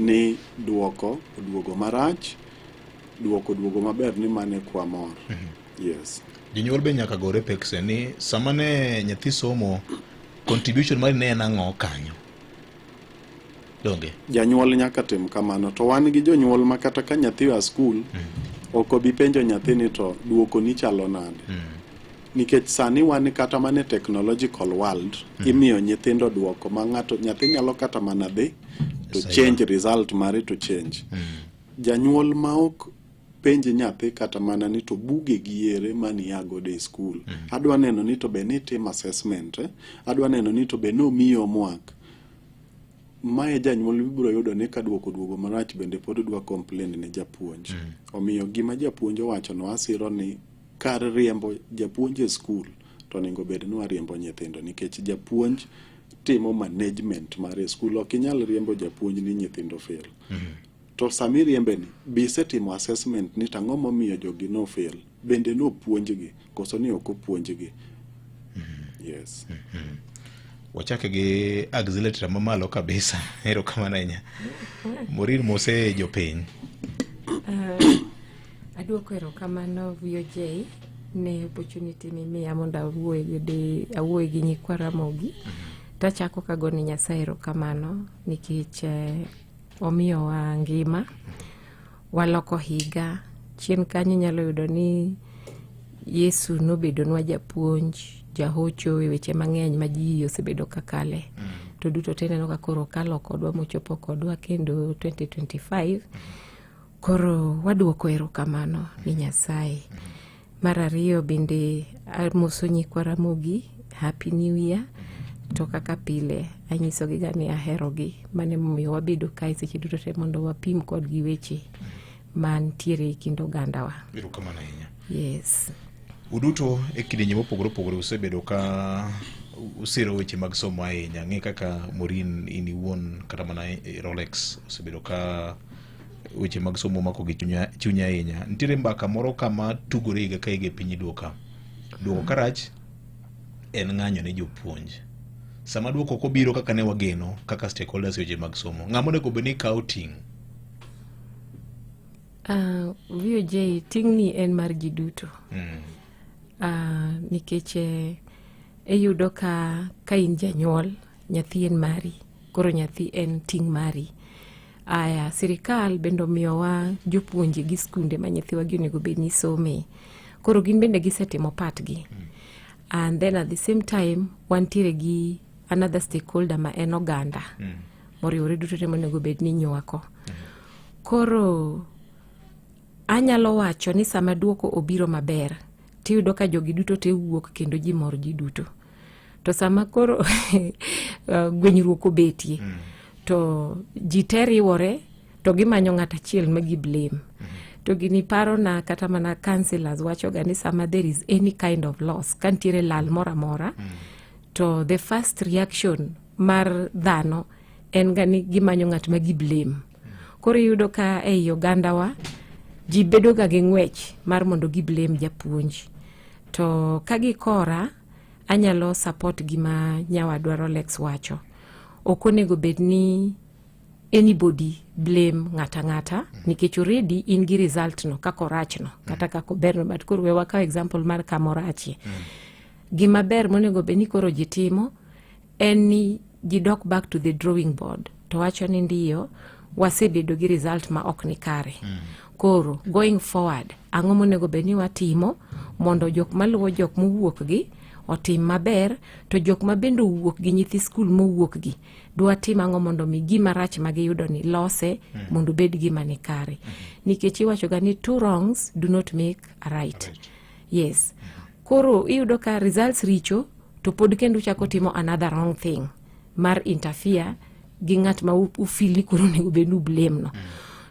ni duoko marach, duogo maber ni mane kwa mor. Yes. Jonyuol be nyaka gore pekse ni sama ne nyathi somo contribution mari ne en ang'o kanyo. Donge janyuol nyaka tim kamano, to wan gi jonyuol ma kata ka nyathi wa skul ok obi penjo nyathi ni to duoko ni chalo nade. Nikech sani wan kata mane technological world imiyo nyithindo duoko ma nyathi nyalo kata mana dhi to change result mare to change. Janyuol ma ok penji nyathi kata mana ni to buge gi ere mani yago de school. Adwa neno ni to be ni tim assessment, adwa neno ni to be no miyo mwak. Mae janyuol biro yudo ni ka duogo marach bende pod dwa complain ne japuonj. Omiyo gima japuonj wacho no asiro ni kar riembo japuonj e school to nego bed ni riembo nyithindo, nikech japuonj timo management mar school. Ok inyal riembo japuonj ni nyithindo fail. To sami riembe ni bise timo assessment ni tang'o momiyo jogi no fail, bende no puonjgi koso ni ok opuonjgi. Yes. Wachake gi auxiliary mamalo kabisa. Hero kama nanya. Morir mose jopiny. Aduoko erokamano VOJ ne opportunity mimiya mondo awuoye gi nyikwa Ramogi. Tachako kagone Nyasaye erokamano nikech omiyowa ngima, waloko higa. Chien kanyo nyalo yudo ni Yesu nobedonwa japuonj, jahocho e weche mang'eny ma ji osebedo kakale. To duto teneno ka koro kalo kodwa mochopo kodwa kendo 2025. Koro waduoko erokamano ni Nyasaye. Mar ariyo bende amoso nyikwa Ramogi happy new year. To kaka pile anyiso gi gani aherogi, mane momiyo wabedo kae seche duto te mondo wapim kod gi weche mantiere e kind ogandawa. Erokamano ahinya. Yes. Uduto e kidienje mopogore usebedo ka usiro weche mag somo ahinya. Ng'e kaka Morin iniwuon kata mana Rolex osebedo ka weche mag somo mako gi chunya ahinya. Nitiere mbaka moro kama tugore higa ka higa piny duoka. Duoko karach en ng'anyo ne jopuonj. Sama duoko kobiro kaka ne wageno kaka stakeholders weche mag somo, ng'amo nego beni kao ting'? VOJ ting' ni en mar ji duto. Nikech eyudo ka in janyuol, nyathi en mari, koro nyathi en ting' mari. Sirikal bendo miyowa jopuonje gi skunde ma nyathiwa gi onego bed ni some. Koro gin bende gisetimo patgi. And then at the same time wantiere gi another stakeholder ma en oganda. Moriwore duto te monego bed ni nywako. Koro anyalo wacho ni sama duoko obiro maber, tiyudo ka jogi duto te wuok kendo ji mor ji duto. To sama koro gwenyruok obetie, to ji te riwore to gimanyo ng'at achiel ma gi blame. To gini paro na kata mana counselors wacho ga ni sama there is any kind of loss, kantiere lal mora mora, to the first reaction mar dhano en gani gimanyo ng'at ma gi blame. Koro yudo ka ei ogandawa ji bedo ga gi ng'wech mar mondo gi blame japuonj. To kagikora anyalo support gima nyawadwa Rolex wacho. Ok onego bed ni anybody blame ng'ata nikech already in gi result no kako rach no kata kako ber no, but koro we waka example mar kamorachi. Gima ber monego bed ni koro jitimo en ni jidok back to the drawing board to wacho ni ndiyo wasebedo gi result ma ok ni kare. Koro going forward ang'o monego bed ni watimo mondo jok maluwo jok mowuok gi otim maber, to jok ma bendo wuok gi nyithi skul mowuok gi dwa tim ang'o mondo mi gima rach ma giyudo ni lose mondo bed gima ni kare. Nikech iwacho ga ni two wrongs do not make a right. Yes. Koro iyudo ka results richo to pod kendo chako timo another wrong thing mar interfere gi ng'at ma ufili koro nego bed blame no.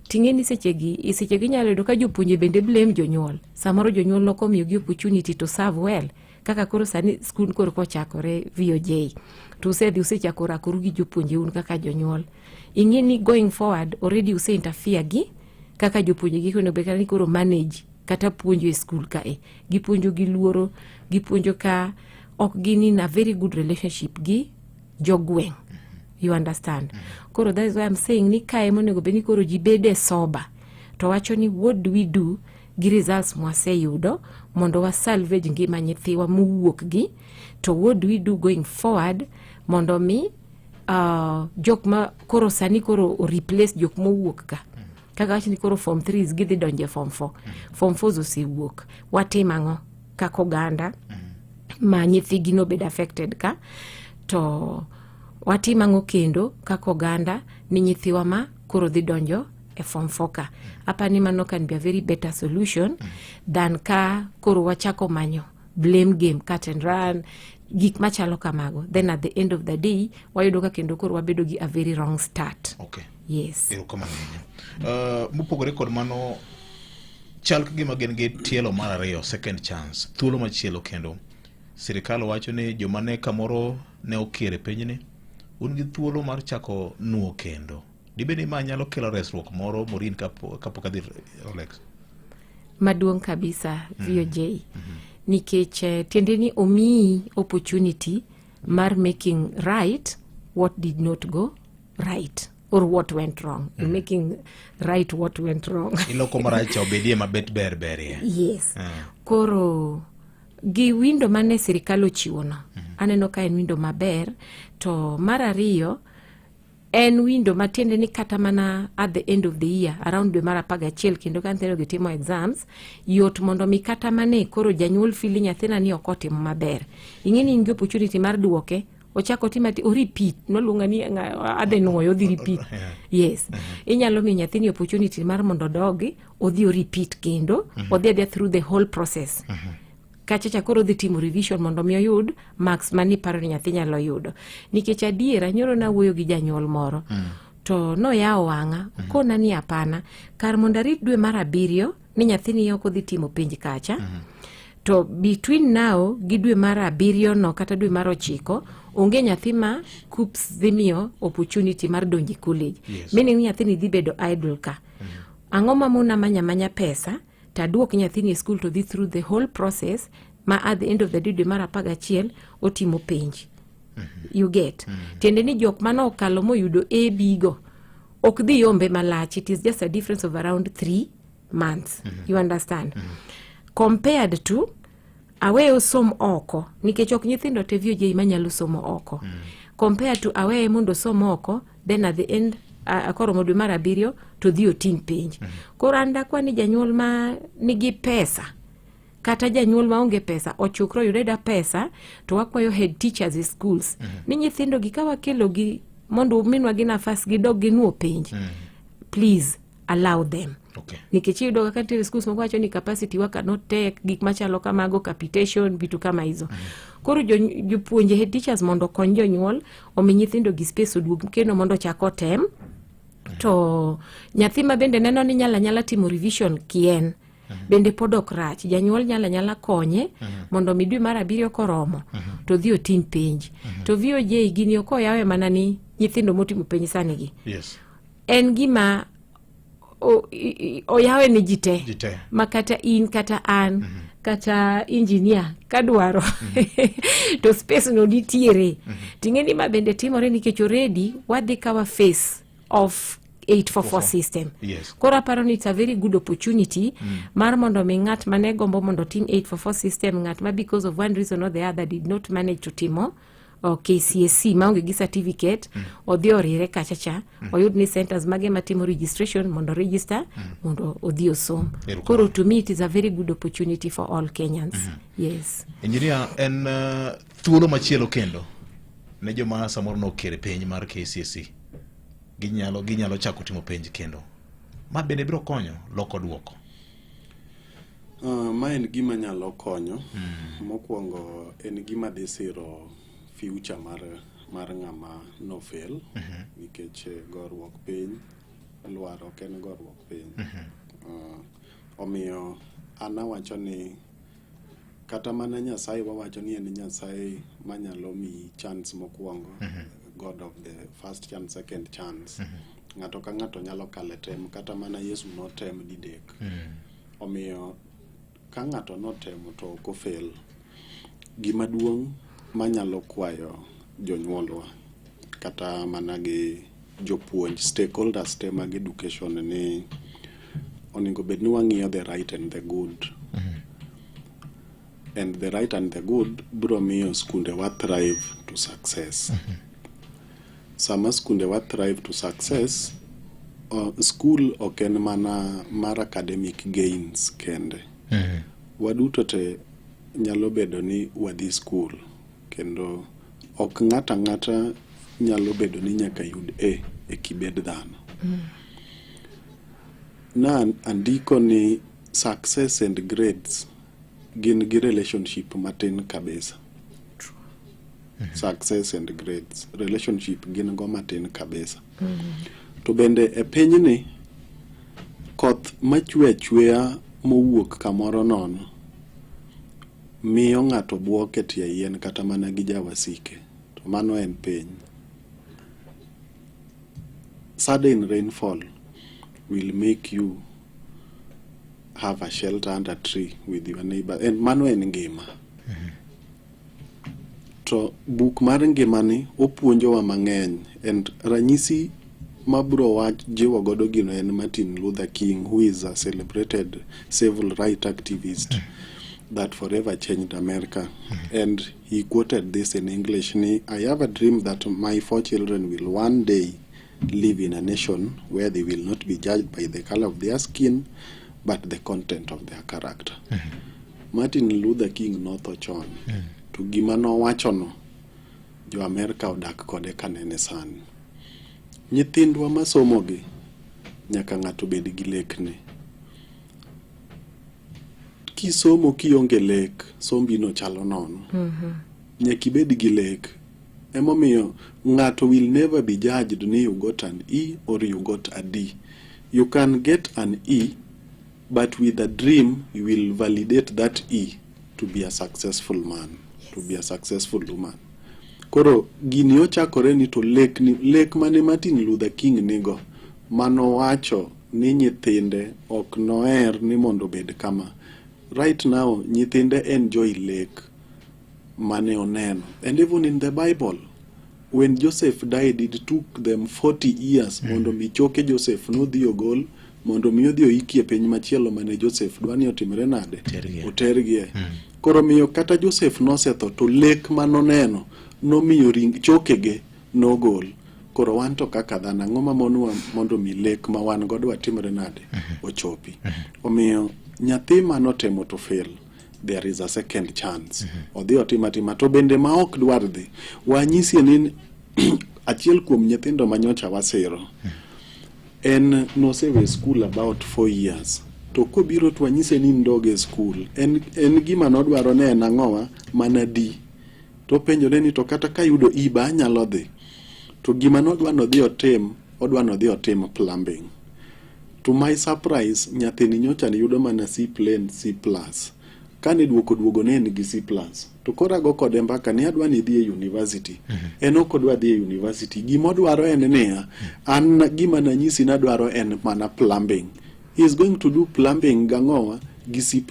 Ting'eni sechegi nyalo yudo ka jopuonje bende blame jonyuol. Samoro jonyuol no komiyo gi opportunity to serve well. Kaka koro sani skul koro kochakore VOJ, to usechako rakoru gi jopuonje un kaka jonyuol. Ing'eni going forward already interfere gi kaka jopuonje gi kono bekani koro manage kata puonjo e skul kae. Gipuonjo gi luoro, gipuonjo ka ok gin in a very good relationship gi jogweng'. You understand? Koro that is why I'm saying ni kae monego beni koro ji bede soba. To wacho ni what do we do gi results mwaseyudo mondo wa salvage ngima nyithiwa muwuok gi. To what do we do going forward mondo mi jok ma koro sani koro replace jok mowuok ka. Kaka wacho ni koro form 3 gidhi donje form 4. Form 4 osewuok. Watim ang'o kaka oganda ma nyithigi no bed affected ka. To watim ang'o kendo kaka oganda ni nyithiwa ma koro dhi donjo e form 4 ka. Apani mano can be a very better solution than ka koro wachako manyo blame game, cut and run, gik machalo kamago. Then at the end of the day, wayudo ka kendo koro wabedo gi a very wrong start. Okay. Yes. Mupogore kod mano, chal ka gima gen gi tielo mar ariyo, second chance, thuolo machielo kendo. Sirikal wacho ni joma ne kamoro ne okiere penyni, un gi thuolo mar chako nuo kendo. Dibeni ma nyalo kelo resruok moro Maureen kapok adhi Rolex? Maduong' kabisa VOJ. Nikech tiende ni omi opportunity mar making right what did not go right or what went wrong. Making right what went wrong. Iloko maracha obedie mabet ber ya. Yes. Koro gi window mane sirikal ochiwono. Aneno ka en window maber. To mar ariyo en window matiende ni kata mana at the end of the year around dwe mar 11 kendo kan tero gitimo exams yot mondo mi kata mane koro janyuol fili nyathina ni okotimo maber. Ing'eni ingi opportunity mar duoke ochako timati o repeat no lunga ni ade nuoyo dhi repeat. Yes. Inyalo mi nyathini opportunity mar mondo dogi odhi o repeat kendo odhi through the whole process. Kachacha koro dhi timo revision mondo mi oyud marks mani paro ni nyathi nyalo yudo. Nikech adiera nyoro na wuoyo gi janyuol moro. To no yawo wang'a kona ni apana kar mondo arit dwe mar 7 ni nyathini yoko dhi timo penj kacha. To between now gi dwe mar 7 no kata dwe mar 9 onge nyathi ma KUPS dhi miyo opportunity mar donji college. Meaning ni nyathini dhi bedo idle ka. Ang'o mamuna manya pesa taduok nyathini e school to dhi through the whole process ma at the end of the day dwe mar 11 otimo penj. You get? Tiende ni jok mano okalo moyudo AB go ok dhi yombe malach. It is just a difference of around 3 months. You understand? Compared to aweyo som oko nikech ok nyithindo te VOJ manyalo somo oko. Compared to aweyo mondo somo oko, then at the end akoro modwe mar 7 to dhi otim penj. Koro anda kwa ni janyuol ma nigi pesa kata janyuol ma onge pesa ochukro yudeda pesa to wakwayo head teachers e schools ni nyithindo gi kawa kelo gi mondo minwa gi nafas gi dog gi nuo penj. Please allow them. Okay. Nikech yudo kaka tiri schools moko wacho ni capacity waka not take gik machalo kamago capitation vitu kama hizo. Koro jopuonje head teachers mondo kony jonyuol omi nyithindo gi space oduog kendo mondo chako tem. To nyathi ma bende neno ni nyala timo revision kien bende podok rach janyuol nyala konye mondo mi dwe mar 7 koromo to dhi otim penj. To VOJ gini oko yawe mana ni nyithindo motimo penj sani gi. Yes. En gima o yawe ni jite makata in kata an kata engineer kadwaro to space no nitiere. Tingeni ma bende timore nikech already wadhi kawa face of 844 system. Yes. Kora paro ni it's a very good opportunity mar mondo mi ng'at mane gombo mondo tim 844 system ng'at ma because of one reason or the other did not manage to timo KCSE maonge gi certificate odhi orire kachacha oyud ni centers mage matimo registration mondo register mondo odhi osom. Koro to me it is a very good opportunity for all Kenyans. Yes. Engineer en thuolo machielo kendo ne joma samoro no kere penj mar KCSE ginyalo chako timo penj kendo ma bende biro konyo loko duoko. Ma en gima nyalo konyo. Mokwongo en gima dhi siro future mar ng'ama no fail nikech gorwok piny lwaro ken gorwok piny. Omiyo ana wacho ni kata mana Nyasaye wawacho ni en Nyasaye manyalo mi chance mokwongo. God of the first chance, second chance. Ng'ato ka ng'ato nyalo kale tem kata mana Yesu no tem didek. Omiyo ka ng'ato no temo to ko fail. Gima duong' manyalo kwayo jonyuolwa kata mana gi jopuonj stakeholders te mag education ni onego bed ni wang'iyo the right and the good. And the right and the good bro miyo skunde wa thrive to success. Sama skunde wa thrive to success, school ok en mana mar academic gains kende. Waduto te nyalo bedo ni wadhi school, kendo ok ng'ata nyalo bedo ni nyaka yud A e kibed dhano. Na andiko ni success and grades gin gi relationship matin kabisa. Success and grades relationship gin go matin kabisa. To bende e piny ni koth machwe chweya mowuok kamoro nono miyo ng'ato buoke tie yien kata mana gi jawasike, to mano en piny. Sudden rainfall will make you have a shelter under a tree with your neighbor, and mano en ngima. To buk mar ngimani opuonjowa mang'eny, and ranyisi mabro wach jiwo godo gino en Martin Luther King, who is a celebrated civil rights activist that forever changed America. And he quoted this in English, I have a dream that my 4 children will one day live in a nation where they will not be judged by the color of their skin, but the content of their character. Martin Luther King notho chon. To gima nowachono, jo America odak kode kanene sani. Nyithindwa masomogi nyaka ng'ato bed gi lekne. Kisomo kionge lek, sombi no chalo nono. Nyaka ibed gi lek. Emomiyo ng'ato will never be judged ni you got an E or you got a D. You can get an E, but with a dream you will validate that E to be a successful man, to be a successful woman. Koro gini ochakore ni to lek mane Martin Luther King nigo, mano wacho ni nyithinde ok noer ni mondo bed kama. Right now nyithinde enjoy lek mane oneno. And even in the Bible, when Joseph died, it took them 40 years mondo mi choke Joseph nodhi ogol, mondo mi odhi oiki e piny machielo mane Joseph dwani otimre nade otergie. Koro miyo kata Joseph nosetho, to lek manoneno nomiyo chokege nogol. Koro wanto kaka dhano ang'o mamonwa mondo mi lek ma wan godo watimre nade ochopi. Omiyo nyathi manotemo to fail, there is a second chance. Odhi otima to bende ma ok dwar dhi. Wanyisi ni achiel kuom nyithindo manyocha wasiro, en nosewe school about 4 years. To kobiro to wanyise ni ndoge school, en gima nodwaro ne en ang'owa mana D. To penjore ni to kata ka yudo E ba anyalo dhi. To gima nodwano dhi otim plumbing. To my surprise, nyathini nyocha ni yudo mana C plain C+. Kane duogo ne en gi C+. To kora go kode mbaka ni adwa ni dhi e university. En ok odwa dhi e university. Gima odwaro en niya, an gima nanyisi nadwaro en mana plumbing. He is going to do plumbing gang'owa gi C+.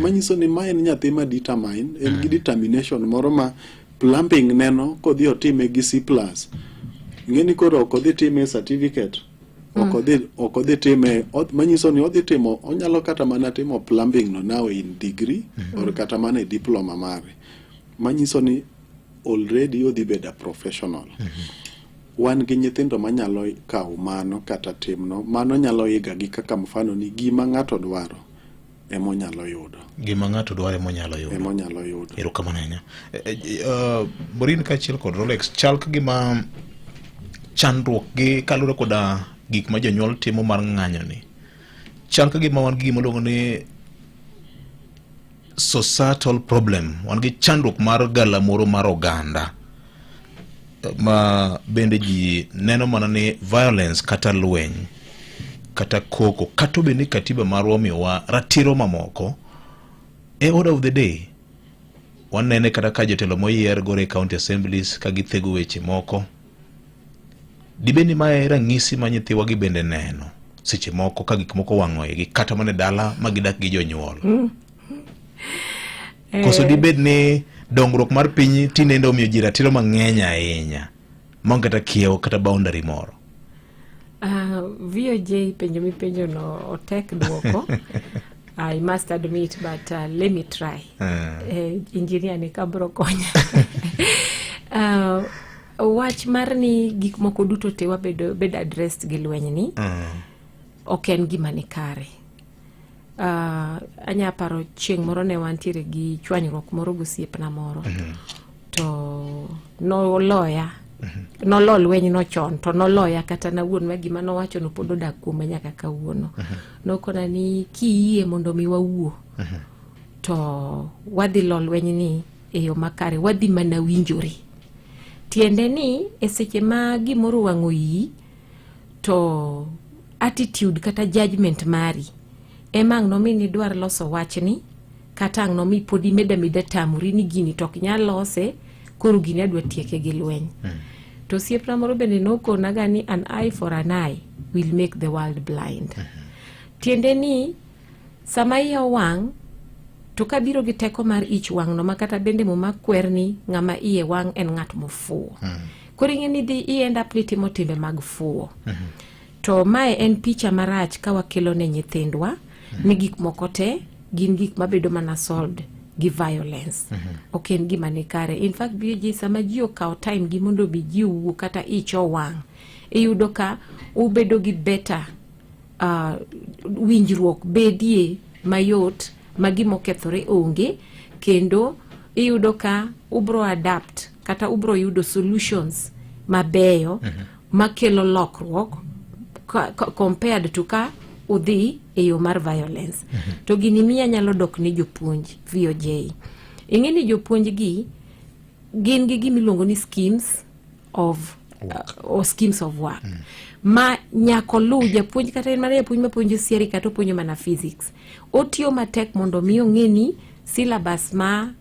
Manyiso ni ma en nyathi ma determine, en gi determination moro ma plumbing neno kodhi otime gi C+. Ngeni koro ok odhi time certificate. Ok odhi time, manyiso ni odhi timo, onyalo kata mana timo plumbing no now in degree or kata mana diploma mare. Manyiso ni already odhi beda professional. Wan gi nyithindo manyalo kawo mano kata timno, mano nyalo iga gi kaka mfano ni gima ng'ato dwaro emonyalo yudo. Gima ng'ato dwaro emonyalo yudo. Ero kama nenya. Morin kachiel kod Rolex, chal ka gima chandruok gi kalure koda gik ma jonyuol timo mar ng'anyo ni. Chal ka gima wan gi gima luongo ni societal problem. Wan gi chandruok mar galamoro mar oganda. Ma bende ji neno mana ni violence kata lweny kata koko kata bende katiba marwa miyowa ratiro mamoko e order of the day. Wanene kata ka jotelo moyier gore county assemblies ka githego weche moko. Dibeni mae rang'isi ma nyithiwa gi bende neno seche moko ka gik moko wang'oe gi kata mana dala ma gidak gi jonyuol. Koso dibed ni dongruok mar piny tinendo omiyo ji ratiro mang'eny ahinya maonge kata kiewo kata boundary moro. VOJ penjo mipenjo no otek duoko. I must admit, but let me try. Engineer ni kabro konya. Wach mar ni gik moko duto te wabedo addressed gi lweny ni. Ok en gima ni kare. Anya paro chieng' moro ne wantiere gi chwanyruok moro gosiepna moro. To no loya. No lo lweny no chon to no loya kata na wuon ma gima no wacho no pod odak kuom nyaka kawuono. No kona ni kiyie mondo mi wawuo. To wadhi lo lweny ni e yo makare, wadhi mana winjore. Tiende ni e seche ma gimoro wang'o yi to attitude kata judgment mari ema ang' nomi ni dwar loso wach ni kata ang' nomi podi mida tamuri ni gini tok nyal lose koro gini adwa tieke gi lweny. To siepna moro bende nokona ga ni an eye for an eye will make the world blind. Tiende ni sama iye wang' to kabiro gi teko mar ich wang' no makata bende mo makwer ni ng'ama iye wang' en ng'at mofuo. Koro ing'eni dhi end up litimo timbe mag fuo. To mae en picha marach ka wakelo ne nyithindwa ni gik moko te gin gik mabedo mana solved gi violence. Ok en gima ni kare. In fact, BG sama ji okawo time gi mondo bi ji wuo kata ich owang'. Iyudo ka ubedo gi better winjruok bedie mayot ma gimo kethore onge, kendo iyudo ka ubro adapt kata ubro yudo solutions mabeyo makelo lokruok compared to ka udhi e yo mar violence. To gini miya nyalo dok ni jopuonj VOJ. Ing'eni jopuonj gi gin gi gimiluongo ni schemes of work. Ma nyako lu japuonj kata en mana japuonj mapuonjo siari kata opuonjo mana physics. Otiyo matek mondo miyo ng'eni syllabus ma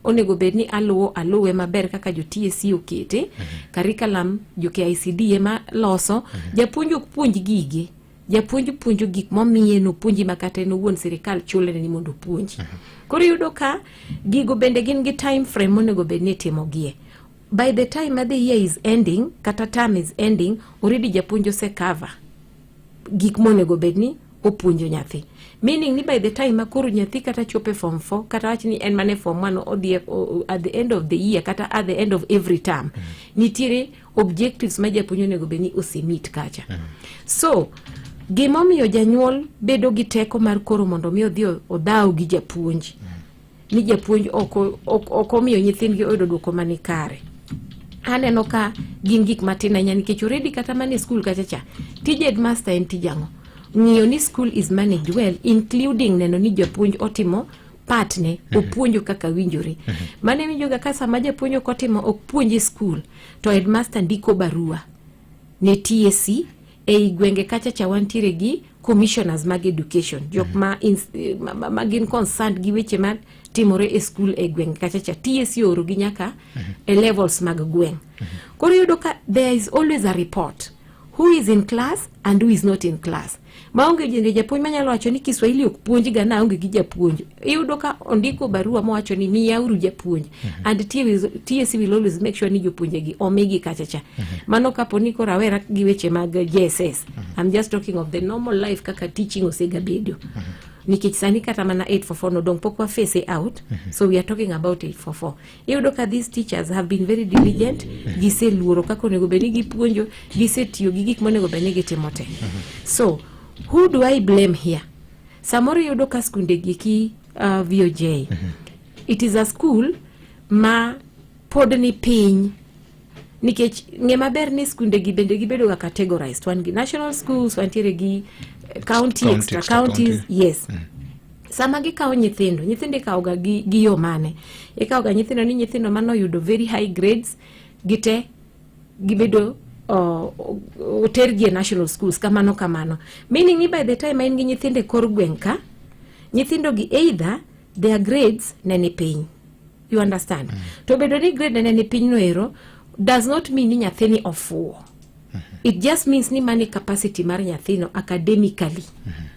onego bed ni aluwe maber kaka jo TSC okete, curriculum jo KICD ema loso, japuonj ok puonj gige. Japuonj puonjo gik momiye no puonji makata no wuon sirikal chule ni mondo puonji. Koro yudo ka gigo bende gin gi time frame monego bed ni timo gie. By the time the year is ending kata term is ending, already japuonj ose cover gik monego bed ni opuonjo nyathi. Meaning ni by the time makuru nyathi kata chope form 4 kata wach ni en mane form 1 odhi at the end of the year kata at the end of every term, nitiere objectives ma japuonj onego bed ni osemit kacha. So gimomiyo janyuol bedo gi teko mar koro mondo mi odhi odhaw gi japuonj. Ni japuonj oko miyo nyithindgi oyudo duoko mani kare. Aneno ka gin gik matin ahinya nikech already kata mane school kacha tije headmaster en tijang'o. Ng'iyo ni school is managed well, including neno ni japuonj otimo part ne, opuonjo kaka winjore. Mane winjoga ka sama japuonj okotimo opuonji school, to headmaster ndiko barua ne TSC e gwenge kacha cha wantiere gi commissioners mag education, jok ma gin concerned gi weche ma timore e school e gwenge kacha cha TSC oro gi nyaka e levels mag gweng. Koro yudo ka there is always a report who is in class and who is not in class. Maonge jende japuonj manyalo wacho ni Kiswahili ok puonj ga na onge gi japuonj. Iyudo ka ondiko barua mowacho ni miyauru japuonj. And TSC will always make sure ni jopuonje gi omigi kacha cha. Mano kapo ni ko rawera gi weche mag JSS. I'm just talking of the normal life kaka teaching osega bedo. Nikech sani kata mana 844 no dong pokwa face out. So we are talking about 844. Iyudo ka these teachers have been very diligent. Gise luoro kako nego beni gi puonjo, gise tiyo gi gik monego beni gi timote. So who do I blame here? Samoro yudo ka skunde giki VOJ. It is a school ma pod ni piny. Nikech nge maber ni skunde gi bende gibedo ga categorized. Wan gi national schools, wantiere gi county, extra counties, yes. Sama gikawo nyithindo ikawo ga gi yo mane. Ikawo ga nyithindo mano yudo very high grades, gite gibedo otergi e national schools kamano. Meaning ni by the time in gi nyithinde kor gweng ka, nyithindo gi either their grades nene piny. You understand? To bedo ni grade nene piny no ero does not mean ni nyathini ofuo. It just means ni mani capacity mar nyathino academically.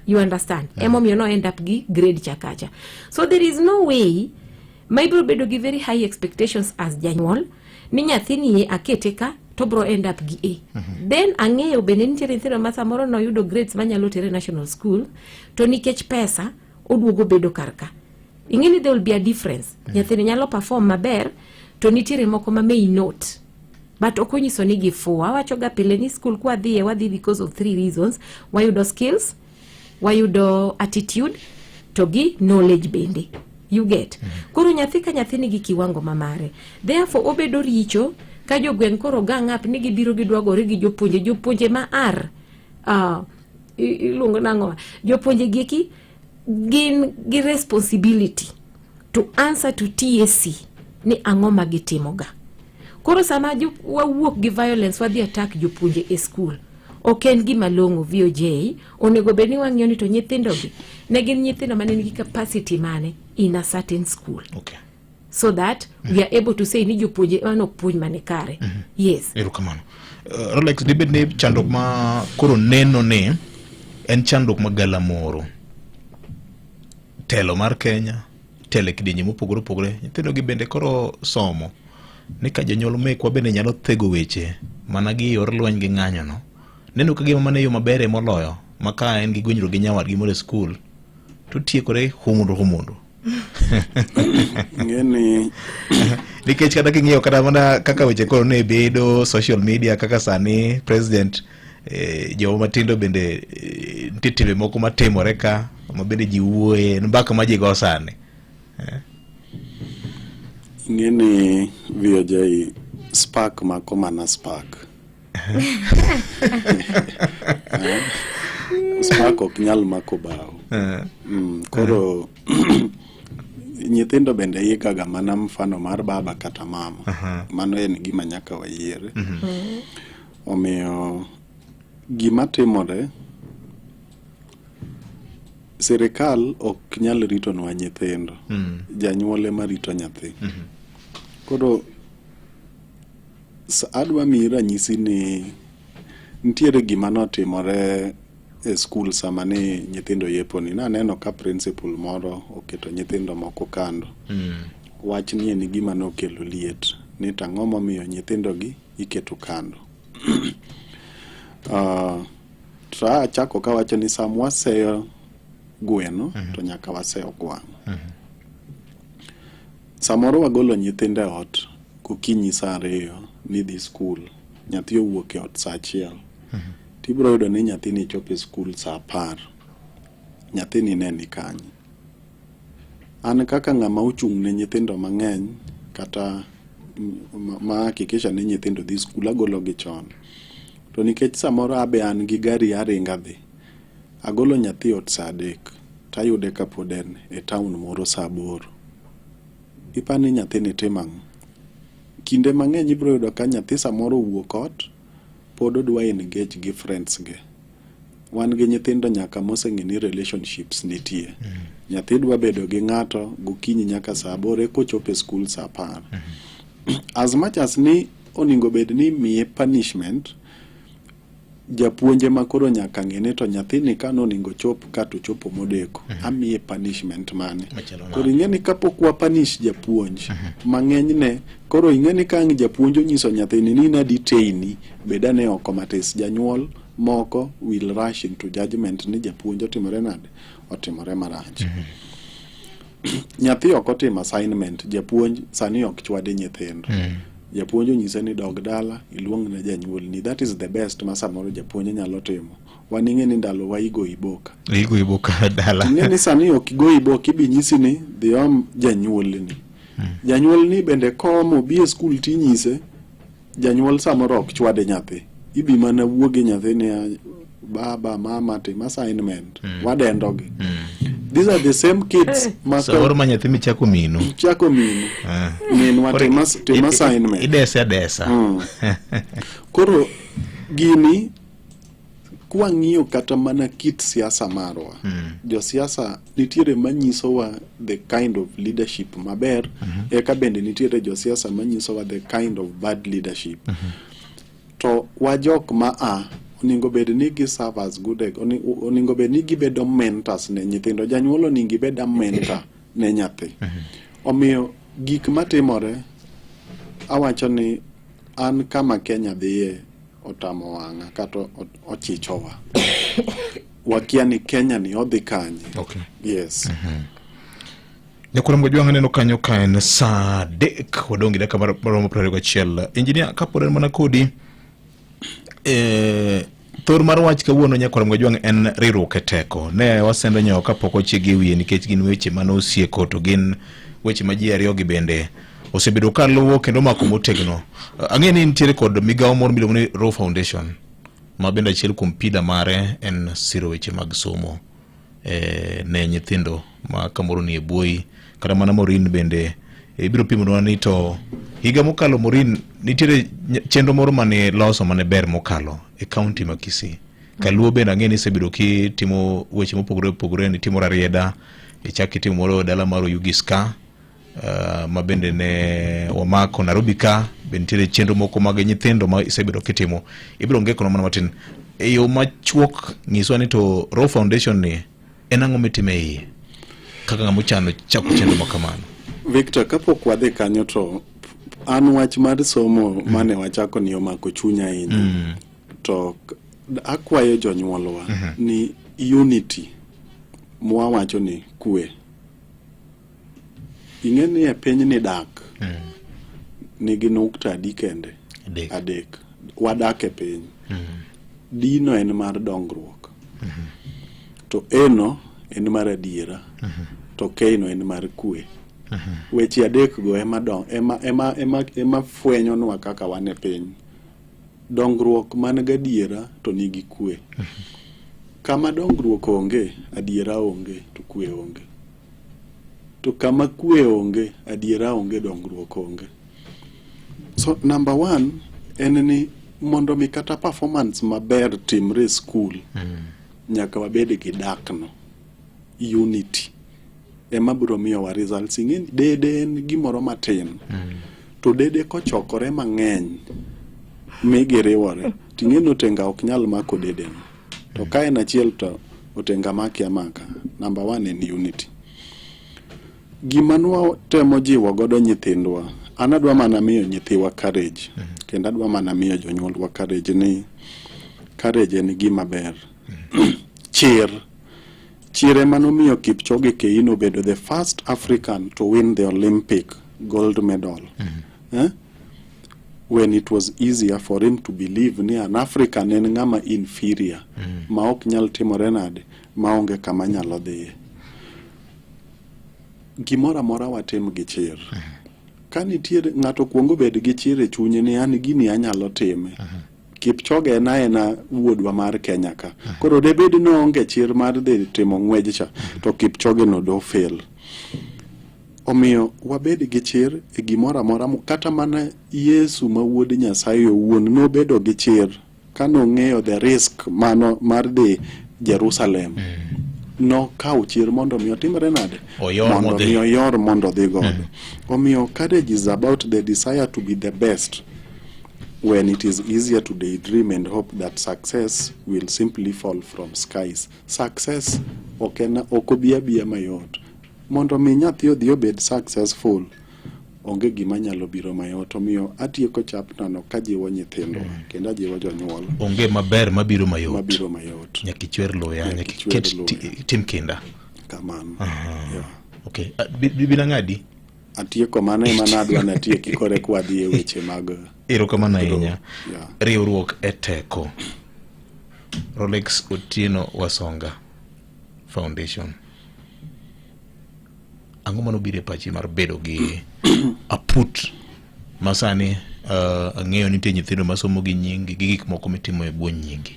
You understand? Emomiyo no end up gi grade chakacha. So there is no way maybe bedo gi very high expectations as janyuol ni nyathini akete ka to bro end up gi A. Then ang'eyo bende nitiere nyithindo ma samoro noyudo grades manyalo tere national school, to nikech pesa oduogo bedo karka. Ing'eni there will be a difference. Nyathini nyalo perform maber, to nitiere moko ma may not. But okonyiso ni gifuo. Awacho ga pile ni school kwa wadhi because of 3 reasons. Wayudo skills, wayudo attitude, to gi knowledge bende. You get. Koro nyathi ka nyathi nigi kiwango mamare. Therefore obedo richo ka jogweng' koro gang up ni gibiro gidwagore gi jopuonje ma ar. Iluongo nang'o. Jopuonje gieki gin gi responsibility to answer to TSC ni ang'o ma gitimoga. Koro sama wawuok gi violence wadhi attack jopuonje e school, ok en gima long'o. VOJ onego bed ni wang'iyo ni to nyithindogi ne gin nyithindo mane nigi capacity mane in a certain school. Okay. So that we are able to say ni jopuonje mano puonj mane kare. Yes. Erokamano. Rolex dibed ni chandruok ma koro neno ni en chandruok magala moro. Telo mar Kenya, tele kidienje mopogore opogore, nyithindo gi bende koro somo ni ka jonyuol mekwa bende nyalo thego weche mana gi yor lweny gi ng'anyo no. Neno ka gima mane yo mabere moloyo maka en gi gwenyro gi nyawadgi moro e skul to tiekore humundu. Ngeni Nikech kata king'iyo kata mana kaka weche koro ne bedo social media kaka sani president jowo matindo bende ntitimbe moko matimore ka ma bende ji wuoye mbaka ma ji go sani. ngeni VOJ spark mako mana spark. Spark ok nyal mako bao. Koro nyithindo bende yikaga mana mfano mar baba kata mama. Mano en gima nyaka wayiere. Omiyo gima timore, serikal ok nyal rito nwa nyithindo. Janyuol ema rito nyathi. Koro adwa miyi ranyisi ni nitiere gima notimore e skul sama ni nyithindo yeponi. Naneno ka principal moro oketo nyithindo moko kando. Wach ni en gima nokelo liet ni tang'o momiyo nyithindo gi iketo kando. Chako kawacho ni sama waseyo gweno to nyaka waseyo gwang'. Samoro wagolo nyithindo e ot gokinyi saa 2 ni dhi skul, nyathi owuok e ot saa 1. Tibiro yudo ni nyathini chopo e skul saa 10. Nyathini ne ni kanyo. An kaka ng'ama ochung' ne nyithindo mang'eny kata ma hakikisha ni nyithindo dhi skul, agolo gi chon. To nikech samoro abe an gi gari aringa dhi, agolo nyathi ot saa 3 tayude ka pod en e town moro saa 8. Ipani nyathini timang'. Kinde mang'eny ibiro yudo ka nyathi samoro wuok ot pod odwa engage gi friends ge. Wan gi nyithindo nyaka moseng'e ni relationships nitie. Nyathi dwa bedo gi ng'ato gokinyi nyaka saa 8 kochopo e skul saa 10. As much as ni oningo bed ni miye punishment, japuonje makoro nyaka ng'ene to nyathini ka noningo chop ka to chopo modeko, amiye punishment mane. Koro ing'eni kapok wa punish japuonj mang'eny ne, koro ing'eni ka ang' japuonj onyiso nyathini ni nadi teyni bedane oko matis, janyuol moko will rush into judgment ni japuonj otimore nade, otimore marach. Nyathi ok otimo assignment, japuonj sani ok chwade nyithindo. Japuonj onyise ni dog dala, iluong ne janyuol ni. That is the best ma samoro japuonj nyalo timo. Wan ing'eni ndalo wa igo iboka. Igo iboka dala. Ing'eni sani ok igo iboka, ibi nyisi ni dhi om janyuol ni. Janyuol ni bende komo bi e skul tinyise, janyuol samoro ok chwade nyathi. Ibi mana wuoge nyathi ni baba, mama, tim assignment. Wadendogi. These are the same kids. Samoro ma nyathi michako minu. Chako minu. Minwa tim assignment. Idesa. Koro gini kwang'iyo kata mana kit siasa marwa. Jo siasa nitiere manyisowa the kind of leadership maber, eka bende nitiere jo siasa manyisowa the kind of bad leadership. To wajok ma oningo bed ni gi serve as good, oningo bed ni gibedo mentors ne nyithindo. Janyuol oningo bed a mentor ne nyathi. Omiyo gik matimore, awacho ni an kama Kenya dhiye otamo wang'a kata ochichowa. Wakia ni Kenya ni odhi kanye. Okay. Yes. Nyakura mgojwanga neno kanyo ka en saa dek wadongi daka maromo 21. Engineer kapore mana kodi thor mar wach kawuono nyakura mgojwanga en riruok e teko. Ne wasendo nyawo kapok ochiegi wiye nikech gin weche manosieko to gin weche ma ji ariyo gi bende osebedo ka luwo kendo mako motegno. Ang'e ni nitiere kod migawo moro miluongo ni Roe Foundation ma bende achiel kuom pida mare en siro weche mag somo ne nyithindo ma kamoro ni e buoi kata mana Morin bende ibiro pimonwa ni to higa mokalo Morin nitiere chenro moro mane loso mane ber mokalo e kaunti ma Kisii. Kaluo bende ang'e ni sebedo kitimo weche mopogore opogore, ni timo Rarieda, ichak itimo moro dala mar Yugiska, ma bende ne wamako Nairobi ka bende nitiere chenro moko mag nyithindo ma isebedo kitimo. Ibiro ng'ekono mana matin e yo machuok nyiswa ni to Roe Foundation ni en ang'o mitime iye kaka ng'amo chano chako chenro makamano. Victor, kapok wadhi kanyo to an wach mar somo mane wachako ni omako chunya ahinya. To akwayo jonyuolwa ni unity mwawacho ni kwe. Ing'e ni e piny ni dak nigi nukta adi kende? Adek. Wadak e piny. Dino en mar dongruok. To eno en mar adiera. To keino en mar kwe. Weche adek go ema fwenyonwa kaka wan e piny. Dongruok man gadiera to nigi kwe. Kama dongruok onge, adiera onge, to kwe onge. To kama kwe onge, adiera onge, dongruok onge. So number one en ni mondo mi kata performance maber timre school nyaka wabed gi dakno, unity ema biro miyo wa results. Ing'eni dede en gimoro matin to dede kochokore mang'eny migiriwore ting'eni otenga ok nyal mako dede to ka en achiel to otenga maki amaka. Number one en unity. Gima nwa temo jiwo godo nyithindwa, an adwa mana miyo nyithiwa courage kendo adwa mana miyo jonyuolwa courage ni courage en gima ber. Chir ema nomiyo Kipchoge Keino bedo the first African to win the Olympic gold medal. When it was easier for him to believe ni an African en ng'ama inferior ma ok nyal timore nade maonge kama nyalo dhiye. Gimora mora watim gi chir. Ka nitiere ng'ato kuongo bed gi chir e chunye ni an gini anyalo time. Kipchoge ena wuodwa mar Kenya ka. Koro debed no onge chir mar dhi timo ng'wej cha to Kipchoge no do fail. Omiyo wabed gi chir e gimora mora kata mana Yesu ma wuod Nyasaye owuon nobedo gi chir kano ng'eyo the risk mano mar dhi Jerusalem. No kaw chir mondo mi otimre nade mondo mi oyor mondo dhi godo. Omiyo courage is about the desire to be the best when it is easier to daydream and hope that success will simply fall from skies. Success okobia mayot. Mondo mi nyathi odhi obed successful onge gima nyalo biro mayot. Omiyo atieko chapter no kajiwo nyithindo kendo ajiwo jonyuol. Onge maber mabiro mayot. Mabiro mayot. Nyaki chwer loya, nyaki ket tim kinda. Kamano. Yeah. Okay. Bibina ngadi? Atieko mana ema nadwa na atieki kore kwadhi e weche mag erokamano ahinya. Riwruok e teko. Rolex Otieno Wasonga Foundation. Ang'o mano biro e pachi mar bedo gi aput masani ang'eyo ni nitie nyithindo masomo gi nyingi gi gik moko mitimo e bwo nyingi.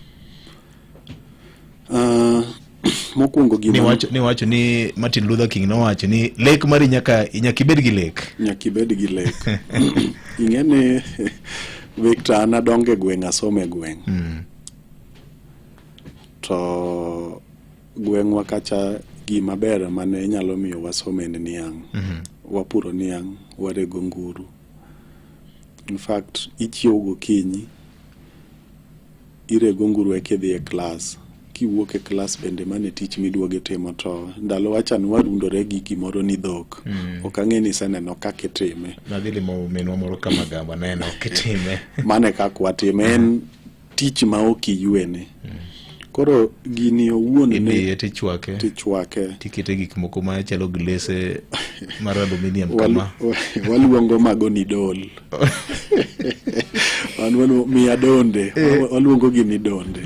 Mokwongo gima ni wacho ni Martin Luther King nowacho ni lek mari nyaka ibed gi lek. Nyaka ibed gi lek. Ing'eni Victor anadonge gweng' asome gweng'. To gweng'wa kacha gima ber mane nyalo miyo wasome ni niang'. Wapuro niang', warego nguru. In fact, ichiewo gokinyi irego nguru e kidhi e class. kiwuok e klas bende mane tich miduoge timo, to ndalo wachan warundore gi gimoro ni dhok. Ok ang'e ni iseneno kaka itime. Nadhi limo minwa moro kama gamba neno kitime. Mane kaka watime en tich ma ok iyuene. Koro gini owuon ne tichwake tikete gik moko ma chalo glese mar aluminium kama waluongo mago ni dol. Miya donde waluongo gi ni donde.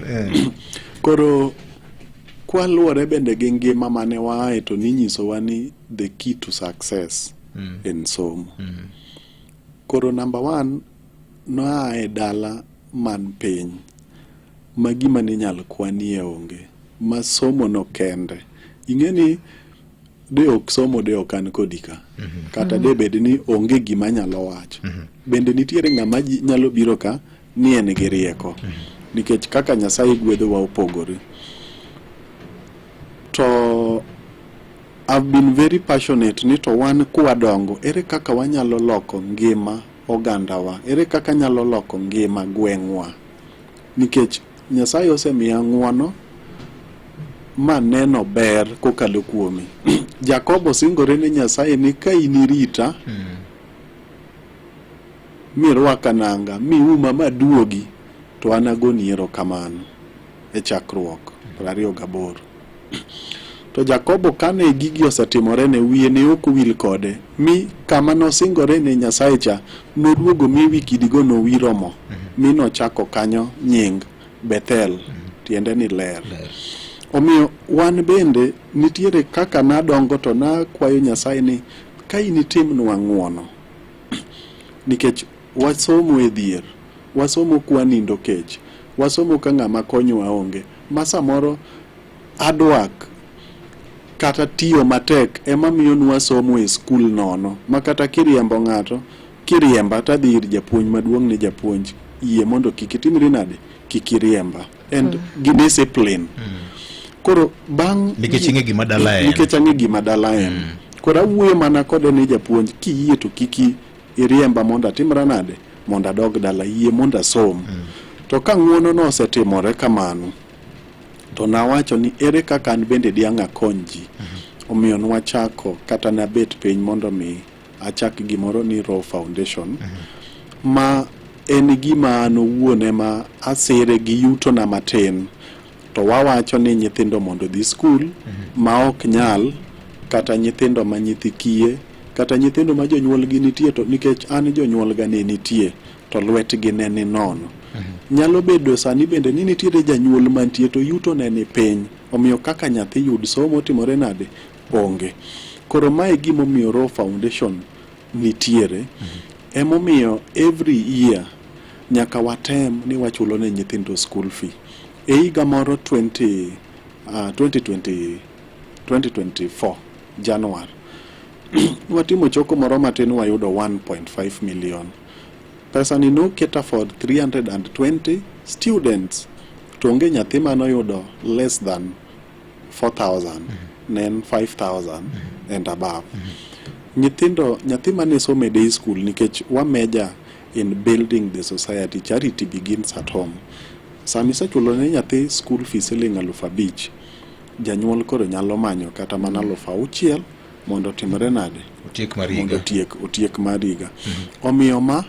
Koro kwaluore bende gi ngima mane waae to ninyisowa ni the key to success en somo. Koro number 1 noae dala man piny ma gima ni nyal kwanie onge, ma somo no kende. Ing'eni de ok somo de ok an kodika. Kata de bed ni onge gima nyalo wacho. Bende nitiere ng'ama nyalo biro ka ni en gi rieko. Nikech kaka Nyasaye gwedhowa opogore. To I've been very passionate ni to wan kwadongo, ere kaka wanyalo loko ngima ogandawa, ere kaka nyalo loko ngima gweng'wa. Nikech Nyasaye osemiya ng'uono ma neno ber kokalo kuome. Jakobo singore ne Nyasaye ni ka inirita mirwaka nanga miuma maduogi to anagoni erokamano e chakruok 28. To Jakobo kane gigi osetimore ne wiye ne ok wil kode, mi kama nosingore ne Nyasaye cha noduogo mi wikidigo nowiromo mi nochako kanyo nying Bethel, tiende ni ler. Omiyo wan bende nitiere kaka nadongo to nakwayo Nyasaye ni ka initimnwa ng'uono. Nikech wasomo e dhier, wasomo kwa nindo kech, wasomo ka ng'ama konyowa onge, ma samoro adwak kata tiyo matek ema miyo nwa somo e skul nono, ma kata kiriembo ng'ato, kiriemba tadhi ir japuonj maduong' ni japuonj, yie mondo kik itimri nade, kik iriemba. And gi discipline. Koro bang' nikech ing'e gima dala en. Nikech ang'e gima dala en. Koro awuoyo mana kode ni japuonj, kiyie to kiki iriemba mondo atimra nade, mondo adog dala, yie mondo asom. To ka ng'uono no osetimore kamano, to nawacho ni ere kaka an bende diang' akony ji. Omiyo nwachako kata nabet piny mondo mi achak gimoro ni Raw Foundation, ma en gima an owuon ema asire gi yuto na matin. To wawacho ni nyithindo mondo dhi skul ma ok nyal, kata nyithindo ma nyithi kiye, kata nyithindo ma jonyuol gi nitie, to nikech an jonyuol ga ne nitie to lwetgi ne ni nono. Nyalo bedo sani bende ni nitiere janyuol mantie to yuto ne ni piny, omiyo kaka nyathi yud somo timore nade onge. Koro mae gimo miyo Raw Foundation nitiere. Emomiyo every year nyaka watem ni wachulo ne nyithindo school fee. E higa moro 2024 January watimo choko moro matin, wayudo 1.5 million. Pesa ni noketa for 320 students. To onge nyathi manoyudo less than 4,000, then 5,000 and above. Nyathi mane some day school, nikech wa major in building the society, charity begins at home. Sami sachulo ne nyathi school fees siling 5,000. Janyuol koro nyalo manyo kata mana 6,000 mondo timre nade, otiek mariga. Omiyo ma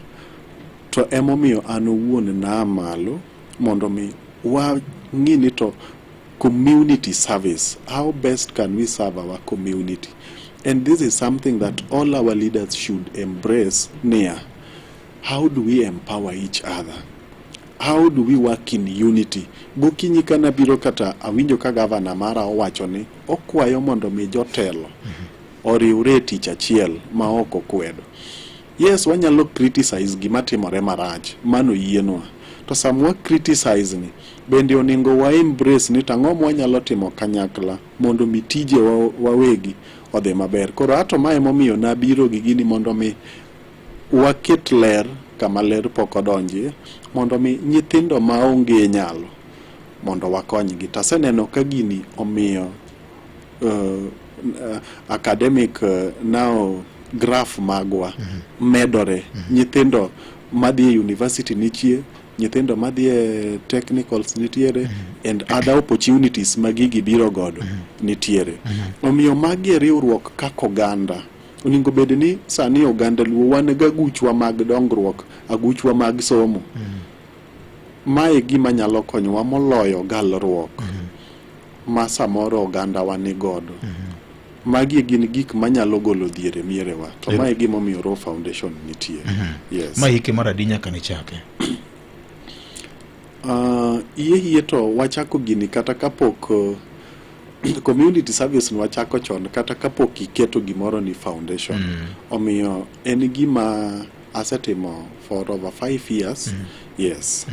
to emomiyo an owuon na malo mondo mi wang'ini to community service, how best can we serve our community. And this is something that all our leaders should embrace near. How do we empower each other? How do we work in unity? Gokinyi kana biro kata awinjo ka governor mara owacho ni okwayo mondo mi jotelo oriwre tich achiel ma ok okwedo. Yes, wanyalo criticize gima timore marach, mano yienwa. To samwa criticize ni bende oningo wa embrace ni tang'o wanyalo timo kanyakla mondo mitije wawegi odhi maber. Koro ato mae momiyo nabiro gi gini mondo mi waket ler kama ler pok odonje, mondo mi nyithindo maonge nyalo mondo wakonygi. Taseneno ka gini omiyo academic now graph magwa medore. Nyithindo madhi e university nichie, nyithindo madhi e technicals nitiere, and other opportunities ma gigi biro godo nitiere. Omiyo magi e riwruok kaka oganda. Oningo bed ni sani oganda Luo wan ga guchwa mag dongruok, aguchwa mag somo. Mae gima nyalo konyowa moloyo galruok ma samoro oganda wani godo. Magi gin gik manyalo golo dhiere mierewa. To mae gima omiyo Roe Foundation nitie. Yes. Ma hike mar adi nyaka ne chake? Iye to wachako gini kata kapok community service wachako chon, kata kapok iketo gimoro ni foundation. Omiyo en gima asetimo for over 5 years. Yes.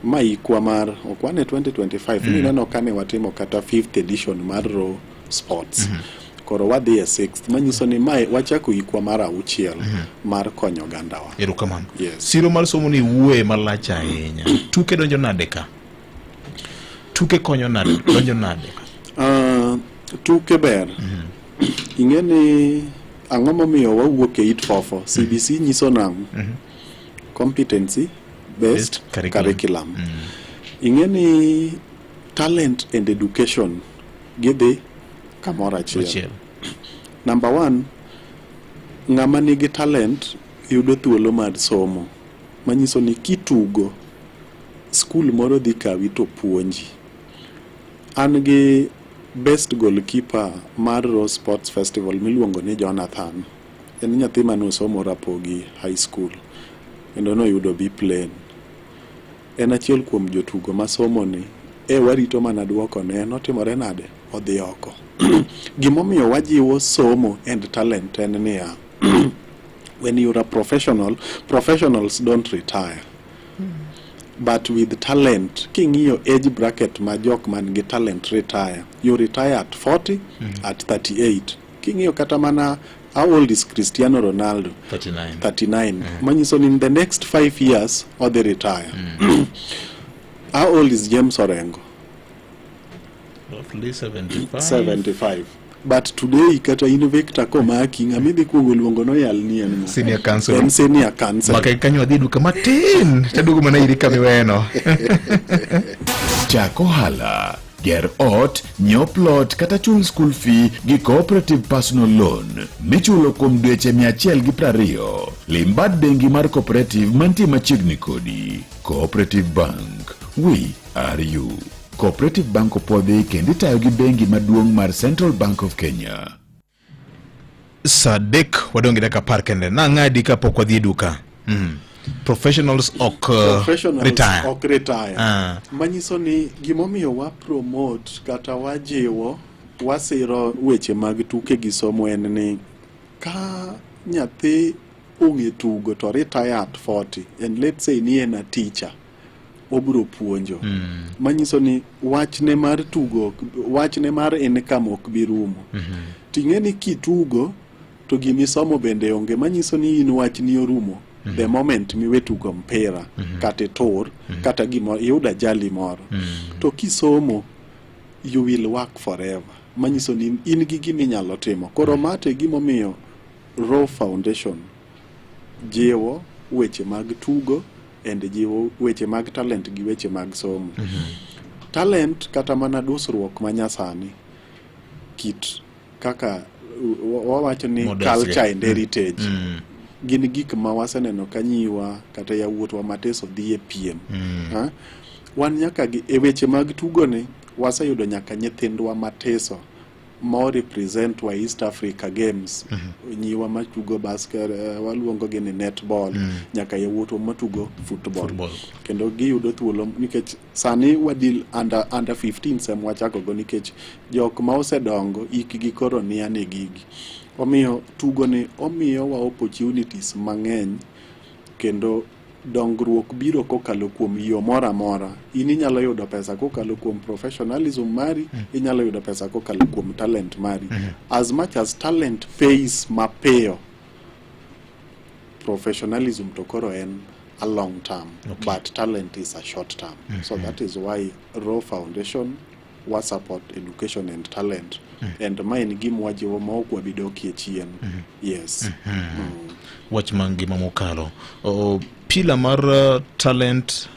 Ma ikwa mar okwane 2025 ni neno kane watimo kata 5th edition mar Roe Sports. Koro wadhi e 6th, manyiso ni mae wachako ikwa mar 6 mar konyo gandawa. Erokamano. Yes. Siro mar somo ni wuoye malach ahinya. Tuke donjo nade ka? Tuke konyo nade? Donjo nade ka? Tuke ber. Ingeni ang'o momiyo wawuok e itfofo. CBC nyiso nam competency based curriculum. Ingeni talent and education gidhi kamora achiel. Number 1, ng'ama nigi talent yudo thuolo mar somo. Manyiso ni kitugo, skul moro dhi kawi to puonji. An gi best goalkeeper mar Roe Sports Festival miluongo ni Jonathan. En nyathi mane osomo Rapogi High School. Kendo noyudo B plane. En achiel kuom jotugo masomo ni. Warito mana duoko ne, notimore nade? Odhi oko. Gimomiyo wajiwo somo and talent en niya. When you're a professional, professionals don't retire. But with talent, king'iyo age bracket ma jok man gi talent retire. You retire at 40, at 38. King'iyo kata mana, how old is Cristiano Ronaldo? 39. Manyiso ni in the next 5 years, or they retire. How old is James Orengo? Roughly 75. 75. But today kata Invicta komaki ngamidhi kuongo luongo no yal ni en senior counsel. En senior counsel. Maka kanyo adhi duka matin. Tadugo mana iri kamiweno. Chako hala, ger ot, nyiew plot kata chul school fee gi cooperative personal loan. Michulo kuom dweche 120. Limbad bengi mar cooperative mantie machiegni kodi. Cooperative Bank. We are you. Cooperative Bank opodhi kendo itayo gi bengi maduong' mar Central Bank of Kenya. Sadek wadongi daka parkende. Na ngadi kapok wadhi duka. Professionals retire. Manyiso ni gimomiyo wa promote kata wajiwo wasiro weche mag tuke gi somo en ni ka nyathi ong'e tugo to retire at 40 and let's say ni en a teacher obro puonjo. Manyiso ni wachne mar tugo, wachne mar en kama ok birumo. Ting'eni kitugo to gimisomo bende onge, manyiso ni in wachni orumo. The moment miwe tugo mpira kata tor kata gimo yuda jali moro. To kisomo you will work forever. Manyiso ni in gi giminyalo timo. Koro mate gimomiyo Roe Foundation jiwo weche mag tugo and jiwo weche mag talent gi weche mag somo. Talent kata mana dusruok manyasani kit kaka wawacho ni culture and heritage. Gin gik ma waseneno kanyiwa kata yawuotwa mateso dhi e piem. Wan nyaka e weche mag tugo ni waseyudo nyaka nyithindwa mateso ma represent wa East Africa Games. Nyiwa matugo basket, waluongo gi ni netball, nyaka yawuotwa matugo football. Kendo giyudo thuolo nikech sani wadil under 15 sem wachako go nikech jok ma osedongo ikgi koro ni ane gigi. Omiyo tugo ni omiyo wa opportunities mang'eny kendo dongruok biro kokalo kuom yo mora mora. In inyalo yudo pesa kokalo kuom professionalism mari, inyalo yudo pesa kokalo kuom talent mari. As much as talent pays mapeyo, professionalism to koro en a long term, but talent is a short term. So that is why Roe Foundation wa support education and talent. And mine gimwa jiwo ma ok wabidokie chien. Yes. Wach mangi mamokalo. Pila mar talent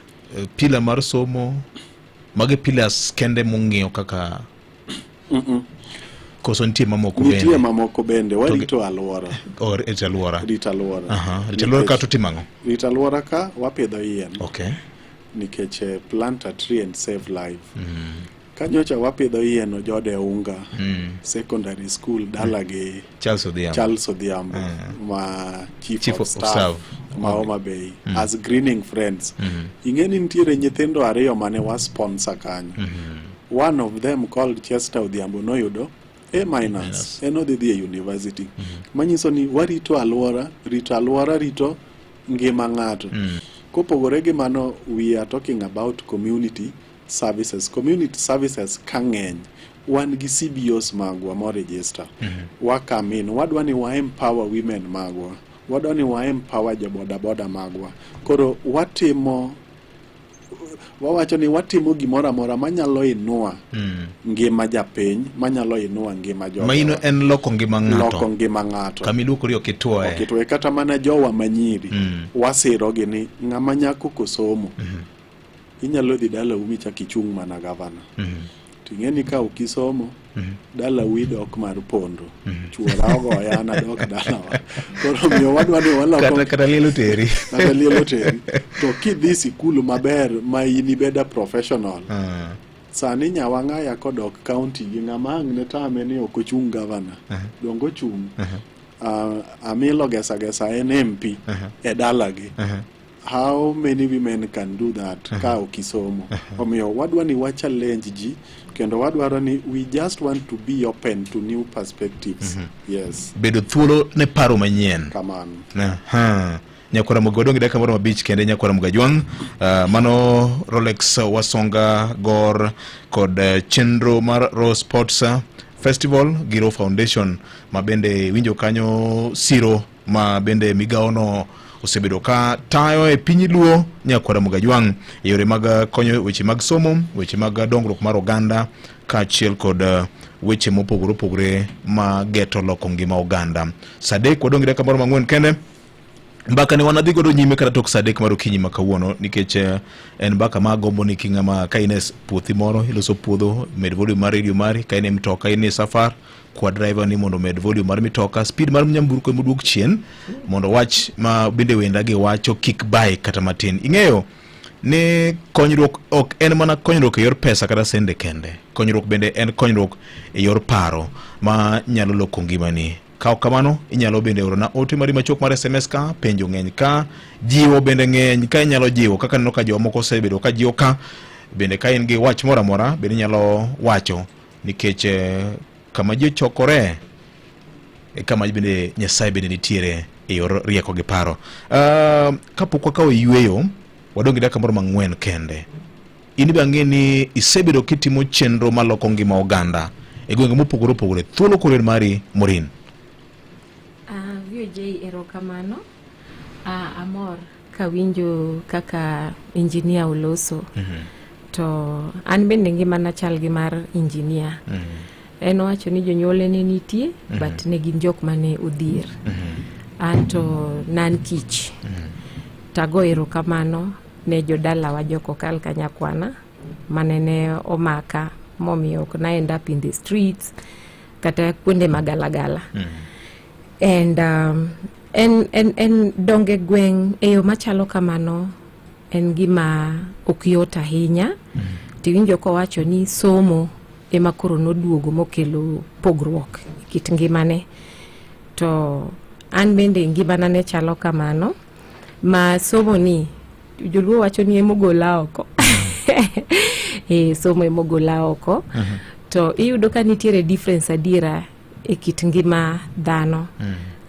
pila mar somo mage pilas kende mong'eyo kaka koso nitie mamoko bende? Nitie mamoko bende, warito alwora. Rito alwora. Rito alwora. Rito alwora ka to timang'o? Rito alwora ka wapidho yien. Okay. Nikech plant a tree and save life. Kanyocha wapidho yien Jode Unga secondary school dalagi Charles Odhiambo ma chief of staff ma Homa Bay as greening friends. Ingeni nitiere nyithindo ariyo mane wa sponsor kanyo. One of them called Chester Odhiambo noyudo A-, enodhi e university. Manyiso ni warito alwora, rito ngima ng'ato. Kopogore gi mano, we are talking about community services kang'eny wan gi CBOs magwa mo register wakamin wadwa ni wa empower women magwa, wadwa ni wa empower joboda magwa. Koro wawacho ni watimo gimoro amora manyalo inua ngima japiny, manyalo inua ngima jowa. Maino en loko ngima ng'ato. Kamiluokori okitwoe. Kata mana jowa manyiri wasiro gi ni ng'ama nyako kosomo. Inyalo dhi dala michak ichung' mana gavana. Ting'eni ka ukisomo dala widok mar pondo. Chuora ogoyana dok dalawa. Koro miyo wadwa ni waloko kata lielo teri. Kata lielo teri. To kidhi sikul maber ma inibeda professional. Sani nyawang'aya kodok county gi ng'ama ang' ne tame ni ok ochung' gavana. Dongo chung'. Amilo gesa en MP e dalagi. How many women can do that ka okisomo? Omiyo wadwa ni wa challenge ji kendo wadwaro ni we just want to be open to new perspectives. Yes. Bedo thuolo ne paro manyien. Kamano. Nyakwara Mogodong dakika moro mabich kende Nyakwara Mugajwang. Mano Rolex Wasonga Gor kod chenro mar Raw Sports Festival Giro Foundation ma bende winjo kanyo siro ma bende migaono osebedo ka tayo e piny Luo Nyakwara Mugajwang e yore mag konyo weche mag somo, weche mag dongruok mar oganda kaachiel kod weche mopogore ma geto loko ngima oganda. Sadek wadong dakika moro mang'wen kende. Mbaka ni wanadhi godo nyime kata tok sadek mar okinyi ma kawuono nikech en mbaka ma gombo ni king'ama ka ines puothi moro iloso puodho med volume mar radio mari, ka ine mtoka ine safar kwa driver ni mondo med volume mar mitoka, speed mar nyamburko moduok chien mondo wach ma bende wenda gi wacho kick by kata matin. Ing'eyo ne konyruok ok en mana konyruok e yor pesa kata sende kende. Konyruok bende en konyruok e yor paro ma nyalo loko ngimani. Kao kamano inyalo bende orona ote mari machok mar SMS ka penjo ng'eny ka jiwo bende ng'eny ka inyalo jiwo kaka neno ka jomoko osebedo ka jiwo ka bende ka in gi wach moro amora bende inyalo wacho nikech kama ji chokore kama bende Nyasaye bende nitiere e yor rieko gi paro. Kapok wakawo yweyo wadongi dakika moro mang'wen kende. In be ang'e ni isebedo kitimo chenro maloko ngima oganda e gwenge mopogore opogore. Thuolo korer mari Morin. J erokamano. Amor kawinjo kaka engineer uloso. To an bende ngimana chal gi mar engineer. En wacho ni jonyuol ne nitie but ne gin jok mane odhier. Anto nan kich. Tago erokamano ne jodala wa joko kal Kanyakwana manene omaka momiyo ok na end up in the streets kata kuonde magalagala. And en donge gweng eyo machalo kamano en gima ok ahinya. Tiwinjo ko wacho ni somo ema koro noduogo mokelo pogruok kit ngimane. To an bende ngimana ne chalo kamano ma somo ni joluo wacho ni emogola oko. Somo emogola oko. To iyudo ka nitiere difference adiera e kit ngima dhano.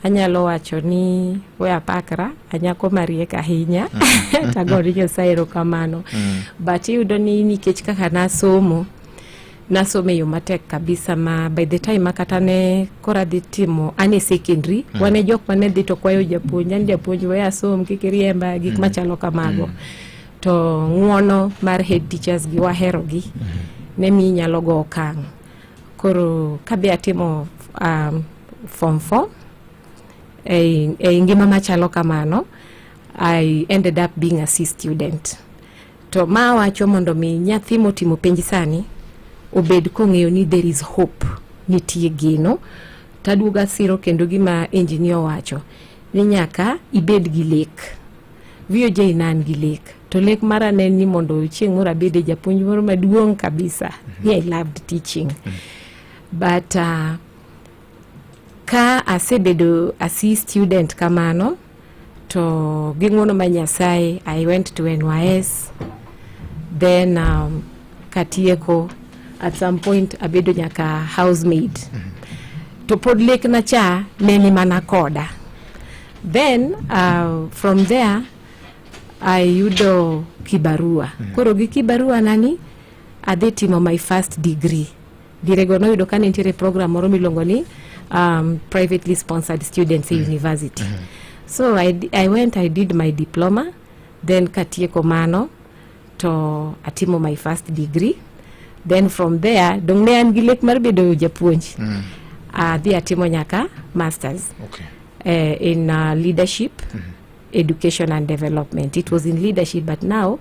Anyalo wacho ni we apakra anyako mariek ahinya tagori Nyasaye erokamano. But iyudo ni nikech kaka nasome yo matek kabisa ma by the time makata ne kora dhi timo ane secondary wane jok mane dhi to kwayo japuonj, an japuonj we asom kik riemba gik machalo kamago. To ng'uono mar head teachers gi wahero gi ne mi nyalo go okang'. Koro kabe atimo form 4 ngima machalo kamano, I ended up being a C student. To ma wacho mondo mi nyathi motimo penj sani obed kong'eyo ni there is hope, nitie geno. Taduoga siro kendo gima engineer wacho ni nyaka ibed gi lek. VOJ nan gi lek. To lek mara ne ni mondo chieng' moro abede japuonj moro maduong' kabisa. I loved teaching. But ka asebedo asi student kamano to ging'wono ma Nyasaye, I went to NYS. Then katieko at some point abedo nyaka housemaid. To pod lek na cha neni mana koda. Then from there I yudo kibarua. Koro gi kibarua nani adhi timo my first degree. Dirego no yudo kan nitiere program moro miluongo ni privately sponsored students university. So I went, I did my diploma, then katieko mano to atimo my first degree. Then from there dong ne an gi lek mar bedo japuonj. Adhi atimo nyaka masters. Okay. In leadership, education and development. It was in leadership, but now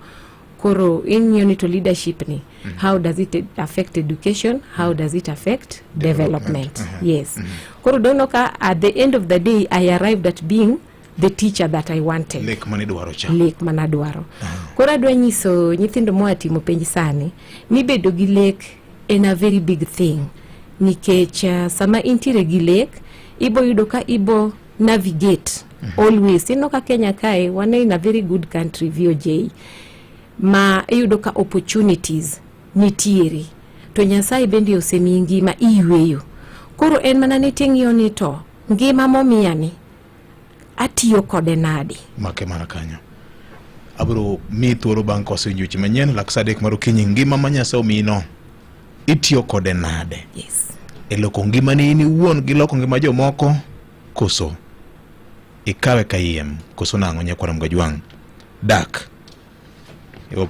koro in unit leadership ni, how does it affect education? How does it affect development? Yes. Koro donoka at the end of the day I arrived at being the teacher that I wanted. Lek manidwaro cha. Lek manadwaro. Koro adwa nyiso nyithindo moa timo penj sani ni bedo gi lek in a very big thing. Nikech sama intire gi lek ibo yudo ka ibo navigate always. Ino ka Kenya kae wane in a very good country VOJ. Ma yudo ka opportunities nitiere. To Nyasaye bende osemi ngima iyweyo. Koro en mana ni ting'iyo ni to ngima momiya ni atiyo kode nadi. Make mana kanyo. Abro mi thuolo bang' koso njuchi manyien lak sadek mar okinyi ngima ma Nyasaye omino itiyo kode nade. Yes. Eloko ngima ni in iwuon gi loko ngima jomoko koso ikawe kayiem koso nang'o Nyakwaram Gajwang'. Dak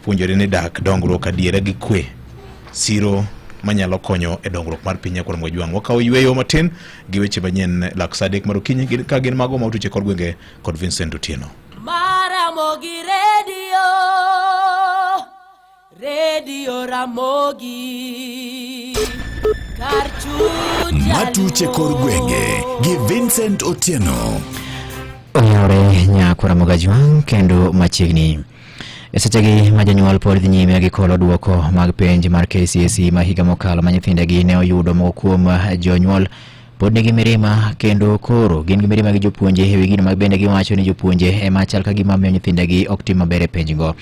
puonjore ni dak dongruok adiera gi kwe siro manyalo konyo e dongruok mar piny Nyakwaram Gajwang'. Wakawo yweyo matin gi weche manyien lak sadek mar okinyi ka gin mago ma utuche kod gwenge kod Vincent Otieno. Maramogi Radio Ramogi Matuche kor gwenge gi Vincent Otieno. Oyore Nyakwaram Gajwang' kendo machiegni. Esechegi ma jonyuol pod dhi nyime gi kolo duoko mag penj mar KCSE ma higa mokalo ma nyithindegi ne oyudo moko kuom jonyuol pod nigi mirima kendo koro gin gi mirima gi jopuonje e wi gino ma bende giwacho ni jopuonje ema chal ka gima miyo nyithindegi ok tim maber e penjgo.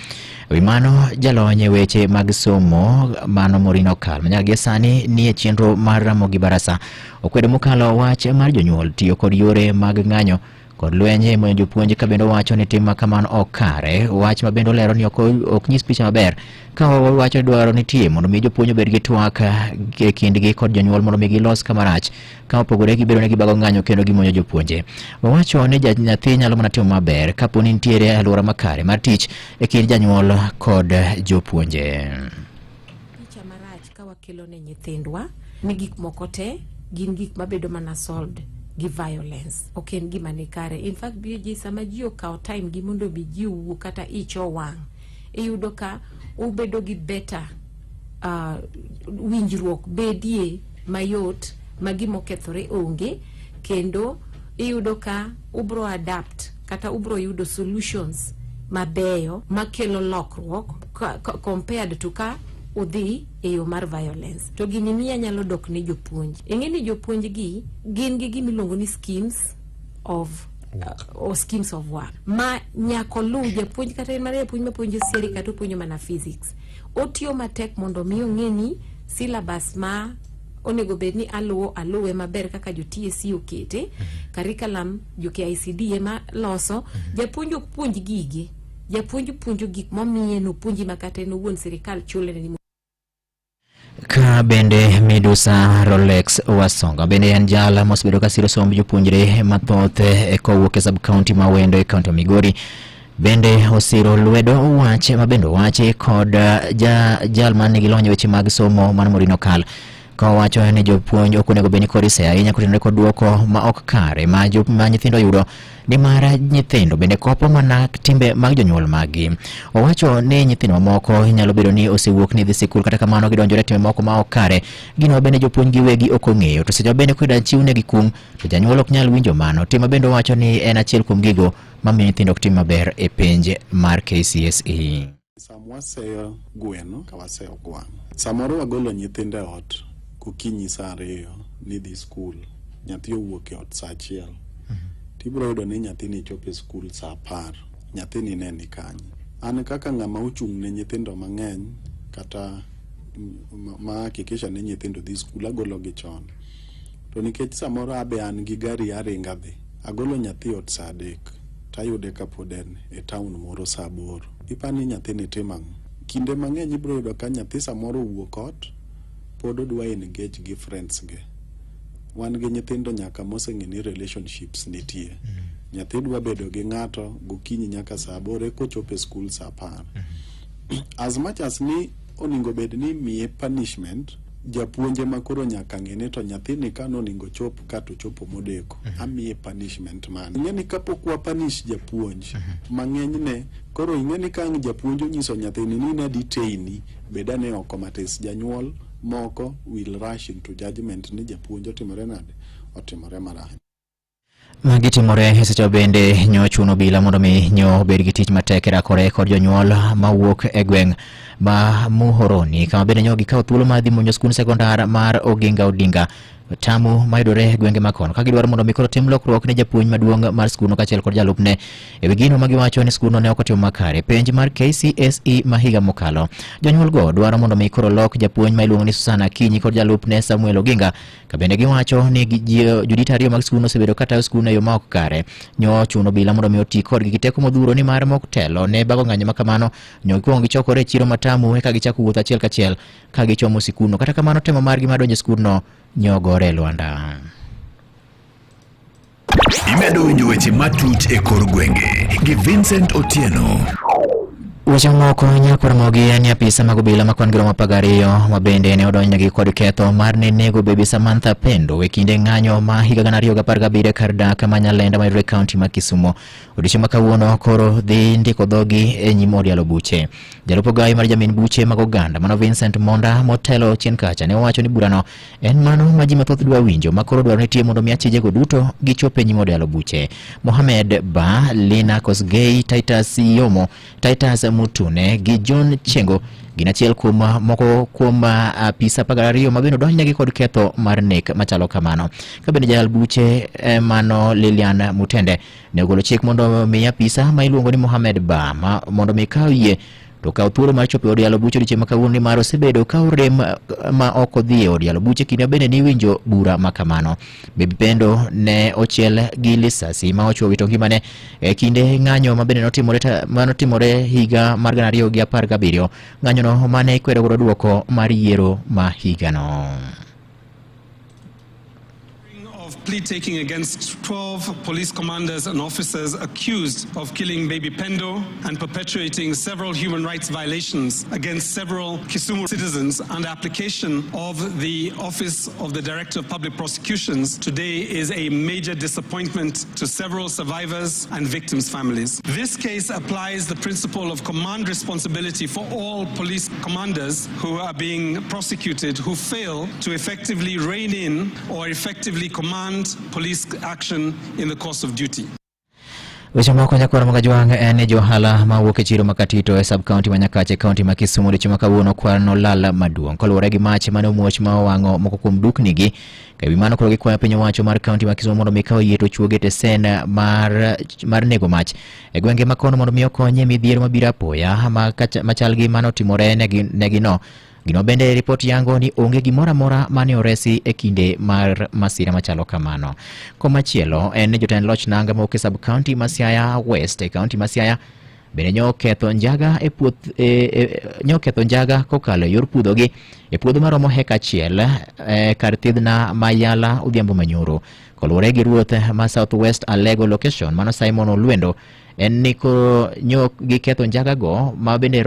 Wi mano jalony e weche mag somo Mano Morino Kal ma nyaka gi sani ni e chenro mar Ramogi Barasa okwedo mokalo wach mar jonyuol tiyo kod yore mag ng'anyo kod lwenje mo jopuonje ka bendo wacho ni tim kamano ok kare. Wach ma bendo lero ni ok nyis picha maber ka wacho dwaro ni tim mondo mi jopuonje bed gi twak e kindgi kod jonyuol mondo mi gilos kamarach ka opogore gi bedo ne gibago ng'anyo kendo gimonyo jopuonje. Wacho ni nyathi nyalo mana timo maber kapo ni nitiere alwora makare mar tich e kind janyuol kod jopuonje. Picha marach ka wakelo ne nyithindwa ni gik moko te gin gik mabedo mana solved gi violence. Ok en gima ni kare. In fact BG sama ji okawo time gi mondo bi ji wuo kata icho wang'. Iyudo ka ubedo gi better winjruok bedie mayot ma gimo kethore onge kendo iyudo ka ubro adapt kata ubro yudo solutions mabeyo makelo lokruok compared to ka udhi e yo mar violence. To gini miya nyalo dok ni jopuonj. Ing'eni jopuonj gi gin gi gimiluongo ni schemes of schemes of work. Ma nyako lu japuonj kata en mana japuonj mapuonjo theory kata puonjo mana physics. Otiyo matek mondo mi ong'eni syllabus ma onego bed ni aluwe maber kaka jo TSC okete, curriculum jo KICD ema loso, japuonj ok puonj gigi. Japuonj puonjo gik momiye no puonji makata no wuon sirikal chule ni. Ka bende Medusa Rolex Wasonga bende en jala mosebedo ka siro somb jopuonjre mathoth e kowuok e sub county ma Wendo e kaunti Migori bende osiro lwedo wache ma bende wache kod jal man nigi lony weche mag somo Mano Morino Kal kowacho ni jopuonj ok onego bed ni kod ise ahinya kotenore kod duoko ma ok kare ma nyithindo yudo nimar nyithindo bende kopo mana timbe mag jonyuol maggi. Owacho ni nyithindo mamoko nyalo bedo ni osewuok ni dhi sikul kata kamano gidonjore timbe moko ma ok kare, gino bende jopuonj giwegi ok ong'eyo, to seche bende kida chiwnegi kum to janyuol ok nyal winjo mano. Tim bende owacho ni en achiel kuom gigo mamiyo nyithindo ok tim maber e penj mar KCSE. Samwaseyo gweno ka waseyo gwang'. Samoro wagolo nyithindo e ot gokinyi saa 2 ni dhi skul, nyathi owuok e ot saa 1. Tibiro yudo ni nyathini chopo e skul saa 10, nyathini ne ni kanyo. An kaka ng'ama ochung' ne nyithindo mang'eny kata ma hakikisha ni nyithindo dhi skul, agolo gi chon. To nikech samoro abe an gi gari aringa dhi, agolo nyathi ot saa 3 tayude kapod en e town moro saa 8. Ipani nyathini timo kinde mang'eny ibiro yudo ka nyathi samoro wuok ot pod odwa engage gi friends ge. Wan gi nyithindo nyaka moseng'e ni relationships nitie. Nyathi dwa bedo gi ng'ato gokinyi nyaka saa 8 kochopo e skul saa 10. As much as ni oningo bed ni miye punishment, japuonje makoro nyaka ng'ene to nyathini ka noningo chop ka to chopo modeko, amiye punishment man. Ing'eni kapok wa punish japuonj mang'eny ne, koro ing'eni ka japuonj onyiso nyathini ni nadi teyni bedane oko matis, janyuol moko will rush into judgment ni japuonj otimore nade, otimore marach. Magi timore e seche bende nyochuno bila mondo mi nyo bed gi tich matek rakore kod jonyuol mawuok e gweng' ma Muhoroni, kama bende nyo gikawo thuolo mar dhi monjo skul sekondar mar Oginga Odinga tamu mayudore gwenge makono ka gidwaro mondo mi koro tim lokruok ne japuonj maduong' mar skul kaachiel kod jalupne e gino ma giwacho ni skul ne ok otimo makare penj mar KCSE ma higa mokalo. Jonyuol go dwaro mondo mi koro lok japuonj ma iluongo ni Susana Kinyi kod jalupne Samuel Oginga, ka bende giwacho ni jodit ariyo mag skul osebedo katayo skul e yo ma ok kare. Nyo chuno bila mondo mi oti kod gi teko modhuro ni mar mok telo ne bago ng'anyo makamano. Nyo kuong gichokore e chiro matamu eka gichako wuoth achiel kachiel ka gichomo sikulno, kata kamano temo margi mar donjo skulno nyogore Lwanda. Imedo winjo weche matut e kor gwenge gi Vincent Otieno. Weche moko nyakoromogi en apisa mag obila makon giromo 12 ma bende ne odonjnegi kod ketho mar nego Baby Samantha Pendo e kinde ng'anyo ma higa 2017 kar dak ma Nyalenda mayudore kaunti ma Kisumu. Odiochieng' ma kawuono koro dhi ndiko dhogi e nyim od yalo buche. Jalup ogayi mar jamin buche mag oganda mano Vincent Monda motelo chien kacha ne owacho ni burano en mano ma ji mathoth dwa winjo ma koro dwaro ni tie mondo mi achijego duto gichope nyim od yalo buche. Mohamed Ba, Lina Kosgei, Titus Yomo, Titus Mutune gi John Chengo gin achiel kuom moko kuom apisa 12 ma bende odonjnegi kod ketho mar nek machalo kamano. Ka bende jal buche mano Lilian Mutende ne ogolo chik mondo mi apisa ma iluongo ni Mohamed Ba mondo mi kaw yie to kaw thuolo mar chopo od yalo buche odiochieng' ma kawuono ni mar osebedo ka orem ma ok odhi e od yalo buche kinde bende ni winjo bura makamano. Baby Pendo ne ochiel gi lisasi ma ochuo wito ngimane e kinde ng'anyo ma bende notimore higa mar 2017, ng'anyono mane ikwedo godo duoko mar yiero ma higano. Plea taking against 12 police commanders and officers accused of killing Baby Pendo and perpetuating several human rights violations against several Kisumu citizens under application of the Office of the Director of Public Prosecutions today is a major disappointment to several survivors and victims' families. This case applies the principle of command responsibility for all police commanders who are being prosecuted who fail to effectively rein in or effectively command police action in the course of duty. Weche moko nyakoro magajwang' en johala ma wuok e chiro makatito e sub-county ma Nyakache county ma Kisumu odiochieng' ma kawuono kwano lal maduong' kaluwore gi mach mane omuoch ma owang'o moko kuom duknigi. Ka wi mano koro gikwayo piny owacho mar county ma Kisumu mondo mi kaw yie to chuoge tesen mar nego mach e gwenge makono mondo mi okonye midhiero mabiro apoya machal gi mano timore negino. Gino bende report yango ni onge gimora mora mane oresi e kinde mar masira machalo kamano. Komachielo en jotend loch nanga mok e sub-county ma Siaya West e county ma Siaya bende nyoketho njaga e puoth nyoketho njaga kokalo yor pudhogi e puodho maromo heka achiel kar thiedhna Mayala Odhiambo Manyoro. Kolure gi ruoth ma South West Alego location mano Simon Olwendo en ni koro nyok gi ketho njagago ma bende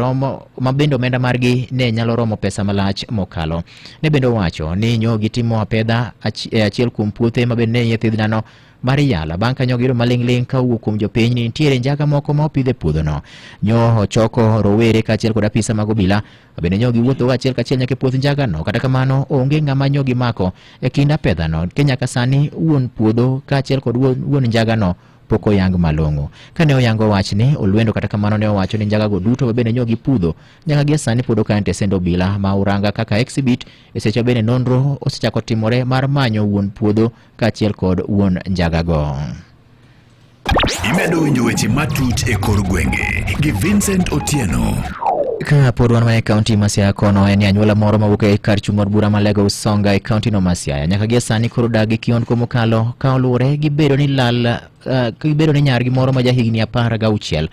omenda margi ne nyalo romo pesa malach mokalo. Ne bende owacho ni nyogi timo apedha achiel kuom puothe ma bende ne thidhnano mar yala bang' ka nyogi maling'ling' kawuok kuom jopiny ni nitiere njaga moko ma opidhe puodhono. Nyo ochoko rowere kaachiel kod apisa mag obila, bende nyogi wuotho achiel kachiel nyaka puoth njagano. Kata kamano onge ng'ama nyogi mako e kind apedhano ke nyaka sani wuon puodho kaachiel kod wuon njagano pok oyang malong'o. Kane oyango wachni, Olwendo kata kamano ne owacho ni njagago duto bende nyogi pudho nyaka gie sani pod okan e send obila ma uranga kaka exhibit. E seche bende nonro osechako timore mar manyo wuon puodho kaachiel kod wuon njagago. Imedo winjo weche matut e kor gwenge gi Vincent Otieno. Ka pod wan e kaunti ma Siaya kono, en anyuola moro mawuok e kar chung' od bura ma Lego Usonga e kaunti no ma Siaya nyaka gie sani koro dagi kihondko mokalo ka oluwore gi bedo ni nyargi moro ma jahigni 16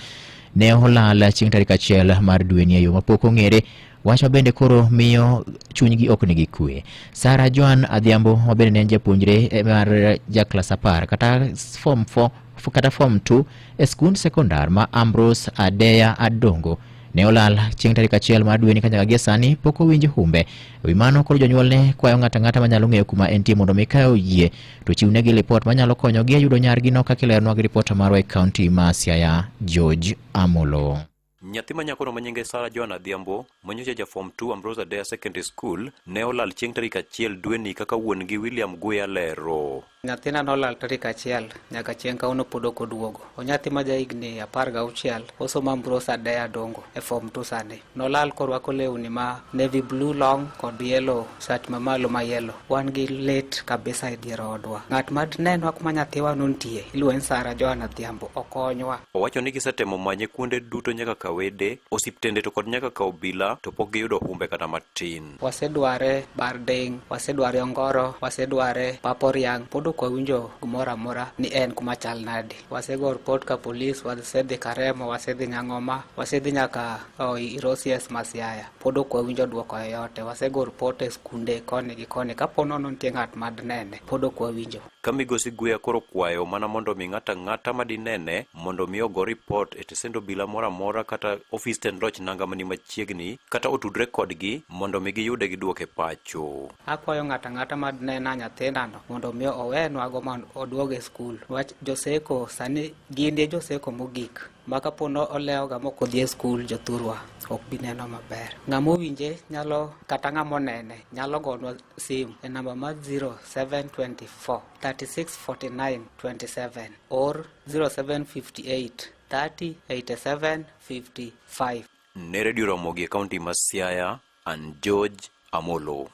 ne olal chieng' tarik 1 mar dweni e yo mapok ong'ere. Wach ma bende koro miyo chunygi ok nigi kwe. Sarah Joan Adhiambo ma bende ne en japuonjre mar jaklas 10 kata form 4 kata form 2 e skund sekondar ma Ambrose Adeya Adongo ne olal chieng' tarik 1 mar dweni ka nyaka gie sani pok owinj humbe. Ewi mano koro jonyuolne kwayo ng'ato ang'ata manyalo ng'eyo kuma entie mondo mi ka oyie to chiwnegi lipot manyalo konyogi e yudo nyargino, kaka ilernwa gi ripota marwa e kaunti ma Siaya, George Amolo. Nyathi ma nyako ma nyinge Sarah Joan Adhiambo manyocha ja form 2 Ambrose Adeya Secondary School ne olal chieng' tarik 1 dweni kaka wuon gi William Guya lero. Nyathina nolal tarik 1 nyaka chieng' kauno pod ok oduogo. Onyathi ma jahigni 16 osomo Ambrose Adeya Adongo e form 2 sani. Nolal korwako lewni ma navy blue long kod yellow shirt mamalo ma yellow. Wan gi late kabisa e dier odwa. Ng'at ma nenwa kuma nyathiwa nontie iluongo ni Sarah Joan Adhiambo okonywa. Owacho ni gisetemo manye kuonde duto nyaka kawede, osiptende to kod nyaka ka obila to pok giyudo humbe kata matin. Wasedware Barding, wasedware Ongoro, wasedware Paporiang, pod ok wawinjo gimoro amora ni en kuma chal nade. Wasego report ka polis, wasedhi Karemo, wasedhi Nyang'oma, wasedhi nyaka Irosies ma Siaya, pod ok wawinjo duoko yoyote. Wasego report e skunde koni gi koni, kapo nono nitie ng'at madnene, pod ok wawinjo. Ka migosi Guya koro kwayo mana mondo mi ng'ata ng'ata madinene mondo mi ogo report e tesend obila moro amora kata ofis tendroch nanga mani machiegni kata otudre kodgi mondo mi giyude giduoke pacho. Akwayo ng'ata ng'ata madnena nyathinano mondo mi owenwa go mondo oduoge e skul. Wach joseko sani ginde joseko mogik maka pono oleoga moko dhi e skul jothurwa ok bi neno maber. Ng'ama owinje nyalo kata ng'ama onene nyalo gonwa sim e namba mar 0724 3649 27 or 0758 30 87 55. Ne Radio Ramogi e kaunti ma Siaya, an George Amolo.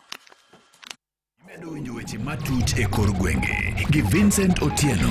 Imedo winjo weche matut e kor gwenge gi Vincent Otieno.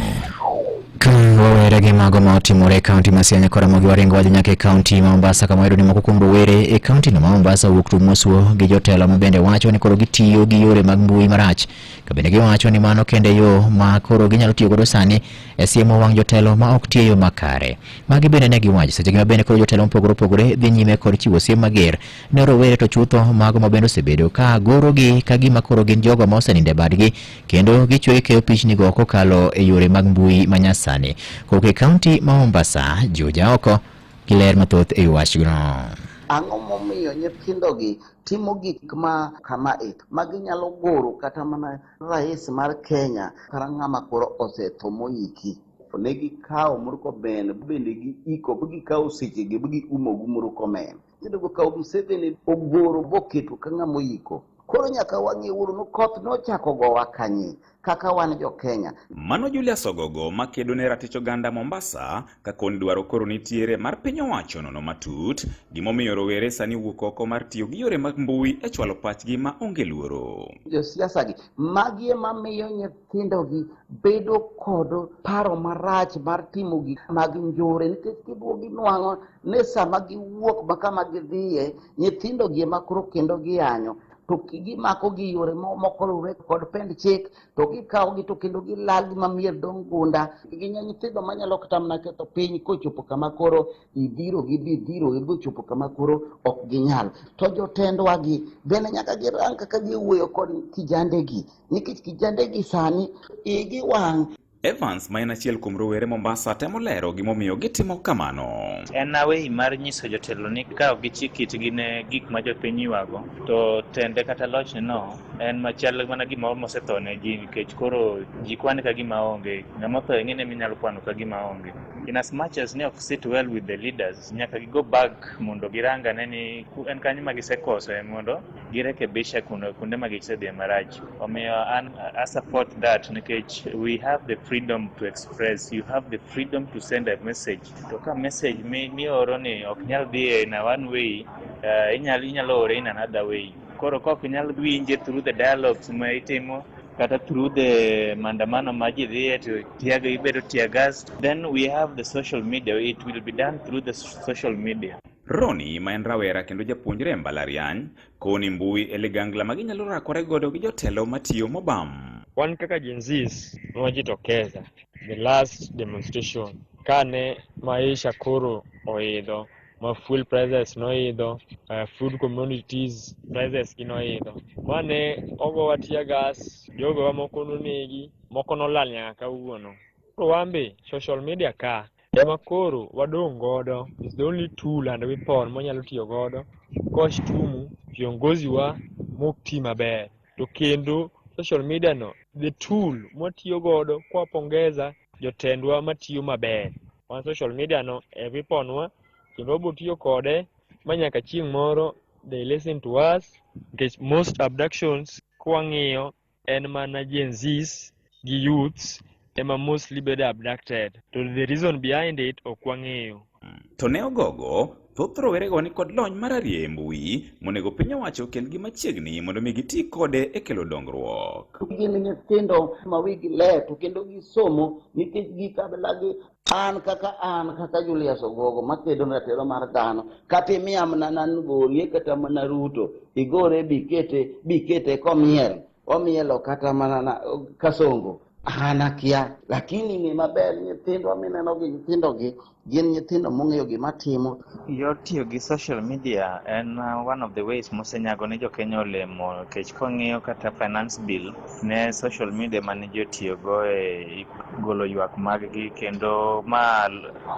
Ka wawere gi mago ma otimore e kaunti ma Siaya nyaka Ramogi waringo wadhi nyaka e kaunti ma Mombasa kama wayudo ni moko kuom rowere e kaunti no ma Mombasa wuok tum mosuo gi jotelo ma bende wacho ni koro gitiyo gi yore mag mbui marach. Ka bende giwacho ni mano kende yo ma koro ginyalo tiyo godo sani e siemo wang' jotelo ma ok tiyo yo makare. Magi bende ne giwacho seche ma bende koro jotelo mopogore dhi nyime kod chiwo siem mager ne rowere to chutho mago ma bende osebedo ka gorogi ka gima koro gin jogo ma oseninde badgi kendo gichwoyo keyo pichni go kokalo e yore mag mbui ma nyasani. Kok e kaunti ma Mombasa, Juja Oko gi ler mathoth e wachno. Ang'o momiyo nyithindogi timo gik ma kama ma ginyalo goro kata mana rais mar Kenya kata ng'ama koro osetho moiki. Ne gikawo Murkomen bende giiko gikawo sechegi giumo gi Murkomen. Kendo kawo Museveni ogoro boketo ka ng'ama oiko. Koro nyaka wang'e uru no koth nochako gowa kanye kaka wan jo Kenya. Mano Julius Ogogo makedo ne ratich oganda Mombasa ka koni dwaro koro nitiere mar piny owacho nono matut gimomiyo rowere sani wuok oko mar tiyo gi yore mag mbui e chwalo pachgi ma onge luoro. Josiasa gi magi ema miyo nyithindogi bedo kod paro marach mar timo gik mag njore nikech giduogi nwang'o ne sama giwuok ma kama gidhiye nyithindogi ema koro kendo giyanyo. To gimako gi yore moko luwre kod pend chik to gikawo gi to kendo gilal gi mamier dong gunda ginya nyithindo manyalo kata mana ketho piny kochopo kama koro idhiro idho chopo kama koro ok ginyal. To jotendwa gi bende nyaka girang kaka giwuoyo kod kijandegi nikech kijandegi sani igi wang'. Evans ma en achiel kuom rowere Mombasa temo lero gimomiyo gitimo kamano. En awei mar nyiso jotelo ni ka gichik kitgi ne gik ma jopiny ywago to tende kata lochne no en machal mana gima mosetho ne ji nikech koro ji kwane ka gima onge. Ng'ama tho ng'ene minyalo kwano ka gima onge. In as much as ne ok sit well with the leaders, nyaka gi go back mondo giranga ni en kanyo ma gisekoso mondo girekebisha kunde ma gisedhi marach. Omiyo I support that nikech we have the freedom to express, you have the freedom to send a message. To ka message mioro ni ok nyal dhi in a one way, inyalo ore in another way. Koro kok nyal winje through the dialogues ma itimo kata through the mandamano ma ji dhiye to tiaga ibedo tiagas, then we have the social media, it will be done through the social media. Roni ma en rawera kendo japuonjre e mbalariany koni mbui e ligangla ma ginyalo rakore godo gi jotelo matiyo mobam. Wan kaka Gen Zs nwajitokeza the last demonstration kane maisha koro oidho, ma fuel prices noidho, food commodities prices ginoidho. Mane ogowa tear gas, jogo moko nonegi, moko nolal nyaka kawuono. Koro wambe social media ka ema koro wadong' godo, is the only tool and weapon monyalo tiyo godo koshtumu viongozi wa mukti maber. To kendo social media no the tool mwatiyo godo kwa pongeza jotendwa matiyo maber. Wan social media no e weapon wa kendo botiyo kode manyaka chieng' moro they listen to us, because most abductions kwa ng'iyo en mana Gen Zs gi youths ema mostly bedo abducted. To the reason behind it okwang'eyo. To ne ogogo, thoth rowerego ni kod lony mararie mbui monego piny owacho kelgi machiegni mondo mi giti kode e kelo dongruok. Gin nyithindo ma wigi ler to kendo gisomo nikech gikabelagi an kaka Julius Ogogo makedo ratiro mar dhano kata imiya nan gorie kata mana Ruto igore bikete komiel omielo kata mana Kasongo anakia, lakini ni maber nyithindo mineno gi nyithindo gi gin nyithindo mong'eyo gima timo. Yor tiyo gi social media en one of the ways mosenyago ne jokenya olemo, kech kong'iyo kata finance bill ne social media mane jotiyogo e golo ywak mag-gi kendo ma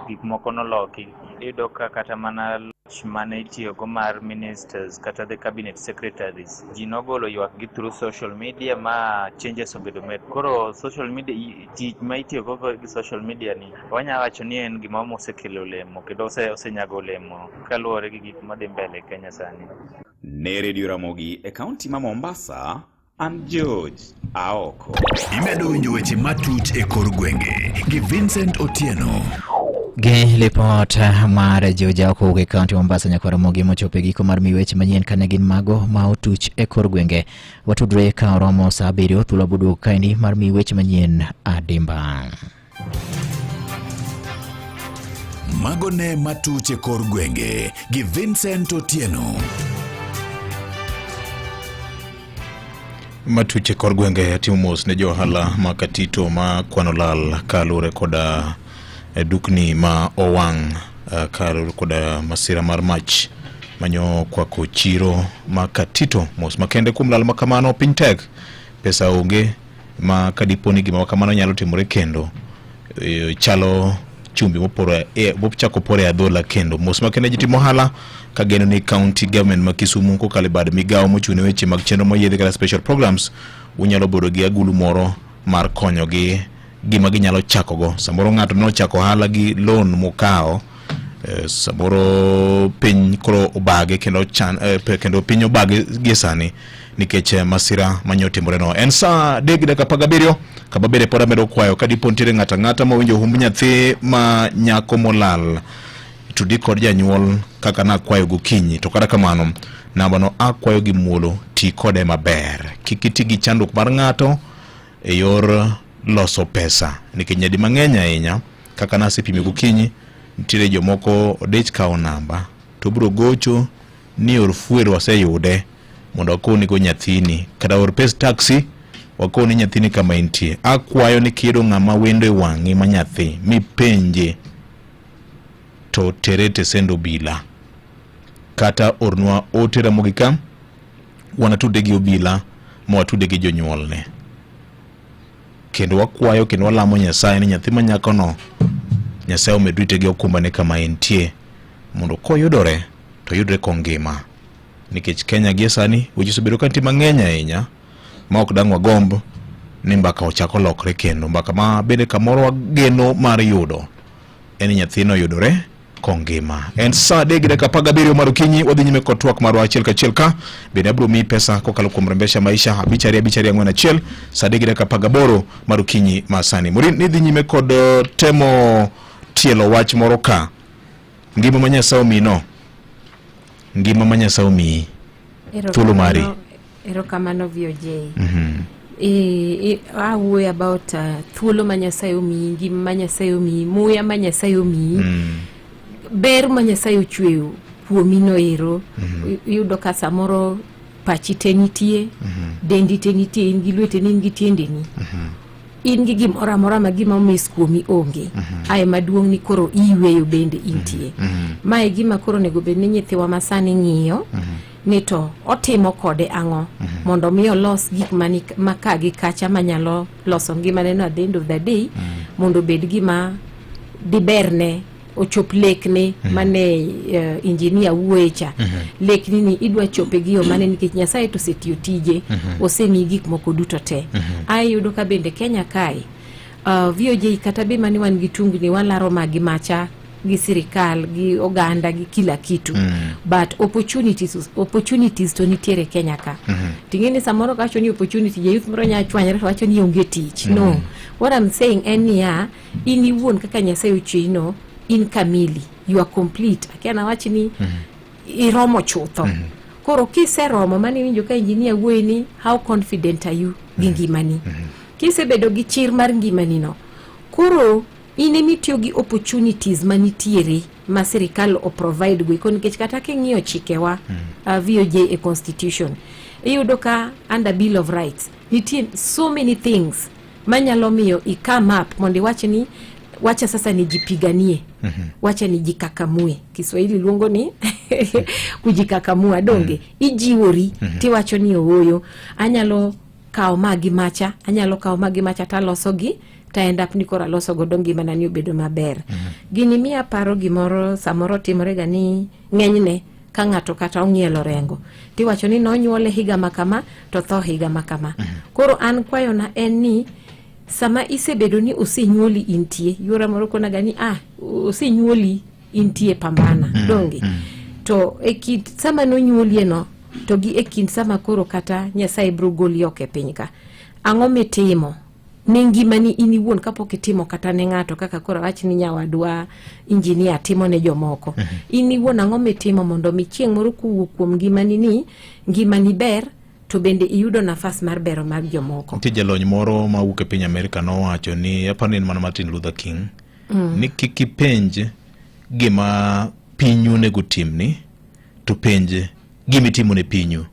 gik moko noloki. Iyudo ka kata mana mane itiyogo mar ministers kata the cabinet secretaries ji nogolo ywak gi through social media ma changes obedo med. Koro social media tich ma itiyogo gi social media ni wanya wacho ni en gima osekelo olemo kendo osenyago olemo kaluwore gi gik madhi mbele Kenya sani. Ne Radio Ramogi e kaunti ma Mombasa, an George Aoko. Imedo winjo weche matut e kor gwenge gi Vincent Otieno. Gi lipot mar Georgia Aoko e kaunti Mombasa nyaka Ramogi mochopo e giko mar miweche manyien kane gin mago ma otuch e kor gwenge. Watudre ka oromo saa 7 thuolo budu kaini mar miweche manyien adimba. Magone matuche kor gwenge gi Vincent Otieno. Matuche kor gwenge timo mos ne johala makatito ma kwano lal kalure koda dukni ma owang' kalure koda masira mar mach manyo kwako chiro makatito mos makende kuom lal makamano piny tek pesa onge ma kadiponi gima kamano nyalo timore kendo chalo chumbi mopchako pore adhola kendo mos makende jitimo hala kageno ni county government ma Kisumu kokale bad migao mochune weche mag chenro moyiedhi kata special programs unyalo bodo gi agulu moro mar konyo gi gima ginyalo chakogo. Samoro ng'ato nochako hala gi loan mokao, samoro piny koro obage kendo piny obage gi sani nikech masira manyotimore no. En saa 3:17 kababere poda medo kwayo kadipontire ng'ata mawinjo humb nyathi ma nyako molal tudi kod janyuol kaka na kwayo gokinyi to kata kamano namba no akwayo gi muolo ti kode maber kikiti gi chanduk mar ng'ato e yor loso pesa nikech nyadi mang'eny ahinya kaka nasepime gokinyi nitire jomoko odich kao namba to bro gocho ni orfuero waseyude mondo akoni go nyathini kata or pes taxi wakoni nyathini kama intie. Akwayo ni kido ng'ama wendo e wang'i ma nyathi mipenje to terete sendo bila kata ornwa otera mogika wanatude gi obila mo watude gi jonyuolne kendo wakwayo kendo walamo Nyasaye ni nyathi manyako no Nyasaye omed rite gi okumbane kama entie mondo koyudore to yudre kongima, nikech Kenya gie sani weche osebedo ka nitie mang'eny ahinya ma ok dang' wagomb ni mbaka ochako lokre kendo. Mbaka ma bende kamoro wageno mar yudo en nyathino yudore kongima. En saa 3:17 mar okinyi. Wadhi nyime kod twak marwa achiel kachiel ka. Bende abiro miyi pesa kokalo kuom rembesha maisha 5-4-4-1 saa 3:18 mar okinyi masani. Morin ni dhi nyime kod temo tielo wach moro ka. Ngima ma Nyasaye omino. Ngima ma Nyasaye omiyi. Thuolo mari. Erokamano VOJ. I worry about thuolo ma Nyasaye omiyi, ngima ma Nyasaye omiyi, muya ma Nyasaye omiyi, ber ma Nyasaye ochweyo kuomi no ero. Yudo ka samoro pachi te nitie, dendi te nitie, in gi lweteni, in gi tiendeni, in gi gimoro amora ma gima omis kuomi onge. Ae maduong' ni koro iweyo bende intie. Mae gima koro nego bed ni nyithiwa masani ng'iyo ni to otimo kode ang'o mondo mi olos gik maka gi kacha manyalo loso ngimane no at the end of the day, mondo bed gima diberne ochop lekne mane injinia wuecha. Lekni ni idwa chope giyo mane nikech Nyasaye to setiyo tije, osemi gik moko duto te. Ayudo ka bende Kenya kai VOJ kata be mani wan gi tungni walaro magi macha gi sirikal gi oganda gi kila kitu, but opportunities to nitiere Kenya ka. Tingeni samoro kacho ni opportunity je youth moro nya chwanyre wacho ni onge tich. No, what I'm saying en ya ini wuon kaka Nyasaye ochino in kamili, you are complete. Akiana wachi ni iromo chutho. Koro kiseromo mani winjo ka engineer wueni, how confident are you gi ngimani? Kisebedo gi chir mar ngimani no, koro ine mitio gi opportunities manitiere ma sirikal o provide go ikon kech kata king'iyo chikewa VOJ a constitution iyudo ka under bill of rights nitie so many things manyalo miyo i come up mondi wacha sasa nijipiganie, wacha nijikakamue. Kiswahili luongo ni kujikakamua donge. Ijiwori ti wacho ni oyo anyalo kao magi macha taloso gi ta end up nikora loso godo ngimana ni obedo maber. Gini miya paro gimoro samoro timore ga ni ng'enyne ka ng'ato kata ong'ielo rengo ti wacho ni nonyuole higa makama to tho higa makama. Koro an kwayo na en ni sama isebedo ni usinyuoli intie, yora moro kona gani usinyuoli intie pambana donge. To ekit sama nonyuolie no to gi ekin sama koro kata Nyasaye bro goli oke pinyka, ang'o mitimo ne ngimani iniwuon kapok itimo kata ne ng'ato kaka koro wach ni nyawadwa engineer timo ne jomoko. Iniwuon ang'o mitimo mondo mi chieng' moro kuwuok kuom ngimani ber to bende iyudo nafas mar bero mag jomoko. Nitie jalony moro ma wuok e piny Amerika nowacho ni apani mana Martin Luther King ni kikipenj gima pinyu nego timni to penj gimitimo ne pinyu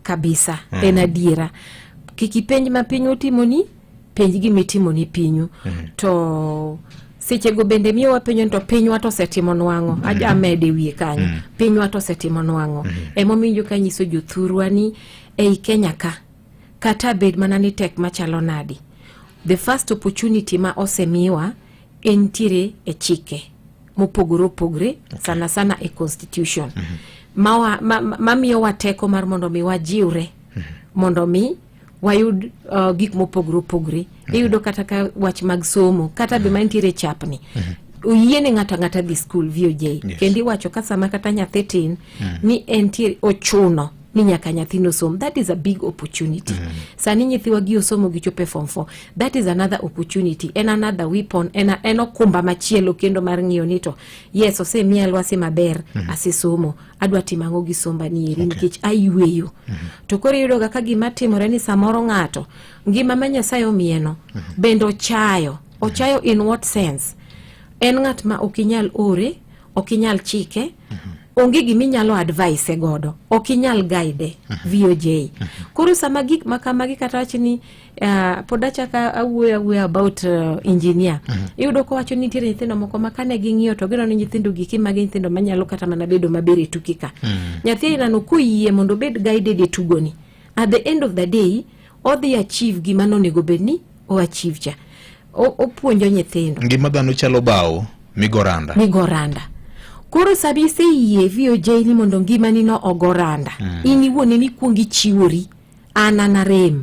kabisa. En adiera, kikipenj ma pinyu timoni penj gimitimo ne pinyu. To seche go bende miyo wapenjo to pinywa to setimo nwang'o. Aja mede wiye kanyo. Pinywa to setimo nwang'o. Emomiyo ka nyiso jothurwa ni ei Kenya ka kata bed mana ni tek machalo nadi, the first opportunity ma osemiwa entiere e chike mopogore opogore, sana sana e constitution ma miyo wateko mar mondo mi wajiwre mondo mi wayud gik mopogore opogore. Iyudo kata ka wach mag somo kata be mantiere chapni uyiene ng'ata dhi school VOJ. Kendi wacho ka sama kata nyathi tin ni entiere ochuno ni nyaka nyathino som. That is a big opportunity. Sani nyithiwa gi osomo gi chope form 4. That is another opportunity, and another weapon, en okumba machielo kendo mar ng'iyo ni to yes osemiya lwasi maber asisomo, adwa timang'o gi somba ni eri nikech ayweyo. To koro yudo ga ka gima timore ni samoro ng'ato ngima ma Nyasaye omieno bendo ochayo in what sense? En ng'at ma okinyal ore, okinyal chike, onge giminyalo advice godo, okinyal guide VOJ. Koro sama gik makamagi kata wacho ni podacha ka awuoyo about engineer. Iyudo ko wacho ni nitiere nyithindo moko makane ging'iyo to gino ni nyithindo giki magi nyithindo manyalo kata mana bedo maber e tukika. Nyathi nano kuyie mondo bed guided e tugoni, at the end of the day odhi achieve gima nonego bedni o achieve cha opuonjo nyithindo ngima dhano chalo bao migoranda koro sabise yie VOJ ni mondo ngima ni no ogoranda ini wuone ni kuongi chiwori ananarem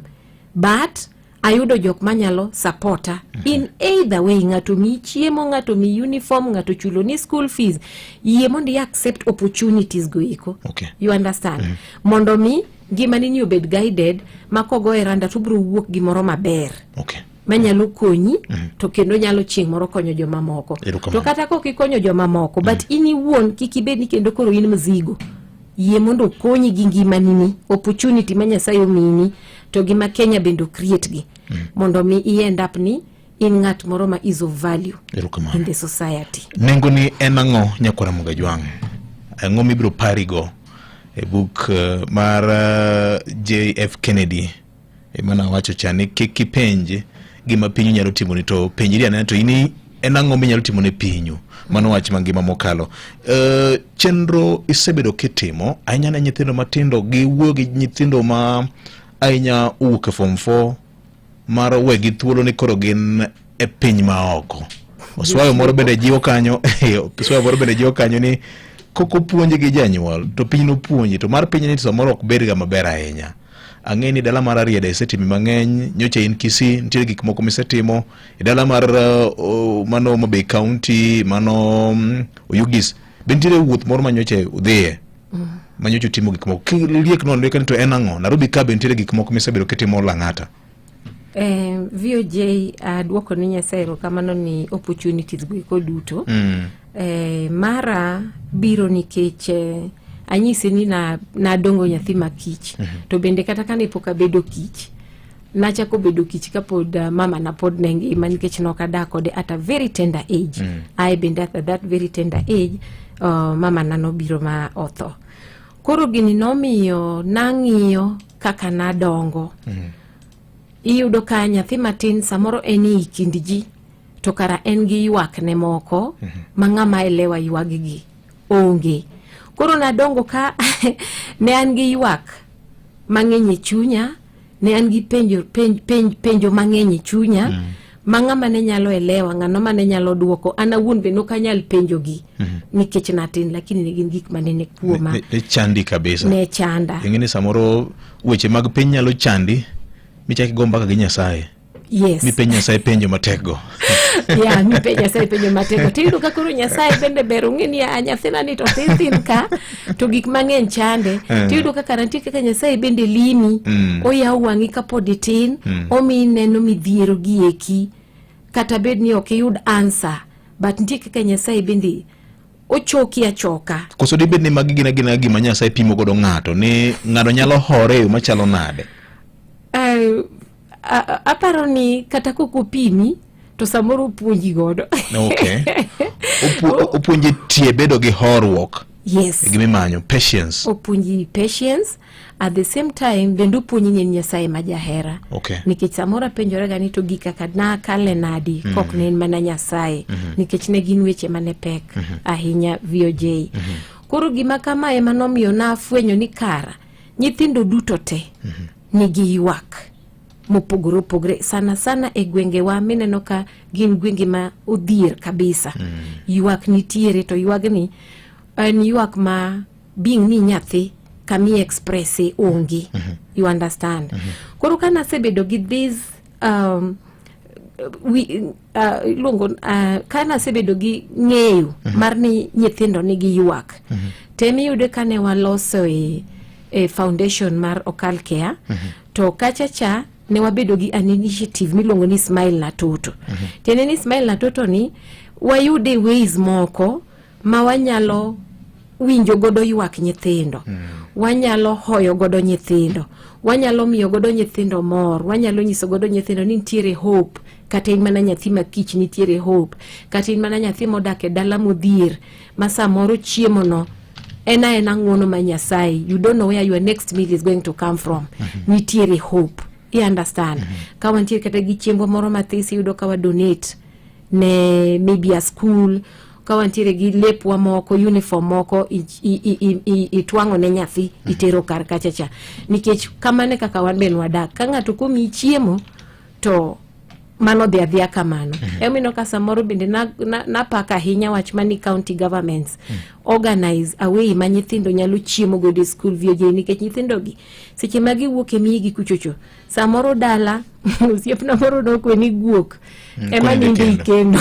but ayudo jok manyalo supporta in either way, ngato mi chiemo, ngato mi uniform, ngato chulo ni school fees, yie mondo I accept opportunities go iko. You understand? Mondo mi ngima ni obed guided makogo eranda to bro wuok gimoro maber. Manyalo konyi to kendo nyalo chieng' moro konyo joma moko. To kata kok ikonyo joma moko but ini wuon kikibed ni kendo koro in mzigo. Yie mondo konyi gi ngima nini opportunity ma Nyasaye omini to gima Kenya bendo create gi mondo mi end up ni in ngat moro ma is of value in the society. Nengo ni en ang'o Nyakwara Mugajwang? Ang'o mibiro parigo e book mar JF Kennedy mana wacho chani kipenje gima pinyu nyalo timo ni to penjiri anena to ini en ang'o minyalo timo ne pinyu mano wach mangima mokalo. Chenro isebedo kitimo ainya na nyithindo matindo gi wuogi nyithindo ma ainya uke form 4 mar wegi thuolo ni koro gin e piny maoko. Oswayo moro bende jiwo kanyo ni koko puonje gi janyuol to piny no puonje to mar piny ni samoro ok ber ga maber ahinya. Ang'eni dala mar Ariada isetimi mang'eny, nyocha in Kisii nitie gik moko misetimo, dala mar mano Mabei County, mano Oyugis, bentiere wuoth moro manyocha udhiye. Manyocha timo gik moko. Kiliek no ndeka to en ang'o? Nairobi ka bentiere gik moko misebedo kitimo Lang'ata. VOJ duoko ni Nyasaye kamano ni opportunities go duto. Mara biro nikech anyisi ni na dongo nyathi makich to bende kata kane poka bedo kich nachako bedo kich kapod mama na pod nengi nikech nokada kode at a very tender age. I been at that very tender age mama nano biro ma otho koro gini nomiyo nang'iyo kaka nadongo. Iyudo ka nyathi matin samoro eni kind ji to kara en gi ywak ne moko mang'ama elewa ywagigi onge. Koro nadongo ka ne an gi ywak mang'eny e chunya, ne an gi penjo mang'eny e chunya, mang'ama ne nyalo elewa, ng'ano mane nyalo duoko, an awuon be nokanyal penjo gi nikech natin, lakini ne gin gik mane ne kuoma. Ne chandi kabisa. Ne chanda. Ing'eni samoro weche mag piny nyalo chandi, michaki go mbaka gi Nyasaye. Yes. Mi penjo Nyasaye penjo matego. Ya, mi penjo Nyasaye penjo matego. Tiyudo ka koro Nyasaye bende ber ung'eni nyathina ni to thin ka to gik mang'eny chande. Tiyudo ka karantie kaka Nyasaye bende limi. Oyaw wang'i kapod itin. Omi neno midhiero gi eki. Kata bed ni ok yud answer. But nitie kaka Nyasaye bende ochoki achoka. Koso di bed ni magi gina gima Nyasaye pimo godo ng'ato. Ni ng'ato nyalo hore yo machalo nade. Aparo ni kata kukupimi to samoro puonji godo. Okay. Opuonji tie bedo gi horruok. Yes. Gimi manyo patience. Opuonji patience at the same time bendo puonji ni Nyasaye majahera. Okay. Nikech samoro penjora gani to gika kadna kale nadi kok ne mana Nyasaye. Nikech ne gin weche mane pek ahinya VOJ. Koro gima kama ema nomiyo na afwenyo ni kara nyithindo duto te nigi ywak mopogore sana e gwenge wa mineno ka gin gwenge ma odhier kabisa. Ywak nitiere to ywagni en ywak ma being ni nyathi kami expresse ongi. You understand? Koro kana sebedo gi this kana sebedo gi ng'eyo mar ni nyithindo nigi ywak. Temi yude kane waloso e foundation mar Okal Care to kachacha ne wabedo gi an initiative milongo ni Smile na Toto. Tene ni Smile na Toto ni wayude ways moko ma wanyalo winjo godo ywak nyithindo. Wanyalo hoyo godo nyithindo. Wanyalo miyo godo nyithindo mor. Wanyalo nyiso godo nyithindo ni nitiere hope. Kata in mana nyathi makich nitiere hope. Kata in mana nyathi modak e dala modhier ma samoro chiemo no ena ng'wono ma Nyasaye. You don't know where your next meal is going to come from. Nitiere hope. You understand? Ka wantiere kata gi chiembo moro mathis yudo ka wa donate ne maybe a school. Ka wantiere gi lepwa moko, uniform moko itwango ne nyathi itero kar kachacha. Nikech kamane kaka wan ben wadak. Ka ng'ato komi chiemo to mano dhi adhiya kamano. Emino ka samoro bende napaka ahinya wach mani county governments organize a way ma nyithindo nyalo chiemo godo e school VJ, nikech nyithindo gi seche ma giwuok e miyigi kuchocho samoro dala osiepna moro nokwe ni guok ema ninde ikendo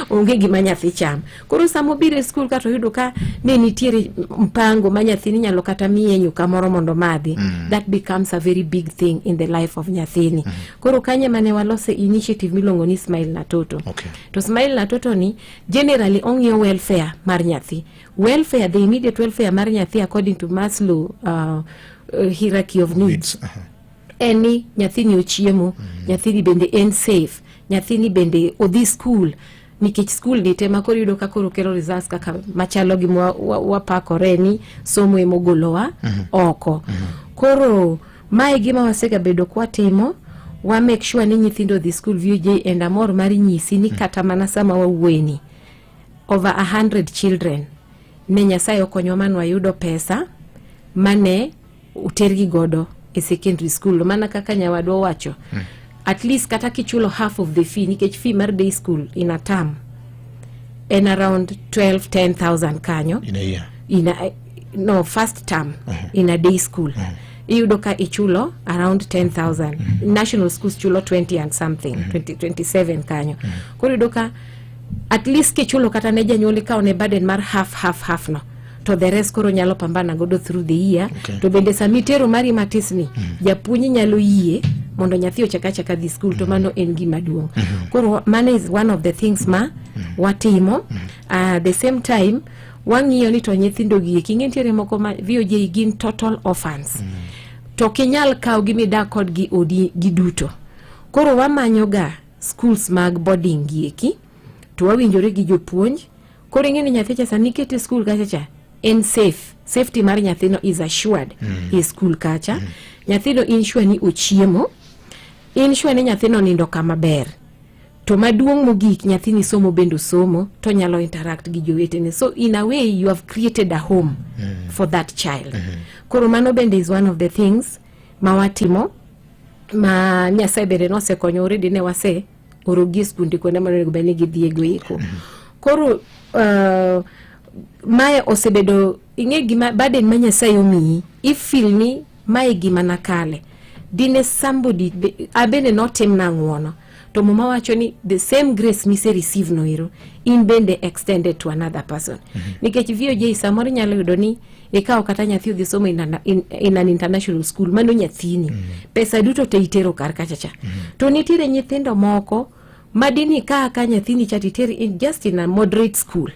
onge gima nyathi cham. Koro samo biro e school kato yudo ka ne nitiere mpango ma nyathini nyalo kata miye nyuka moro mondo madhi, that becomes a very big thing in the life of nyathini. Koro kanye mane walose initiative miluongo ni Smile na Toto. To Smile na Toto ni generally ong'iyo welfare mar nyathi. Welfare, the immediate welfare mar nyathi according to Maslow hierarchy of needs. Eni nyathini ochiemo, nyathini bende en safe, nyathini bende odhi school, nikech school ni tema koro yudo ka koro kelo results kaka machalo gi wapakore ni somo emogolowa oko. Koro mae gima wasega bedo kwa timo, wa make sure ni nyithindo dhi school VJ, and amor mari nyisi ni kata mana sama wawueni over 100 children ne Nyasaye okonyo manwa yudo pesa mane utergi godo e secondary school, mana kaka nyawadwa wacho. At least kata kichulo half of the fee, nikech fee mar day school in a term and around 10,000 kanyo in a year, no first term in a day school. Iyudo ka ichulo around 10,000. National schools chulo 20 and something, 27 kanyo. Koro iyudo ka at least kichulo kata ne janyuol ka one burden mar half no, to the rest koro nyalo pambana godo through the year. To bende samitero mari matisni japuonyi nyalo yie mondo nyathi ochaka dhi school, to mano en gima duong'. Koro mano is one of the things ma watimo. The same time wang'iyo ni to nyithindo gi king'entiere moko ma VOJ gin total orphans, to kinyal kaw gi midak kod gi odi giduto. Koro wamanyo ga schools mag boarding gi eki, to wawinjore gi jopuonj. Koro ing'eni nyathi cha sani kete school kacha en safe, safety mar nyathino is assured e school kacha. Nyathino insure ni ochiemo, insure ni nyathino nindo kama ber, to maduong' mogik nyathini somo bendo somo, to nyalo interact gi jowetene. So in a way you have created a home for that child. Koro mano bende is one of the things ma watimo, ma Nyasaye bende nosekonyo already, ne wase orogi skunde kwenda manego bende gidhiego eko. Koro mae osebedo ing'e gima burden ma Nyasaye omiyi, if feel ni mae gima nakale dine somebody abene notim na ng'uono, to mama wacho ni the same grace mise receive no ero in bende extended to another person. Nikech VOJ samoro nyalo yudo ni ikaw kata nyathi odhi somo in an international school, mano nyathini pesa duto te itero kar kachacha. To nitiere nyithindo moko madini ka nyathini chatiteri in just in a moderate school,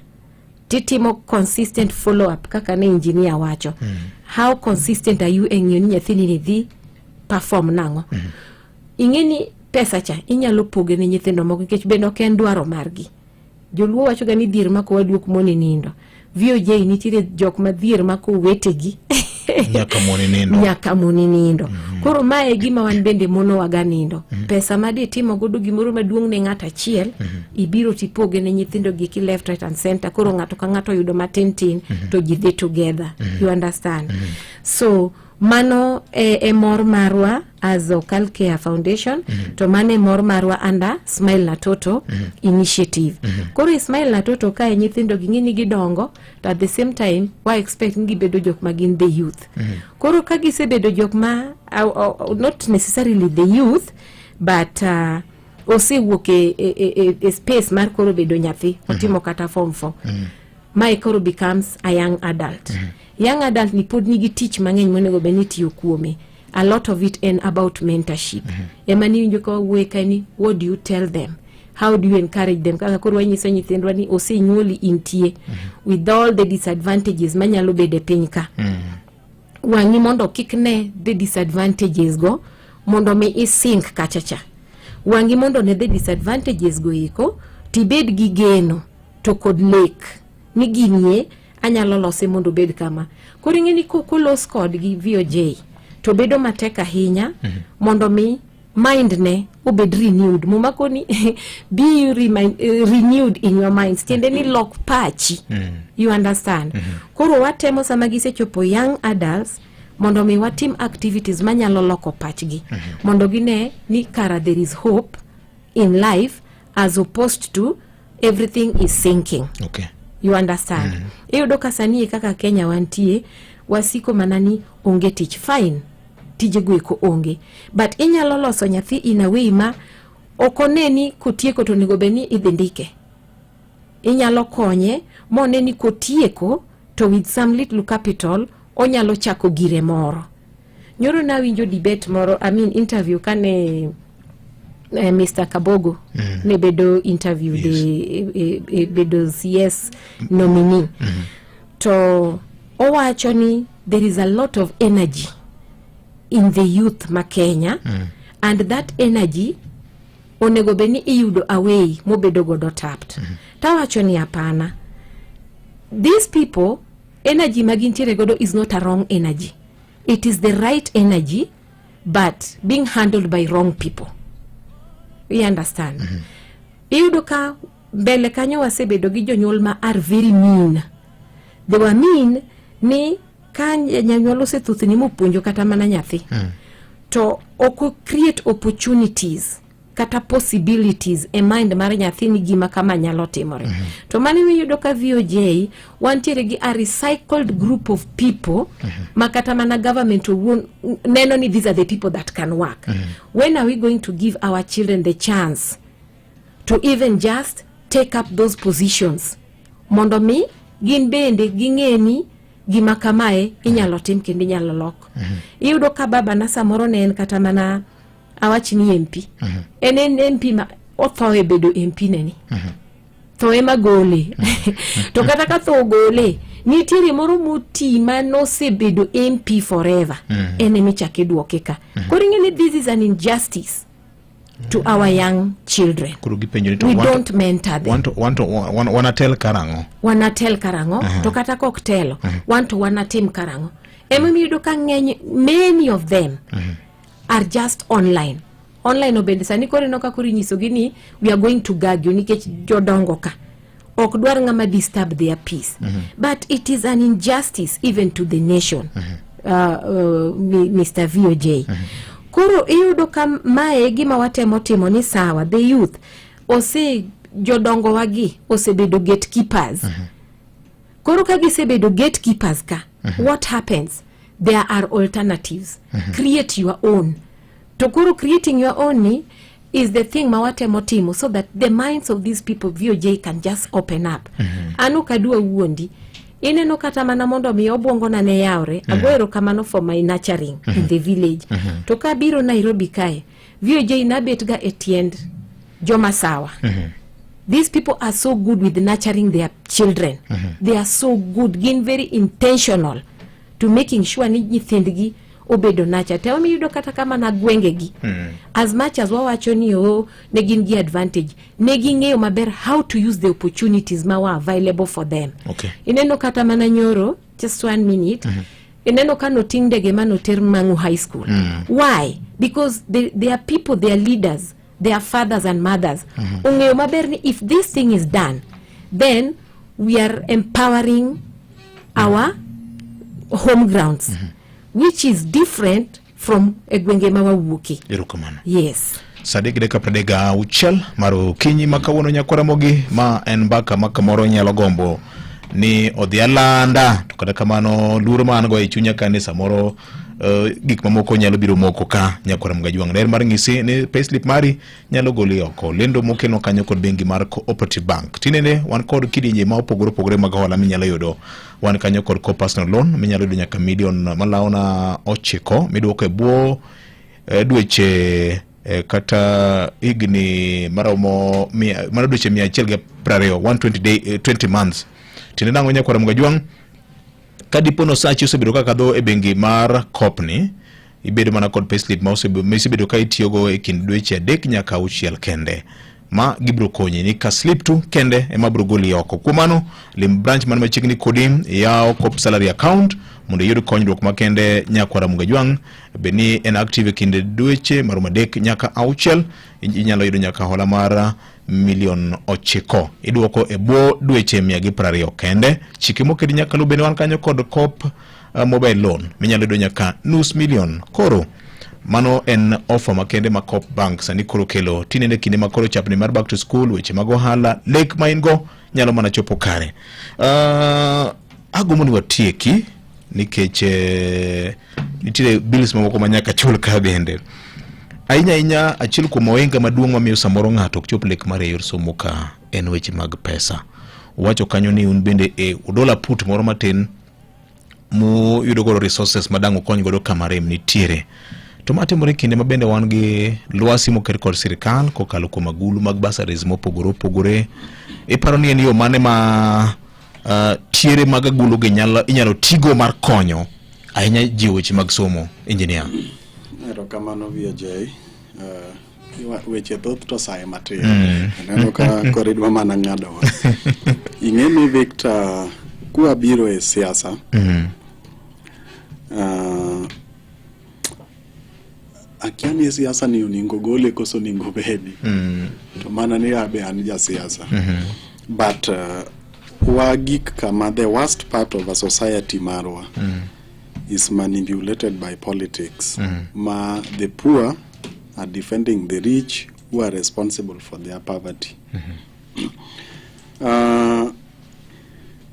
titimo consistent follow up kaka ne engineer wacho. How consistent are you en yoni nyathini ni dhi perform nango? Ingeni pesa cha inyalo poge ne nyithindo moko nikech bende ok en dwaro margi. Joluo wacho ga ni dhier mako waduok moni nindo. VOJ nitiere jok ma dhier mako wetegi nyaka moni nindo. Koro mae gima wan bende mono waga nindo. Pesa made timo godo gimoro maduong' ne ng'ata achiel, ibiro tipoge ne nyithindo gi ki left, right and center. Koro ng'ato ka ng'ato yudo matin to ji dhi together. You understand? So mano e mor marwa as Okal Care Foundation, to mane mor marwa under Smile na Toto initiative. Koro Smile na Toto ka nyithindo gi ng'ini gidongo, to at the same time wa expect ngi bedo jok ma gin the youth. Koro ka gisebedo jok ma not necessarily the youth, but osewuok e space mar koro bedo nyathi, otimo kata form 4. Mae koro becomes a young adult. Young adult ni pod nigi tich mang'eny monego beni tiyo kuome. A lot of it and about mentorship. Emani winjo ka wuoye ni, what do you tell them? How do you encourage them? Kaka koro wanyiso nyithindwa ni osenyuoli intie with all the disadvantages manyalo bede piny ka. Wangi mondo kik ne the disadvantages go, mondo me isink kachacha. Wangi mondo ne the disadvantages go eko, tibed gi geno to kod lek ni ginie anyalo lose mondo bed kama. Koro ing'eni kolos kod gi VOJ to bedo matek ahinya mondo mi mind ne obed renewed. Mumako ni be renewed in your mind. Tiende ni lock pachi. You understand? Koro watemo sama gisechopo young adults mondo mi watim activities manyalo loko pachgi. Mondo gine ni kara there is hope in life as opposed to everything is sinking. Okay. You understand? Iyudo ka sani kaka Kenya wantie wasiko manani onge tich, fine, tije gweko onge, but inyalo loso nyathi in a way ma okoneni kotieko to nego beni idhindike. Inyalo konye moneni kotieko to with some little capital onyalo chako gire moro. Nyoro na winjo debate moro, interview kane Mr. Kabogo ne bedo interview de bedo CS nominee. To owacho ni there is a lot of energy in the youth ma Kenya, and that energy onego beni iyudo away mobedo godo tapped. Tawacho ni hapana. These people, energy magintiere godo is not a wrong energy. It is the right energy, but being handled by wrong people. You understand? Iyudo ka mbele kanyo wasebedo gi jonyuol ma are very mean. They were mean ni kanya nyanyuolo se thuthni mopuonjo kata mana nyathi. To oko create opportunities kata possibilities e mind mar nyathi ni gima kama nyalo timore. To mani iyudo ka VOJ wantiere gi a recycled group of people makata mana government neno ni these are the people that can work. When are we going to give our children the chance to even just take up those positions? Mondo mi gin bende gingeni gima kamae inyalo tim kendo inyalo lok. Iyudo ka baba na samoro ne en kata mana awachi ni MP. En MP ma othoe bedo MP neni. Thoe magole. To kata ka tho gole, nitiere moro muti ma no se bedo MP forever. Ene chake duoke ka. Koringeni this is an injustice to our young children. We don't mentor them. Wanatel karango. Wanatel karango. To kata koktelo. Wanatim karango. Emiyudo ka ng'eny, many of them are just online. Online obende sani kore no ka kuri nyiso gini we are going to gag you nikech jodongo ka ok dwar ngama disturb their peace. But it is an injustice even to the nation. Mr. VOJ. Koro iyudo ka mae gima watemo timo ni sawa, the youth ose jodongo wagi osebedo gatekeepers. Koro ka gisebedo gatekeepers ka, what happens? There are alternatives. Create your own. Tokoro creating your own is the thing mawate motimo so that the minds of these people VOJ can just open up. Anu kadua uondi. Ineno kata mana mondo mi obwongo na ne yaure. Agoero kamano for my nurturing in the village. Toka biro Nairobi kae. VOJ inabetga etiend joma sawa. These people are so good with nurturing their children. They are so good, being very intentional to making sure ni nyithindgi obedo nacha. Teo mi yudo kata kama na gwengegi. As much as wawacho ni ne gin gi advantage, ne ging'eyo maber how to use the opportunities ma were available for them. Okay. Ineno kata mana nyoro, just 1 minute. Ineno ka noting dege manoter Mangu High School. Why? Because they are people, they are leaders, they are fathers and mothers. Ung'eyo maber ni if this thing is done, then we are empowering our home grounds, which is different from egwenge ma wawuoke. Erokamano. Yes. Sadek deka pradega uchel maro kinyi makawuono nyakora mogi ma en mbaka makamoro nyalo gombo ni odhialanda to kata kamano luro man go e chunya kanisa moro gik mamoko nyalo biro moko ka nyakora mgajuang ler mar ngisi ni payslip mari nyalo goli oko lendo mokeno kanyo kod bengi mar Cooperative Bank. Tinene wan kod kidinje ma opogore mag hola minyalo yudo. Wan kanyo kod personal loan minyalo yudo nyaka milion malaona 9 miduoko e bwo dweche kata igni maromo mano dweche 120 20 months. Tinena ngonya kwa mgajuang kadipono sachi usebedo kaka dho e bengi mar Coopni ibedo mana kod payslip ma usebedo ka itiyogo e kind dweche 3 nyaka 6 kende ma gibro konyi ni ka slip tu kende ema bro goli oko. Kuom mano lim branch man machiegni kodim yao Coop salary account mondo yud konyruok makende nyakwara Mugajwang beni en active kinde dweche maromo 3 nyaka 6 inyalo yudo nyaka hola mar milion 9 iduoko e bwo dweche 120 kende. Chike mokedi nyaka lubeni wan kanyo kod Coop mobile loan minyalo yudo nyaka nus milion. Koro Mano en offer makende ma Coop Bank sani koro kelo tinende kinde makoro chapni mar back to school, weche mag ohala, lek ma in go nyalo mana chopo kare. Agombo ni watieki nikech nitiere bills mamoko manyaka chul ka bende. Ahinya achiel kuom ohinga maduong' mamiyo samoro ng'ato ok chop lek mar yor somo ka en weche mag pesa. Wacho kanyo ni un bende udola put moro matin mu yudo godo resources madang' ukony godo kama rem nitiere. To matimore kinde mabende wan gi lwasi moket kod sirikal kokalo kuom agulu mag bursaries mopogore opogore. Iparo ni en yo mane ma tiere mag agulu gi inyalo tigo mar konyo ahinya ji weche mag somo, engineer? Erokamano VJ. Weche thoth to sae matin. Neno ka koridwa mana ng'adowa. Ing'e ni Victor, kuwa biro e siasa, akia ni siasa ni oningo gole koso oningo bedi. To mana ni abe an ja siasa. But wagik kama the worst part of a society marwa is manipulated by politics. Ma the poor are defending the rich who are responsible for their poverty.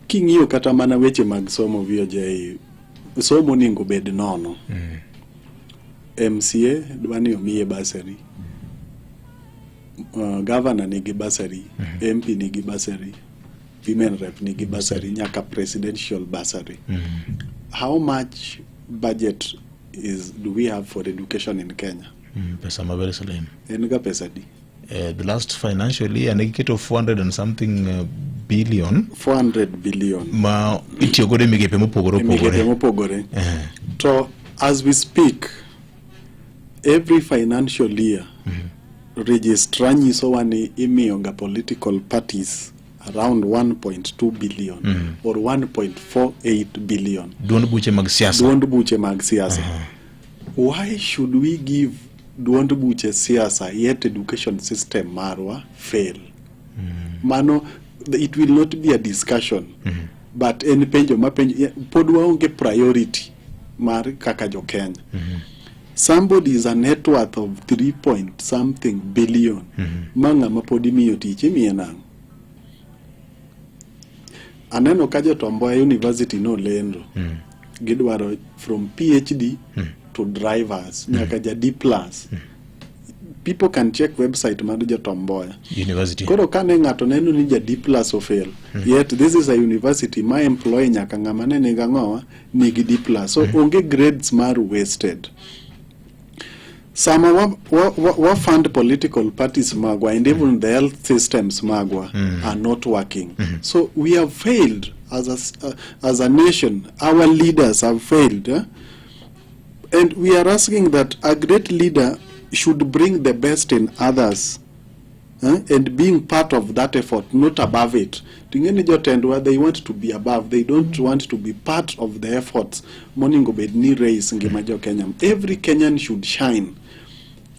King'iyo kata mana weche mag somo VJ, somo ningo bed nono. MCA dwani omiye basari, governor nigi basari, MP nigi basari, women rep nigi basari, nyaka presidential basari. How much budget do we have for education in Kenya? Pesa mabere salim. Enga pesa di? The last financial year negiketo 400 and something billion. 400 billion. Ma itiyo gode migepe mopogore opogore. Migepe mopogore. So as we speak, every financial year, registrar nyiso wani imiyoga political parties around 1.2 billion or 1.48 billion. Duond buche mag siasa. Duond buche mag siasa. Why should we give duond buche siasa yet education system marwa fail? Mano, it will not be a discussion. But en penjo ma penjo pod waonge priority mar kaka jo Kenya. Somebody is a net worth of 3 point something billion. Manga mapodi miyo tich imiye nang. Aneno ka Jotomboya University no lendo. Gidwaro from PhD to drivers. Nyaka ja D+. People can check website mar Jotomboya University. Koro kane ng'ato neno ni ja D+ fail. Yet this is a university ma employ nyaka ng'ama ne nigi ng'owa nigi D+. So onge grades mar wasted. Sama wa fund political parties magwa and even the health systems magwa are not working. So we have failed as a nation. Our leaders have failed. And we are asking that a great leader should bring the best in others. And being part of that effort, not above it. Tingeni jotendwa, they want to be above. They don't want to be part of the efforts. Moningo bedni race ngimajo Kenya. Every Kenyan should shine.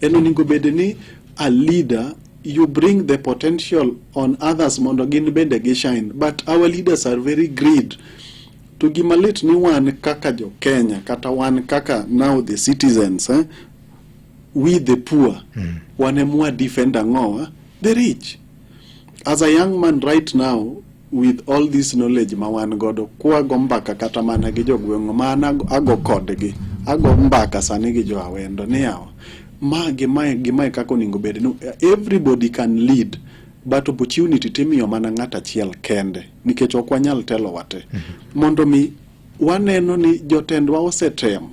Enoningo bedni a leader, you bring the potential on others mondo gin bende gi shine. But our leaders are very greed. To gimalit ni wan kaka jo Kenya, kata wan kaka now the citizens, we the poor, wanemua defend angoa, the rich. As a young man right now, with all this knowledge ma wan godo, kwa gombaka kata mana gi jo gweng'o mana ago kodgi, ago mbaka sani gi jo awendo ni yawa. Gimae kako ningo bede. No, everybody can lead, but opportunity timiyo mana ng'ata achiel kende. Nikech ok wanyal telo wate. Mondo mi waneno ni jotendwa osetemo.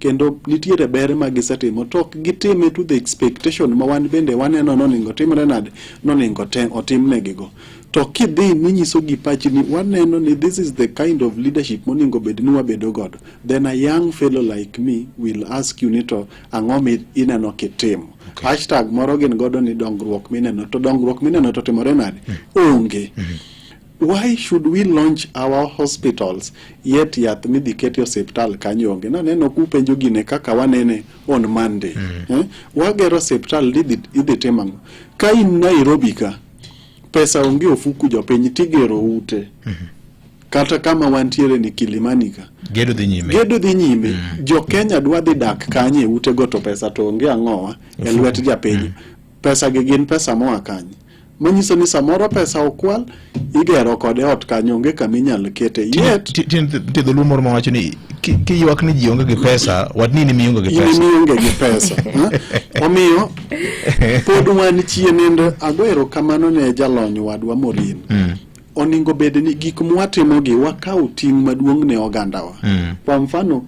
Kendo nitiere bere ma gisetimo. Tok gitime to the expectation ma wan bende waneno noningo timre nade. Noningo otimne gigo. To kidhi ninyiso gi pachi ni waneno ni this is the kind of leadership moningo bed ni wabedo godo. Then a young fellow like me will ask you nito ang'omi ineno kitimo. Hashtag moro gin godo ni dongruok mineno. To dongruok mineno to timore nade? Onge. Why should we launch our hospitals yet yath midhi keti hospital kanyo onge? Naneno kupenjo gine kaka wanene on Monday. Wagero hospital idhi timango. Ka in Nairobi ka, pesa onge ofuku jopiny tigero ute. kata kama wantiere ni Kilimani ka gedo dhi nyime jo Kenya dwa dhi dak kanye utego to pesa to onge ang'owa e lwet japiny pesa gi gin pesa moa kanye manyiso ni samoro pesa okwal igero kode ot kanyo onge kama inyalo kete yet ti dhulu moro mawacho ni kiywak ni ji onge gi pesa wadni ni mionge gi pesa omiyo pod wan chien agwero kamano ne jalony wadwa Morin oningo bed ni gik mwatimo gi wakau ting maduong' ne ogandawa kwa mfano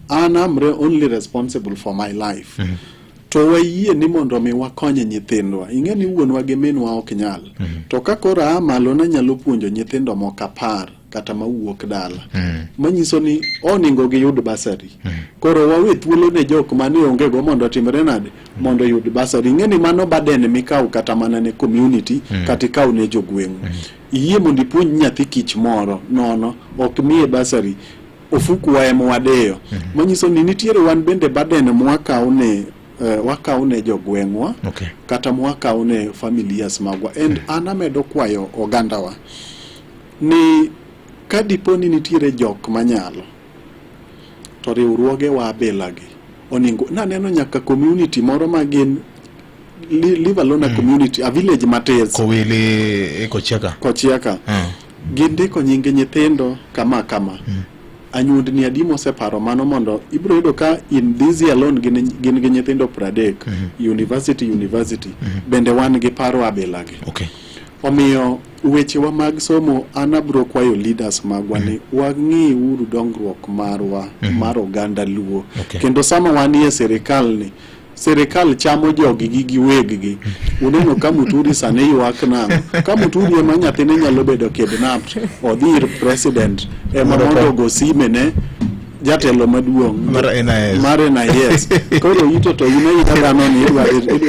an am only responsible for my life to wayie ni mondo mi wakonye nyithindwa ing'e ni wuonwa gi minwa ok nyal to ka kora malo na nyalo puonjo nyithindo moko 10 kata mawuok dala manyiso ni oningo gi yud basari koro wawe thuolo ne jok mane onge go mondo timre nade mondo yud basari ing'e ni mano baden mikau kata mana ne community kata kau ne jogweng' iyie mondo ipuonj nyathi kich moro nono ok miye basari ofuku wa emo wadeyo manyiso ni nitiere wan bende baden wakau ne jogweng'wa kata wakau ne familias magwa and anamedo kwayo ogandawa ni kadiponi nitiere jok manyalo to riwruoge wa belagi oningo naneno nyaka community moro magin live alone a community a village mates Kowili Kochiaka gindiko nyinge nyithindo kama anyuond ni adimo separo mano mondo ibro yudo ka in this year alone gin gi nyithindo 30 university bende wan gi paro abelagi omiyo wechewa mag somo anabro kwayo leaders magwa ni wang'i uru dongruok marwa mar oganda luo kendo sama wanie serikal chamo jogi gi giweggi uneno ka Muturi sane ywak nang'o ka Muturi ema nyathine nyalo bedo kidnapped odhir president ema mondo go sime ne jatelo maduong' mar NIS koro ito to ine idano ni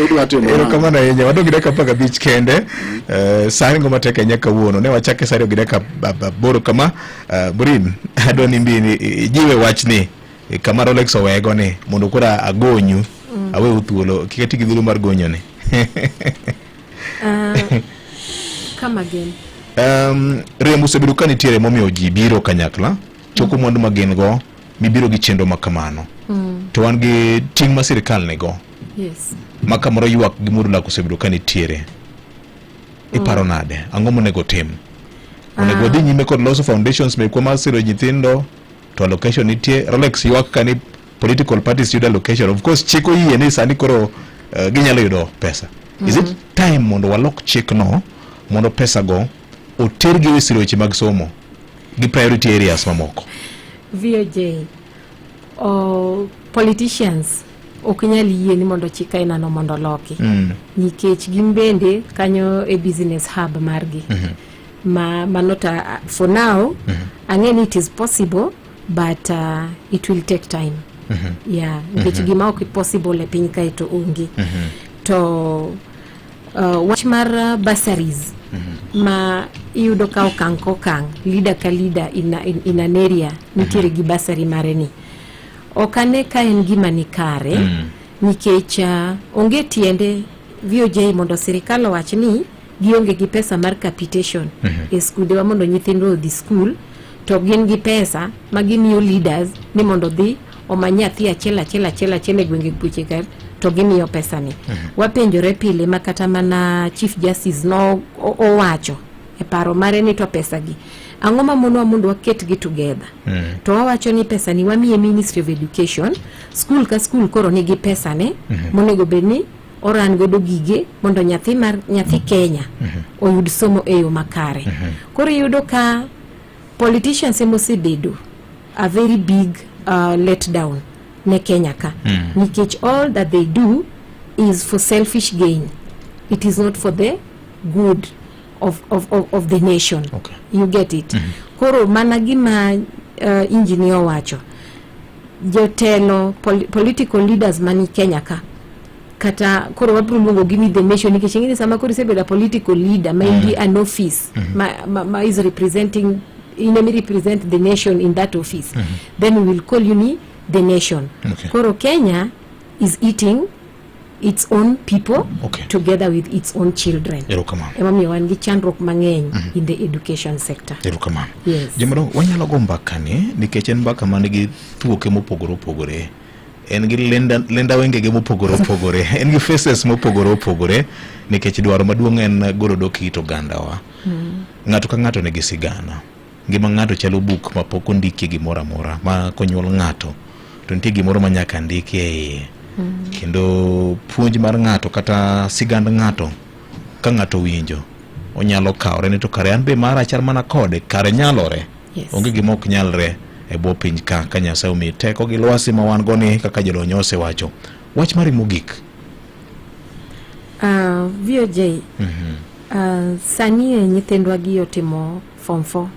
idwa timo ero kama na yenye wadongi daka paka beach kende sani ngoma teke nyaka wuono ne wachake sari ogidaka boro kama Morin adoni mbini jiwe wachni kama Rolex owego ni mondo kura agonyu awe uthuolo kiketi gidhulu mar gonyone come again remo sebedo ka nitiere momiyo ji biro kanyakla choko mwandu magin go mibiro gi chendo makamano to wan gi ting ma sirikal nego makamoro ywak gi mudula kosebedo ka nitiere iparo nade ang'o monego tim onego dhi nyime kod loso foundations mekwa mar siro nyithindo to allocation nitie Rolex ywak ka ni political parties yudo allocation of course chiko yie ni sani koro ginyalo yudo pesa is it time mondo walok chik no mondo pesa go oter gi wisiro weche mag somo gi priority areas mamoko VOJ politicians ok nyal yie ni mondo chika inano mondo loki nikech gimbende kanyo e business hub margi manota for now again it is possible but it will take time nikech gima ok possible e piny kae to onge to wach mar bursaries ma iyudo ka okang' leader ka leader in an area nitiere gi bursary mare ni okane ka en gima ni kare nikech onge tiende VOJ mondo sirikal owach ni gionge gi pesa mar capitation e skunde wa mondo nyithindo odhi school to gin gi pesa ma gimiyo leaders ni mondo dhi omanyathi achiel e gwenge puche kar to gimiyo pesa ni wapenjore pile makata mana Chief Justice no owacho e paro mare ni to pesa gi ang'o ma mondo waket gi together to wawacho ni pesa ni wamiye Ministry of Education school ka school koro nigi pesa ne monego bedni oran godo gige mondo nyathi Kenya oyud somo e yo makare koro yudo ka politicians emosebedo a very big let down ne Kenya ka nikech all that they do is for selfish gain. It is not for the good of the nation. You get it? Koro mana gima engineer wacho jotelo political leaders mani Kenya ka kata koro wapro gini the nation nikech ngini sama koro sebeda political leader maybe an office ma is representing represent the nation in that office then we will call you the nation. Koro Kenya is eating its own people Okay. together with its own children. Erokamano. Emomiyo wan gi chandruok mang'eny in the education sector. Erokamano. Yes. Jomoro wanyalo go mbaka ni nikech en mbaka manigi thuoke mopogore opogore. En gi lenda wengege mopogore opogore. En gi faces mopogore opogore nikech dwaro maduong' en golo dok kit ogandawa. Ng'ato ka ng'ato nigi sigana. Ngima ng'ato chalo buk ma pok ondiki gimoro amora ma konyuol ng'ato to nitie gimoro ma nyaka ndiki e iye. Kendo puonj mar ng'ato kata sigand ng'ato ka ng'ato winjo onyalo kawre ni to kare an be mara chal mana kode kare nyalore. Onge gima ok nyalre e bwo piny ka Nyasaye omi teko gi lwasi ma wan go ni kaka jolony osewacho. Wach mari mogik. VOJ. Sani nyithindwa gi otimo form 4.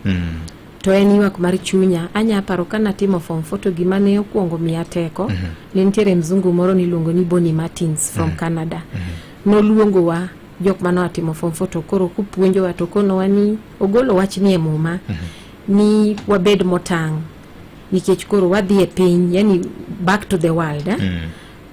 To en ywak mar chunya. Anya paro kana timo form 4 to gima ne okuongo miya teko. Ne nitiere mzungu moro niluongo ni Bonnie Martins from Canada. Noluongowa jok mano atimo form 4 to koro kupuonjowa to konowa ni ogolo wach ni e muma ni wabed motang' nikech koro wadhi e piny, yani back to the world.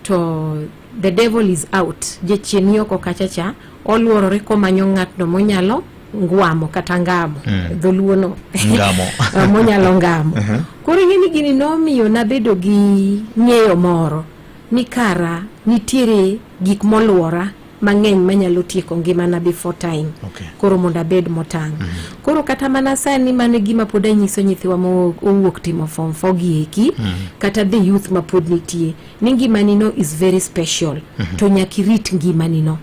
To the devil is out. Jechien yoko kachacha oluorore komanyo ng'atno monyalo ngwamo kata ngamo. Dholuono. Ngamo. Monyalo ngamo. Koro ng'eni gini nomiyo nabedo gi ng'eyo moro ni kara nitiere gik moluora mang'eny manyalo tieko ngimana before time. Koro mondo abed motang'. Koro kata mana sani mane gima pod anyiso nyithiwa mowuok timo form 4 gi eki kata the youth ma pod nitie ni ngimani no is very special. To nyaki rit ngimani no.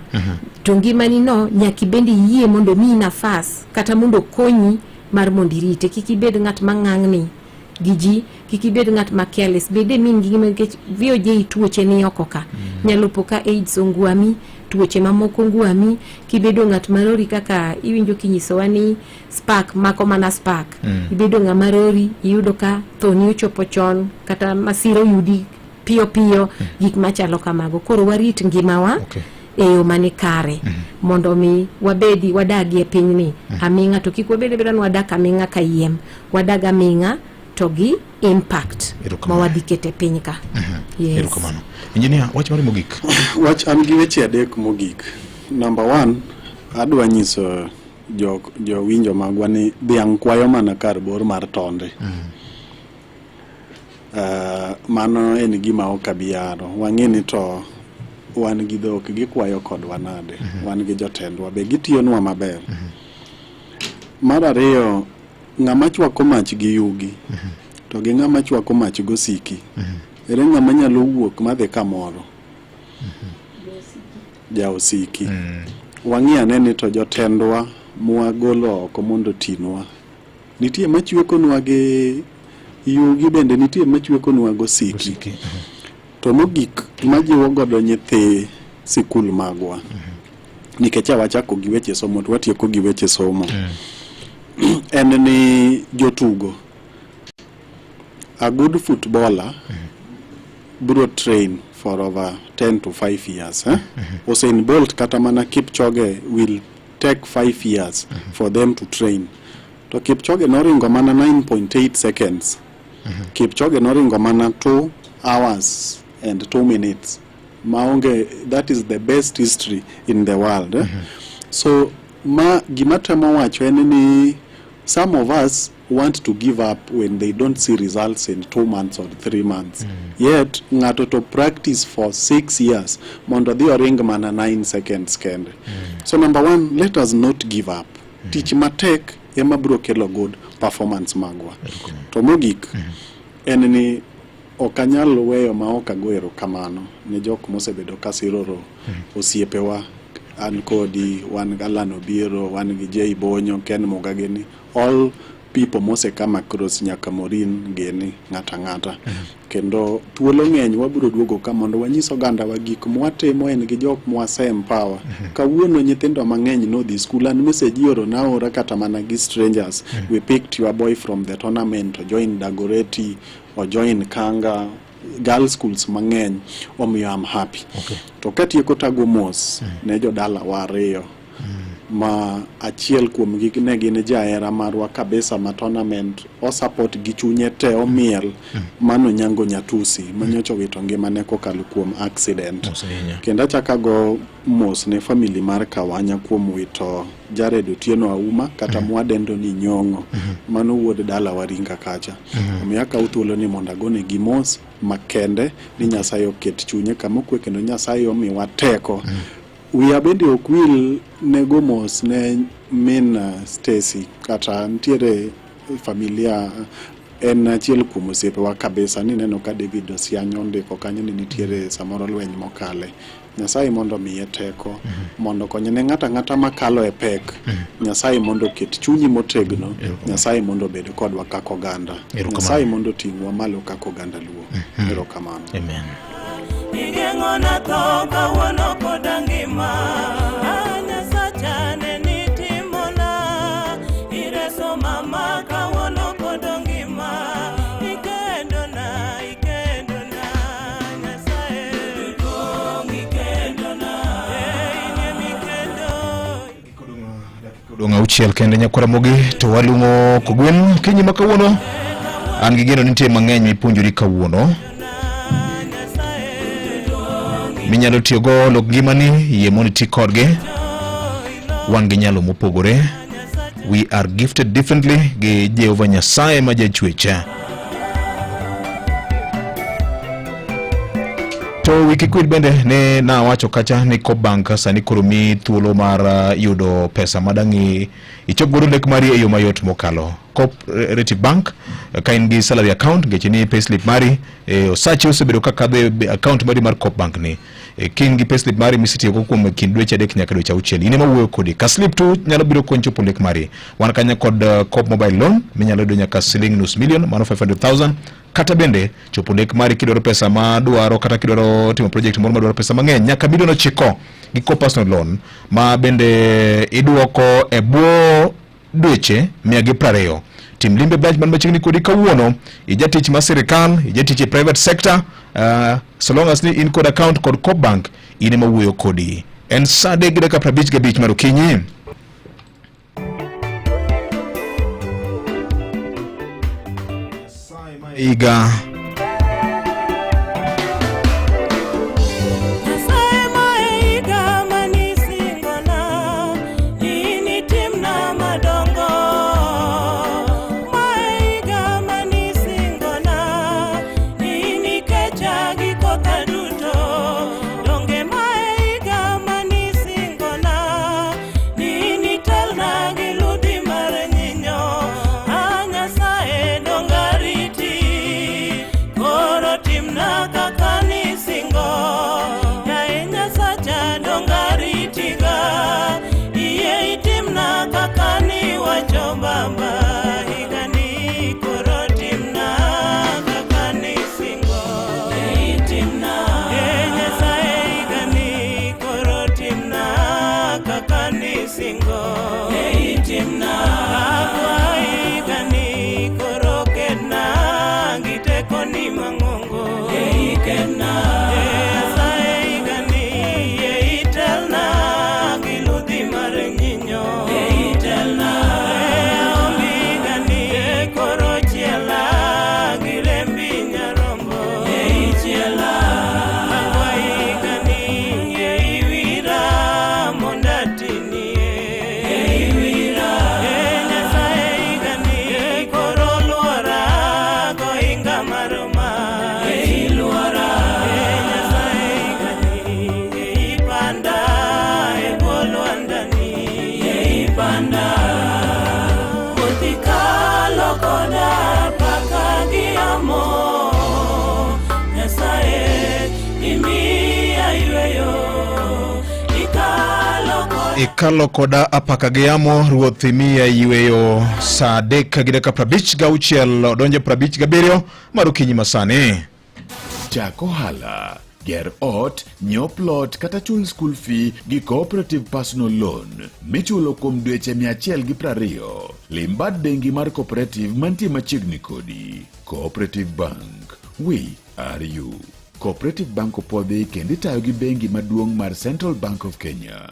To ngimani no nyaki bendi yie mondo mi nafas kata mondo konyi mar mondo irite. Kiki bed ng'at mang'ang'ni giji, kiki bed ng'at ma careless. Bede min ngima nikech VOJ tuoche ni oko ka. Nyalo poka AIDS ongwami, tuoche mamoko ngwami, kibedo ng'at marori kaka iwinjo kinyisowa ni spark mako mana spark. Ibedo ng'at marori, iyudo ka thoni ochopo chon kata masiro yudi piyo piyo, gik machalo kamago. Koro warit ngimawa e yo mane kare mondo mi wabedi wadagi e pinyni aming'a to kik wabede beda wadak aming'a kayiem, wadag aming'a to gi impact ma wadhi kete piny ka. Yes. Erokamano. Engineer, wach mari mogik. Wach an gi weche adek mogik. Number 1, adwa nyiso jo winjo magwa ni dhiang' kwayo mana kar bor mar tonde. Mano en gima ok abiyaro. Wang'e ni to wan gi dhok gikwayo kodwa nade. Wan gi jotendwa be gitiyonwa maber. Mar ariyo, ng'ama chwako mach gi yugi to gi ng'ama chwako mach gosiki. Ere ng'ama nyalo wuok madhi kamoro. Jaosiki. Wang'i ane ni to jotendwa mwagolo oko mondo tinwa. Nitie machwekonwa gi yugi bende nitie machwekonwa gosiki. To mogik majiwo godo nyithi sikul magwa. Nikech awachako gi weche somo to watieko gi weche somo. En ni jotugo. A good footballer bro train for over 10 to 5 years. Usain Bolt kata mana Kipchoge will take 5 years for them to train. To Kipchoge noringo mana 9.8 seconds. Kipchoge noringo mana 2 hours and 2 minutes. Maonge, that is the best history in the world. So gimatemo wacho en ni some of us want to give up when they don't see results in 2 months or 3 months. Yet ngato to practice for 6 years mondo dhi oring mana 9 seconds kende. So number 1, let us not give up. Tich matek ema bro kelo good performance magwa. To mogik en ni okanyal weyo ma ok agoero kamano ne jok mosebedo kasiroro osiepewa. An kodi, wan Alan Obiero, wan gi Jay Bonyo, Ken Mogageni, all people mose kama cross nyaka Morin geni ng'ata. Kendo thuolo ng'eny wabiro duogo ka mondo wanyiso ganda wa gik mwatimo en gi jok mwase empower. Kawuono nyithindo mang'eny no dhi school and message oro na ora kata mana gi strangers. We picked your boy from the tournament to join Dagoretti or join Kanga. Girl schools mang'eny, omiyo I'm happy. To katieko tago mos ne jodala wariyo. ma achiel kuom gik ne gin jaera marwa kabisa ma tournament o support gi chunye te omiel mano nyango Nyatusi manyocho wito ngimane kokalo kuom accident. Kendo achakago mos ne family mar Kawanya kuom wito Jared Otieno Auma kata mwadendo ni Nyong'o mano wuod dala Waringa kacha. Miaka uthuolo ni mondo agone gi mos makende ni Nyasaye oket chunye kama okwe kendo Nyasaye omiwa teko. Wiya bende okwil nego mos ne min Stacy kata ntiere familia en achiel kuom osiepewa kabisa ni neno ka David Osianyo ndiko kanyo ni nitiere samoro lweny mokale. Nyasaye mondo miye teko mondo konye ne ng'ata makalo e pek. Nyasaye mondo ket chunyi motegno. Nyasaye mondo bed kodwa kaka oganda. Nyasaye mondo ting'wa malo kaka oganda Luo. Erokamano. Amen. Igeng'ona tho kawuono pod angima, Nyasacha ne nitimona, ireso mama kawuono pod ngima, ikendona, Nyasaye duong' ikendona, inye mikendo. Dong' auchiel kende Nyakuramogi to walumo Kogwen Kinyi ma kawuono. An gi geno nitie mang'eny mipuonjori kawuono. Minyalo tiyogo lok ngimani yie mondo iti kodgi. Wan gi nyalo mopogore. We are gifted differently gi Jehova Nyasaye ma jachwecha. To wiki kwil bende ne nawacho kacha ni Cobank sani koro mi thuolo mar yudo pesa madangi ichop godo lek mari e yo mayot mokalo. Cooperative Bank ka in gi salary account ngeche ni payslip mari osache osebedo kaka be account mari mar Coopbank ni kin gi payslip mari misitiyo go kuom kin dweche adek nyaka dweche auchiel ine mawuoyo kodi ka slip tu nyalo biro konyo chopo lek mari. Wan kanya kod Coop mobile loan minyalo yudo nyaka $500,000 mano 500,000 kata bende chopo lek mari kidwaro pesa ma dwaro kata kidwaro timo project moro madwaro pesa mang'eny nyaka $1.9 million gi Coop personal loan ma bende iduoko e bwo dweche 120. Tim limbe branch man machiegni kodi kawuono ijatich ma sirikal ijatich e private sector so long as ni in kod account kod Coopbank ine mawuoyo kodi. En saa 3:55 mar okinyi. Iga ikalo koda apaka giyamo ruoth miya yweyo saa 3:56 donje 57 mar okinyi masani. Chako ohala, ger ot, nyiew plot kata chul school fee gi Cooperative Personal Loan michulo kuom dweche 120. Limbad bengi mar Cooperative mantie machiegni kodi. Cooperative Bank, we are you. Cooperative Bank opodhi kendo itayo gi bengi maduong' mar Central Bank of Kenya.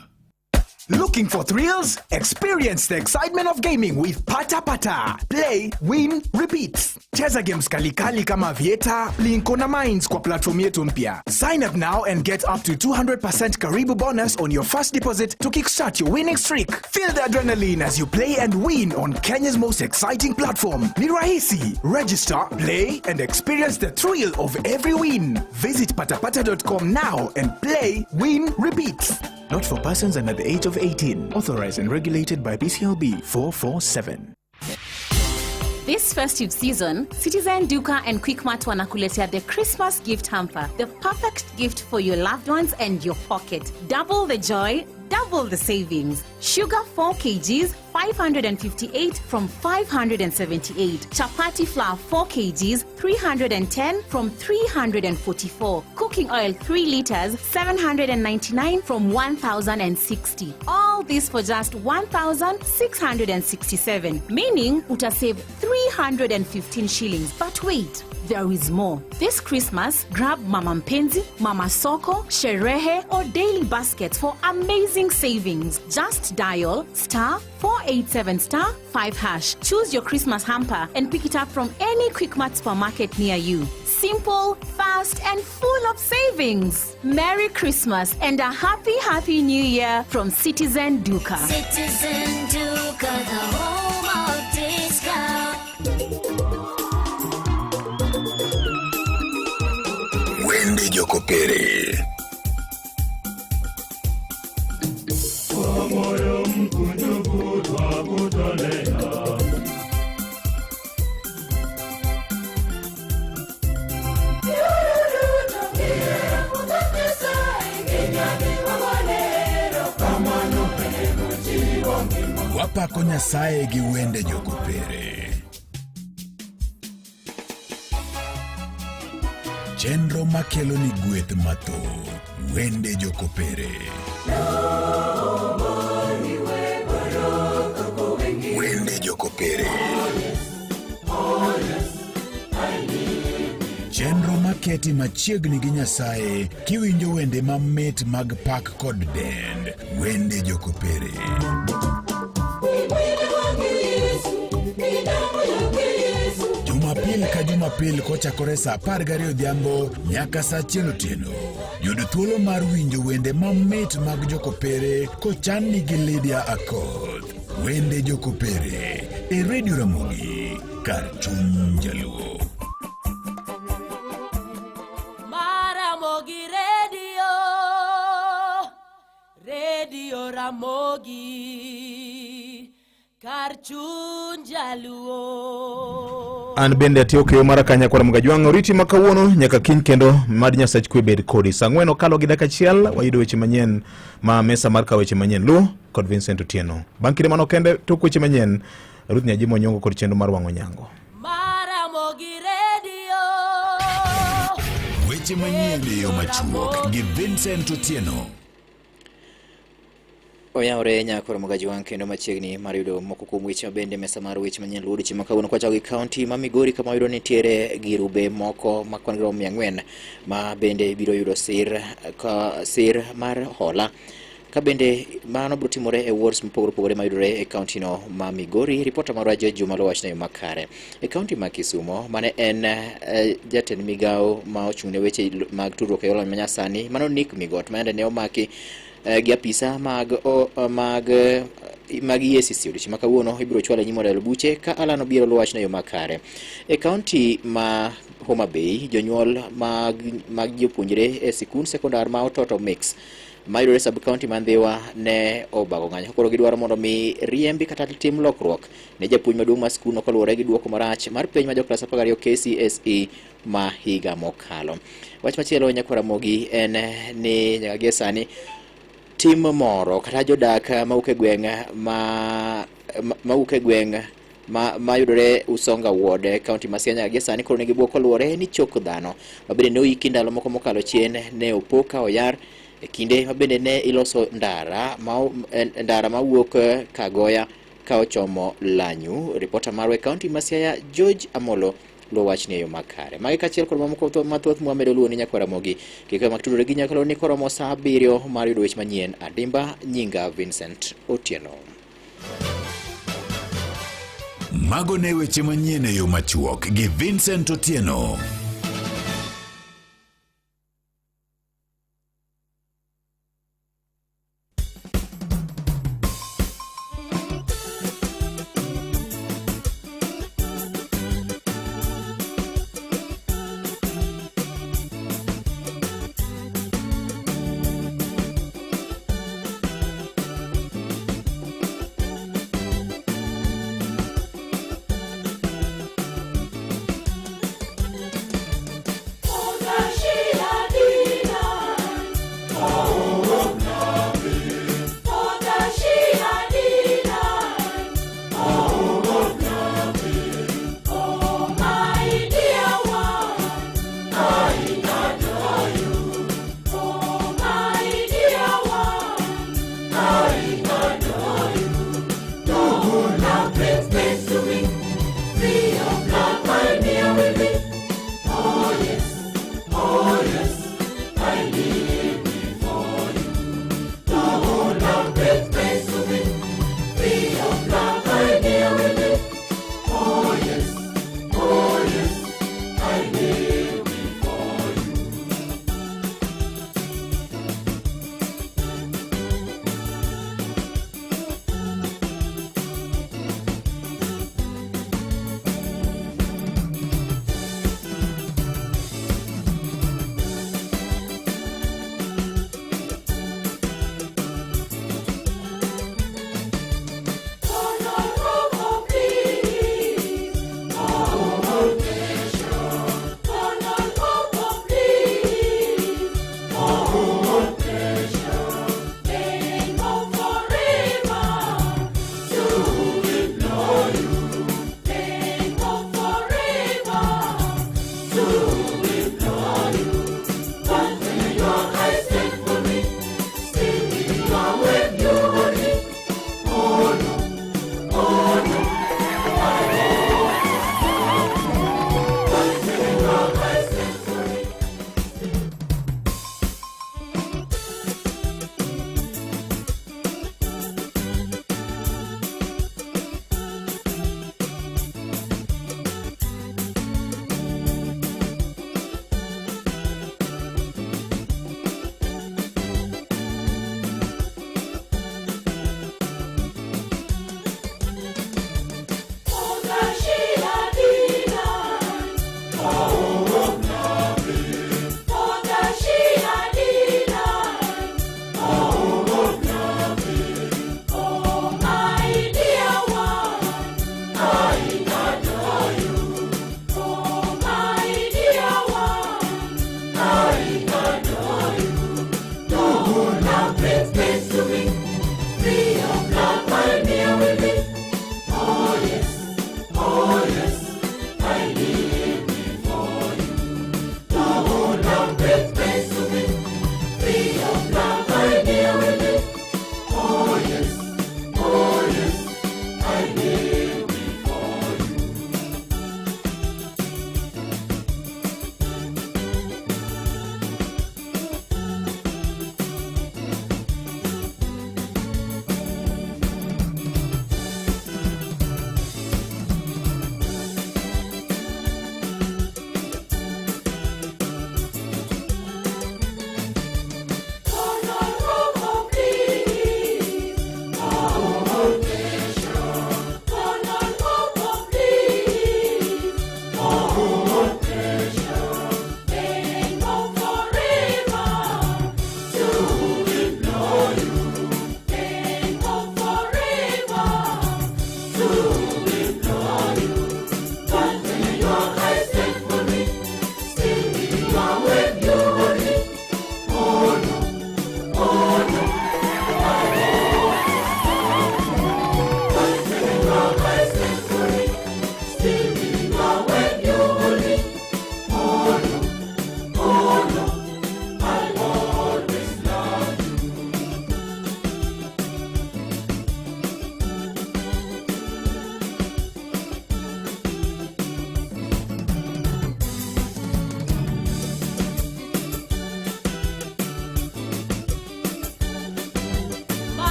Looking for thrills? Experience the excitement of gaming with Pata Pata. Play, win, repeat. Cheza games kali kama Vieta, Blinko na Mines kwa platform yetu mpya. Sign up now and get up to 200% Karibu bonus on your first deposit to kickstart your winning streak. Feel the adrenaline as you play and win on Kenya's most exciting platform. Ni rahisi. Register, play, and experience the thrill of every win. Visit patapata.com now and play, win, repeat. Not for persons under the age of 18. Authorized and regulated by BCLB 447. This festive season, Citizen Duka and Quickmart wanakuletea the Christmas gift hamper, the perfect gift for your loved ones and your pocket. Double the joy, double the savings. Sugar 4 kgs, 558 from 578. Chapati flour 4 kgs, 310 from 344. Cooking oil 3 liters, 799 from 1060. All this for just 1667, meaning uta save 315 shillings. But wait, there is more. This Christmas, grab Mama Mpenzi, Mama Soko, Sherehe, or Daily Baskets for amazing savings. Just dial *487*5#. Choose your Christmas hamper and pick it up from any Quickmart supermarket near you. Simple, fast, and full of savings. Merry Christmas and a happy New Year from Citizen Duka. Citizen Duka, the home of discount. Wendy Jokopere. Wapako Nyasaye gi wende Jokopere. Chenro makelo ni gweth mathoth, wende Jokopere. Wende Jokopere. Chenro maketi machiegni gi Nyasaye kiwinjo wende mamit mag pak kod dend, wende Jokopere. Jumapil ka Jumapil kochakore saa 12 odhiambo nyaka saa 1 otieno. Yud thuolo mar winjo wende mamit mag Jokopere kochanni gi Lydia Akoth. Wende Jokopere e Radio Ramogi, kar chuny Jaluo. Ramogi Radio Ramogi, kar chuny Jaluo. An bende atiyo keyo mara kanya kwa Ramogi Jwang' oriti makawuono nyaka kiny kendo mad Nyasach kwe bed kodi. Sang'wen okalo gi dakika achiel wayudo weche manyien ma mesa mar ka weche manyien lu kod Vincent Otieno. Bang' kinde mano kende tok weche manyien Ruth Nyajimo Nyong'o kod chenro mar wang'o nyango. Ramogi Radio. Weche manyien e yo machuok gi Vincent Otieno. Oyawre nyako Ramogi Jwang' kendo machiegni mar yudo moko kuom weche mabende mesa mar weche manyien luwo weche makawuono kwa gi kaunti ma Migori kama yudo nitiere girube moko makwan gram 400 ma bende biro yudo sir mar hola ka bende mano biro timore e wards mopogore mayudore e kaunti no ma Migori. Ripota mar Juma lo wachna yo makare e kaunti ma Kisumo mane en jatend migao ma ochung'ne weche mag tudruok e yore manyasani mano Nick Migot ma ne omaki gi apisa mag EACC odiochieng' ma kawuono ibiro chwal nyimo del buche ka alano biro lwachna yo makare e kaunti ma Homa Bay. Jonyuol mag jopuonjre e sikund sekondar ma Ototo Mix mayudore sub county Mandhiwa ne obago ng'anyo koro gidwaro mondo mi riembi kata tim lokruok ne japuonj maduong' mar skul kaluwore gi duoko marach mar penj ma joklas 12 KCSE ma higa mokalo. Wach machielo nyako Ramogi en ni nyaka gie sani tim moro kata jodak mauke gweng' ma yudore Usonga Ward county ma Siaya gie sani koro ne gibuok luwore ni chok dhano mabende ne oiki ndalo moko mokalo chien ne opoka oyar e kinde mabende ne iloso ndara mawuok Kagoya ka ochomo Lanyu. Ripota marwe county ma Siaya George Amolo luwo wachni e yo makare. Magi kachiel kod mamoko mathoth mwamedo luwo ni nyakwara mogi kika mag tudore gi nyakalo ni koromo saa 7 mar yudo weche manyien. Adimba nyinga Vincent Otieno. Mago ne weche manyien e yo machuok gi Vincent Otieno.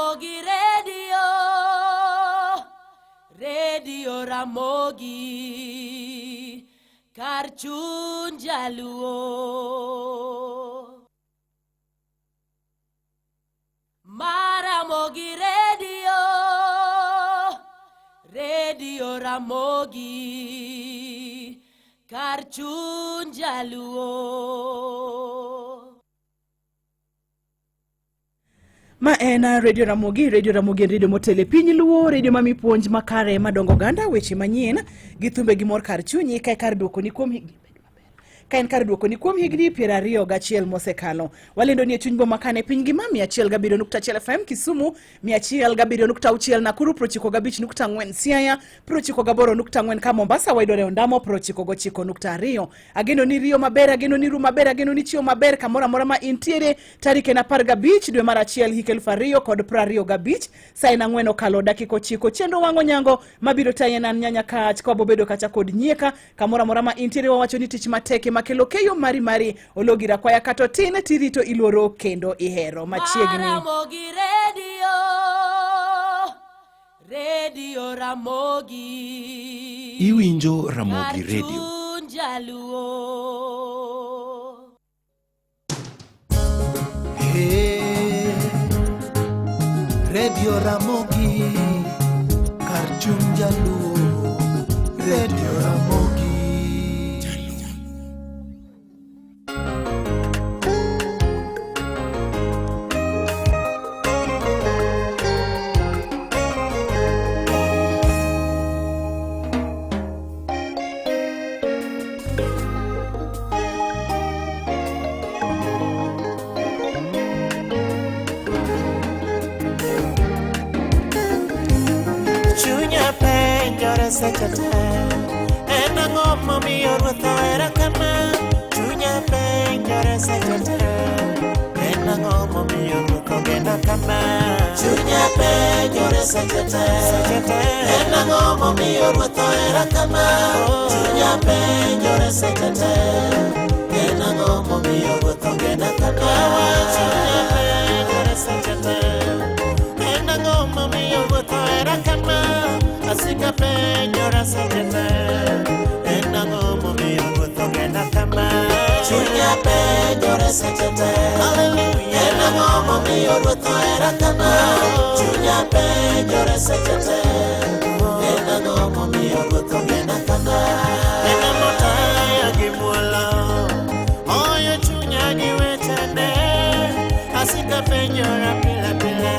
Ramogi Radio, Radio Ramogi, Karchun Jaluo. Maramogi Radio, Radio Ramogi, Karchun Jaluo. Ma en Radio Ramogi en radio motele piny luo, radio mami puonj makare madongo ganda weche manyien gi thumbe gi mor kar chunyi kae kar duoko ni kuom kaen kar duoko ni kuom higni 21 mosekalo. Walendo ni chuny boma kane piny gi mami 107.1 FM Kisumu, 107.6 Nakuru, 95.4 Siaya, 98.4 ka Mombasa, Waidore Ondamo 99.2. Ageno ni Rio maber, ageno ni Ru maber, ageno ni Chio maber kamora mora ma intiere tarike na Parga Beach dwe mar 1 hik 2025 saa 4 okalo dakika 9 chendo wango nyango mabiro tayena nyanya kach kwa bobedo kacha kod nyieka kamora mora ma intiere wawacho ni tich mateke makelo keyo mari ologira kwa yakato tine tirito iloro kendo ihero machiegni. Ramogi Radio, Radio Ramogi, Iwinjo Ramogi Radio. Jaluo. Hey, Radio Ramogi, Karchun Jaluo, Radio Ramogi. Secretary, and I'm on mommy or with the Kama, Junior Banker Secretary, and I'm on mommy or with the Kama, Junior Banker Secretary, and I'm on mommy or with the Kama, Junior Banker Secretary, and I'm on mommy or with the Kama, Junior Banker Secretary, and I'm on mommy or with the Kama. Asika penyo rasajete ena ngomo miyo togena kama chunya penyo rasajete hallelujah ena ngomo miyo toera kama chunya penyo rasajete ena ngomo miyo togena kama ena motaya gimulo oyo chunya giwetene asika penyo rapila pile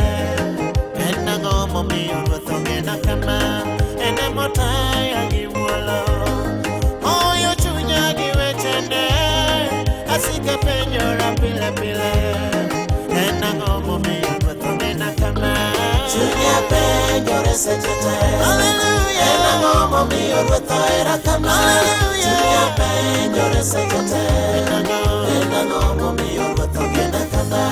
ena ngomo miyo togena kama ena motaya gimulo oyo chunya giwetene asika penyo rapila pile ena ngomo miyo togena kama chunya penyo resejete hallelujah ena ngomo miyo toera kama chunya penyo resejete ena ngomo miyo togena kama.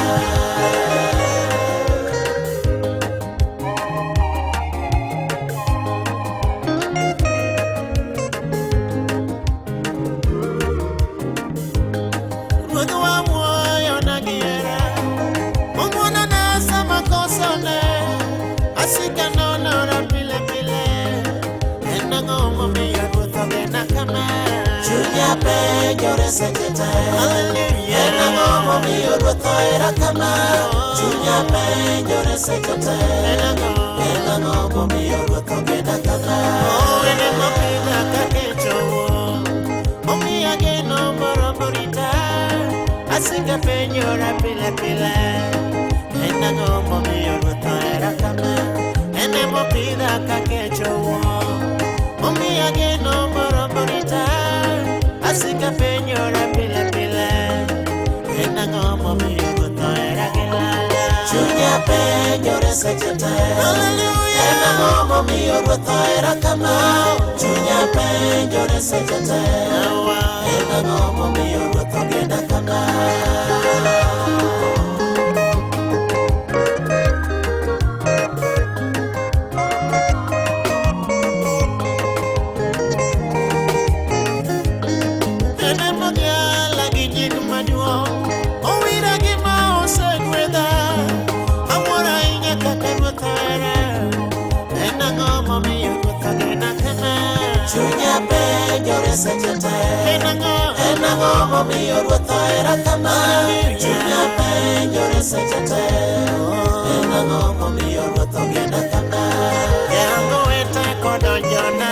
Hallelujah. Ena ngomo miyo toera kama chunya penyo resejete ena ngomo miyo togena kama ena mapida kakecho omiya geno moroborita asika penyo rapila pila ena ngomo miyo toera kama ena mapida kakecho omiya geno moroborita asika penyo rapila pila ena ngomo miyo toera kila chunya penyo resejete hallelujah ena ngomo miyo toera kama chunya penyo resejete ena ngomo miyo togena kama. Owira gima osegwedha, awuora inya kaka seche te. En ang'o momiyo ruoth ohera kama, chunya penjore seche te. En ang'o momiyo ruoth ogenda kama. Yango wete kodonjona,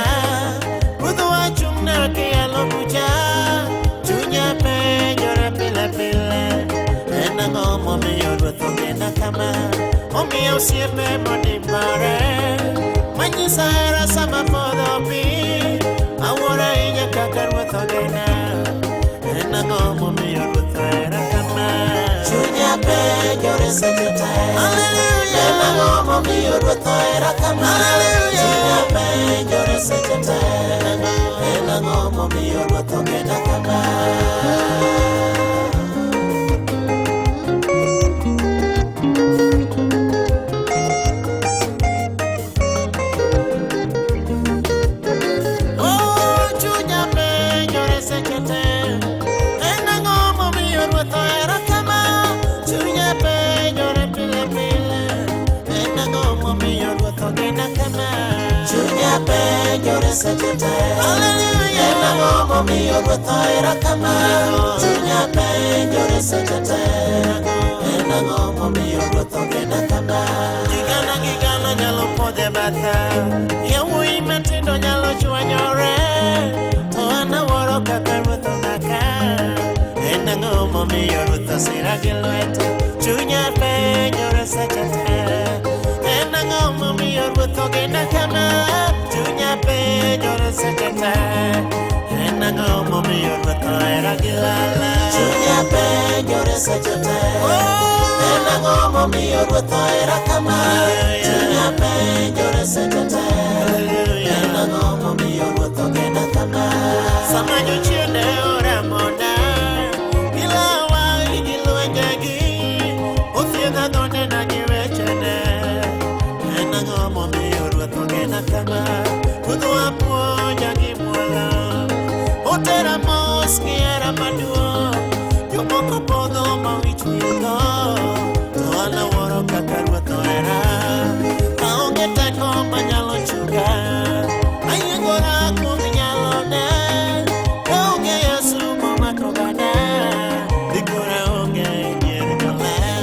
budho wachung'na kialo bucha, chunya penjore pile pile. En ang'o momiyo ruoth ogenda kama, omiyo osiepe modimore, manyisa hera sama podho pi, awuora inya kaka ruoth ogena. En ang'o momiyo ruoth ohera kama, chunya penjore seche te. En ang'o momiyo ruoth ohera kama, chunya penjore seche te. En ang'o momiyo ruoth ogena kama. Penjore seche te. En ang'o momiyo ruoth ohera kama, chunya penjore seche te. En ang'o momiyo ruoth ogenda kama. Gigana nyalo podhe batha, yawuoyi matindo nyalo chwanyore, to an awuoro kaka ruoth omaka. En ang'o momiyo ruoth osira gi lwete, chunya penjore seche te. En ang'o momiyo ruoth ogenda kama, chunya penjore seche te. En ang'o momiyo ruoth ohera gi lala, chunya penjore seche te. En ang'o momiyo ruoth ohera kama, chunya penjore seche te. En ang'o momiyo ruoth ogenda kama. Sama jochiende oramonda, ilawa gi lwenjegi, othiedha dhondena gi wechene. En ang'o momiyo ruoth ogenda kama, kudho apuonja gi muola, otera mos gi hera maduong', jomoko podho ma wich wilgo, to an awuoro kaka ruoth ohera, aonge teko manyalo chunga, ayiengora kuom nyalone, kaonge Yesu momako bada, dikora onge nyier joler.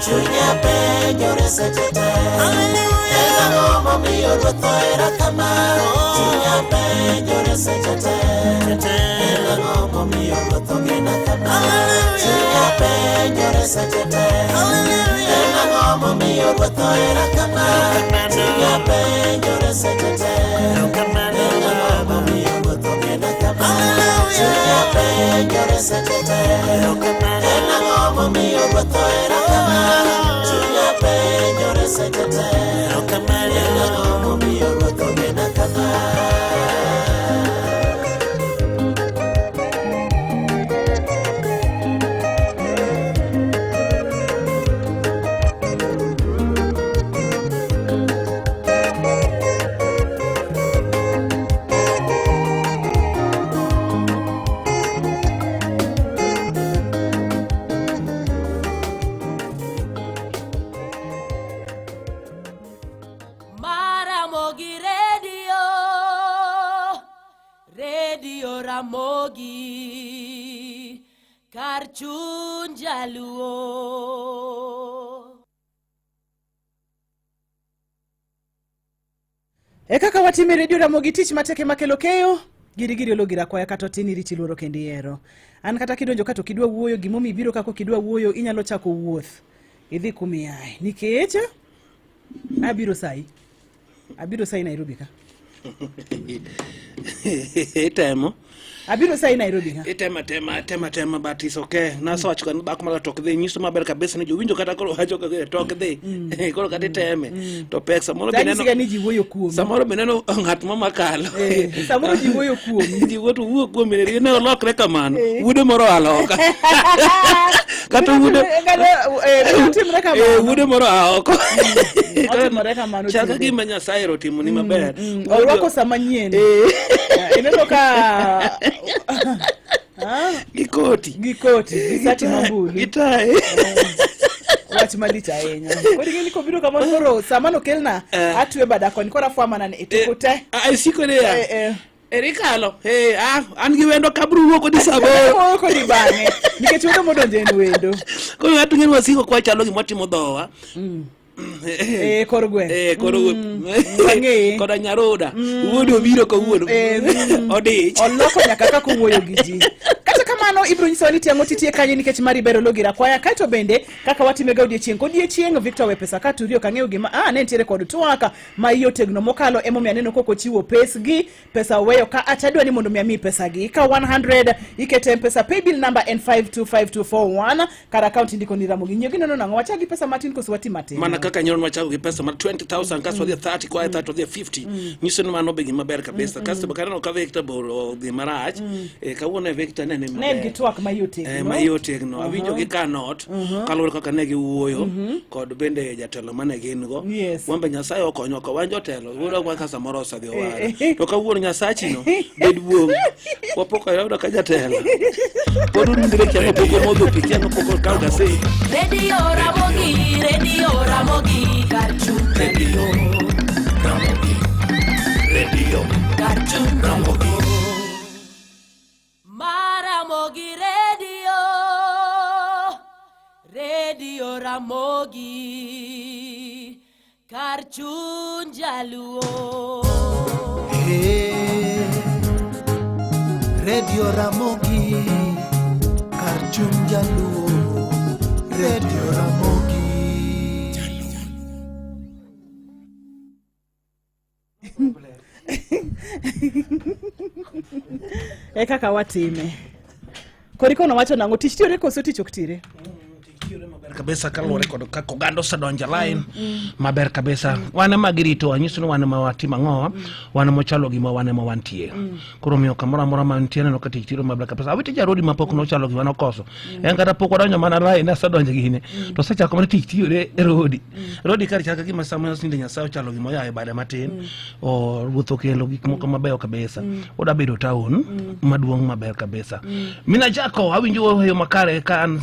Chunya penjore seche te. En ang'o momiyo ruoth ohera kama, chunya penjore seche te. En ang'o momiyo ruoth ogenda kama, chunya penjore seche te. En ang'o momiyo ruoth ohera kama, chunya penjore seche te. En ang'o momiyo ruoth ogenda kama, chunya penjore seche te. En ang'o momiyo ruoth ohera kama, chunya penjore seche te. En ang'o momiyo ruoth ogenda kama. Maramogi Radio, Radio Ramogi, kar chuny jaluo. E kaka watime redio Ramogi tich mateke makelo keyo, girigiri ologira kwaya kata tini riti luoro kendi ero. An kata kidonjo kato kidwa wuoyo, gimomi ibiro kako kidwa wuoyo, inyalo chako wuoth. Idhi kumiyae. Nikech, abiro sai Nairobi ka. Itemo. Abiro sai Nairobi ka. Tema but it's okay. Naso wacho kan bak mala tok dhi nyiso maber kabisa ni jowinjo kata koro wacho tok dhi. Koro kata teme. To pek samoro beneno. Dani sigani jiwoyo kuom. Samoro beneno ngat mamakalo. Samoro jiwoyo kuom. Jiwoto wuo kuom ne olokre kamano. Wude moro aloka. Kata wude timre kamano. Wude moro aoko. Timre kamano. Chaka gima Nyasaye rotimo ni maber. Orwako samanyien. Ineno ka Gikoti, gisati mambulu. Gitae. Wach malich ahinya. Kodi gini kobiro kamano koro samano kelna atwe badako ni kora fama nane itiko te. Ai siko ne ya. Erikalo, an gi wendo kabru wuok di saboro. Wuok di bang'e. Nikech wendo modonjo en wendo. Koro ng'ato ng'en wasiko kwa chalo gima timo dhowa. Kor gweng'. Kor gweng'. Koda nyaroda. Wuodo obiro kawuono. Odich. Oloko nyaka kaka owuoyo gi ji. Kata kamano ibiro nyisowa ni tiang'o titie kanyo nikech mari bero logira kwaya kaito bende kaka watimega odiechieng' Victor Wepesa ka Turio kang'eyo gima ne ntiere kod twaka ma iyo tegno mokalo emomiyo aneno koko chiwo pesa weyo ka atadwa ni mondo miami pesa gi ka 100 ikete pesa paybill number en 525241 kara account ndiko ni Ramogi nyogi nono nang'o wachagi pesa matin koso wati matin mana kaka nyono wachako gi pesa mar 20,000 kaso wadhi 30 kwa 30 wadhi 50 nyiso ni mano begi maber kabisa kaso bakana ka Victor boro dhi marach kawuono Victor ne gi twak mayotegno mayotegno awinjo gi kanot kalore kaka ne gi wuoyo kod bende jatelo mane gin go wambe Nyasaye okonyo ko wanjo telo wuodo kwa kasa moro osadhi owara to kawuono Nyasachi no bedwong wapoka yawda ka jatelo podo ndire kiamo poko modho pikiamo poko kauga sei Radio Ramogi Cartoon Radio Cartoon Ramogi Maramogi Radio Ramogi Cartoon Jaluo Radio Ramogi Cartoon Jaluo Radio Ramogi kaka watime korikono wacho nang'o tich tiore koso tich ok tire maber kabisa kalore kod kako gando sadonja line maber kabisa wane magirito anyiso ni wane mawatimo ang'o wane mochalo gima wane mawantie koro miyo kamoro amora mantie no kati tiro maber kabisa awiti jarodi mapok no chalo gima nokoso en kata pok wadonjo mana line sadonja gine to secha komre tich tiore rodi kar chaka gima sama sinde Nyasaye chalo gima yae bade matin o wuotho kelo gik moko mabeyo kabisa oda bedo town maduong' maber kabisa mina jako awinjo yo makare kan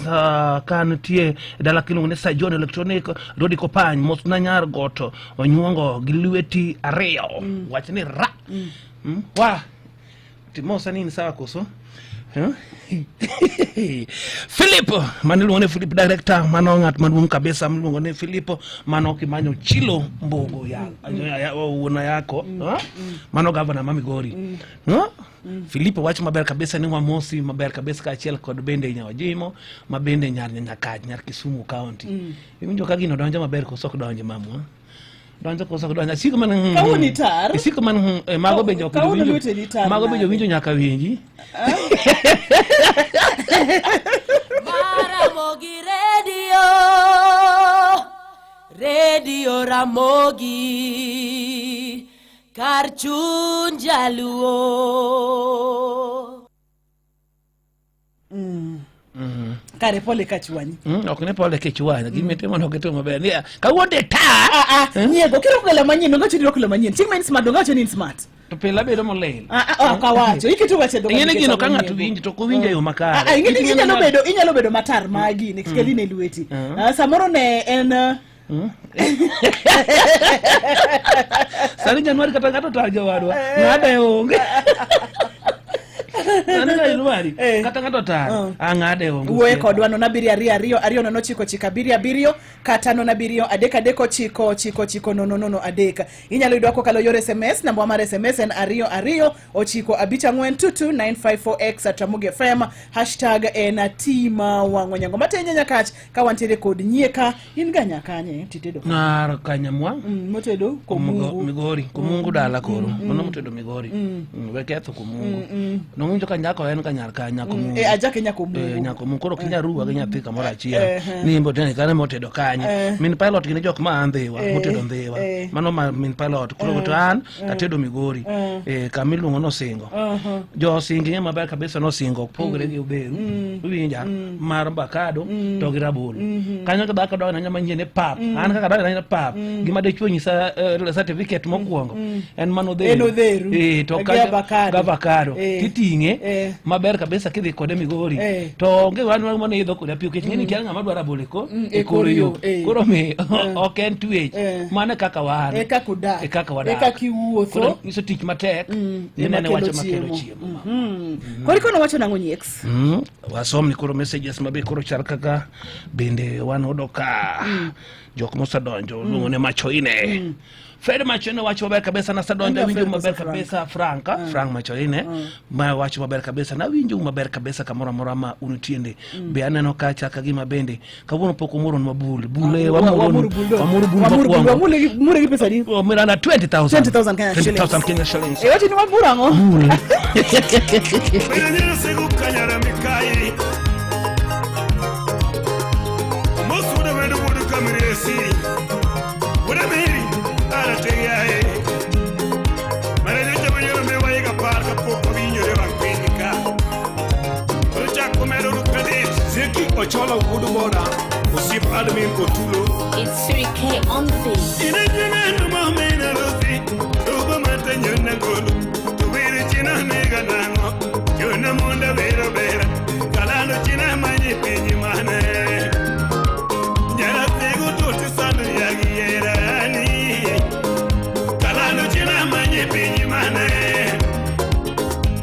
tie dala kilungu ne sa John Electronic rodi kopany mos na nyar goto onyuongo gi lweti ariyo wach ni ra wa timosa nini sawa koso Filipo maniluongo ne Philip director mano ng'at maduong' kabisa miluongo ne Filipo mano kimanyo chilo mbogo ya una yako mano governor ma Migori Filipo wach maber kabisa ni wamosi maber kabisa ka achiel kod bende Nyawajimo ma bende nyar Kisumu county iwinjo ka gino donjo maber koso donjo mamwa donjo koso donjo siko man kaunitar siko man mago benjo winjo nyaka winji Ramogi Radio Ramogi Cartoon Jaluo kare pole kachwani ok ne pole kechwani gimete mondo keto maber ni kawuonde ta nyego kiro kula manyien donga chiro kula manyien ting main smart donga chini smart to pela bedo molel kawacho ikito wache donga ngene gino ka ng'ato winji to ko winjo yo makare inyalo bedo matar magi ne keli ne lweti samoro ne en sari Januari kata ng'ato tar jowadwa ng'ade onge kata ng'ato tar ng'ade onge wuoye kodwa nono abiriyo ariyo nono chiko chika abiriyo kata nono abiriyo adek chiko nono adek inyalo yudo kokalo yor SMS namba mar SMS en 2295422954x @Ramogi FM # #tima wango nyango matenya nyakach ka wantiere kod nyieka in ganya kanye titedo nar kanyamwa motedo komungu Migori komungu dala koro mono motedo Migori weketho komungu nonjo kanyako en kanyar kanya komungu ajake nyakomungu nyakomungu koro kinyaruwa gi nyathi kamoro achiel nimbo tene kane motedo kanya min pilot gine jok ma andhiwa motedo ndhiwa mano min pilot koro to an atedo Migori kamiluongo no singo jo singi ema maber kabisa no singo pogre gi oberu winja mar bakado to gi rabolo kanyo ka baka dona nyama nyene pap an kaka dona pap gima de chuonyi sa certificate mokwongo en mano dheru to ka avocado titi ting'e maber kabisa kidhi kode Migori to onge wan mane idho kode apio kech ng'eni kia ng'ama dwara bole ko e kor yo koro mi ok en twech mana kaka wan e kaka udak e kaka wadak e kaka iwuotho koro nyiso tich matek ene wacho makelo chiemo koro ikono wacho nang'o Nyieks wasom ni koro messages mabe koro chal kaka bende wan odo ka jok mosadonjo luongo ne Machoine Fred Machoine wacho maber kabisa na sadonjo winjo maber kabisa Frank Machoine ma wacho maber kabisa na winjo maber kabisa kamoro amora ma unutiende be aneno ka chaka gima bende kawuono poko moro mabul bule wamuru gi pesa di mirana 20,000 Kenya shillings e wati ni mabura ngo Ochola Woodwater, Osip Admin Otulo. It's Siri K on this. In a general moment, I love it. Over my tenure, Nagolo. To wear it in a mega nango. You're no munda vera vera. Calano China, my penny man. Yara Tego to San Yagiani. Calano China, my penny man.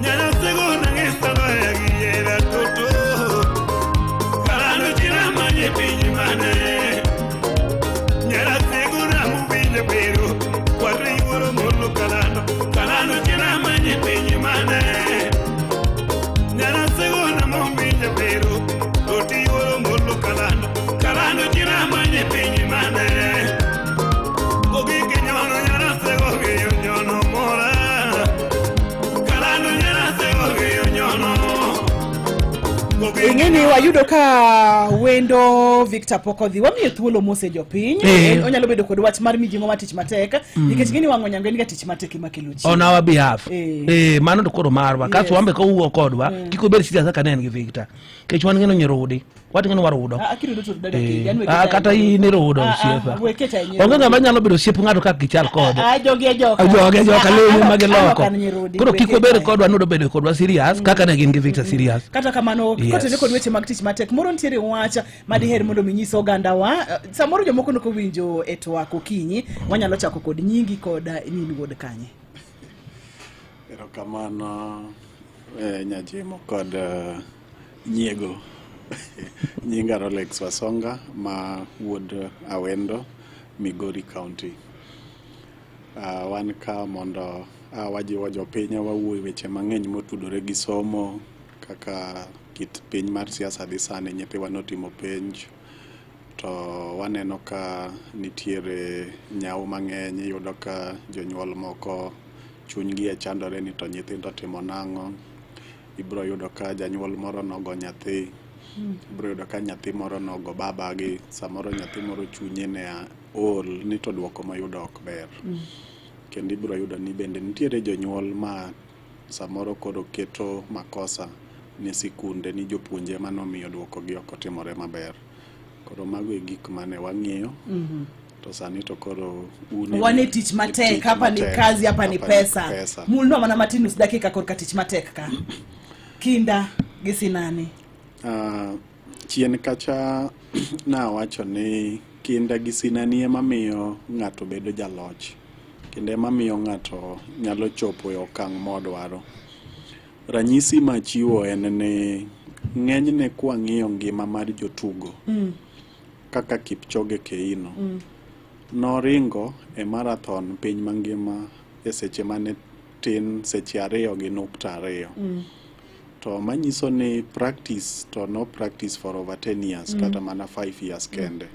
Yara Tego Nangesta Yagiera Toto. Pinyi mane nyara segura mubile pero kwari woro molo kalano jina manye pinyi mane nyara segura mubile pero oti woro molo kalano jina manye pinyi mane ogi kenyono nyara segura nyono mora kalano nyara segura nyono ing'eni wayudo ka wendo Victor Pokodhi wamiyo thuolo mose jopiny onyalo bedo kod wach mar mijingo ma tich matek nikech ng'eni wang'o nyango en ga tich matek makelo chi on our behalf mano to koro marwa kaso wambe ko wuo kodwa kiko ber siasa ka nen gi Victor kech wan ng'eno nyirudi wat ng'eno warudo kata ni rudo siepa onge ng'ama nyalo bedo siep ng'ato kaka gichal kod joge joka lemo magiloko koro kiko ber kodwa nodo bedo kodwa serious kaka ne gin gi Victor serious kata kamano kotene kod weche mag tich matek moro ntiere wacha madiher mondo minyiso oganda wa samoro jomoko noko winjo e twak okinyi wanyalo chako kod nyingi kod nini wuod kanye erokamano nyajimo kod nyiego nyinga Rolex Wasonga ma wuod Awendo Migori County wan ka mondo wajiwo jopiny wawuoyo weche mang'eny motudore gi somo kaka kit piny mar siasa dhi sani nyithiwa notimo penj to waneno ka nitiere nyau mang'eny yudo ka jonyuol moko chunygi e chandore ni to nyithindo timo nang'o ibro yudo ka janyuol moro nogo nyathi ibro yudo ka nyathi moro nogo babagi samoro nyathi moro chunye ne ol ni to duoko mayudo ok ber kendo ibro yudo ni bende nitiere jonyuol ma samoro koro keto makosa ni sikunde ni jopuonje manomiyo duoko gi ok otimore maber koro mago e gik mane wang'iyo to sani to koro wane tich matek hapa ni kazi hapa ni pesa mulno mana matinus dakika korka tich matek ka kinda gisinani chien kacha na wacho ni kinda gisinani ema miyo ng'ato bedo jaloch kendo ema miyo ng'ato nyalo chopo e okang' modwaro ranyisi machiwo en ni ng'enyne kwang'iyo ngima mar jotugo kaka Kipchoge Keino noringo e marathon piny mangima e seche mane tin seche 2.2 to manyiso ni practice to no practice for over 10 years kata mana 5 years kende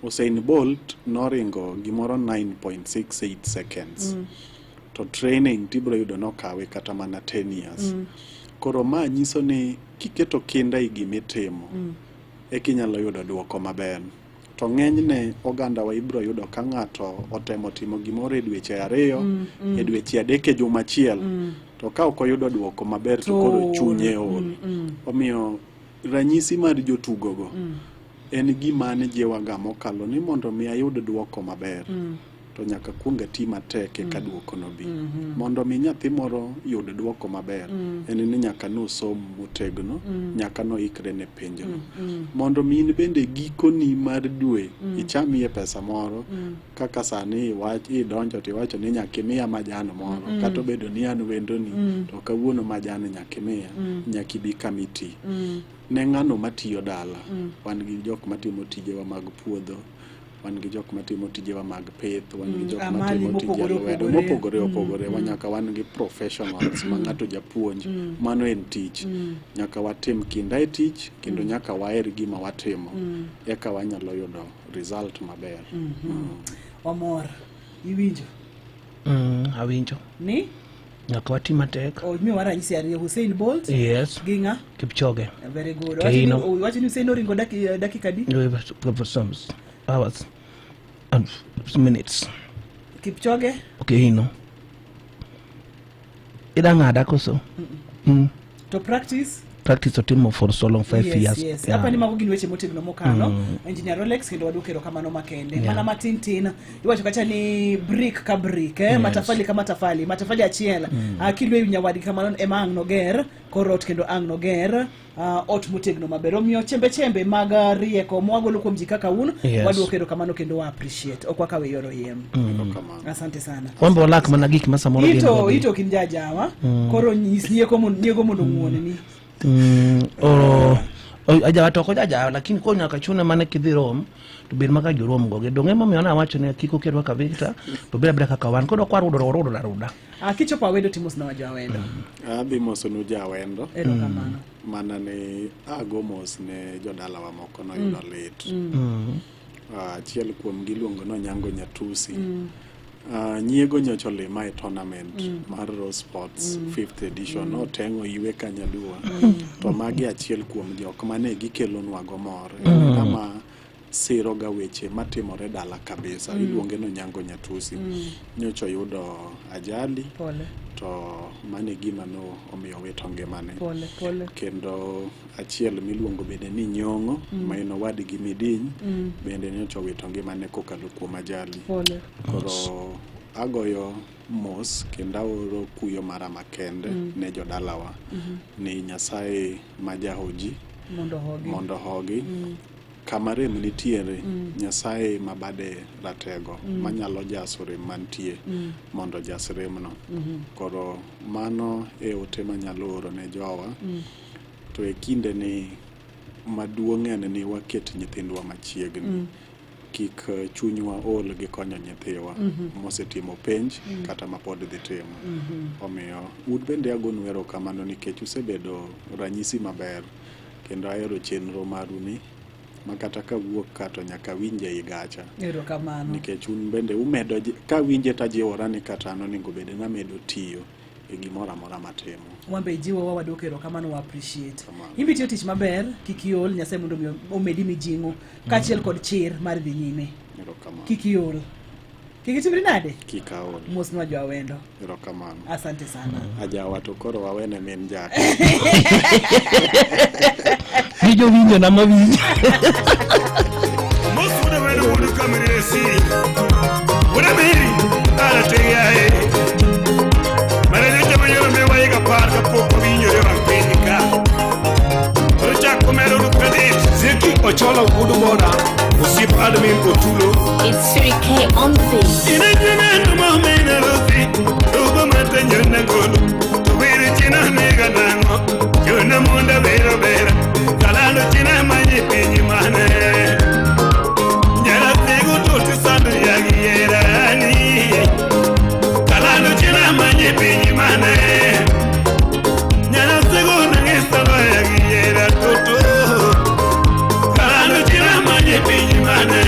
Usain Bolt noringo gimoro 9.68 seconds to training tibro yudo nokawe kata mana 10 years koro ma nyiso ni kiketo kinda i gimitimo kinyalo yudo duoko maber to ng'enyne oganda wa ibro yudo ka ng'ato otemo timo gimoro e dweche 2 e dweche 3 e juma achiel to ka ok oyudo duoko maber to koro chunye ol omiyo ranyisi mar jotugo go en gima ne jiwaga mokalo ni mondo mi ayud duoko maber to nyaka kuonga ti matek eka duoko no bi. Mondo mi nyathi moro yud duoko maber, en ni nyaka no som motegno, nyaka no ikre ne penjo. Mondo mi in bende giko ni mar dwe, ichamie pesa moro, kaka sani idonjo tiwacho ni nyaka imiya majan moro, kata obedo ni an wendo ni, to kawuono majan nyaka imiya, nyaka ibi kamiti. Ne ng'ano matiyo dala, wan gi jok matimo tijewa mag puodho, wan gi jok matimo tijewa mag pith, wan gi jok matimo tije lwedo mopogore opogore, nyaka wan gi professionals ma ng'ato japuonj, mano en tich. Nyaka watim kinda e tich, kendo nyaka waher gima watimo, eka wanyalo yudo result maber. Omor, iwinjo? Awinjo. Ni? Nyaka watim matek. Mi waranyisi ariyo, Usain Bolt? Yes. Ginga? Kipchoge. Very good. Keino. Wachi ni Usain oringo dakika di? For some hours and minutes. Kipchoge? Keino. Ida ng'ada koso? To practice? Practice otimo for so long, 5 years. Yes. Hapa ni mago gin weche motegno mokalo. Engineer Rolex kendo wadukero kamano makende. Mana matin tin. Iwacho kacha ni brick ka brick, matafali ka matafali, matafali achiel. Kilwe nyawadi kamano ema ang noger, korot kendo ang noger. Ot motegno maber. Omiyo chembe mag rieko mwagolo kuom ji kaka un, wadukero kamano kendo wa appreciate. Ok wakawe yoro yem. Asante sana. Wambo walak mana gik masa moro gin. Ito kinjajawa. Koro nyego mondo muone ni. Ajawa toko jajawa, lakini kwa nyaka chuna mana kidhi rom, to bed maka jorom goge. Donge mami ona wacho ne kiko kerwa ka Victor, to bila kaka wan. Kodo kwa ruda. Kicho pa wendo timos na waja wendo. Abi moso nuja wendo. Ero kamano. Mana ni agomos ne jodala wa moko no yudo lit. Achiel kuom giluongo no Nyango Nyatusi. Nyiego nyocho lima e tournament mar Rose Sports 5th edition otengo iwe Kanyadua. To magi achiel kuom jok mane gikelo nwago mor. Kama siro ga weche matimore dala kabisa. Iluonge no Nyango Nyatusi. Nyocho yudo ajali. To mane gima no omiyo wito ngimane. Kendo achiel miluongo bende ni Nyong'o, ma en owadgi Midiny, bende nyocho wito ngimane kokalo kuom ajali. Koro agoyo mos kendo aoro kuyo mara makende ne jodalawa, ni Nyasaye majahoji mondo hogi. Kama rem nitiere, Nyasaye mabade ratego manyalo jaso rem mantie mondo jas remno. Koro mano e ote manyalo oro ne jowa. To e kinde ni maduong' en ni waket nyithindwa machiegni. Kik chunywa ol gi konyo nyithiwa mosetimo penj kata mapod dhi timo. Omiyo ud bende agonu erokamano nikech usebedo ranyisi maber, kendo ahero chenro maru ni makata ka wuok kato nyaka winje i gacha. Erokamano. Nikech un bende umedo ka winje tajiwora ni kata onego bed namedo tiyo e gimora mora matimo. Wambe jiwo wawadok erokamano wa appreciate. Imbi tiyo tich maber, kikiol Nyasaye mondo omedi mijing'o kachiel kod chir mar dhi nyime. Erokamano. Kikiol. Kikitimri nade? Kikaol. Mos nwajo awendo. Erokamano. Asante sana. Ajawa to koro wawene min jaka. Vijo vinyo na mavinyo. Most of the men who come in the sea. What I mean, I'll tell you. Mareje mayo me wa iga parka poco vinyo de bankenika. Rocha comero do credit. Zeki ochola udumona. Usip admin otulo. It's Siri K on thing. Ina jina no mamena rofi. Roba matanya na golo. Tubiri china nega nango. Jona munda vera vera. Kalalo china manye pinyi mane. Nyara tego toti sandu yagi yerani. Kalalo china manye pinyi mane. Nyara tego nangisalo yagi yera toto. Kalalo china manye pinyi mane.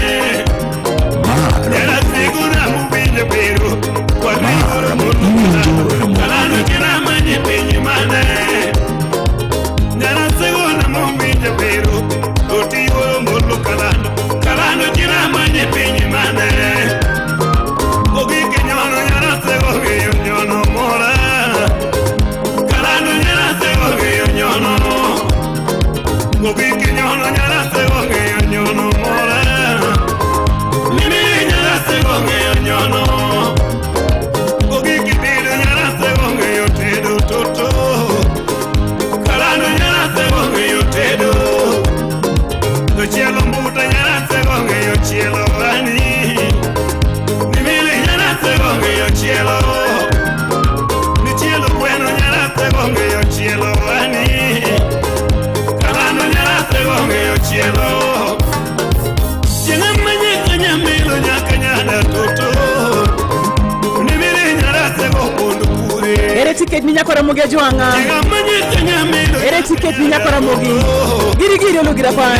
Nyara tego na mubinje pero. Wadikoro mutu. Kalalo china manye pinyi mane. Nyara tego na mubinje pero. Toti yoro mulu kalano. Kalano china manye pinyi mane. Ogi kenyono nyara tego geyo nyono mora. Kalano nyara tego geyo nyono. Ogi kenyono nyara tego geyo nyono mora. Mimi nyara tego geyo nyono. chielo ani nimili nyarate gonge yo chielo ni chielo bueno nyarate gonge yo chielo ani kalano nyarate gonge yo chielo jenga manye kanya melo nyakanya toto nimili nyarate gonge pure ere ticket ni nyakora muge jwanga jenga manye kanya melo ere ticket ni nyakora mugi giri olugira kwa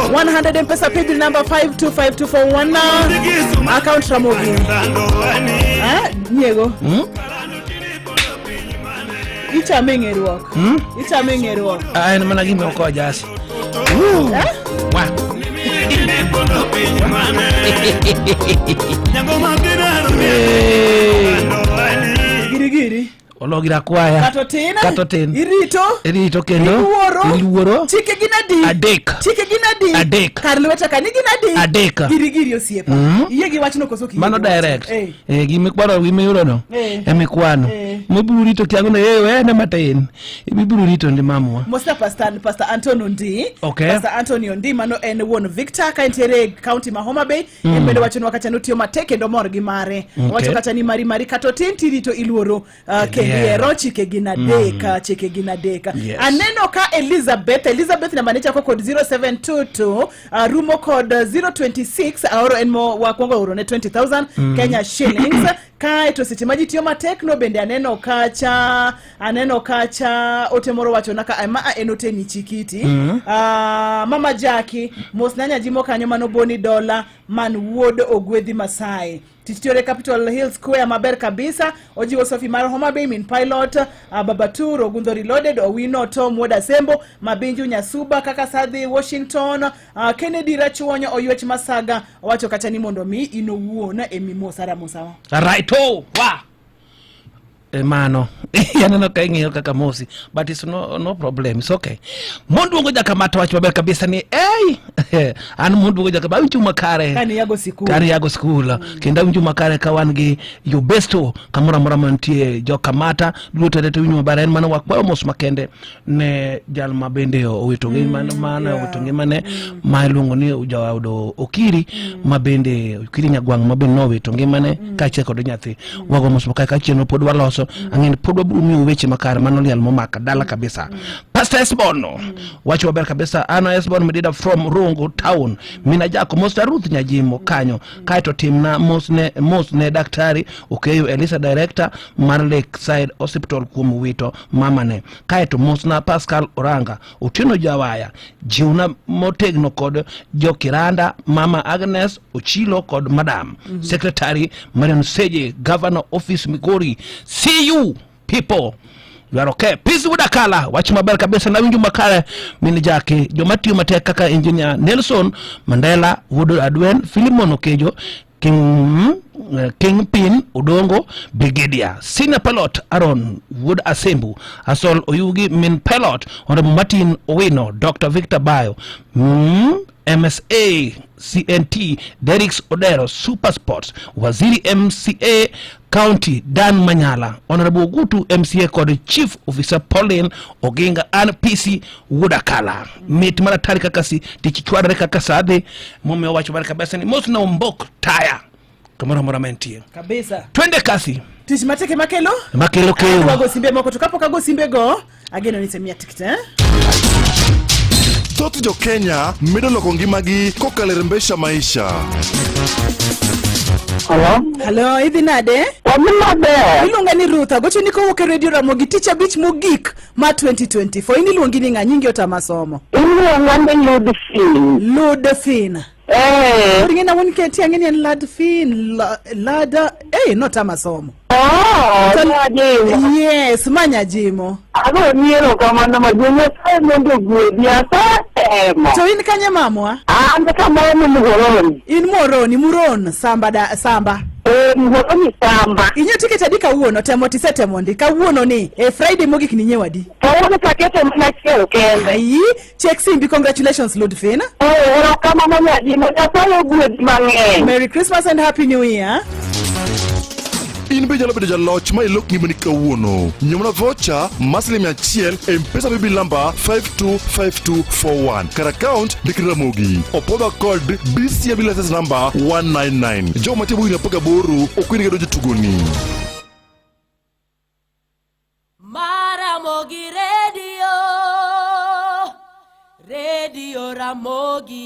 100 M-Pesa paybill number 525241 account Ramogi nyego icha mengerwok en mana gime oko jasi wa giri ologira kwaya katotin irito kendo iluoro chike ginadi karlweta kani ginadi giri osiepa iye gi wachno koso ki mano direct gimikwaro gimiyudo no emikwano miburu rito kiango ne ne matin ibiburu rito ndi mamwa Mosta Pastor Antonio Ndi Pastor Antonio Ndi mano en won Victor ka intere county ma Homa Bay embedo wachno wakachano tiyo mateke ndo mor gi mare wacho kata ni mari katotin tirito iluoro ero chike ginadeka aneno ka Elizabeth na manecha ko code 0722 rumo code 026 aoro enmo wakwongo oro ne 20,000 Kenya shillings kai to sitimaji tiyo matekno bende aneno kacha otemoro wacho naka ama enote ni chikiti mama Jackie mosnanya jimo kanyo mano boni dola man wood ogwedhi Masai Titiore Capital Hill Square maber kabisa ojiwo Sophie mar Homa Bay min pilot Babaturo Gundo Reloaded Owino Tom Woda Sembo Mabinju Nyasuba kaka Sadhi Washington Kennedy Rachuonyo Oyuech Masaga wacho kata ni mondo mi inowuona emimo sara musawa right wa mano yaneno ka ing'eyo kaka mosi but it's no problem, it's okay. Monduongo jakamata wacho maber kabisa ni an monduongo jakamata unchuma kare kani yago school kenda unchuma kare ka wan gi yo besto kamora mora mantie jokamata duto dete unyu maber en mano wakwa mos makende ne jal mabende owito ngi mana owito ngi mane mailungo ni ujawdo okiri mabende okiri nyagwang mabende no owito ngi mane ka cheko do nyathi wago mos makaka ka chieno pod waloso angin pod wabumi weche makare mano lial momaka dala kabisa. Pastor Esbono wacho maber kabisa ano Esbono medida from Rongo town mina jako Mosta Ruth Nyajimo kanyo kaito timna mosne daktari okeyo Elisa director mar Lakeside Hospital kuom wito mamane kaito mosna Pascal Oranga Otieno Jawaya jiuna motegno kod Jokiranda mama Agnes Ochilo kod madam secretary Marion Seje governor office Migori. See you people, you are okay. Peace Wudakala wachi maber kabisa na winju makare mini jake jomatiyo matek kaka engineer Nelson Mandela Wood Adwen Philemon Okejo Kingpin Udongo Brigadier Senior Pilot Aaron Wood Asembu Asol Oyugi Min Pilot Honorable Martin Owino Dr. Victor Bayo MSA CNT Derricks Odero Super Sports Waziri MCA County Dan Manyala Honorable Gutu MCA kod Chief Officer Pauline Oginga and PC Wudakala mit mara tarika kasi tichichwadre kaka sade mume wacho baraka besa ni most na mbok taya kamara moramentie kabisa twende kasi tichimateke makelo keyo wago simbe moko tukapo kago simbe go ageno nisemia tikite Thoth jo Kenya medo loko ngimagi kokalo rembesha maisha. Hello, hivi nade? Ilunga ni Ruth, gocho niko woke Radio Ramogi teacher beach mogik ma 2024. Ini luongi ni nganyingi otamasomo. Ludfin. Ngina woni keti ngeni Ludfin, lada, not amasomo. Yes, manya jimo. Ado niero kama na majume ndo gwedia sa So in kanya mamwa? Anda kama ni Moroni. In Muron samba. Moroni samba. Inyo ticket adika uono temoti setemondi ka uono ni Friday mogik ni nyewadi. Kawono pakete mna chero kenda. Ayi, check simbi congratulations Ludfin. Kama manya jimo ya sayo gwedi mange. Merry Christmas and Happy New Year. in be nyalo bedo jaloch ma ilok ngimani kawuono. Nyomna vocha maslim 100 M-Pesa bibi namba 525241 kar account Dikri Ramogi opoda kod BCB license number 199. Jo matibu inapoga boru okwini gedo tugoni. Ramogi Radio Ramogi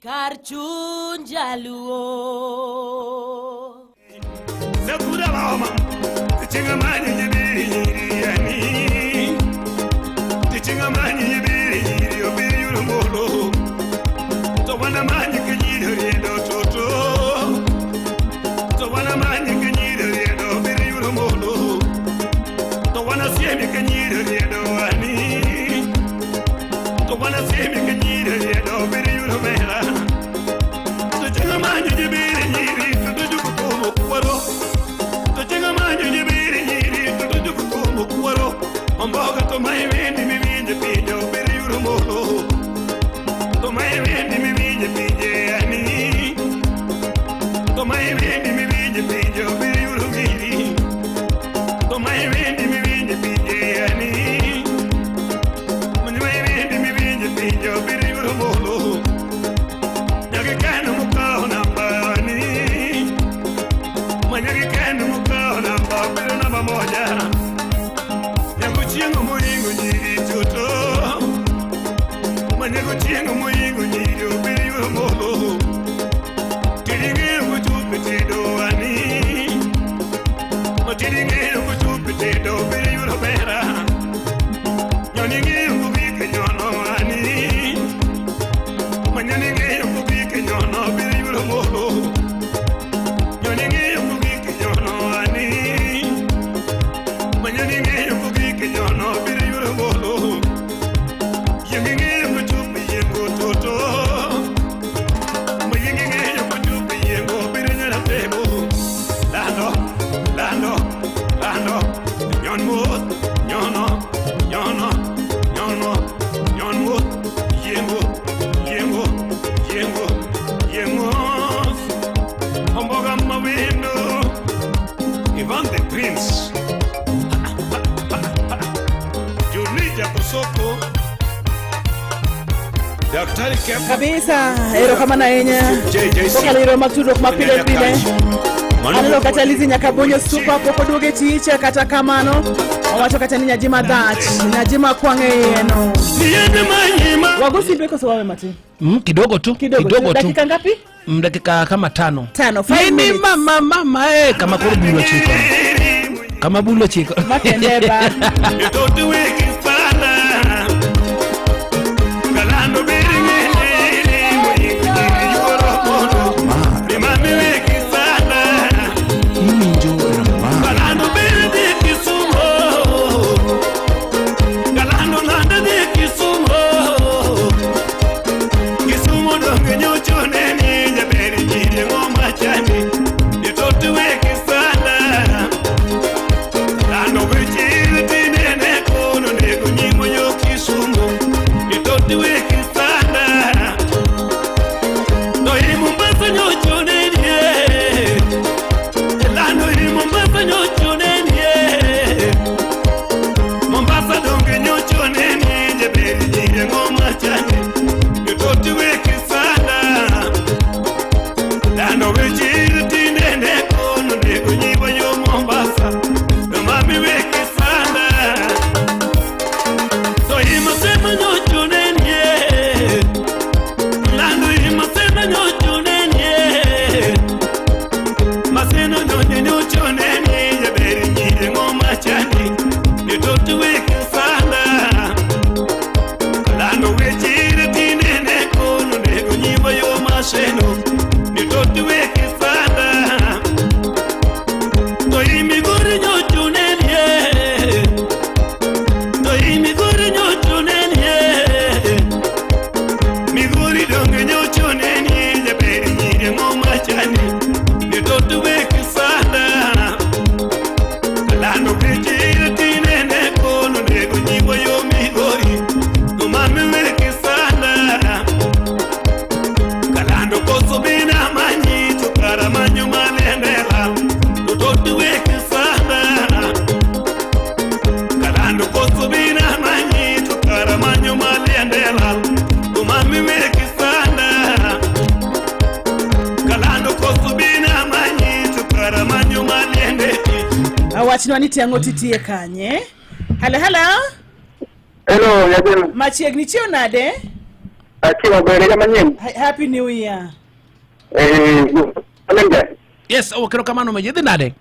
Kar chuny jaluo. Sakura mama, tichinga mani nyibiri, tichinga mani nyibiri, obiri urumolo. Tawana mani kenyiro riendo toto. Tawana mani kenyiro riendo obiri urumolo. Tawana siemi kenyiro riendo ani. Tawana siemi kenyiro riendo obiri urumela. Tichinga mani nyibiri nyiri, tutujuku como cuero. Tichinga mani nyibiri nyiri, tutujuku como cuero. Amboga tomai vendi mi vinje pinje obiri urumolo. Tomai vendi mi vinje pinje ani. Tomai vendi mi vinje pinje obiri urumiri. Tomai vendi mi vinje pinje ani. Tomai vendi mi vinje pinje obiri urumolo. Nyage kanu mukao namba ani. Manyage kanu mukao namba obiri namba moja. Nyago chiengo moingo nyiri toto. Manyego chiengo moingo nyiri obiri urumolo. Tiringe kuchupi tido ani. Tiringe kuchupi tido obiri urumera. Nyoninge kubike nyono ani. Manyaninge kubike nyono obiri urumolo. Nyoninge kubike nyono ani. Manyaninge kubike nyono obiri urumolo. Yengenge kuchupi yengo toto. Mayengenge kuchupi yengo obiri nyana tebo. Lando, lando, lando. Nyon mut, nyono, nyono, nyono, nyon mut. Yengo, yengo, yengo, yengo. Omboga mawindo. Ivan the Prince. Junija Kosoko. Daktari Kepa. Kabisa, erokamano ahinya. Kokalo iro mag tudruok mapile pile. Aneno kata Lizi Nyakabonyo super pok oduoge tich, kata kamano owacho kata ni nyajima dhach, nyajima kwang'eno. Wagosi beko so wawe mati. Kidogo tu. Dakika ngapi? Dakika kama 5. 5 minutes. Mama kama kuru bulo chiko. Kama bulo chiko. Makendeba. Itoto wiki sana. Galando biringe mami wiki sana. Galando biringe kisumo. Galando landa de kisumo. Kisumo donge nyochone ni jaberi jiri ngoma chani. Itoto wiki sana. Galando bichiri tinene kono ne wachnwa ni tiang'o titie kanye. Hello. Hello, Yadema. Machiegni chio nade? Achiewo bere manyien. Happy New Year. Yes, kero kamano mejedhi nade?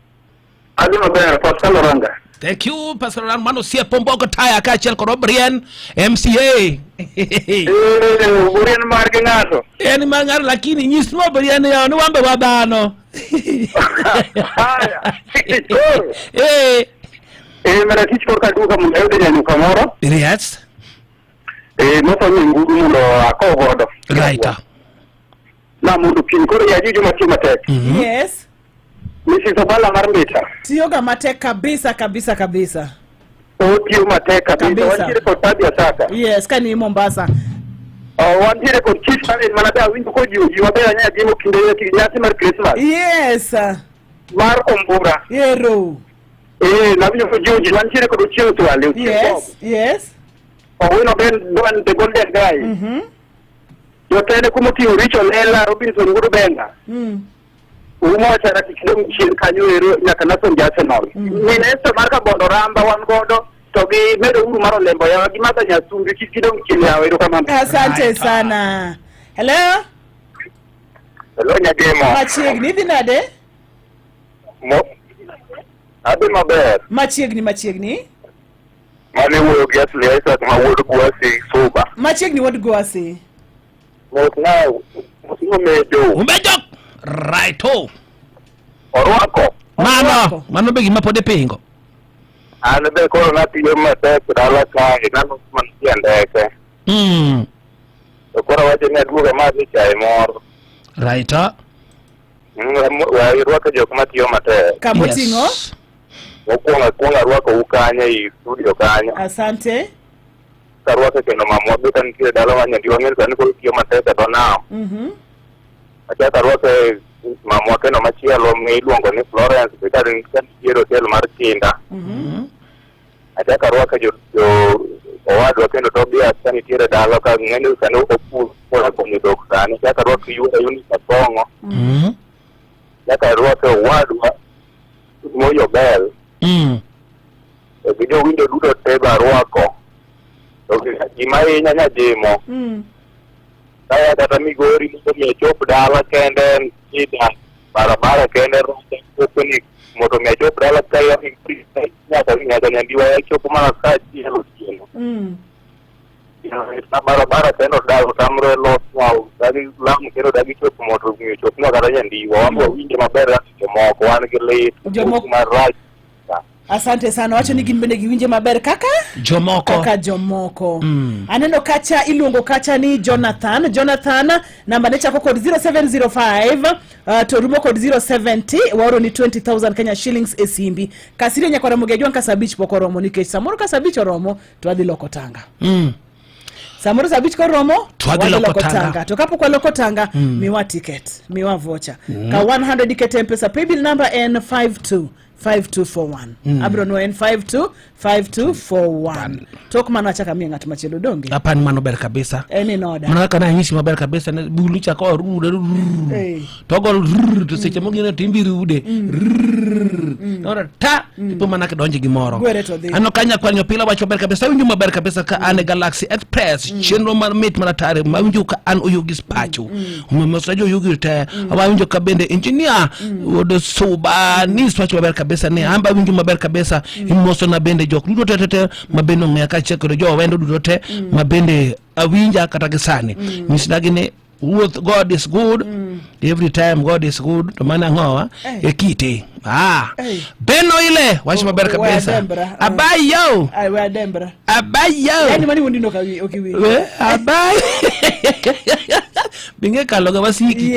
Adhi maber, Pascal Oranga. Thank you, Pastor Oranga. Mano siepo Mbogo Taya kaachiel kod Brian MCA. Brian mar gi ng'ato. En mar ng'ato lakini nyiswa Brian ni wambe wadhano. Mara tich kor ka duka mondo ayude nyanyuka moro. Yes. Nofonyo ngudu mondo akow godo. Right. Na mondo piny koro yajuju matiyo matek. Yes. Mrs. Obala mar Mbita. Tiyoga matek kabisa. Otiyo matek kabisa. Wantiere kod Tabia Saka. Yes, kani Mombasa. Wantiere kod Chief Allen Manada awinjo kojiwo maber anya gimo kinde nyasi mar Christmas. Yes. Mar Ombura. Ero. Nawinjo kojiwo wantiere kod Ochieng' Twale. Yes. Owino Ben Don the Golden Guy. Jotende kumotiyo Richo Lela, Robinson Ngudu Benga. Umoja na kidogo chini kanyo nyaka naso Arsenal. Minesto marka Bondo Ramba wan godo to gi medo uru maro lembo ya gimata nyasumbi kidogo chini ya wero kama. Asante sana. Hello Nyagemo. Machiegni dhi nade? Adhi maber. Machiegni. Mane wuoyo gi Asli Isaac ma wuod Gwasi Suba. Machiegni wuod Gwasi. Umejo. Righto. Orwako. Mano be gima pod ipingo. An be koro natiyo matek dala kae nano mantie ndeke. To koro wacho ni aduoga madhi chai moro. Righto. Irwako jok matiyo matek. Kamoting'o? Mokwongo arwako ukanye i studio kanyo. Asante. Karwako kendo mamwa be kan nitie dala manyandiwa ng'eni sani koro tiyo matek e dho nam. Achako arwako mamwa kendo machielo miluongo ni Florence be ka nitiere hotel mar Kinda. Achako arwako jo owadwa kendo Tobias ka nitiere dala ka ng'eni sani opur konyo dhok sani. Achako arwako Yunis Asong'o. Achako arwako owadwa Moyo Bell. Gi jowinjo duto te be arwako. To gima hinya nyajimo. Kaya kata Migori mondo chop dala kende shida barabara kende ni mondo chop dala kaya nyaka nyambiwa ya chop mana saa chielo chielo. Na barabara kendo dala tamre los wow dagi lamu kendo dagi chop mondo chop na kata nyandiwa wambo winje maber jomoko wan gi lit jomoko marach. Asante sana, wacho ni gin bende giwinje maber kaka jomoko. Aneno kacha iluongo kacha ni Jonathan namba ne chako kod 0705 to rumo kod 070 waro ni 20,000 Kenya shillings e simbi. Kasiri nyako Ramogi Ajwang kasabich pokoromo nikech samoro kasabich oromo to adhi loko tanga. Samoro sabich koromo to adhi loko tanga. To kapo kwa loko tanga miwa ticket, miwa voucher. Ka 100 ticket M-Pesa paybill number N525241. Abro no N525241. Tok mano achaka mia ng'at machielo donge. Apani mano ber kabisa. Eni noda. Mano kana nyisi maber kabisa ne bulu chako rude. Togol to seche mogine timbi rude. Ora ta ipo mana kedonje gimoro. Ano kanya kwanyo pila wacho ber kabisa winjo maber kabisa ka ane Galaxy Express chenro mar mit maratare mawinjo ka an oyugis pacho. Umemosajo oyugis te awinjo ka bende engineer wodo Suba ni swacho maber kabisa ne amba winjo maber kabisa imoso na bende jok dudo tete mabeno ng'e ka chekro jo wendo dudo te mabende awinja kata gisani misidagi ne God is good every time. God is good to mana ngoa ekite beno ile washi maber kabisa abayo yani mani wundino ka okiwi abayo binge kaloga wasiki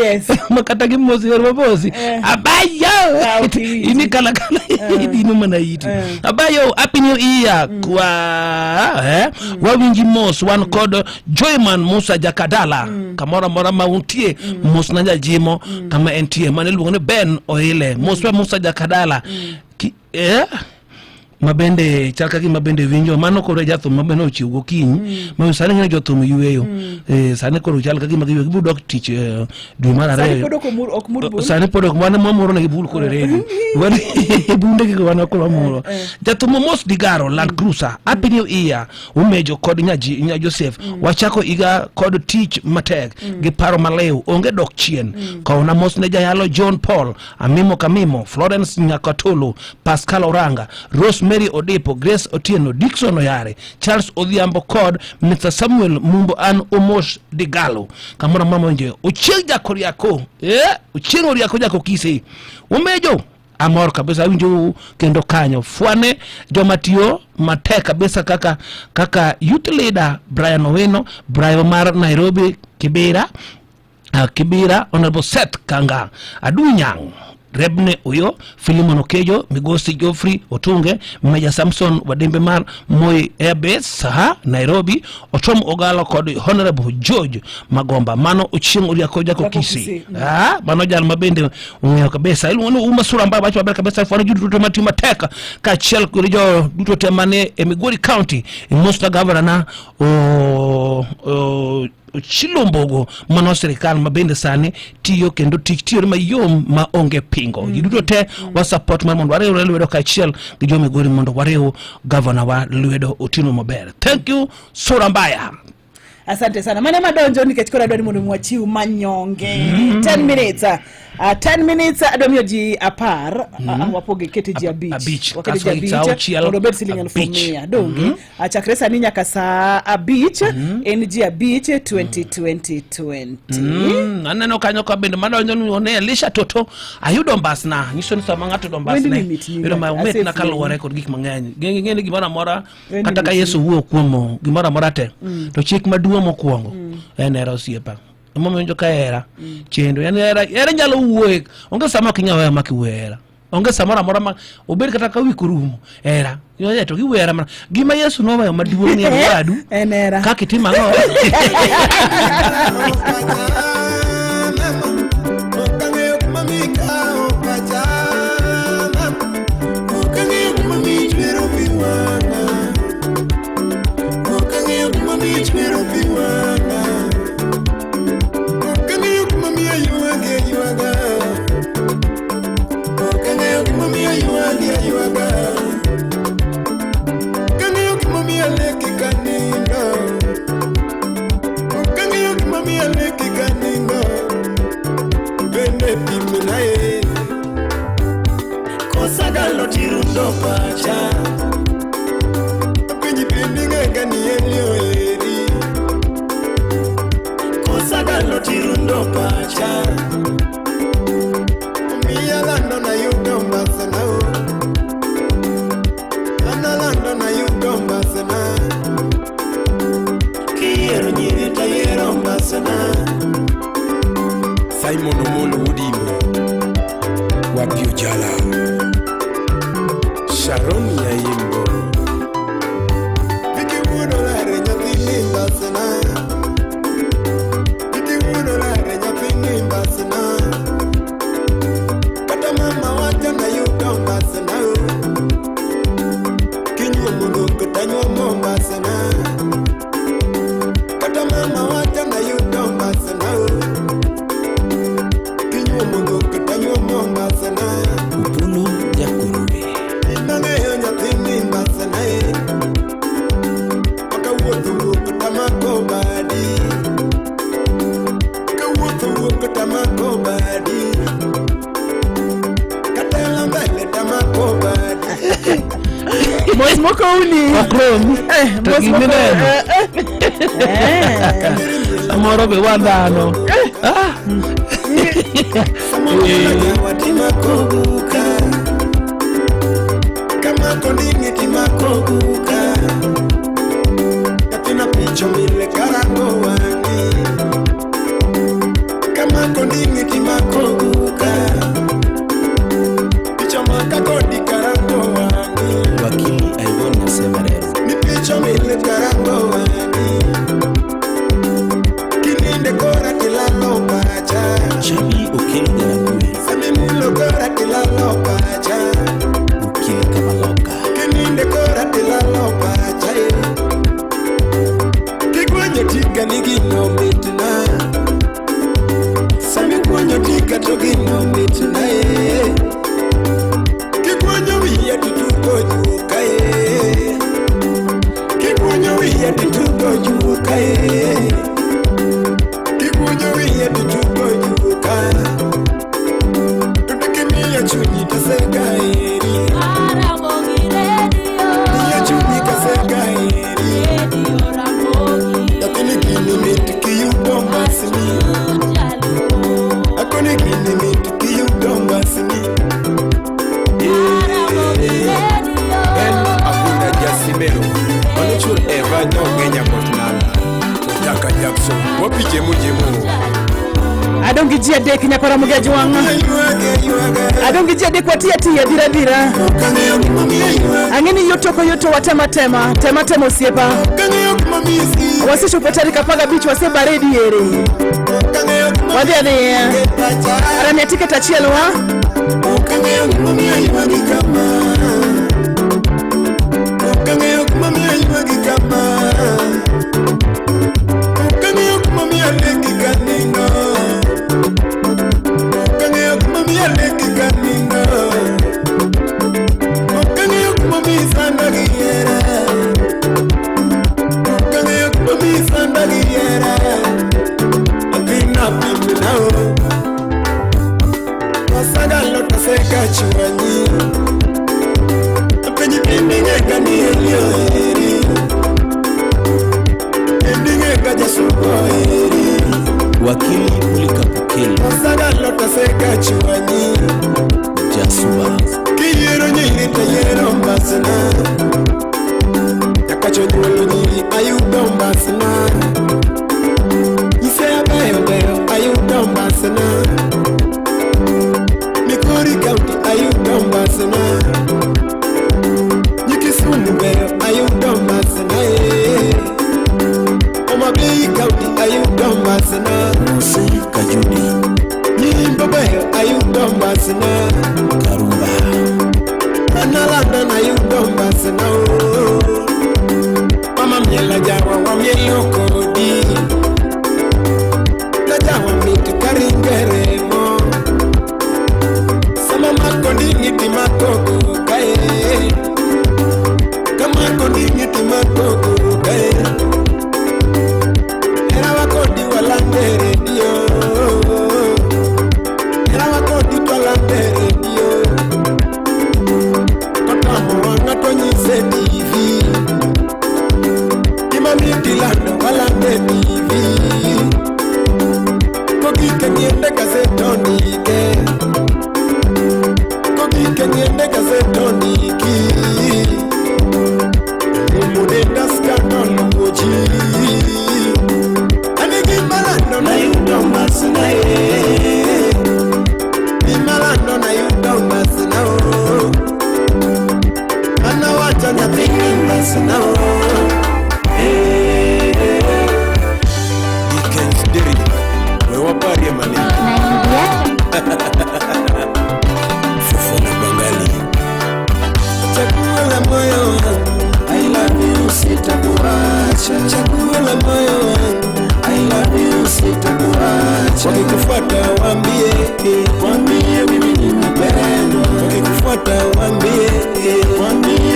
makata gimosi mabosi abayo ini kala idinu mana yiti abayo happy new year kwa wawinji mos wan kod Joyman Musa Jakadala kamora mora mauntie mos nanja jimo kama entie manelu ngone Ben Oile Musa Jakadala mabende chal ka gima bende winjo mano koro jathum mabende ochiw gokinyi ma sani ng'eny jothum yueyo sani koro chal ka gima gibu dok tich dwe mar ariyo sani pod ok wana mamoro na gibul kore redio wani bunde gi wana koro moro jathum mos digaro Land Cruiser Happy New Year umejo kod nya Joseph wachako iga kod tich matek gi paro malew onge dok chien kauna mos ne jayalo John Paul Amimo Kamimo Florence Nyakatolo Pascal Oranga Rosemary Odipo Grace Otieno Dickson Oyare Charles Odhiambo kod Mr. Samuel Mumbo an Omosh Digalo kamora mama nje uchenja koriako uchengo riako jako kisi umejo amor kabisa winjo kendo kanyo fwane jomatio matek kabisa kaka youth leader Brian Owino Brian mar Nairobi Kibira Honorable Seth Kanga Adunyang Rebne Uyo Philemon Okejo Migosi Geoffrey Otunge Meja Samson Wadembe mar Moi Airbase Saha Nairobi Otom Ogalo kod Honorable George Magomba mano uchieng uriako jako kisi mano jal mabende ungeo kabisa ilu umasura mbaya bacho babel kabisa fwana judu tomati mateka ka chel kurijo duto temane Migori County Musta Governor na Chilombogo mano serikal mabende sani tiyo kendo tiyo mayom ma onge pingo giduto te wa support man mondo wareo lwedo ka chiel gi jo Migori mondo wareo governor wa lwedo Otino Maber. Thank you Sura Mbaya. Asante sana. Mane madonjo nikech kora dwani mondo mwachiu manyonge 10 minutes 10 minutes adomio ji apar wapoge kete ji abich wakete ji abich mondo bed siling 1,000 donge chakre sani nyaka saa abich en ji abich 2020 aneno kanyo ka bende madonjo one Elisha Toto ayudo mbasna nyiso ni sama ng'ato do mbasne biro ma umet na kaluwore kod gik mang'eny ng'eny gimoro amora kata ka Yesu wuo kuomo gimoro amora te to chik maduong' mokwongo en era osiepa momo njo ka era chendo yani era nyalo wuoe onge sama kinyawe makiwera onge samora mora ma obed kata ka wikurumo era yo to giwera mana gima Yesu no wayo maduong' ni wadu en era ka kitima ngo Kosagalo tirundo pacha Penyi pendinga gani elio eri Kosagalo tirundo pacha Mia lando na yugomba sana Ana lando na yugomba sana Kiero nyine tayero mbasana Simon Omolo Udimo Wapio Jala Sharon Yaimbo Viki Wuno la reña pinimba sena Viki Wuno la reña pinimba sena Kata mama wacha na yugomba sena Kinywa mungu kutanywa momba sena Kata mama wacha na yugomba sena Kinywa mungu kutanywa momba sena Upulu Jakurubi Nangayo nyathini mbasanae Wakawuotho wuok tamako badi Kawuotho wuok tamako badi Katela mbele tamako badi Mos moko uni Okron Amoro be wadano Watima kobuka Kama kondingi tima kobuka Katina picho mile karango wani Kama kondingi tima kobuka Picho maka kondi karango wani Wakili Aiwona Semerez Ni picho mile karango wani Kilinde kora kilalo pacha Chami ukilo garangui Sami mulo kora kilalo pacha Ukile kama loka Kilinde Adong gi ji adek nyakora muge jwang. Adong gi ji adek watia tia dira dira. Angeni yoto watema tema osiepa. Wasisho potari kapaga beach wase baredi yere. Wadhi adhi. Arani ticket achiel wa. Wakili Ulikapukeli Jasuba Kiyero nyiri tayero mbasana Yakacho nyolo nyiri ayudo mbasana Isea beyo ayudo mbasana Mikori County ayudo mbasana Nyikisumu beyo ayudo mbasana Omabei County ayudo mbasana Mose Kajudi Nyimbo beyo ayudo mbasana Karumba Analanda ayudo mbasana Mama miela jawa wa mielo kodi Na jawa mitu karingere mo Sama makodi ngiti makoko kae Kama kodi ngiti makoko kae Era wakodi walandere dio Era wakodi walandere dio Kotamo wangato nyise TV Ima miti lando walande TV Kogike nyende gazetonike Kogike nyende gazetoniki Umudenda skandalo moji Anigi malando na yudo masina Ni malando na yudo masina Anawacha nyatini masina Dickens Diri Wewa pari mani Fufuna Bangali Chakua la moyo wangu I love you sitakuacha Chakua la moyo wangu I love you sitakuacha Wakikufuata wambie mimi nimependwa Wakikufuata wambie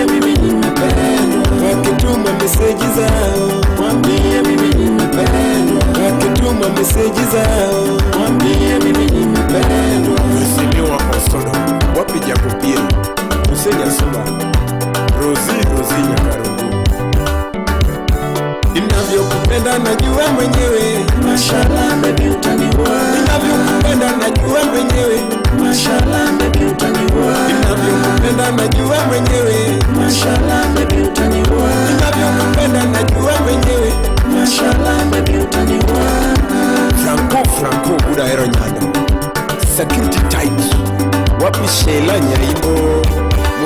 mimi nimependwa Wakituma meseji zao wambie mimi nimependwa Wakituma meseji zao wambie mimi nimependwa Usiliwa Osodo wapi Jakubiri Usenya Suba Rozi Nyakarungu Ninavyokupenda najua mwenyewe Mashallah baby utaniua Ninavyokupenda najua mwenyewe Mashallah baby utaniua Ninavyokupenda najua mwenyewe Mashallah baby utaniua Ninavyokupenda najua mwenyewe Mashallah baby utaniua Franco Buda Hero Nyanda Security tight Wapi Sheila Nyaimbo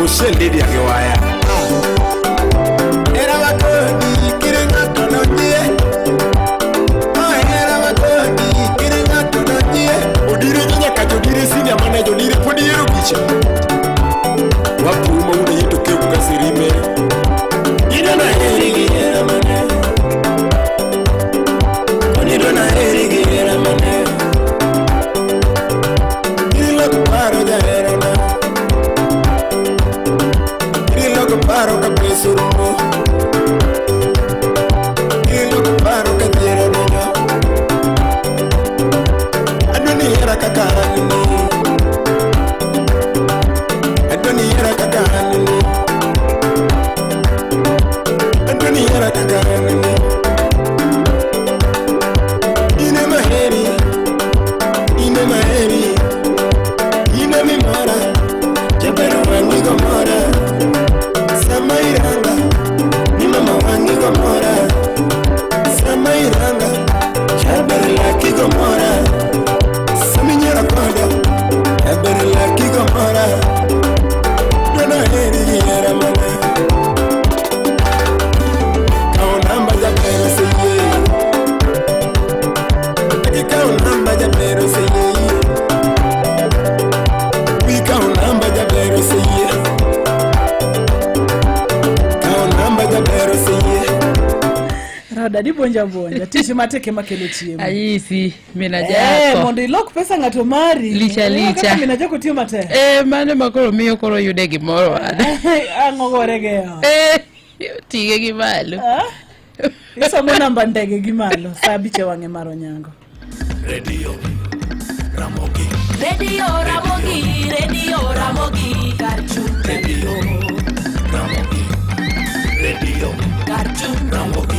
Moshe Lady Agewaya Era wakodi kirenga tonodie Era wakodi kirenga tonodie Odire nyinya kajodire sini amana jodire podi yero kicha Wapuma une yeto keku kasirime Ida na herigi era mane Onido na herigi era mane Ilo kuparo ja era na Ilo dadi bonja tich mateke makelo chiemo ayisi mina jako mondo ilok pesa ng'ato mari licha kaka mina jako tiyo matek mane makoro miyo koro yude gimoro ang'o gore geyo tige gi malo isomo namba ndege gi malo saa 5 wang'e maro nyango Radio Ramogi Karchun Radio Karchun Ramogi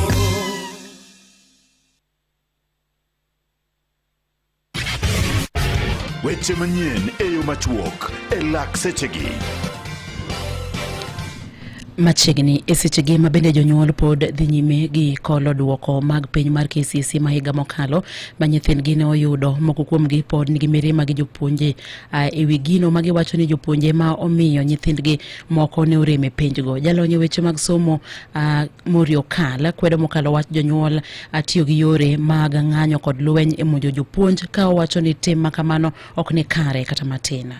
weche manyien e yo machuok e lak sechegi. Machiegni e sechegi ma bende jonyuol pod dhi nyime gi kolo duoko mag piny mar KCSE ma higa mokalo ma nyithindgi ne oyudo. Moko kuomgi pod nigi mirima gi jopuonje e wi gino ma giwacho ni jopuonje ma omiyo nyithindgi moko ne oreme penjgo. Jalony e weche mag somo Morio Kala kwedo mokalo wach jonyuol tiyo gi yore mag ng'anyo kod lweny e monjo jopuonj ka owacho ni tim ma kamano ok ni kare kata matin.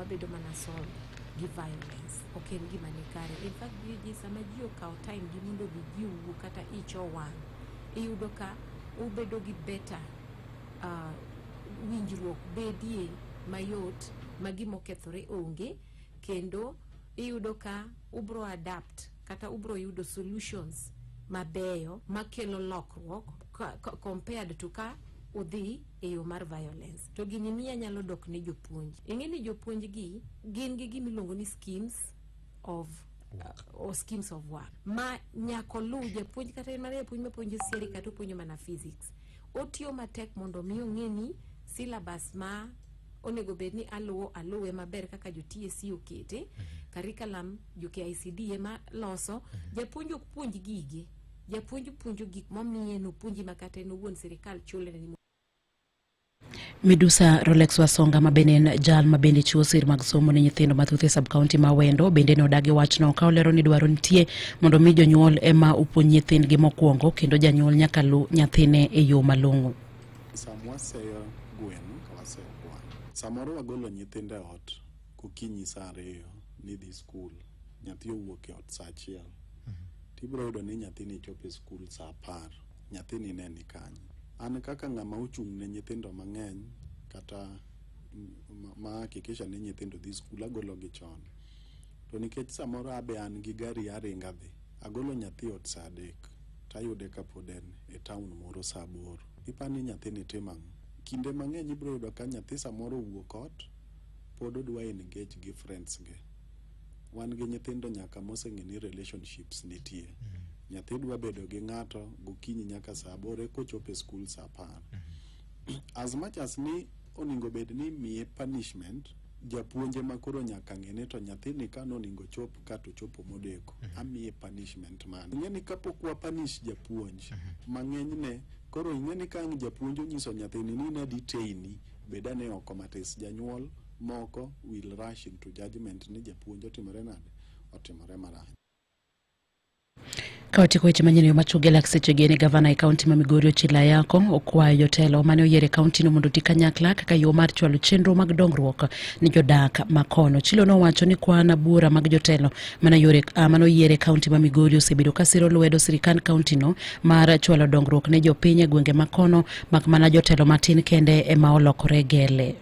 Bedo mana solve gi violence ok en gima ni kare. In fact ji sama ji okawo time gi mondo gi wu kata icho wang iyudo ka ubedo gi better winjruok bedie mayot ma gimo kethore onge kendo iyudo ka ubro adapt kata ubro yudo solutions mabeyo makelo lokruok compared to ka udhi e yo mar violence. To gini miya nyalo dok ne jopuonj. Ing'eni jopuonj gi gin gi gimiluongo ni schemes of work. Ma nyako lu japuonj kata mana japuonj ma puonjo theory kata puonjo mana physics. Otiyo matek mondo mi ong'eni syllabus ma onego bed ni aluwe maber kaka jo TSC okete, curriculum jo KICD ema loso, japuonj ok puonj gige. Japuonj puonjo gik momiye no puonji makata no wuon sirikal chule ni. Medusa Rolex Wasonga ma benen jal ma bende chiwo sir mag somo ne nyithindo mathoth e sub-county ma Wendo bende ne odagi wachno ka olero ni dwaro nitie mondo mi jonyuol ema upuonj nyithindgi mokwongo kendo janyuol nyaka lu nyathine e yo malong'o. Samwaseyo gweno kawaseyo kwan. Samoro wagolo nyithinde ot kokinyi saa 2 ni dhi skul. Nyathi owuok e ot saa 1. Tibro yudo ni nyathini chopo e skul saa 10. Nyathini ne ni kanyo. An kaka ng'ama ochung' ne nyithindo mang'eny kata ma hakikisha ni nyithindo dhi skul agolo gi chon. To nikech samoro abe an gi gari aringa dhi, agolo nyathi ot saa 3 tayude ka pod en e town moro saa 8. Ipani nyathini timang'. Kinde mang'eny ibro yudo ka nyathi samoro wuok ot pod odwa engage gi friends ge. Wan gi nyithindo nyaka moseng'e ni relationships nitie. Nyathi dwa bedo gi ng'ato gokinyi nyaka saa 8 kochopo e skul saa 10. As much as ni oningo bed ni miye punishment, japuonje makoro nyaka ng'ene to nyathini ka noningo chop ka to chopo modeko. Amiye punishment man. Ng'eni kapok wa punish japuonj mang'enyne koro ing'eni ka japuonj onyiso nyathini ni ne detaini bedane oko matis, janyuol moko will rush into judgment ni japuonj otimore nade, otimore marach. Kawati weche manyene yo machuge lak sechegi ni gavana e kaunti ma Migori Ochila Yako okwayo jotelo mane oyiere kaunti no mondo tikanyakla kaka yo mar chwalo chenro mag dongruok ni jodak makono. Chilo no wacho ni kwana bura mag jotelo mane oyiere kaunti ma Migori osebedo kasiro lwedo sirikal kaunti no mar chwalo dongruok ne jopiny e gwenge makono mak mana jotelo matin kende ema olokore gele.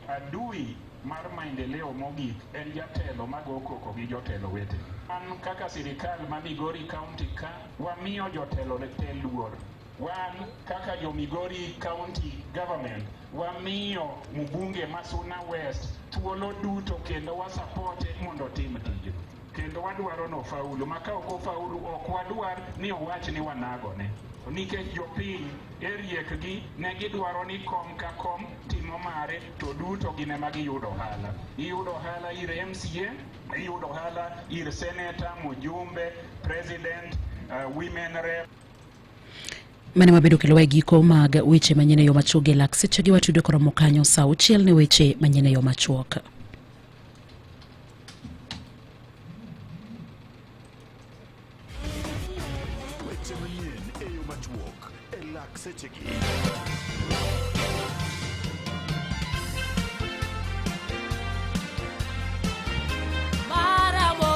Adui mar maendeleo mogik en jatelo mago koko gi jotelo wete. An kaka sirikal ma Migori County ka wamiyo jotelo te luor. Wan kaka jo Migori County Government wamiyo mbunge ma Suna West thuolo duto kendo wasapote mondo tim tije. Kendo wadwaro no faulu, maka ok faulu ok wadwar ni owach ni wanagone. Nikech jopiny eriekgi ne gidwaro ni kom ka kom timo mare to duto gine ma giyudo hala. Iyudo hala ir MCA, iyudo hala ir senator, mujumbe, president, women rep. Mane mabedo kelo giko mag weche manyene yo machuge lak sechegi watudo koromo kanyo saa 6 ne weche manyene yo machuok. Maramogi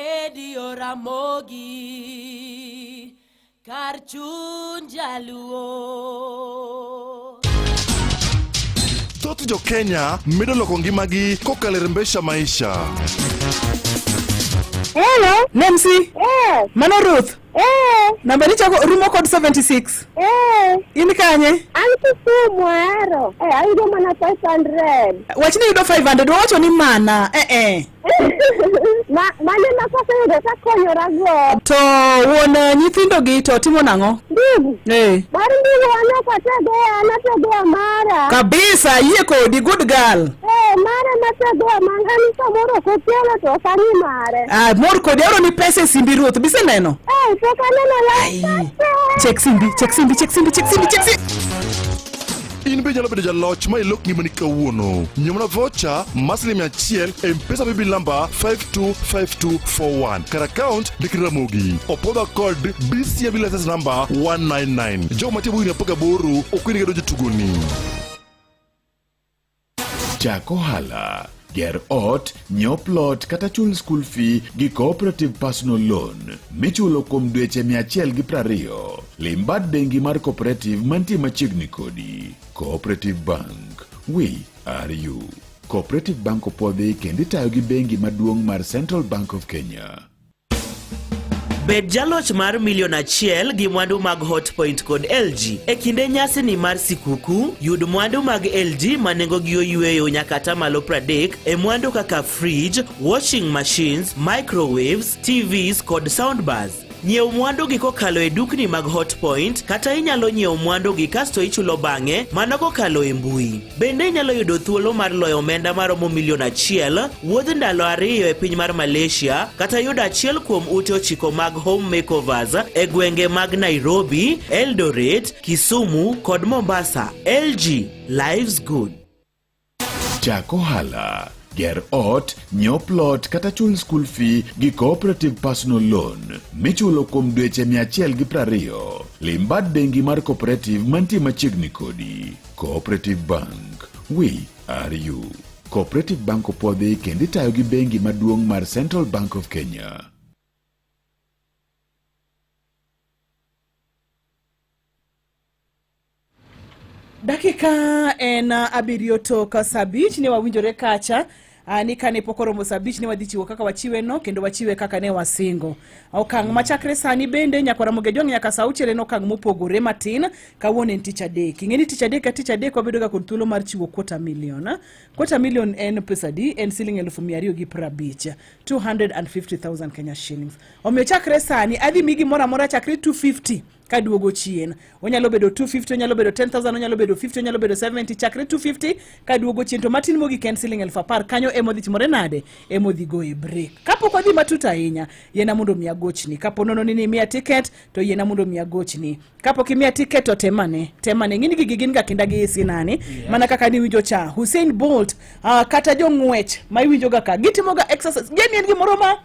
Radio Ramogi kar chuny jaluo. Thoth jo Kenya medo loko ngimagi kokalo e rembesha maisha. Hello, Nancy. Mano Ruth. Namba ni chako rumo code 76. In kanye? Anti Kisumu ero. Ayudo mana 500. Wachni yudo 500, wacho ni mana. Mane nakosa yudo ka konyora go. To wona nyithindo gi to timo nango? Ndigu. Bari ndigu wana katedea, anatedea mara. Kabisa, yie kodi good girl. Mara natedea mangani samoro kotiela to sani mare. Mor kodi ero ni pesa simbi Ruth, bise neno? To kaneno la. Check simbi. In be nyalo bedo jaloch ma ilok ngimani kawuono. Nyomna vocha maslim achiel M-Pesa bibi lamba 525241. Kar account Dikri Ramogi. Opoda code BC bilases number 199. Jo matibu ina paka boru okwini gedo jitugoni. Chako hala. Ger ot, nyiew plot kata chul school fee gi cooperative personal loan. Michulo kuom dweche 120. Limbad bengi mar cooperative mantie machiegni kodi. Cooperative Bank. We are you. Cooperative Bank opodhi kendo itayo gi bengi maduong' mar Central Bank of Kenya. Bed jaloch mar $1,000,000 gi mwandu mag Hotpoint kod LG. E kinde nyasi ni mar sikuku, yud mwandu mag LG manengo gi oyueyo nyaka tamalo 30 e mwandu kaka fridge, washing machines, microwaves, TVs kod soundbars. Nyiew mwandu gi kokalo e dukni mag Hotpoint kata inyalo nyiew mwandu gi kasto ichulo bang'e mano kokalo e mbui. Bende inyalo yudo thuolo mar loyo omenda maromo $1,000,000, wuodh ndalo 2 e piny mar Malaysia kata yudo achiel kuom ute 9 mag home makeovers e gwenge mag Nairobi, Eldoret, Kisumu kod Mombasa. LG, lives good. Chako hala. Ger ot, nyiew plot kata chul school fee gi cooperative personal loan. Michulo kuom dweche 120. Limbad bengi mar cooperative mantie machiegni kodi. Cooperative Bank. We are you. Cooperative Bank opodhi kendo itayo gi bengi maduong' mar Central Bank of Kenya. Dakika en abiriyo toka sabich ne wawinjore kacha. Ni kane pokoromo sabich ne wadhi chiwo kaka wachiwe no kendo wachiwe kaka ne wasingo. Okang' machakre sani bende Nyakora Mogejong nyaka saa auchiel en okang' mopogore matin kawuono en tich adek. Ing'eni tich adek wabedo ga kod thuolo mar chiwo $250,000. $250,000 en pesa di en siling 250,000 250,000 Kenya shillings. Omiyo chakre sani adhi migi mora mora chakre 250 kaduogo chien. Onyalo bedo 250, onyalo bedo 10,000, onyalo bedo 50, onyalo bedo 70, chakre 250 kaduogo chien. To matin mogi ken siling 10,000 kanyo emodhi timore nade emodhi go e break. Kapo kodhi matuta ahinya yena mondo miya gochni. Kapo nono ni miya ticket to yena mondo miya gochni. Kapo kimia ticket to temane ng'ini gigin ga kinda gi sinani mana kaka ni winjo cha Usain Bolt kata jong'wech ma iwinjo ga ka gitimo ga exercise game en gimoro ma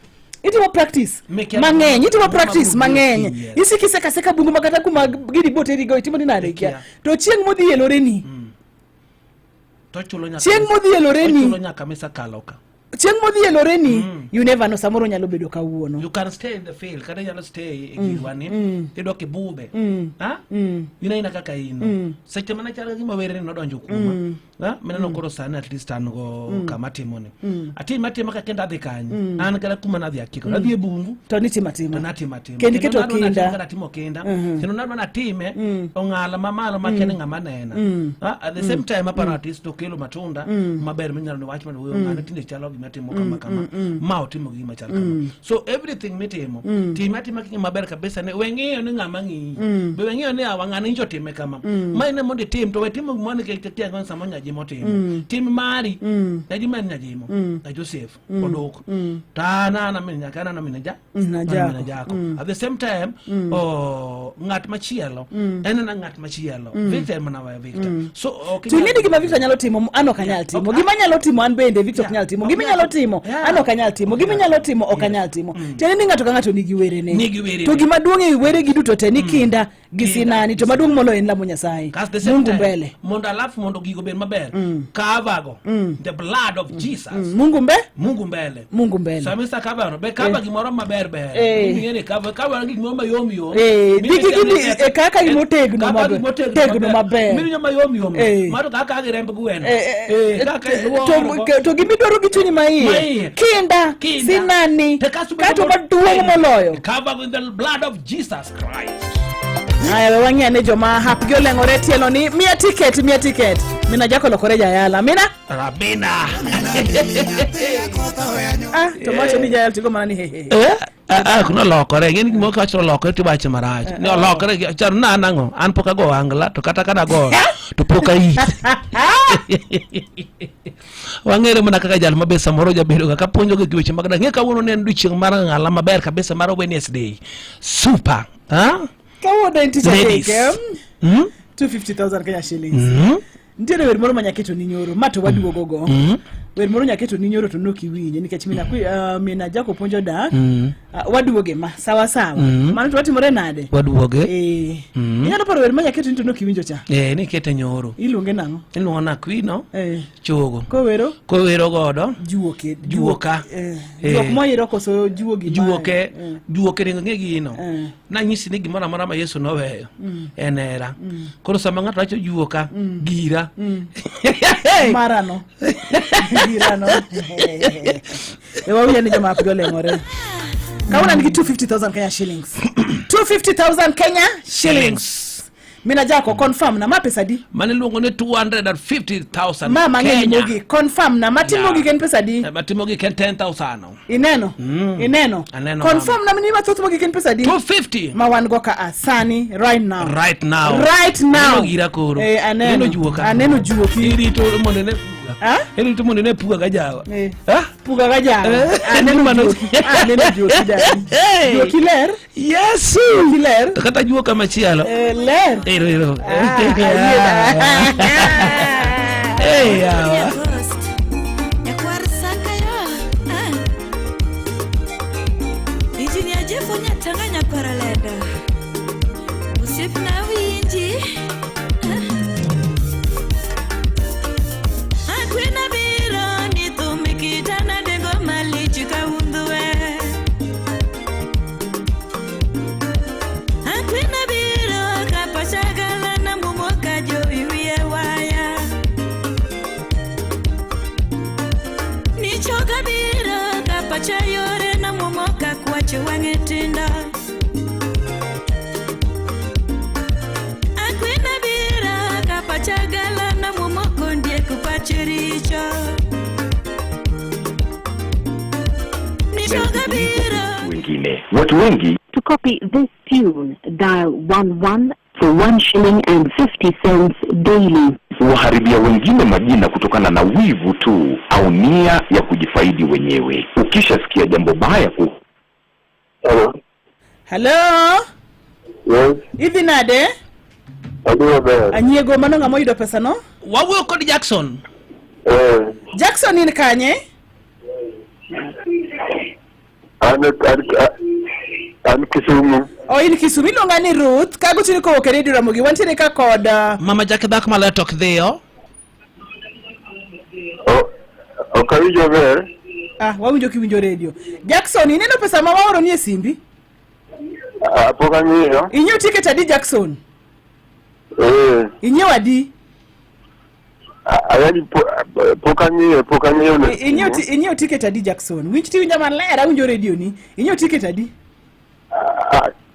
itimo practice mang'eny isiki seka bungu makata kuma gidi boteri go itimo ni nade kia to chieng' modhi yeloreni chieng' modhi yeloreni you never know samoro nyalo bedo kawuono. You can stay in the field kada nyalo stay e giwani tido ke bube ina kaka ino seche mana chalo gima were no donjo kuma meneno koro sana at least an go kama timoni matimo ka kenda dhikanyi an kala kuma na dhia kiko adhi e bungu to ni timatimo kendi keto kinda timo kenda kendo nado na time ong'ala mamalo makene ng'ama nena at the same time apparatus to kelo matunda maber minyalo ni wach man wewe ng'ana tinde chalo gima timo kama ma otimo gima chalo kama so everything mitimo timatima kinga maber kabisa ne weng'iyo ni ng'ama ng'i be weng'iyo ni awang'ana injo time kama ma ine mondo tim to wetimo gimone ke tetia ngon samonya motimo tim mari yaji men nyajimo na Joseph odok tana na men nyakana na meneja jako at the same time ngat machielo en na ngat machielo Victor manawa Victor so ting'eni gima Victor nyalo timo ano kanyal timo gima nyalo timo an bende Victor nyalo timo gima nyalo timo ano kanyal timo gima nyalo timo okanyal timo tene ni ng'ato ka ng'ato nigi were ne to gima duong' e were gi duto te ni kinda gisinani to maduong' molo en lamo Nyasaye Mungu mbele mondo alafu mondo gigo ben maber maber kava go the blood of Jesus Mungu mbele samisa kava no be kava gimoro maber ngene kava gimoro mayom yom digi kaka imotegno maber mimi nyama yom yom maro kaka giremb gweno to gimidwaro gi chunyi maiye kinda sinani kato maduong' moloyo covered with the blood of Jesus Christ. Aya wang'e ne joma hapgi oleng'ore tielo ni mia ticket mina jako lokore jayala mina Rabina to macho ni jayala tigo mana ni hehe kuna lokore ngeni mo ka chro lokore ti bache marach ni lokore char na nango an poka go angla to kata kana go to poka yi wangere mana kaka jal mabe samoro jabedo ka ponjo ge giweche magda nge ka wono nen du chieng mar ngala maber kabisa mar Wednesday super kawono intitake 250,000 Kenya shillings ntiere wer moro manyaketo ni nyoro mato waduogo go wer moro nyaketo ni nyoro to nokiwinje nikech mina jako ponjo dak waduoge ma sawa mano to watimore nade waduoge inyalo paro wer manyaketo ni to nokiwinjo cha ni kete nyoro iluonge nang'o iluona kwino chogo kowero godo juoka juok moyiro koso juogi juoke ringo nge gino na nyisi ni gimoro amora ma Yesu noweyo enera koro sama ng'ato wacho juoka gira marano girano wawuya ni joma apgo leng'ore kauna nigi 250,000 Kenya shillings 250,000 Kenya shillings mina jako confirm na mapesa di mane luongo ne 250,000 mama ngeni mogi confirm na matimogi ken pesa di matimogi ken 10,000 ineno confirm na mini mathoth mogi ken pesa di 250 ma wan go ka asani right now gira koro aneno juoki irito mondo ne irito mondo ne puga gajawa puga gajawa aneno juoki dani juoki ler yes ler to kata juoka machielo ler ero nyakwar sakayo ijini ajefu nyatanga nyakwara leda usiep na winji akwina biro nitumikitana dengo malichi kaundue akwina biro kapashagala na mumoka jo iwie waya nichoka biro kapachayore na mumoka kwache wange tinda akwina biro kapachagala na mumoko ndie kupachiricho nichoka biro wengine watu wengi. To copy this tune, dial 11 for 1 shilling and 50 cents daily. Waharibia wengine majina kutokana na wivu tu au nia ya kujifaidi wenyewe. Ukishasikia jambo baya Hello? Yes. Hivi nade? Anyego mano ngamo yudo pesa no? Wawuyo kod Jackson. Jackson in kanye? An Kisumu. In Kisumu ilonga ni Ruth. Kago chini ko Radio Ramogi. Wantiere ka kod Mama Jack dak maletok dhiyo. Okawinjo ber. Wawinjo kiwinjo radio. Jackson ineno pesa ma waoro ni e simbi? Pok ang'iyo. Inyiew ticket adi Jackson? Inyiew adi? Ayani pok ang'iyo ne. Inyiew ticket adi Jackson? Winj ti winja maler awinjo radio ni. Inyiew ticket adi?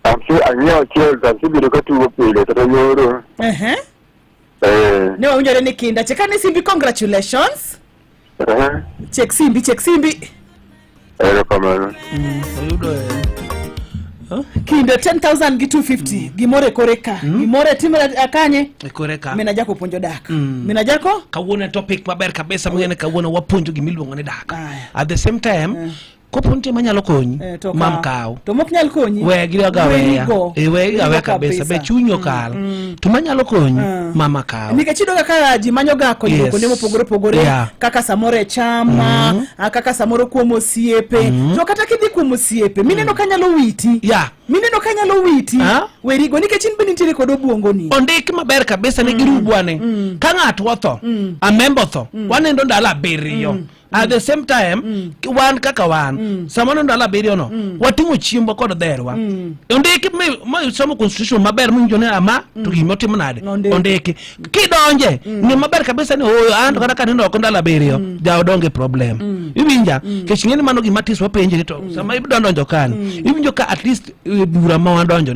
Ang'iyo achiel tasibiro katugo pile kata nyoro. Ne wawinjore ni kinda. Cheka ni simbi, congratulations. Check simbi. Kamano. Kindo 10,000 gi 250 gimore koreka gimore timore akanye koreka mina jako ponjo dak mina jako kawuono topic maber kabisa mngene kawuono waponjo gimiluongo ne dak at the same time kopo nitie manyalo konyi to mam kaw to mok nyal konyi we gi gaweya we gawe kabisa be chunyo kal to manyalo konyi mama kaw nikech idoga ka ji manyo ga konyo kuonde mopogore opogore kaka samoro e chama kaka samoro kuom osiepe to kata kidhi kuom osiepe mineno kanyalo witi mineno kanyalo witi werigo nikech in be nitie kod obuongo ni ondik maber kabisa ni girubwane ka ng'ato otho a member tho wanendo ndalo 7 at the same time wan kaka wan samano ndalo 7 no wating'o chiembo kod dherwa ondiki ma somo constitution maber mwinjo ne ama to gimo timo nade ondiki kidonje ni maber kabisa ni ando kata kanindo ok ndalo 7 ja odonge problem iwinja kech ng'eni mano gima tis wapenje to sama ibdonjo kan iwinjo ka at least bura ma wadonjo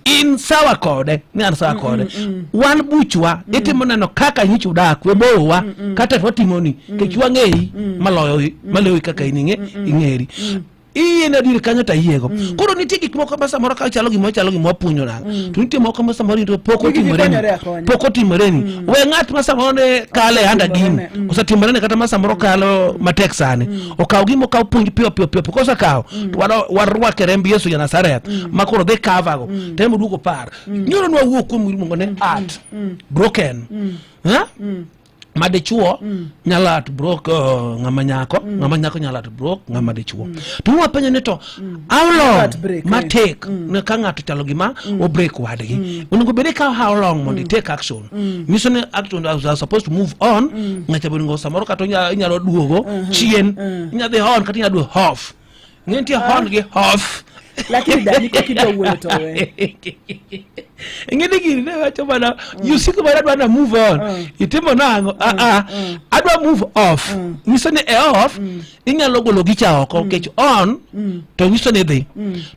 in sawa kode ni an sawa kode wan buchwa itimo neno kaka nyichu dak we bowa kata watimoni kech wang'ei maloyo kaka ing'eri iyena dir kanyo ta yiego koro nitie gik moko ma samoro ka chalo gimo punyo na to nitie moko ma samoro to poko timoreni we ng'at ma samoro ne kale anda gini osatimorene kata ma samoro kalo matek sane okaw gimo kaw punj pio kosa kaw warwake remb Yesu ya Nazareth makoro de kavago temo duko par nyoro nwa wuok kuom mo ne art broken made chuo nyalat brok ngama nyako nyalat brok ngama de chuo to wapenyo ne to how long matek ne ka ng'ato chalo gima o break wadgi onego bede ka how long mondo take action mission action are supposed to move on ng'ato bongo samoro kato nyalo duogo chien nyadhi on kata nyado half ng'enti on gi half lakini dani ko kido wuoyo to we ngene gini ne wacho bana you see ko bana move on itimo nango adwa move off nyiso ne off inyalo golo gicha oko kech on to nyiso ne dhi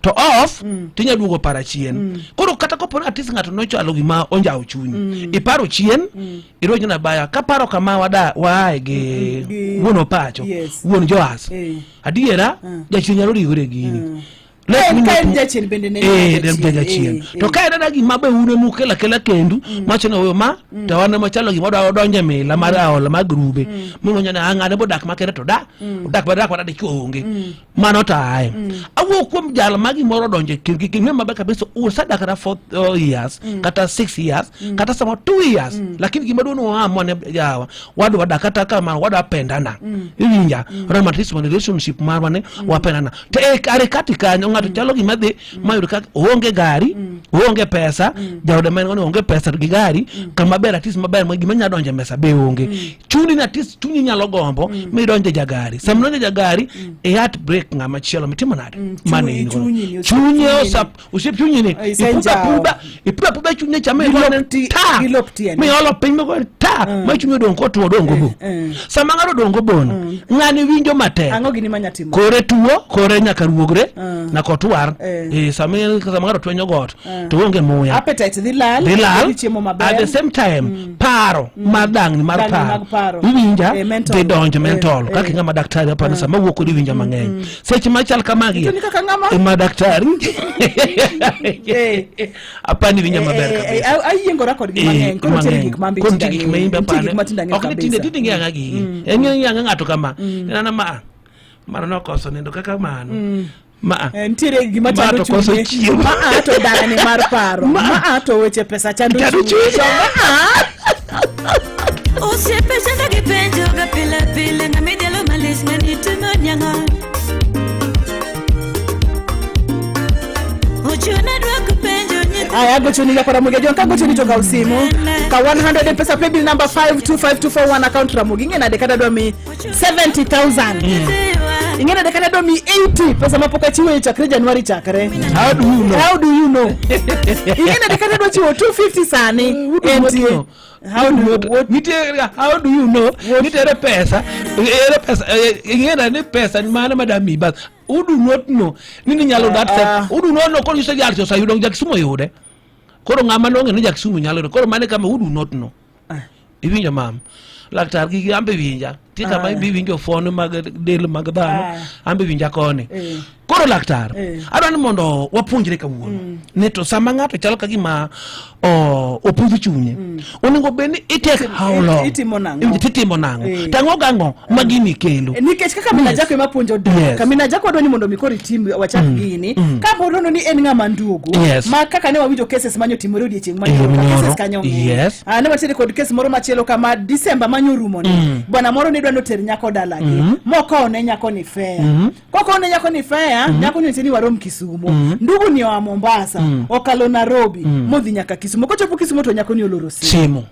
to off tinya duogo para chien koro kata ko pona atis ng'ato no chalo gima onjaw chunyi iparo chien irojo na baya ka paro kama wae ge wono pacho won Joas adiera jachinyalo rigore gini jachien bende ne jachien to ka ena gima be une mukela kendu machone oyo ma to wan machalo gima donje mila mar aola mag grube mungonya na angane bodak makere to dak badak wadade chonge mano tae awo kuom jal magi moro donje kingime mabe kabisa usadak na 4 years kata 6 years kata samo 2 years lakini gima dono amone jawa wadu wadakata kama wada pendana iwinja romantic relationship marwane wapendana te kare katika ng'ato chalo gima dhi mayudo ka onge gari onge pesa jawde men onge pesa gi gari kama ber atis maber mo gima nya donje mesa be onge chuni na tis chuni nyalo gombo mi donje jagari samno jagari e heart break ngama chielo mitimo nade mane chunye usip chunye ne ipuba chunye chame mi olo pingo ko ta ma chunye don ko to dongo bo sama ngaro dongo bon ngani winjo mate ango gini manyatimo kore tuo kore nyaka ruogre na kotwar sama ngaro twenyo got to onge muya appetite dhi lal at the same time paro madang ni mar paro winja de donjo mental kaka ngama daktari hapa na sama wuok winja mang'eny seche machal kamagi ma daktari hapa ni winja maber kabisa ayiengora kod gima ng'eny kono tiri gik mambe gik maimbe pane ok tinde ng'anga gi ng'anga ng'ato kama nana mano no koso nindo kaka mano ntiere gima chando chunye to dala ne mar paro to weche pesa chando chunye osiepe chanda gi penjo ga pile na medialo malis ngani timo nyangon ochuna dwako penjo aya gochoni ya kwa Ramogi John ka gochoni toka usimu ka 100 pesa pay bill number 525241 account Ramogi ngena dekada do mi 70,000 ingena dekada do mi 80 pesa mapoka chiwe chakre January chakre how do you know ingena dekada do chiwo 250 sani how do you know nitere pesa ingena ni pesa ni mana madami bas udu not no nini nyalo dat udu no ko yusa jar so sayudo jak sumo yude koro ngama no ngene jak sumo nyalo koro mane kama udu not no iwinja mam laktar gi ambe winja ti kama ibi winjo fono mag del mag dhano ambi winja koni koro laktar adwani mondo wapuonjre kawuono ne to sama ng'ato chalo ka gima opudho chunye onego bed ni itek how long itimo nang'o tang'o gang'o ma gini kelo nikech kaka mina jako ema puonjo dak kamina jako adwani mondo mikori tim wachak gini ka borono ni en ng'ama ndugu ma kaka ne wawinjo cases manyo timore odiechieng' manyo cases kanyo ne wachire kod case moro machielo kama December manyo rumo ni bwana moro ne dwano ter nyako dalagi moko ne nyako ni fair koko ne nyako ni fair nyako ni tini warom Kisumu ndugu ni wa Mombasa okalo Nairobi modhi nyaka Kisumu kochopo Kisumu to nyako ni oloro simu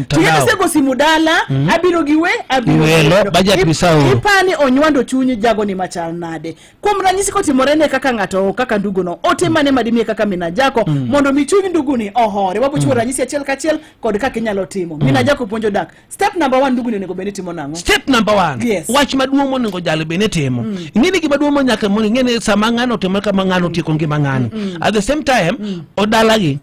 Tiene sego simudala abiro giwe abiro budget bisao ipani onywando chunyi jago ni machal nade kuom ranyisi ko timorene kaka ngato kaka ndugu no ote mane madimie kaka mina jako mondo michunyi ndugu ni ohore wapo chuo ranyisi achiel kachiel kod kaka inyalo timo mina jako puonjo dak step number 1 ndugu ni onego bene timo nango step number 1 wach maduong' monego jalo bene timo ngini gima duong' nyaka mondo ngene sama ngano timo kama ngano tieko ngima ngano at the same time odala gi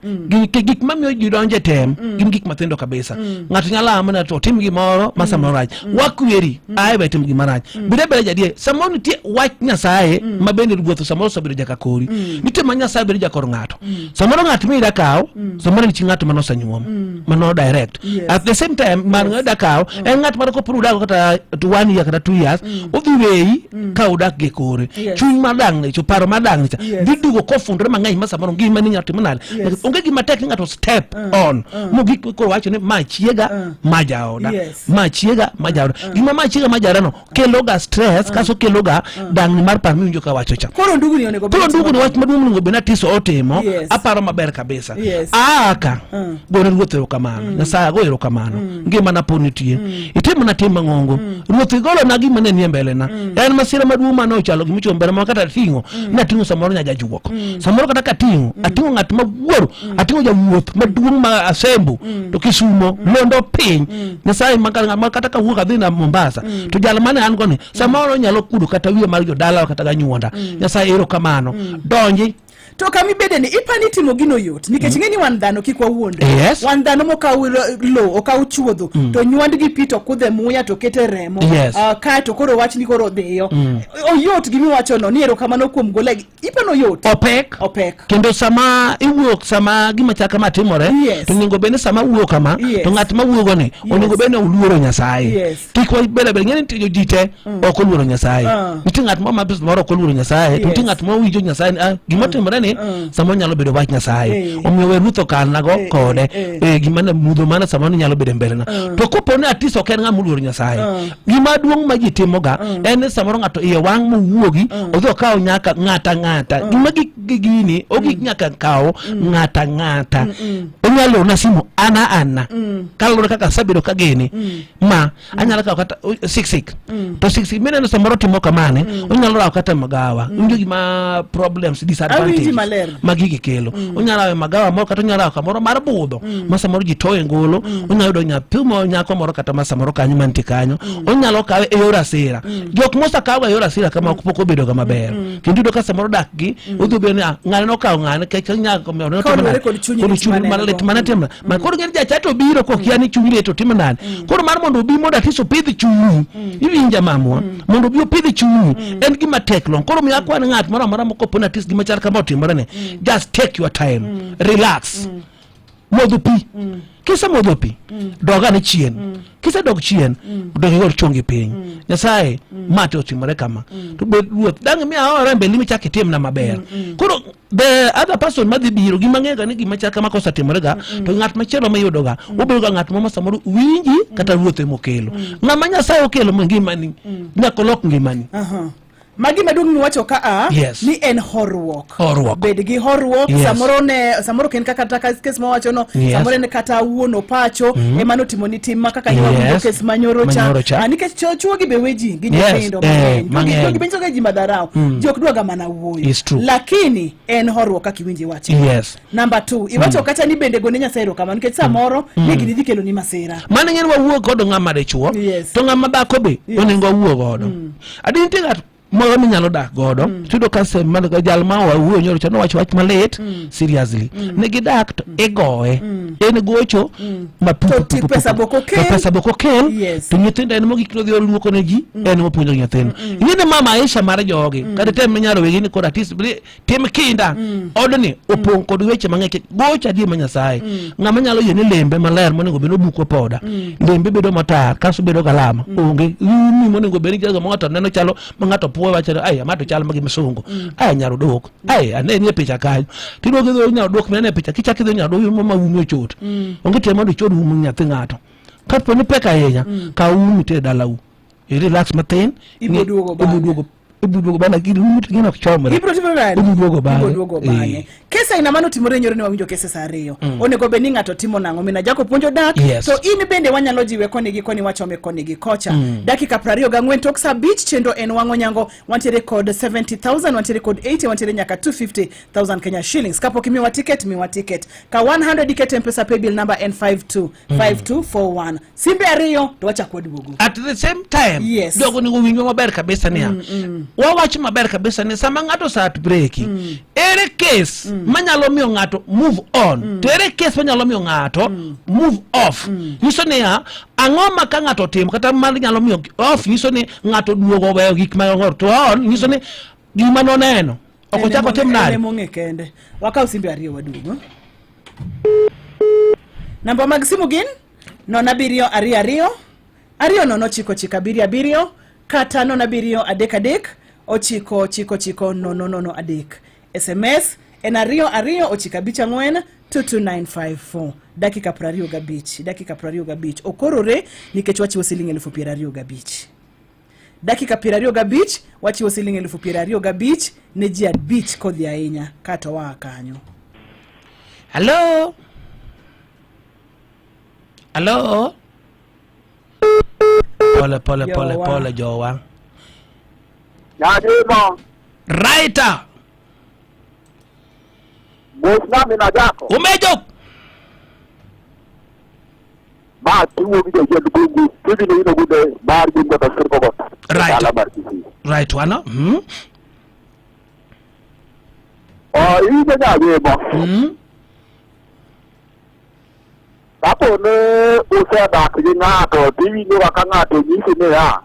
gik mamiyo ji donje tem gin gik mathindo kabisa ng'ato nyalo amana to tim gimoro masamoraj wakweri ai betim gimaraj bide jadie samo nitie wach Nyasaye mabende ruotho samoro sabiro jakakori nitie ma Nyasaye biro jakor ng'ato samoro ng'ato mi dakaw samoro ni ng'ato manosanyuom mano direct at the same time man dakaw en ng'ato mar ko pruda kata 1 year kata 2 years odhiwei ka udak ge kore chuny madang ne chuparo madang ne didugo ko fundre mang'eny masamoro ngima ni ng'ato manal onge gima tek ng'ato step on mogik ko wacho ne machiega majaoda machiega majaoda gima machiega majarano keloga stress kaso keloga dang mar par minjo ka wacho cha koro ndugu ni onego wach maduong' ngo bena tiso otimo aparo maber kabisa aka gore ruotho kamano Nyasaye goero kamano ngima na ponitie itimo na tim mang'ongo ruotho golo na gima ne nie mbele na en masira maduong' mano chalo gimicho mbele ma kata tingo na tingo samoro nyaja juok samoro kata katingo atingo ng'at mawuoro atingo jawuoth maduong' ma asembu to Kisumo londo piny Nyasaye makanga kata ka wuok adhi na Mombasa to jal mane an goni samoro nyalo kudo kata wiye mar jodala kata ganyuonda Nyasaye ero kamano donji to kami bede ni ipani timo gino yot nikech ngeni wan dhano kikwa wuonde wan dhano mokaw lo okaw chuodho to nywand gi pito kudhe muya to kete remo ka to koro wach ni koro dhiyo oyot gimi wacho no ni ero kamano kuom golegi ipano yot opek kendo sama iwuok sama gima chaka matimore to ningo bene sama wuok kama to ng'at ma wuogo ni oningo bene uluoro Nyasaye kikwa bele ngeni tijo jite ok oluoro Nyasaye nitie ng'at ma bis moro ok oluoro Nyasaye to nitie ng'at ma wijo Nyasaye gima timore samo nyalo bedo wach Nyasaye omiyo we rutho kan nago kode gima na mudho mana samo nyalo bedo mbele na to kopone atiso ken ng'ama oluoro Nyasaye gima duong' ma ji timoga en samoro ng'ato iye wang' mowuogi odhi kawo nyaka ng'ata gima gini ogik nyaka kawo ng'ata onyalo na simu ana kalore kaka sabedo kageni ma anyalo kawo kata 66 to 66 mene samoro timo kamane onyalo rawo kata magawa ndio gima problems disadvantage magigi kelo onyalo magawa moro kata onyalo kamoro mar budho masamoro ji toye ngolo onyalo do nyathimo nyako moro kata masamoro kanyo manti kanyo onyalo kawe e yor asira jok mosa kawe e yor asira kama poko bedo ga maber kendo do ka samoro dak gi udhi be ng'ane no kawo ng'ane ke nyako me no to kod chunyi malet manatem ma koro gin jachato biro ko kiani chunyi to timo nani koro mar mondo bi moda tiso pidh chunyi iwinja mamwa mondo bi pidh chunyi en gima tek lon koro mi akwan ng'at moro amora moko pona tis gima chal kama timore ne just take your time relax modho pi kisa modho pi doga ne chien kisa dog chien dogi yor chongi piny Nyasaye mate otimore kama to be ruoth dang mi ahora mbele mi chak itim na maber koro the other person madhi biro gima ng'ega ni gima chaka makosa timore ga to ng'at machielo mayudo ga obedo ga ng'at mama samoro winji kata ruoth mokelo ng'ama Nyasaye okelo ngima ni nyakolok ngima ni magi maduong' wacho ka ni en horruok bed gi horruok samoro ken kaka taka kes ma wacho no samoro ne kata wuono pacho emano timo ni tim kaka ni kes manyoro cha nikech chuo gi beweji gi nyithindo mang'eny gi benjo ga ji madarao jok dwaga mana wuoyo lakini en horruok kaka iwinji wacho number 2 iwacho kata ni bende gone Nyasaye ro kama nikech samoro ni gidhi kelo ni masira mane ng'en wawuo godo ng'ama de chuo to ng'ama dhako be onego wuo godo adin tiga moro minyalo dak godo tudo ka se man jal ma wuoyo nyoro chano wach malet seriously ne gidak to igoe en gocho ma pesa boko kel to nyithindo en mogik no dhi luoko ne ji en mo puonjo nyithindo yene mama Aisha mar jogi kada tem nyaro wegi ni kod artist tim kinda odni opong kod weche mang'eny gocha di ma Nyasaye ng'ama nyalo yene lembe maler monego bedo buko poda lembe bedo matar kaso bedo galama onge ni monego bedo jago moto neno chalo ngato puo wacho ai amato chalo magi msungu ai nyaro dok ai ane nie picha kanyo tido go nyaro dok mene picha kichaki do nyaro ma umo chot onge temo do chot umo nyathi ngato kapo ni peka yenya ka umi te dalau relax matin ibudugo bana gino chomre ibudugo bana kesa ina mano timore nyoro ne wawinjo kese sa ariyo onego be ni ngato timo nango mina jako puonjo dak so in bende wanyalo jiwe koni gi koni wachome koni gi kocha dakika 24 tok sa beach chendo en wango nyango wantere code 70,000 wantere code 80 wantere nyaka 250,000 Kenya shillings kapo kimiwa ticket ka 100 ticket mpesa pay bill number N525241 simbe ariyo to wacha kodi bugu at the same time dogo ni winyo maber kabisa nia wawachi maber kabisa ni sama ngato sa break ere case manyalo miyo ngato move on tere case manyalo miyo ngato move off yiso ne ya angoma ka ngato tim kata mal nyalo miyo off yiso ne ngato duogo weyo gik ma ngor to on yiso ne gima no neno oko chako tim nade monge kende waka usimbe ariyo wadugo namba mag simu gin 0722 ariyo nono chiko abiriyo kata 07 ochiko chiko nono adek SMS en ariyo ochika bicha ngwen 22954 dakika 25 okorore nikech wachiwo siling 25,000 dakika 25 wachiwo siling 25,000 ne ji abich kodhi ahinya kata wa kanyo. Hello pole jowa Nadimo Raita Bosna mina jako Umejo Ba tuwo video je dugu Tibi ni ino gude Bar jimbo ta sirko gota Right wana Ibe na webo Tapo ne use dak ji ngato Tibi ni waka ngato jisi ne ya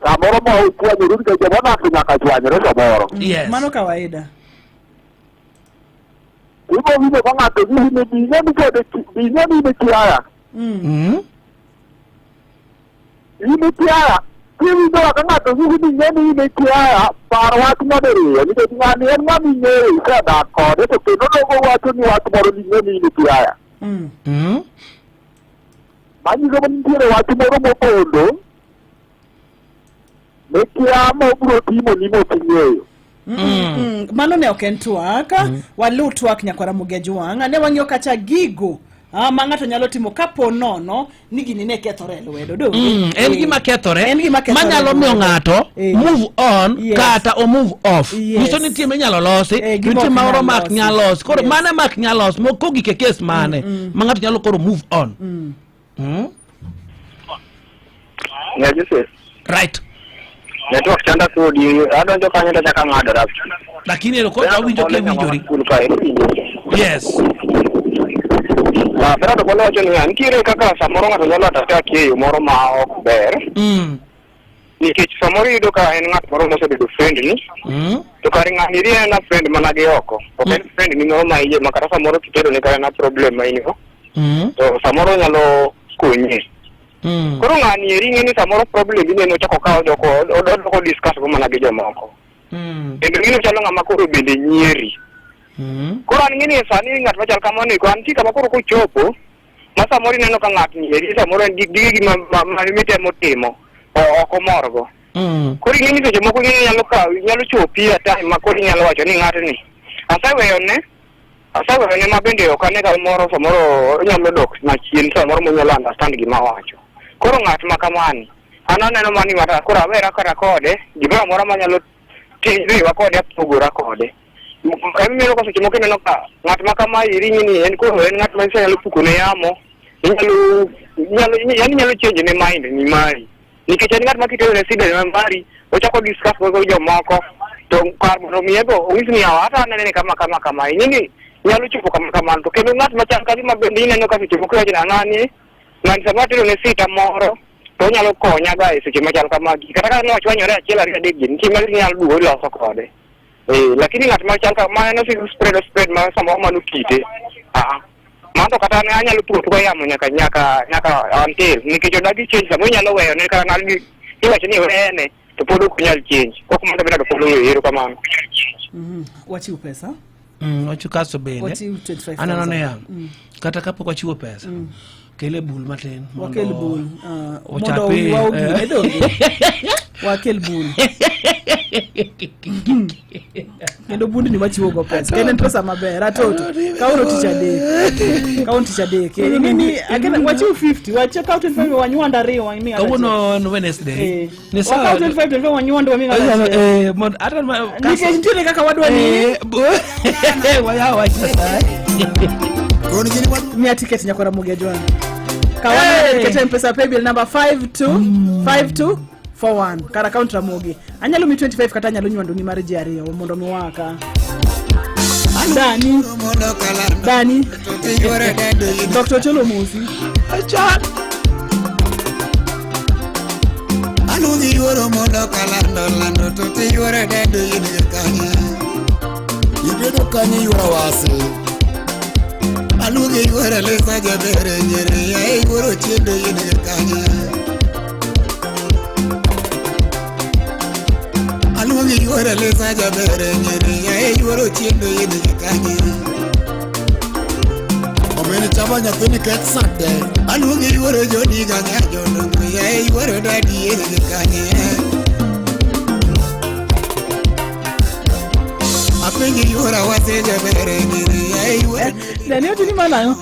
Samoro mo upuwa nirudi kwa jabona kinyaka chuanyere samoro. Yes. Mano kawaida. Ibo vile kwa ngato hivi ni binyeni ni kiaya. Ini kiaya. Hivi ndo waka ngato hivi binyeni ni kiaya. Para watu moderi. Nike tingani enma binyeri isa dako. Deto keno logo watu ni watu moro binyeni ni kiaya. Manyi kama nitire watu moro mokondo. Mekiamo bro timo limo tinyeyo. Mano ne okentwaka walutwak nyakwara mugejuanga ne wang'yo kacha gigo mangato nyalo timo kapo nono nigi nine kethore lwedo do en gima kethore manyalo miyo ngato move on kata o move off niso ni time nyalo losi nitie maoro mak nyalo losi koro mane mak nyalo losi mokogi ke case mane mangato nyalo koro move on right network chanda kodi adonjo kanyo ta chaka ng'ado lakini ero ko awinjo ke winjori yes pero to kono choni an kire kaka samoro ngato nyalo tata keyo moro ma ok ber nikech samoro yudo ka en ng'at moro mosebedo friend ni to kare ng'ani rie na friend manage oko ok en friend ni moro ma iye makata samoro kitedo ne kare na problem ma ingo to samoro nyalo konye koro ng'ani eringe ni samoro problem ni no chako kawo doko discuss go mana gi jomoko kendo ngino chalo ng'ama koro bende nyieri koro an ngini sani ng'at machal kamano ko anti kama koro kochopo ma samoro neno ka ng'at nyieri samoro gigi ma mitemo timo oko morgo koro ngini seche moko ngini nyalo chopi ata ma koro nyalo wacho ni ng'atni aseweyone ma bende ok ane ka moro samoro nyalo dok na chien samoro monyalo understand gima wacho koro ng'at makamani ananeno mani mata koro awera kata kode gimoro moro manyalo riwa kode apogora kode emimero ka seche moko ineno ka ng'at makama iringi ni en koro en ng'at ma nyalo puko ne yamo nyalo change ne mind ni mari nikech en ng'at makitero ne sida mari ochako discuss go jomoko to kar mondo miego onyis ni hata anene kama nyingi nyalo chopo kama to kendo ng'at machal kagima bende ineno ka seche moko wachna ng'ani sama tero ne sita moro to nyalo konya ga e seche machal kamagi kata ka nochwanyore achiel ariyo adek gin kima nyalo duogo loso kode lakini ng'at machal kama no spread ma samo manu kite manto kata ne anyalo tuo yamo nyaka until nikech odagi change samo nyalo weyo ne kata ng'ani iwacho ni wene to pod ok nyal change kok mondo benda polo yero kamano wachiw pesa wachiw kaso bende wachiw 25,000 anano ne ya kata kapok wachiwo pesa kele bul matin wakel bul ochape wakel bul kendo bundi ni wachiwo go pesa kenen pesa maber atoto kauno ticha dek ngini akena wachiw 50 wachiw ka 25 wanywanda riyo wami kauno no Wednesday ni sawa 25 wanywanda wami ngala mod ata nikech ntire kaka wadwa ni waya wacha mia ticket nyakora mugia jwana kawana kete mpesa paybill number 5241 kara account Ramogi anyalo mi 25 kata anyalo nywando ni mar ji ariyo mondo miwaka Dani Dr. Cholo Musi Achan Alugi yoro mondo kalando to te yore dedo yine kanya Ibedo kanya yora wase Alugi yore lesa jabere nyere ya yoro chendo yine kanya Alugi yore lesa jabere nyere ya yoro chendo yine kanya Omeni chaba nyathini ket sande Alugi yore jodi ganya jodongo ya yoro dadi yine kanya Apengi yora wase jabere nyere ya yoro Dani otini mana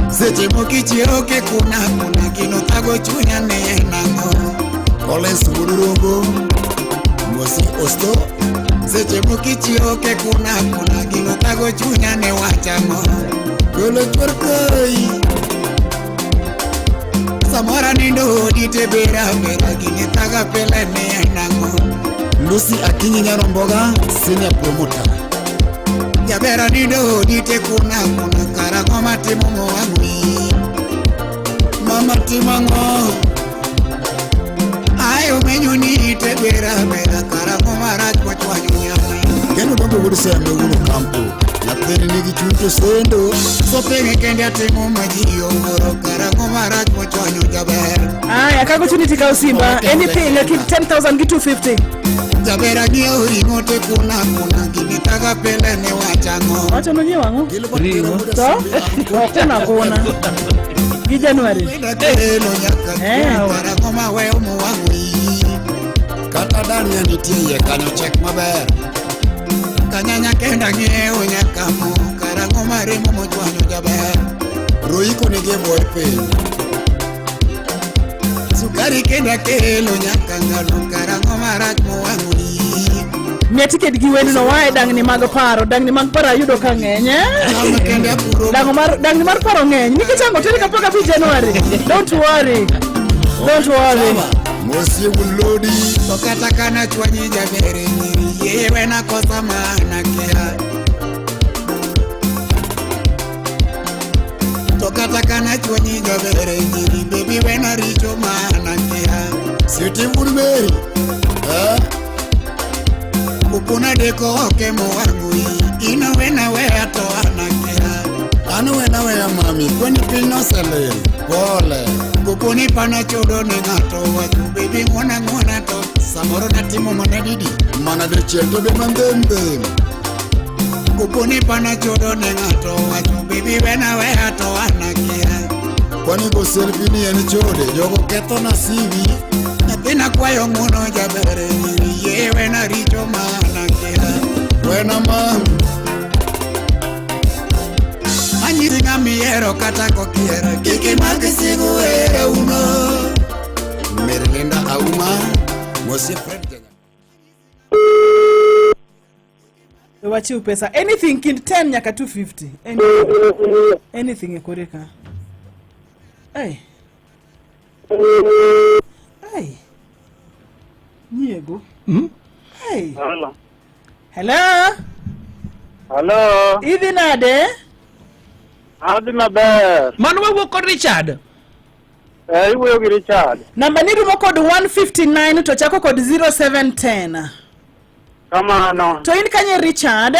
Seche mokichiro ke kuna kino tago chunya ne nango Collins Mudurugo Mosi Osto Seche mokichiro ke kuna kino tago chunya ne wachamo Golo chorkoi Samora nindo dite bera gini taga pele ne nango Lucy Akinyi Nyaromboga senior promoter Jabera nindo dite kuna kara ngoma timu mwangwi Mama timango Ayo menyu nite bera kara ngoma raj kwa chwanyu nyami Kenu bambu wudisembe unu kampu Lapeni nigi chuto sendo Sopenge kende atimu majiyo ngoro kara ngoma raj kwa chwanyu jaber Aya kako chunitika usimba anything keep 10,000 get 250 Jabera nio ringote kuna gini taga pele ne wachango Wacha no nyewango Ringo So Wakuna kuna Gi January Elo nyaka Kara ngoma weo muwangwi Kata dani ya nitiye kanyo check maber Kanyanya kenda ngeo nyaka mo Kara ngoma remo mochwanyo jaber Roiko nige boype Sukari kenda kelo nyaka ngalo Kara ngoma rach muwangwi Mia ticket gi wenu no wae dangni mag paro ayudo ka ng'eny dangni mar paro ng'eny nikech ango tere kapaka pi January don't worry Mosi ulodi Tokata kana chwanyi jabere nyiri Yewe na kosa maana kia Tokata kana chwanyi jabere nyiri Baby wena richo maana kia Siti Woodbury Kupuna deko oke mwangui Ino wena wea to anakia Anu wena wea mami Kweni pino sele Pole Kupuni pana chodo ne ngato Watu baby ngona to Samoro na timu manadidi Manadri chelto be mandembe Kupuni pana chodo ne ngato Watu baby wena wea to anakia Kwani go selfie ni eni chode Jogo keto na CV Natina kwayo ngono jabere Ye wena richo maana kia Wena mamu Anyiri ngamiero kata kokiera Kiki makisigu ere uno Merlinda Auma Mosi Fred Wachiw pesa anything kind 10 nyaka 250 anything ekoreka Hey. Hey. Niego. Hey. Hello. Hello. Hello. Idhi nade? Adhi maber. Mano wawuok kod Richard? Iwuoyo gi Richard. Namba ni rumo kod 159 to chako kod 0710. Kamano. To in kanye Richard?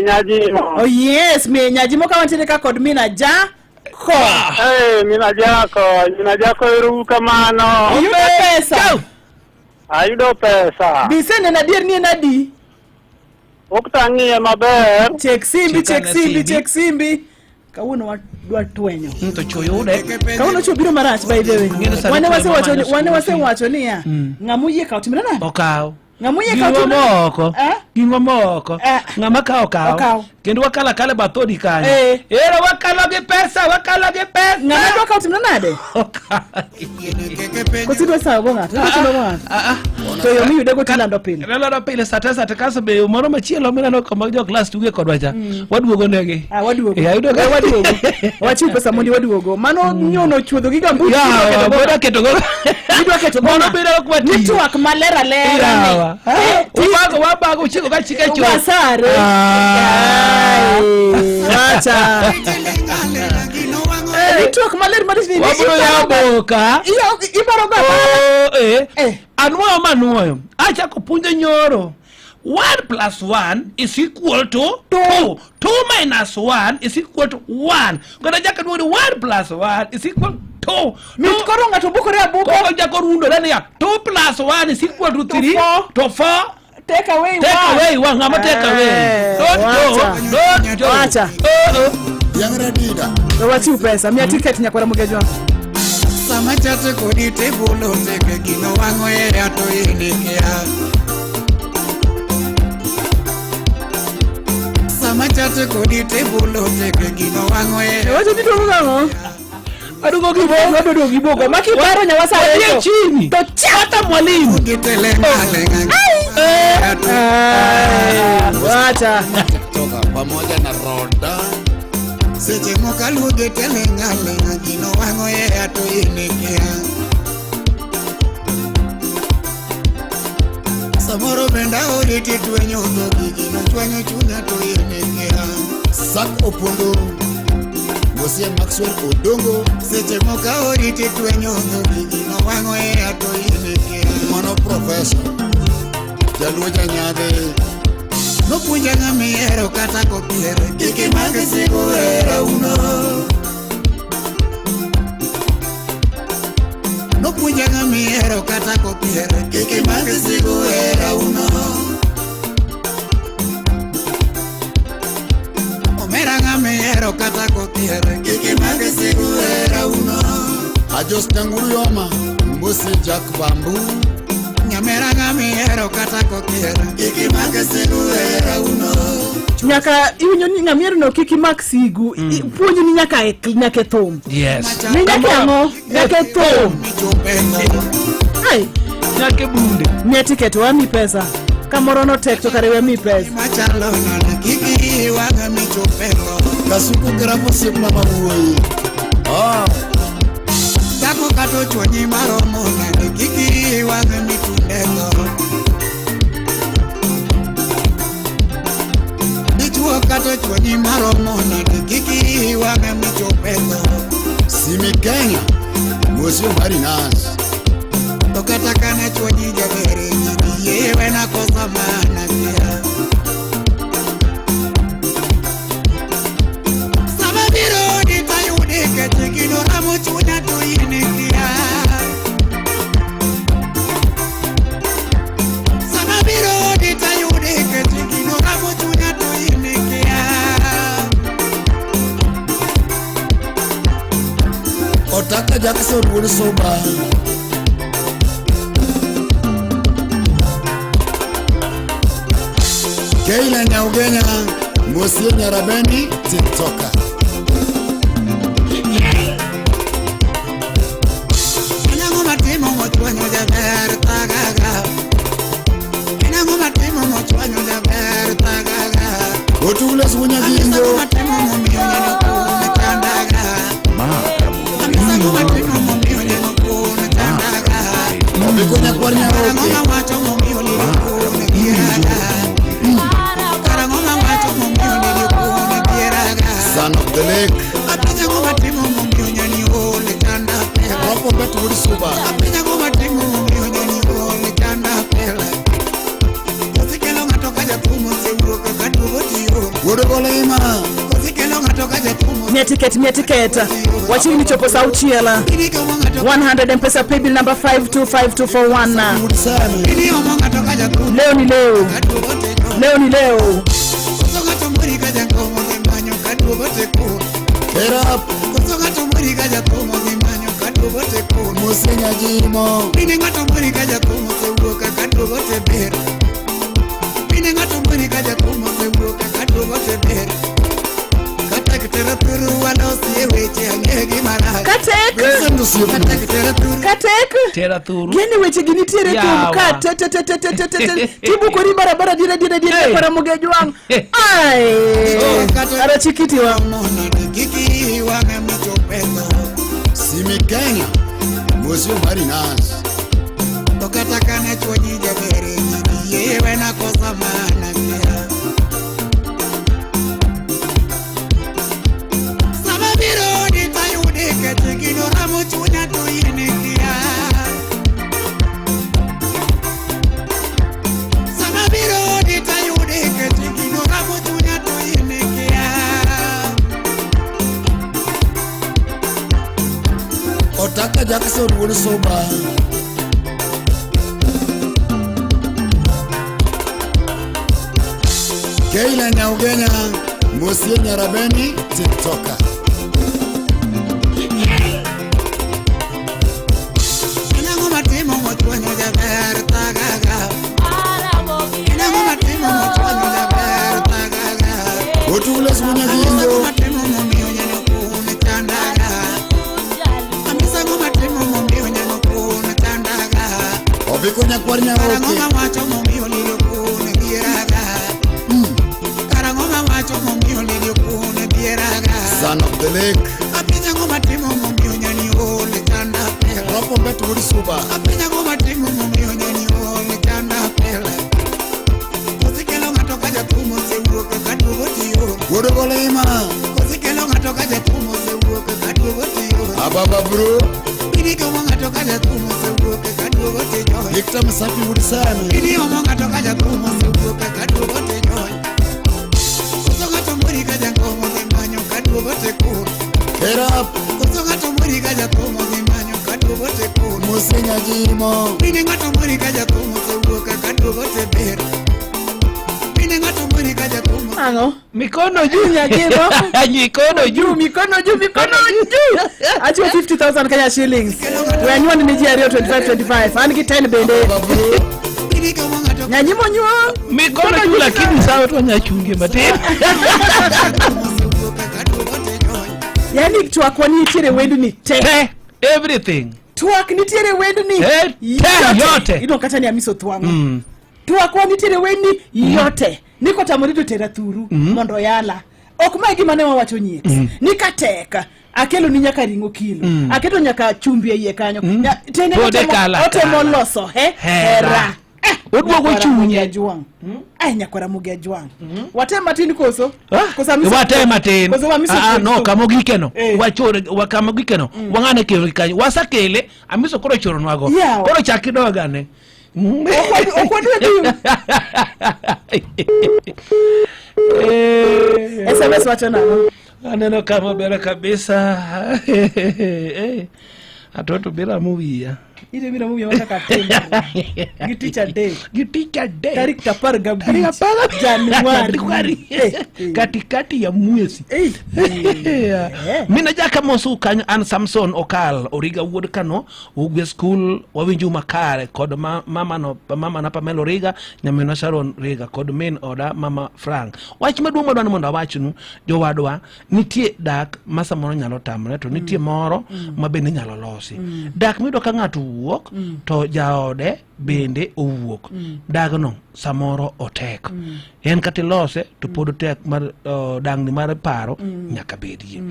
Nyajimo. Oh yes, me Nyajimo ka wantiere ka kod mina Jako. Mina Jako eru kamano. Ayudo pesa. Ayudo pesa. Bise ne nadier ni nadi? Oktangiye maber. Check simbi. Kawuono wadwa twenyo. To choyude. Kawuono chobiro marach by the way. Wane wasewacho niya. Ng'amuyie ka otimre nade? Okaw. Ng'amuyie ka otimre moko. Gingo moko. Ng'ama ka okaw. Kendo wakala kale bathodi kanyo. Ero wakalo gi pesa. Ng'ama dwa ka otimre nade? Kosidwa sawo go ng'ato. To yo mi yude go tilando pile. Lando pile sate kaso be moro machielo minano kama jo class tuge kodwa cha. Waduogo negi. Waduogo. Ayudo ga waduogo. Wachiw pesa mondi waduogo. Mano nyono chuodho gi gambuti. Boda keto go. Idwa keto go. Mono biro kwa ti. Nitwak malera lera. Wabago chiko ka chike chuo. Wasare. Wacha. Nitwak malera madisi. Wabro ya boka. Ibaro ga. Anuoyo. Acha kupunjo nyoro. 1 plus 1 is equal to 2. 2 minus 1 is equal to 1. Gonna jaka nuori 1 plus 1 is equal to 2. Mit koro ngato bukore abuko. Koro jako rundo dani ya 2 plus 1 is equal to 3. To 4. Take away 1. Take away 1. Ngama take away. Don't do. Wacha. Yang redida. Wachiw pesa. Mia ticket nyakwara mugejwa. Sama chate kodi tebulo teke gino wango ya to indikia. Sama chate kodi tebulo teke gino wango ya. Wacha nitogo ng'o? Adugo gibogo. Maki baro nyawasa hiyo chini. To chata mwalimu. Gitelenga. Wacha. Toka pamoja na Roda. Seche moka luge telenga gino wango ya to indikia. Samoro benda oriti twenyo gino twenyo chunya to indikia. Sak opondo. Mosie Maxwell Odongo. Seche moka oriti twenyo gino wango ya to indikia. Mono professor. Jaluoja nyade. No punya ngamiero kata kopiere. Kiki magisigo era uno. No punya ngamiero kata kopiere. Kiki magisigo era uno. Omera ngamiero kata kopiere. Kiki magisigo era uno. Ajos Tanguru Yoma. Mbusi Jack Bambu. Nyamera ngamiero kata kokiera. Kiki magisigu era uno. Nyaka iwinjo ni ngamiero no kiki maksigu. Puonji ni nyaka thum. Yes. Ni nyaka ang'o? Nyaka thum. Hai. Nyaka bunde. Mia ticket wa mi pesa. Kamoro no tek to kare mi pesa. Machalo na kiki waga michopendo. Kasuku grapo sipna mabuoi. Tako kato chonyi maromo na kiki waga mitundego. Dichuo kato chonyi maromo na kiki waga michopendo. Simi Kenya, Mosio Marinas. Tokata kana chonyi jabere yewe na kosa mana kia. Sababiro ditayude ketikino ramo chunya to inikia. Sababiro ditayude ketikino ramo chunya to inikia. Otaka Jackson wuli soba. Keila Nyaugenya, Mosie Nyarabeni, TikToker. Inangu matimo mochwanyo jaber tagaga. Inangu matimo mochwanyo jaber tagaga. Otule sunya gingo. Inangu matimo momiyo nyano kumikandaga. Obiko nyakwar nyaroke. Son of the lake. Ropo betu wuri suba. Wudu golema. Mia ticket. Wachini ni chopo sauti yala. 100 mpesa paybill number 525241. Leo ni leo. Get up. Musenya jimo. Katek. Geni weche gini tiere kum tibu kori barabara dire para muge juang. Ai. Ara chikiti wa. Simi Kenya. Musio Marinas. Tokata kana chonyi jabere. Yewe na kosa mana kia. Sababiro di tayude ketekino ramu chunya tu inikia. Sababiro di tayude ketekino ramu chunya tu inikia. Otaka Jackson wuri soba. Keila Nyaugenya, Musie Nyarabeni, TikToker. Inangu matimo motwanyo jaber tagaga. Inangu matimo motwanyo jaber tagaga. Otules munya ginjo. Inangu matimo momio nyano kune chandaga. Amisangu matimo momio nyano kune chandaga. Obiko nyakwar nyaroke. Karangonga wacho momio lilo kune giraga. Son of the lake. Ropo betu wuri suba. Wudu golema. Ababa bro. Victor Msafi wuri sana. Get up. Musenya jimo. Ano? Mikono juu nyagiro. Mikono juu. Achua 50,000 Kenya shillings. Weanyua ni Nigeria 25. Aniki 10 bende. Nyanyimo nyua. Mikono juu lakini sawa tu nyachunge matena. Yani tuwakwa ni itire wendu ni te. Everything. Tuwak ni itire wendu ni yote. Ino kata ni amiso tuwangu. Tuwakwa ni itire wendu ni yote. Niko tamurido tera thuru. Mondo yala. Okumagi manewa wacho nyeks. Nikateka. Akelo ni nyaka ringo kilo. Aketo nyaka chumbi ya iye kanyo. Tene ote moloso. Hera. Odwogo chunye juang. Ai nyakwara muge juang. Watema tini koso? Kosa miso. Watema tini. No, kamogikeno. Wachore wakamogikeno. Wangane kelo kanyo. Wasakele amiso koro choro nwago. Koro chakidoga ne. Okwadwe diyo. SMS wacho na. Aneno kama bera kabisa. Atoto bila muwia. Ile bila muwia waka katenda. Giticha day. Tarik tapar gabi. Januari. Katikati ya mwezi. Mina jaka mosu kanyo an Samson Okal origa wuod kano ugwe school wawinju makare kod mama na Pamelo Riga nyameno Sharon Riga kod min oda mama Frank. Wach maduong' madwani mondo awachnu jowadwa nitie dak masa moro nyalo tamre to nitie moro mabende nyalo losi. Dak mido ka ng'ato wuok to jaode bende owuok. Dagno samoro otek. En kati lose to pod tek mar dangni mar paro nyaka bedie.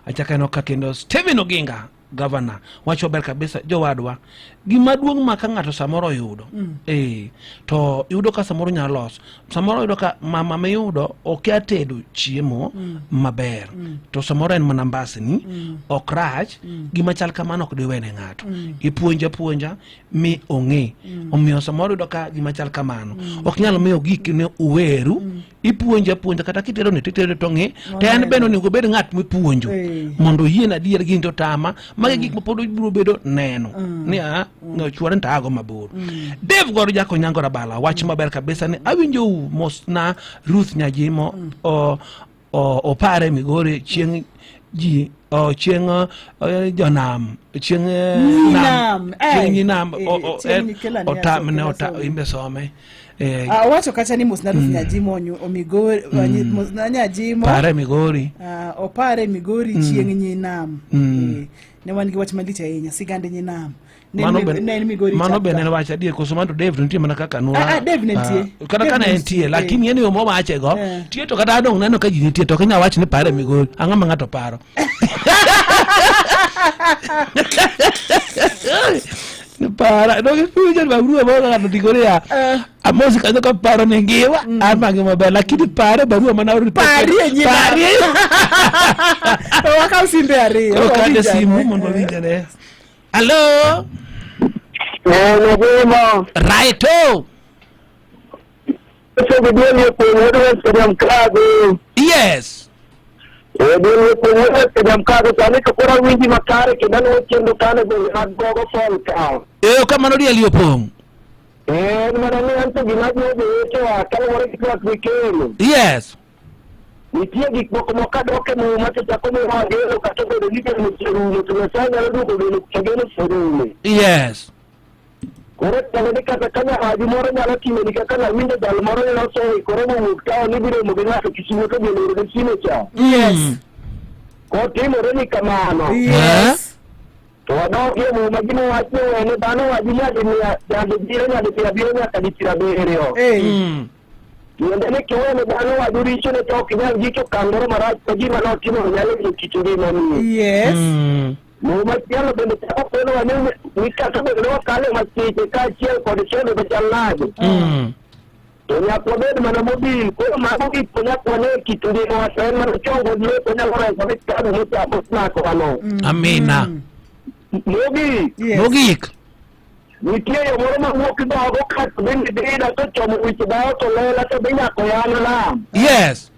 Achaka no kakendo Steven Oginga governor wacho ber kabisa jowadwa gima duong' ma ka ng'ato samoro yudo to yudo ka samoro nyalo los samoro yudo ka mama me yudo okia tedo chiemo maber to samoro en mana mbasni ok rach gima chal kamano ok diwene ng'ato ipuonja mi ong'e omiyo samoro yudo ka gima chal kamano ok nyalo miyo gik ne uweru ipuonja kata kitero ne titero to ng'e to en bende onego bed ng'at mipuonjo mondo yien adier gin to tama magi gik mapod biro bedo neno ni chwore ntago mabor Dave Goro jako nyangora bala wach maber kabisa ni awinjo mos na Ruth Nyajimo opare Migori chieng' ji chieng' jonam chieng' nam otamne imbe some wacho kata ni Mosna Ruth Nyajimo Migori Mosna Nyajimo pare Migori opare Migori chieng' nyinam ne wan gi wach malich ahinya sigande nyinam mano bende ne wacha die koso mando Dave nitie mana kaka nwa Dave nitie kata kana nitie lakini yeni yo mo wache go tie to kata dong neno ka ji nitie to kanya wach ni pare Migori ang'ama ng'ato paro para no que fuja ba brua ba no digoria a música do paro ningiwa arma ngoma ba lakini pare barua mana pare waka usimbe ari o kande simu mondo vijane allo no raito so video ni ko wodi Stadium Kago yes Edel ko wodi Stadium Kago tani ko pora winji makare ke dan wachendo kana be gogo fall ka kama no dia liopong mana ni anto ginaji de to akala wori class weekend yes nitie gik moko mokadoke mo matata ko mo hagelo kata ko de libe mo serume tumesanya ndio ko de kagelo serume yes correct kale kata kanya haji moro nyala kime nikakana winda dal moro na so koro mo mukta ni bire mo bina ko kisumo ko bele de sino cha yes ko timo ni kamano yes to wadao ye mo magino wacho ne bano wajinya de ya de dire na de pia na kaditira bereo Yendene kiwe ne bano wajuri chone to kinya jicho kangoro mara kaji mano timo nyale kichuri mami yes mo matialo bende ta ko no wane nikata be no kale machite ka chie ko de chone be chalaje to ya ko be mana mobil ko ma mobil ko ya ko ne kituri no asen man chongo le ko na ora ko ta mo ta posna ko ano amina mogi nitie yo moro ma wuok dogo ka bende dida to chomo wich bao to lela to binya ko yana la yes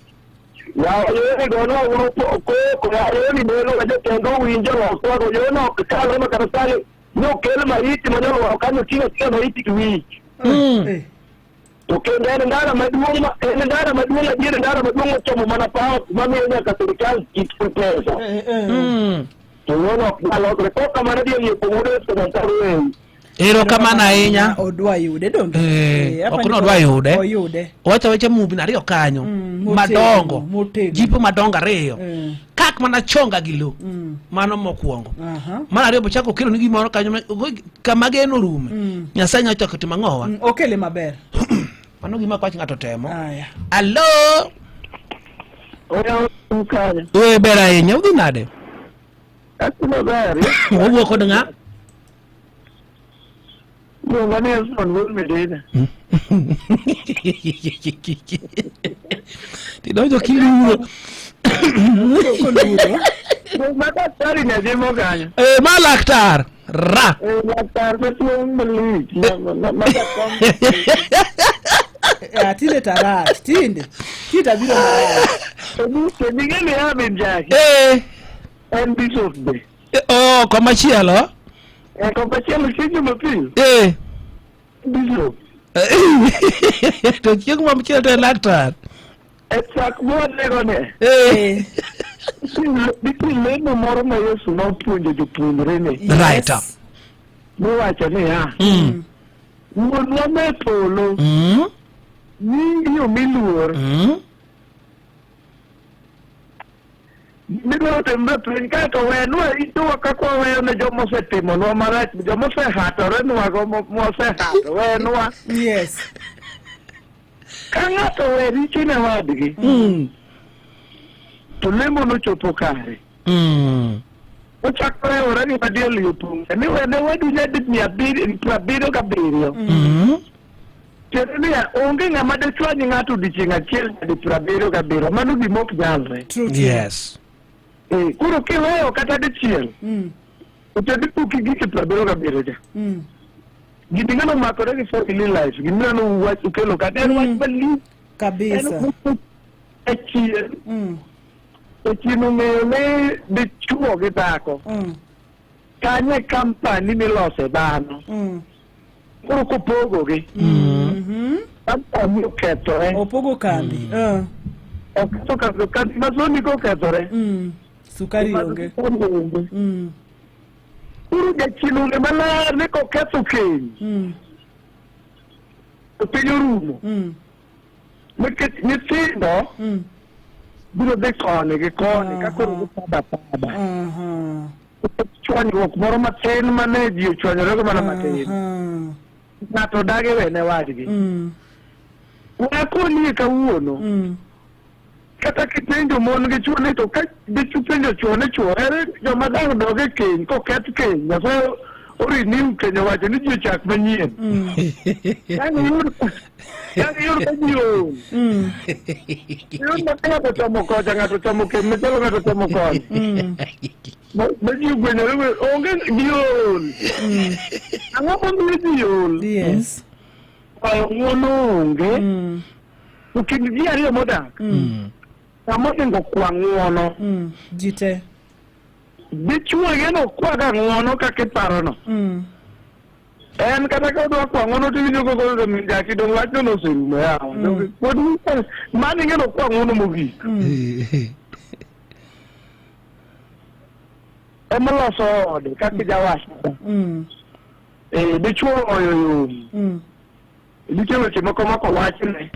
ya yo go no ko ya yo ni belo de tendo winjo lo ko yo no ka le ma karasale no kel ma iti ma no ka no tino tino iti wi to ke ndara maduong la dire ndara maduong chomo mana pa ma mi nya ka serikali kitu pesa to noalo ko kamana dio ko mudo to ndaro ero kamana ahinya odwa yude donge ok no odwa yude wacha weche mubi na ariyo kanyo madongo jipo madongo ariyo kak mana chonga gilo mano mokwongo mana ariyo bochako kelo ni gimoro kanyo kama geno rume nyasaye nyacho kitima ngowa okele maber mano gima kwach ngato temo allo oya ber ahinya udhi nade asino ber owuok kod ng'a no mane son wol medina ti dojo kiluro ma daktari ne demo ganyo ma laktar ra laktar matuong malich ma dakom tinde tarat tinde kitabiro to digene abin jaki en bishop be komachielo komachielo chieng' mapil bishop to chieng' machielo to en laktar chak monego ne nitie leno moro ma Yesu nopuonjo jopuonjre ne right nowacho niya wuonwa me polo nyingi omiluor midwaro timo piny kaeto wenwa itowa kaka waweyo ne joma osetimonwa marach joma osehatorenwago mosehato wenwa yes ka ng'ato we richo ne wadgi to lemo nochopo kare ochakore ora ni madiel yopung ni wene wedu nyadit 277 kendo ni onge ng'ama dechwanyi ng'ato odiochieng' achiel nyadi 77 mano gima ok nyalre. Yes. Koro kiweyo kata dichiel otedi puki gike 77 cha gini ng'ano makore gi family life gini ng'ano wach ukelo kata en wach malich kabisa achien ong'eyo ni dichuo gi dhako kanye kampani milose dhano koro kopogogi kampani okethore opogo kambi oketho kambi masoni kokethore sukari onge koro jachien onge maler ni koketho keny piny orumo nikech nyithindo biro dhi koni gi koni ka koro gipada chwanyruok moro matin mane ji ochwanyorego mana matin ng'ato dagi wene wadgi wakoni kawuono kata kipenjo mon gi chuo ni to ka dichu penjo chuo ni chuo ere joma dang doge keny koketh keny nyasaye orinim keny owacho ni ji ochak manyien yang yud ka ji ol yud ma ng'ato chomo kocha ng'ato chomo keny machielo ng'ato chomo koni ma ji ogwenyore onge ji ol ang'o momiyo ji ol kwayo ng'uono onge to kind ji ariyo modak kamonego kwa ng'uono ji te dichuo geno kwaga ng'uono kaka iparono en kata ka odwa kwa ng'uono tiwinjo gogo min jaki dong wachno noserumo yawa pod mani ngeno kwa ng'uono mogik emaloso ode kaka jawachna dichuo oyo yom nitie weche moko mako wachne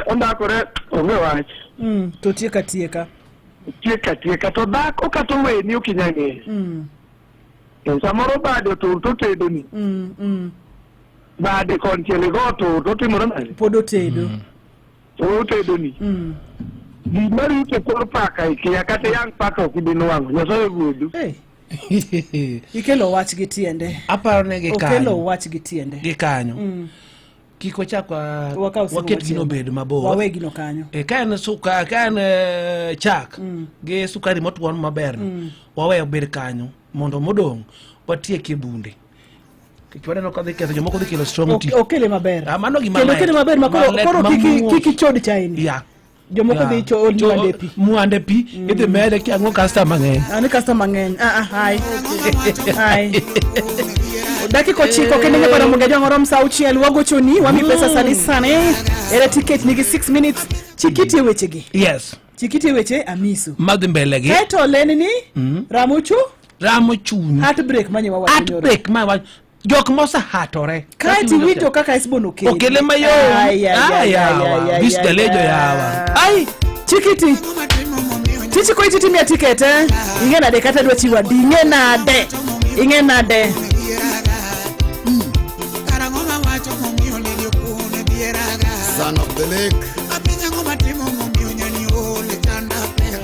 ondakore onge wach to tieka tieka to dhako kata weni ok inya ng'eyo samoro bade otur totedoni bade konchiel igo otur totimore nade pod otedo otedoni gima rite kor paka ikia kata yang paka ok ibi nwang'o nyasaye gwedhu ikelo wach gi tiende aparo ne gi kanyo okelo wach gi tiende gi kanyo kik wachak waket gino bed mabor wawegi no kanyo ka en chak gi sukari motwon maber waweyo bed kanyo mondo modong watieke bunde kichwaneno kadhi ketho jomoko dhi kelo strong tea okele maber mano gima okele maber makoro kiki chod chaini jomoko dhi cho muande pi idhi mede kiang'o customer ng'eny ani customer ng'eny hai dakika 9 kendo nyapara mongeja ngorom saa 6 wagochoni wami pesa sani sane era ticket nigi 6 minutes chikiti wechegi yes chikiti weche amiso madhi mbele gi eto lenni ramuchu heartbreak manyewa wacho heartbreak ma jok mosa hatore kati wito kaka isbono okele mayo bis dalejo yawa ai chikiti tichi ko ititi mia ticket ingena de kata dwa chiwa dingena de ingena de Son of the lake.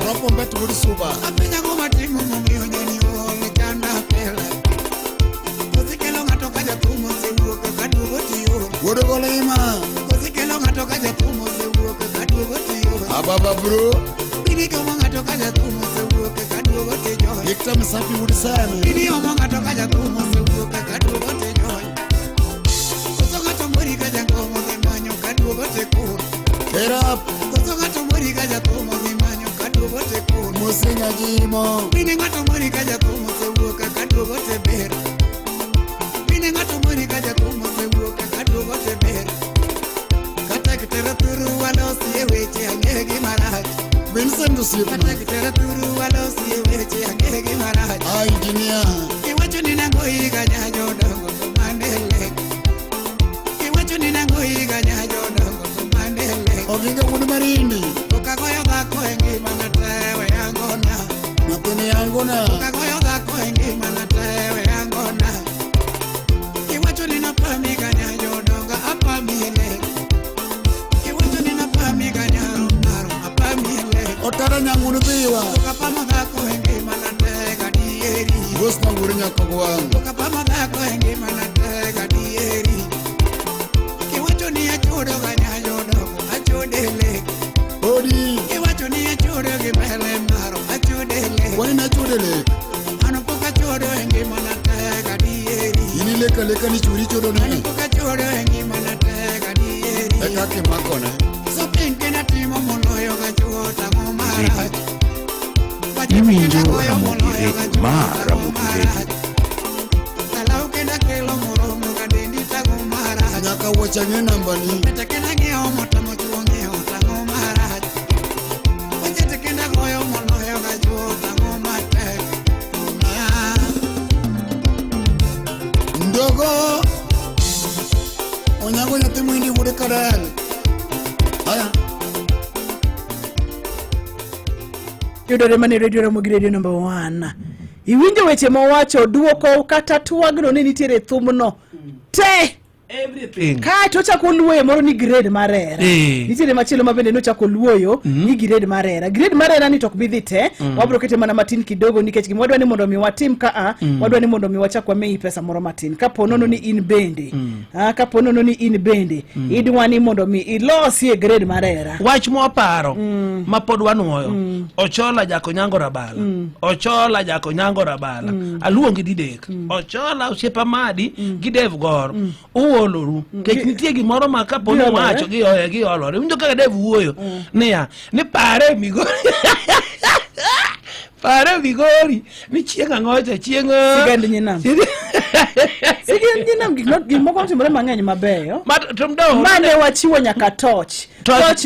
Ropo mbetu uri suba. Wodo golema. Ababa bro. Yekta msafi uri sana. Get up. Musinga jimo. Vincent Usiku. Engineer. Oginga wudu marindi. Ukagoyo dhako engima na tewe yangona. Napene yangona. Ukagoyo dhako engima na tewe yangona. Iwacho nina pami ganya yodonga apa mile. Iwacho nina pami ganya rumaro apa mile. Otara nyangunu biwa. Ukapamo dhako engima na tewe. nyako gwang. Toka pama dhako e ngima na tega dieri. Kiwacho ni achudo ganyayo dogo achudele. Odi. Kiwacho ni achudo gi mele maro achudele. Wani na chudele. Ano poka chudo e ngima na tega dieri. Ini leka ni churi chudo ne. Ano poka chudo e ngima na tega dieri. Eka ke makone. So pinke na timo moloyo gachuota ngomara. Iwinjo Ramogi Radio ma Ramogi Radio. Kalau kena kelo moromo kadendi tago mara. Nyaka wachang'e namba ni. Peta kena ng'eo motamo chuonge otango mara. Wachete kena goyo moloyo gachuota ngomate. Ndogo. Onyago nyathi mwindi wude kadal. Aya. Yudore mane Radio Ramogi Radio number 1. Iwinjo weche mowacho duoko kata twagno ne nitiere thumno te everything ka to chako luoyo moro ni grade marera nitiere machielo mabende no chako luoyo ni grade marera ni tok bidhi te wabro kete mana matin kidogo nikech gimwadwa ni mondo mi watim ka wadwa ni mondo mi wachakwa mei pesa moro matin kapo nono ni in bende kapo nono ni in bende idwa ni mondo mi ilosi e grade marera wach mo paro ma pod wanuoyo ochola jako nyango rabala aluongi didek ochola osiepa madi gi Dev Gor uoloru kech nitie gimoro ma kapo ni wacho gi olore winjo kaka Dev wuoyo niya ni pare Migori ni chieng' ang'ocha chieng' sigand nyinam gimoko timore mang'eny mabeyo mane wachiwo nyaka toch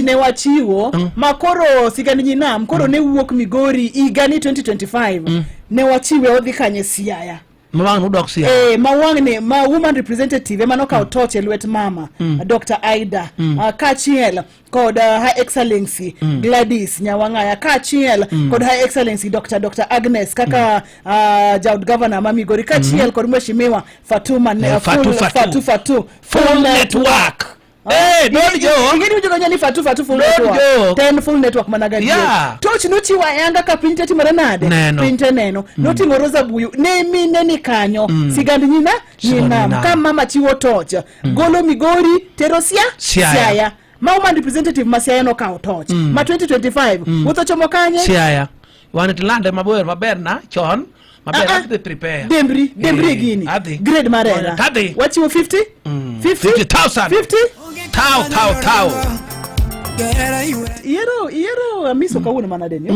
ne wachiwo makoro sigand nyinam koro ne wuok Migori igani 2025 ne wachiwe odhi kanye Siaya mawang udok Siaya mawang ma woman representative emano ka otoche lwet mama Dr. Aida kachiel kod Her Excellency Gladys Nyawang'aya kachiel kod Her Excellency Dr. Agnes kaka Jaud Governor ma Migori kachiel kod Mheshimiwa Fatuma full network don't go. Ingeni ujo ganya ni fatu full network. Ten full network managadi. Yeah. Touch nuchi wa yanga ka printeti maranade. Printe neno. Noti ngoroza buyu. Nemi neni kanyo. Sigandi nyina. Kama mama chiwo touch. Golo Migori terosia Siaya. Woman representative Masiaya no ka touch. Ma 2025. Utochomo kanye? Siaya. Wanitilande maber na chon. Maber de prepare. Dembri gini. Grade marera. What you 50? 50,000. 50? Tau. Iero amiso kawuono manadeni.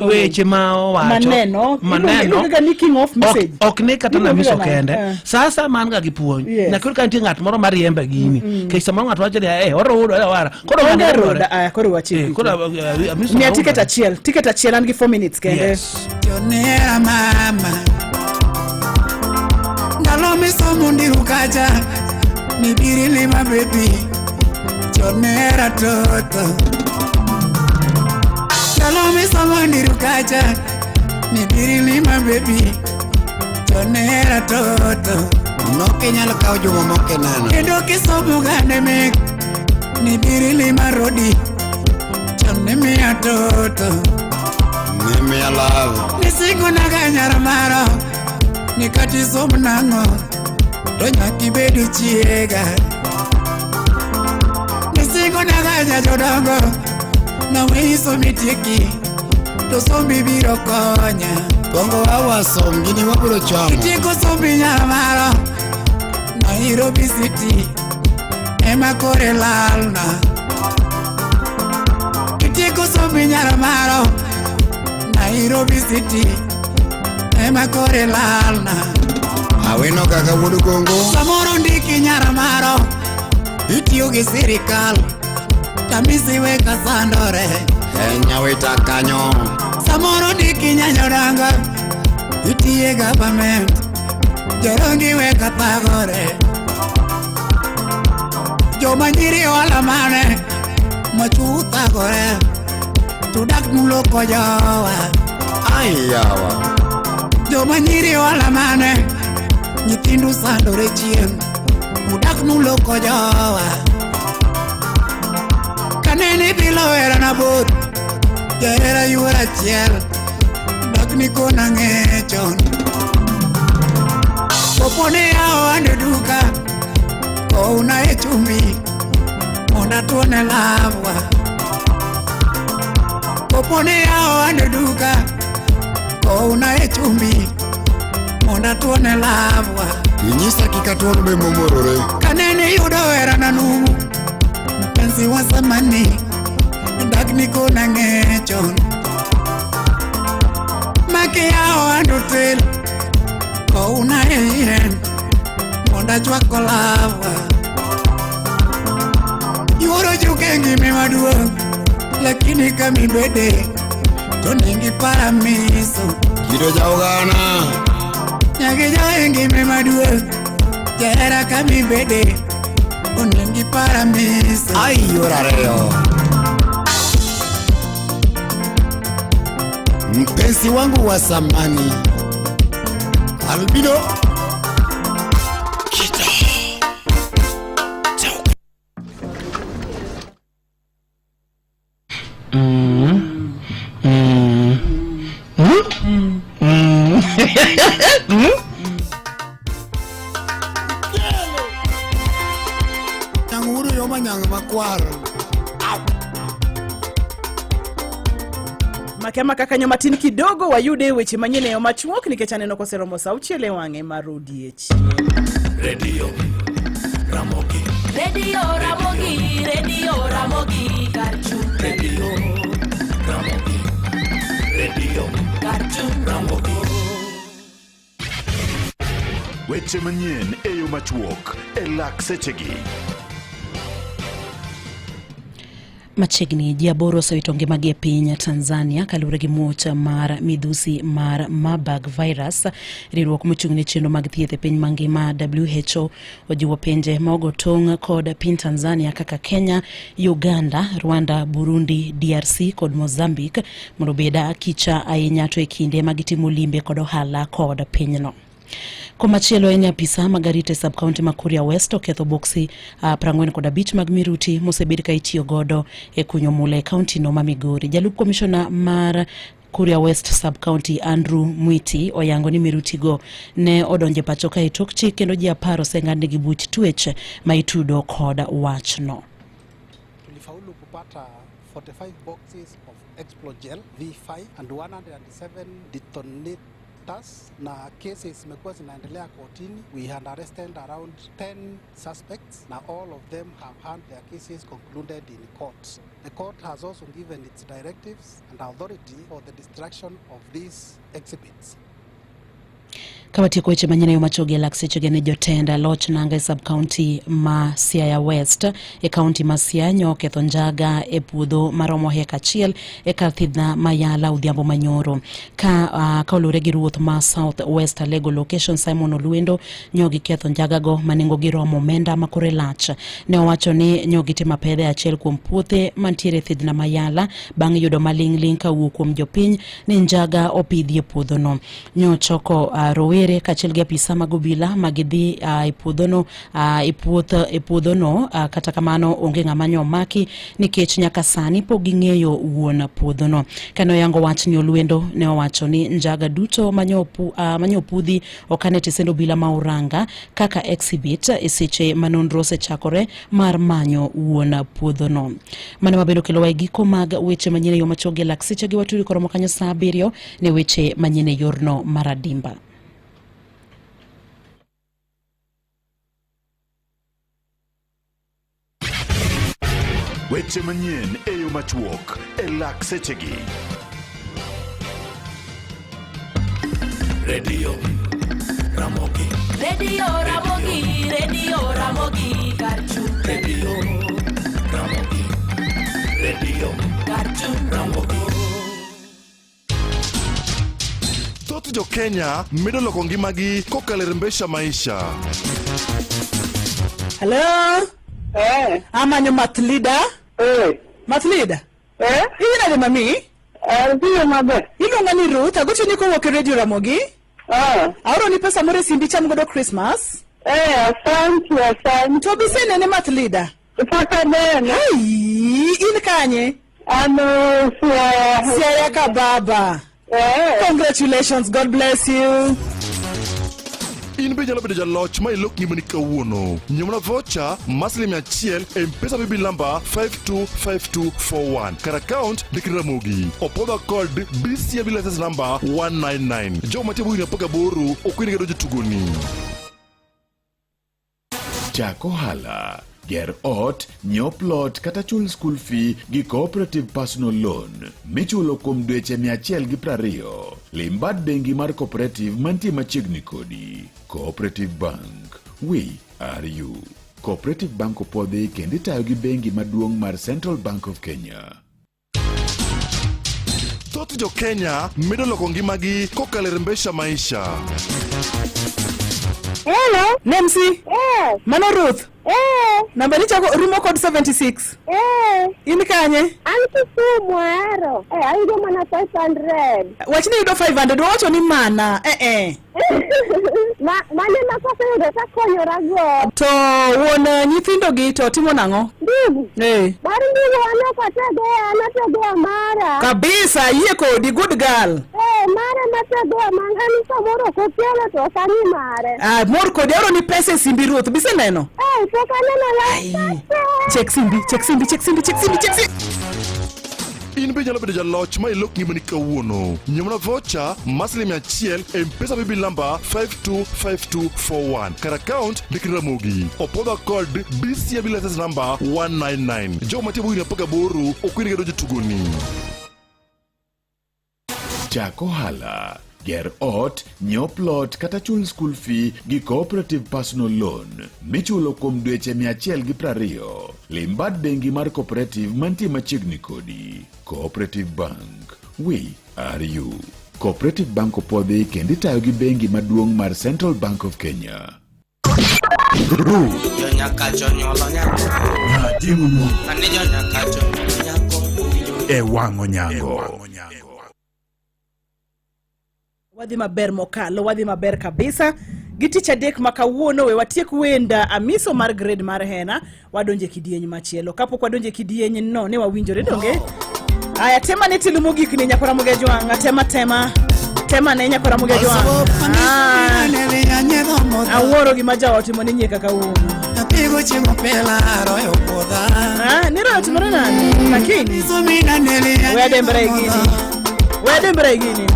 Weche ma owacho. Maneno. Ni king of message. Ok ne kata na miso kende. Sasa man ga gipuonj. Na kuri kan tinga ng'at moro mariembe gini. Kech samoro ng'at wacho ni oro wara. Koro wang'e koro wachi. Koro amiso. Mia ticket achiel an gi 4 minutes kende. Yes. Jonera mama. Ndalo misomo ndiru kacha. Nibirili ma baby. Jonera toto. Ndalo misomo ndiru kacha. Nibirili ma baby. Jonera toto. Noke nyalo kao jomo moke nano. Kendo kisomo gane mek. Nibirili ma rodi. Jonera toto. Nimi alavu. Nisiku naganyara maro. Nikati somu nango. Donya kibedu chiega. Nisiku naganya jodongo. Na weiso mitieki. To sombi biro konya. Bongo hawa som gini waburo chamo. Kitiko sombi nyara maro. Nairobi City. Ema kore lalna. Kitiko sombi nyara maro. Nairobi City. Ema kore lalna. Aweno kaka wudu gongo. Samoro ndiki nyara maro. Itiyo gi sirikal. Tamisi weka sandore. Nyawita kanyo. Samoro ndiki nyanyodanga. Itiye government. Jorongi weka pagore. Joma nyiri wala mane. Machuta gore. Tudak mulo kojawa. Ayawa. Joma nyiri wala mane. Nyithindu sandore chien. Udak mulo kojawa. Kaneni bilo era na bot. Jahera yuara chiel. Dak niko na ng'echon. Popone yao ande duka ko unaye chumbi Monda tuone lavwa Popone yao ande duka ko unaye chumbi Monda tuone lavwa Inyisa kikatuono be momorore Kanene yudo era nanu Mpenzi wa zamani Dagni kona ngechon Make yao andotel Ko unaye yen Monda chwako lawa Yuoro jukengi mimaduong Lakini kami bede Toningi paramiso Kido jaugana Nyage jaengi mimaduong Jera kami bede Toningi paramiso Ay, yorareo Mpenzi wangu wa zamani Albino Kita Nyanguru yoma nyang makwar Makema kakanyo matin kidogo wayude weche manyene yo machuok nikech aneno koseromo sauchiele wang'e marodiech. Radio Ramogi. Radio Ramogi, Radio Ramogi, Cartoon Radio Ramogi. Radio Cartoon Ramogi. Weche manyien e yo machuok e lak sechegi. Machiegni ji 8 osewito ngimagi e piny Tanzania kaluwore gi muoch mar midhusi mar Marburg virus. Riwruok mochung' ne chenro mag thieth e piny mangima WHO ojiwo pinje ma ogo tong' kod piny Tanzania kaka Kenya, Uganda, Rwanda, Burundi, DRC kod Mozambique mondo obed akicha ahinya to e kinde ma gitimo limbe kod ohala kod pinyno. Komachielo en apisa magarite sub-county ma Kuria West oketho boksi 45 mag miruti mosebed ka itiyo godo e kunyo mula e kaunti no ma Migori. Jalup komishona mar Kuria West sub-county Andrew Mwiti oyango ni miruti go ne odonje pacho ka e tok chik kendo ji 10 oseng'adne gi buch twech ma itudo kod wachno. Tulifaulu kupata 45 boxes of Explogel V5 and 107 detonators na cases zimekuwa zinaendelea kotini. We had arrested around 10 suspects. Now all of them have had their cases concluded in court. The court has also given its directives and authority for the destruction of these exhibits. Kawati weche manyene yo machoge lak sechege ne jotenda loch nanga e sub-county ma Siaya West e county ma Siaya oketho njaga e puodho maromo heka achiel e kar thidhna Mayala Odhiambo manyoro ka olure gi ruoth ma South West Legal Location Simon Oluendo nyogi ketho njaga go manengo gi romo omenda makore lach. Ne owacho ni nyogi timo pedhe achiel kuom puothe mantiere thidhna Mayala bang' yudo maling'ling kawuok kuom jopiny ni njaga opidhi e puodho no. Nyochoko rowere kachel gi apisa mag obila magidhi e puodho no kata kamano onge ng'ama nyomaki nikech nyaka sani pok ging'eyo wuon puodho no. Kano yango wach ni Oluendo ne owacho ni njaga duto manyopudhi okane tisendo obila ma Uranga kaka exhibit e seche manonro osechakore mar manyo wuon puodho no. Mane mabelo kelo wa giko mag weche manyene yo machoge lak sechegi waturi koromo kanyo saa 7 ne weche manyene yorno maradimba. Weche manyien e yo machuok e lak sechegi. Radio Ramogi. Radio Ramogi, Radio Ramogi, Cartoon Radio Ramogi. Radio Cartoon Ramogi. Thoth jo Kenya medo loko ngimagi kokalo rembesha maisha. Hello? Amanyo math leader? Math leader? Ina de mami? Diyo mabe. Ilonga ni Ruth, agocho niko woke Radio Ramogi? Auro ni pesa more simbi cham godo Christmas? Asante. To bise nene math leader? Paka nene. In kanye? Ano, Siaya ka baba. Congratulations, God bless you. In be nyalo bedo jaloch ma ilok ngimani kawuono. Nyomna vocha maslim achiel M-Pesa bibi lamba 525241. Kar account ndikri Ramogi. Opodha kod BCA bill license number 199. Jo matibu inapoka boru okwini gado jotugoni. Chako hala, ger ot, nyiew plot kata chul school fee gi cooperative personal loan michulo kuom dweche 120. Limbad bengi mar cooperative mantie machiegni kodi. Cooperative Bank, we are you. Cooperative Bank opodhi kendo itayo gi bengi maduong' mar Central Bank of Kenya. Thoth jo Kenya medo loko ngimagi kokalo rembesha maisha. Hello, Nemsi. Yes. Mano Ruth. Nambari chako rumo code 76. In kanye? An Kisumu ero. Ayudo mana 500. Wachni yudo 500 wacho ni mana. Mane makose yudo ta konyora go. To wuon nyithindo gi to timo nang'o? Ndigu. Bari ndigu wana katego anatego mara. Kabisa yie kodi good girl. Mara matego mangani samoro ko pielo to sani mare. Mor kodi oro ni pesa simbi Ruth bise neno. Check simbi. In be nyalo bedo jaloch ma ilok ngimani kawuono. Nyomna vocha maslim achiel M-Pesa bibi lamba 525241. Kar account ndikri Ramogi. Opodha kod BCA bill license number 199. Jo matibu inapoka boru okwini gado jotugoni. Chako hala, ger ot, nyiew plot kata chul school fee gi cooperative personal loan michulo kuom dweche 120. Limbad bengi mar cooperative mantie machiegni kodi. Cooperative Bank, we are you. Cooperative Bank opodhi kendo itayo gi bengi maduong' mar Central Bank of Kenya. Wang'o nyango. Wadhi maber mokalo, wadhi maber kabisa. Gitich adek makawuono we watiek wenda amiso mar grade mar hena wadonje kidieny machielo. Kapok wadonje kidieny no ne wawinjore donge. Aya tema ne tilumo gik ne nyakora muge jwanga tema ne nyakora muge jwanga. Aworo gi maja otimo ne nyeka kawuono. Tapigo chingo pela royo poda. Ni royo timore nani? Lakini Wedembere gini.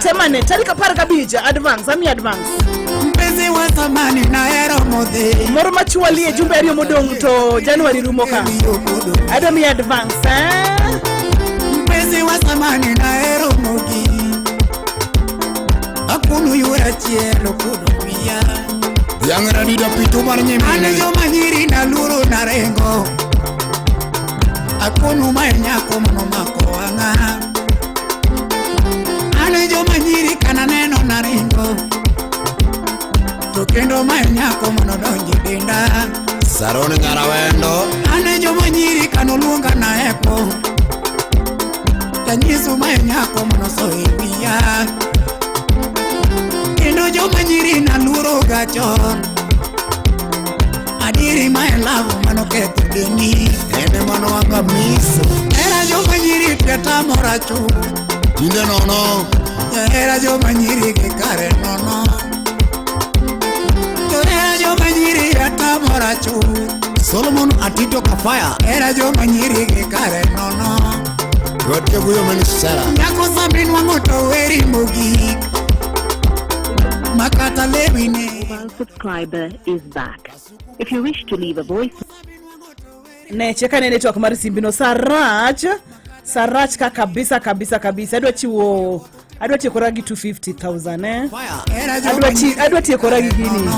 Temane tarika para kabija advance mpenzi wa zamani na hero modhe moro machualie jumbe ariyo modong to January rumo ka adomi advance mpenzi wa zamani na hero mogi akunu yura chielo kudo pia yangara dida pitu mar nyimine ane joma nyiri na luro na rengo akunu manyako mono mako anga ane joma nyiri kana neno na ringo to kendo manyako mono donje denda sarone ngara wendo ane joma nyiri kano luonga na epo tanyiso manyako mono soibia kendo joma nyiri na luro gachon adiri my love mano keto deni ene mano wanga miso era joma nyiri teta morachu Inde nono era joma nyiri ke kare nono era joma nyiri ata morachu Solomon Atito Kafaya era joma nyiri ke kare nono Rodke buyo menisera Nyako sabin wango to weri mogi Makata lewine Mobile subscriber is back. If you wish to leave a voice ne cheka ne network mar simbino Sarach ka kabisa adwa tieko ragi 250,000 adwa tieko ragi gini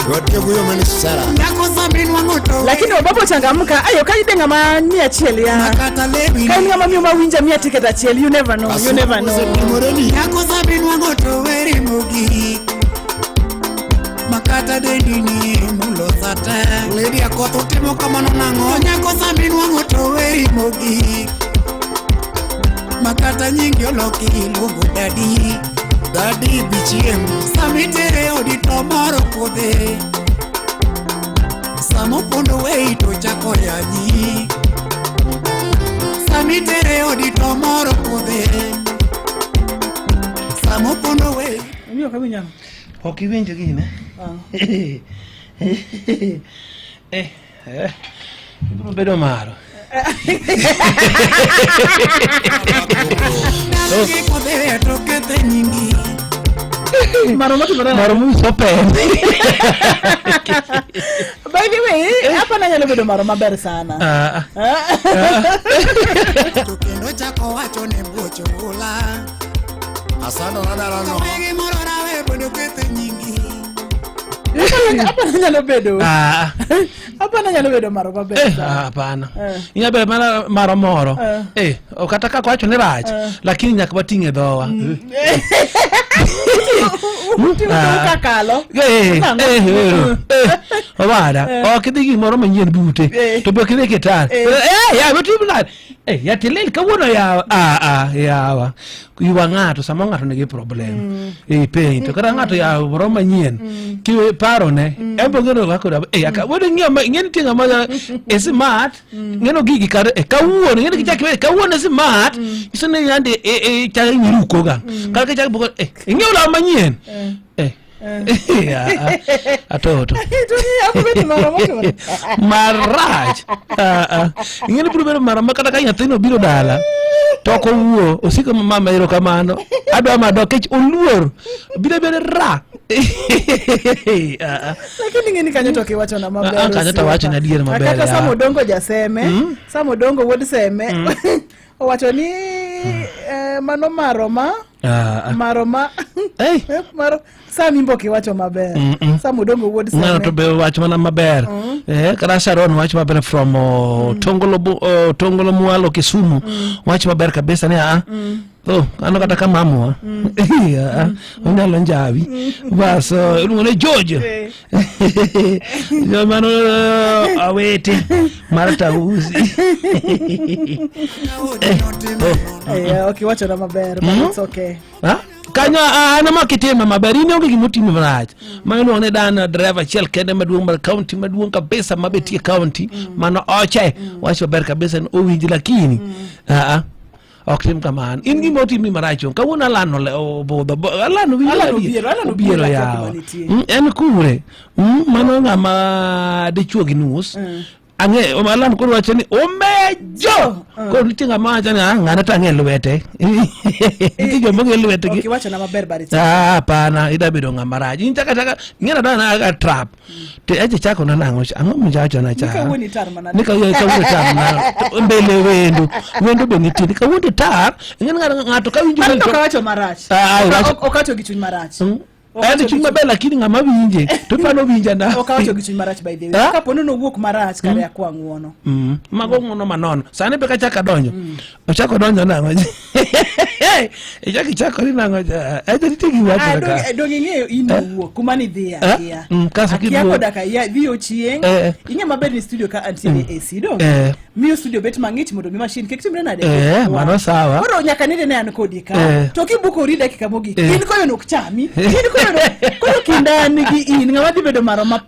Rodke buyo menisera Nyako sabin wango to lakini obabo changamka ayo kaide ngama 100 ya Makata lewine kai ngama miyo mawinja 100 ticket achiel you never know Nyako sabin wango to weri mogi Makata dedini mulo sata Lady akoto timo kamano nango Nyako sabin wango to weri mogi Makata nyingi oloki lugu Daddy bichiem Samitere odito moro kode Samo pondo wei to chako yanyi Samitere odito moro kode Samo pondo wei Miyo kami nyang. Ok iwinjo gine. Ibiro bedo maro. Maromo so pen. By the way, hapa nanyalo bedo maro maber sana. To kendo chako wacho ne bocho ula. Asano nadara no. Megi moro na we bodo kete nyingi. Hapa nanyalo bedo. Hapa nanyalo bedo maro maber sana. Hapana. Inya be maro moro. Okata ka kwacho ni rach, lakini nyaka batinge dhowa. Kakalo. Owada, okidhi gimoro manyien bute. To be okidhi kitar. Ya betu blad. Ya tilil kawuono yawa. Yuwa ng'ato sama ng'ato nigi problem. Pain to kata ng'ato ya moro manyien. Ki paro ne. Embo ngeno kako aka wode ngeni tinga ma smart. Ngeno gigi kar kawuono ngeni kichaki kawuono smart. Isone yande chaka nyiruko ga. Kar ka chaka buko ngeo la manyien. Atoto maraj ingene puro marama kata ka nyathino biro dala toko wuo osiko mama ero kamano adwa mado kech oluor biro bere ra lakini ngeni kanyo toke wacho na maber kanyo to wacho na diere maber kata samo dongo jaseme samo dongo wod seme owacho ni mano maroma maro Sami mboki wacho maber. Samu dongo wodi same. Ngano to be wacho mana maber. Kara Sharon wacho maber from Tongolo Mwalo Kisumu. Wacho maber kabisa ne ano kata kama amua. Unalo njavi. Baso ngone George. Yo mano awete marata uzi. Okay, wacho na maber, but it's okay. Kanya ana makitema mabari ni onge gimotimo marach mano ne dan driver chiel kende maduong mar county maduong kabisa mabetie county mano oche wacho ber kabisa o winji lakini oktim kaman in gimotimo marach kawuono lano le obodho lano biero yawa en kure mano ngama dichuo gi nus ange o malan ko wacho ni omejo ko nitinga macha na ngana tange lwete ntijo monge lwete gi kiwacho na maber bari pana ida bedo ngamaraji intaka ngena dana aga trap te aje chako na nango ango mjacho na cha nika yo ka tar na mbele wendo be nitini ka wundi tar ngena ngato ka winjo ko kawacho marach okacho gichuny marach Adi chuma bela lakini ngama winje to pano winja na okawacho gichuny marach by the way kapo no wuok marach kare akwa nguono mago ngono manono sane be ka chaka donjo ochako donjo nango chako ni nango aje tigi wacho ka dongi ng'eyo ino wuok kuma ni dhia ya kasa kidu yako daka ya dhio chieng inya maber ni studio ka antiere AC do miyo studio bet mang'ich mondo mi machine kekitimre nade mano sawa oro nyaka nide ne an kodi ka to kibuko ri dakika mogi in koyo nok chami in koyo kindani gi in ngama dhi bedo maro ma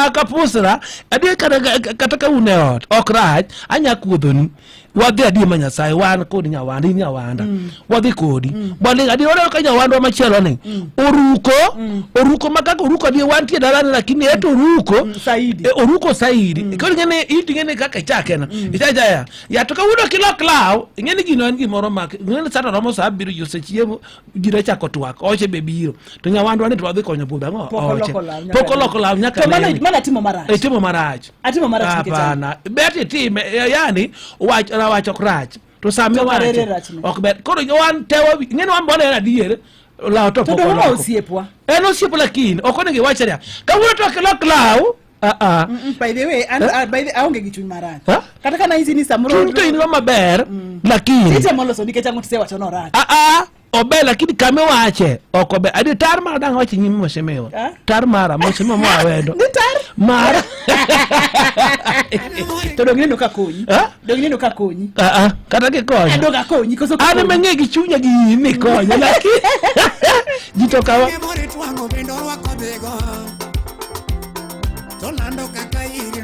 akapusra adi kata ka uneot okraj anya kuodhoni wadhi adi manyasaye wan kodi nyawanda wadhi kodi bali adi ora ka nyawanda machielo ni oruko makaka oruko adi wan tie dalani lakini eto oruko saidi kodi ngene kaka chakena ijaja ya to ka udo kilo klaw ngene gino en gimoro mak ngene sata romo sa biro yose chiemo gira chako twak oche be biro to nyawanda ni to wadhi konyo budho ngo oche poko law nyaka to mana timo marach timo marach hapana beti time yani wacho krach to same wacho ok ber koro wan tewa ngene wan bone na diere law to poko law osiepwa eno osiepo lakini okone gi wacha ka wuo to kelo klaw by the way by the aonge gichuny marach kata kana hizi ni samoro to in maber lakini sita moloso nikech ango tise wacho no rach obe lakini kame wache okobe adi tar mara dang wache nyimi mosemewa tar mara mosemewa mo awedo tar mara to dongine no kakonyi kata ke konyo doga konyi koso ane menge gi chunya gi ni konyo lakini jitokawa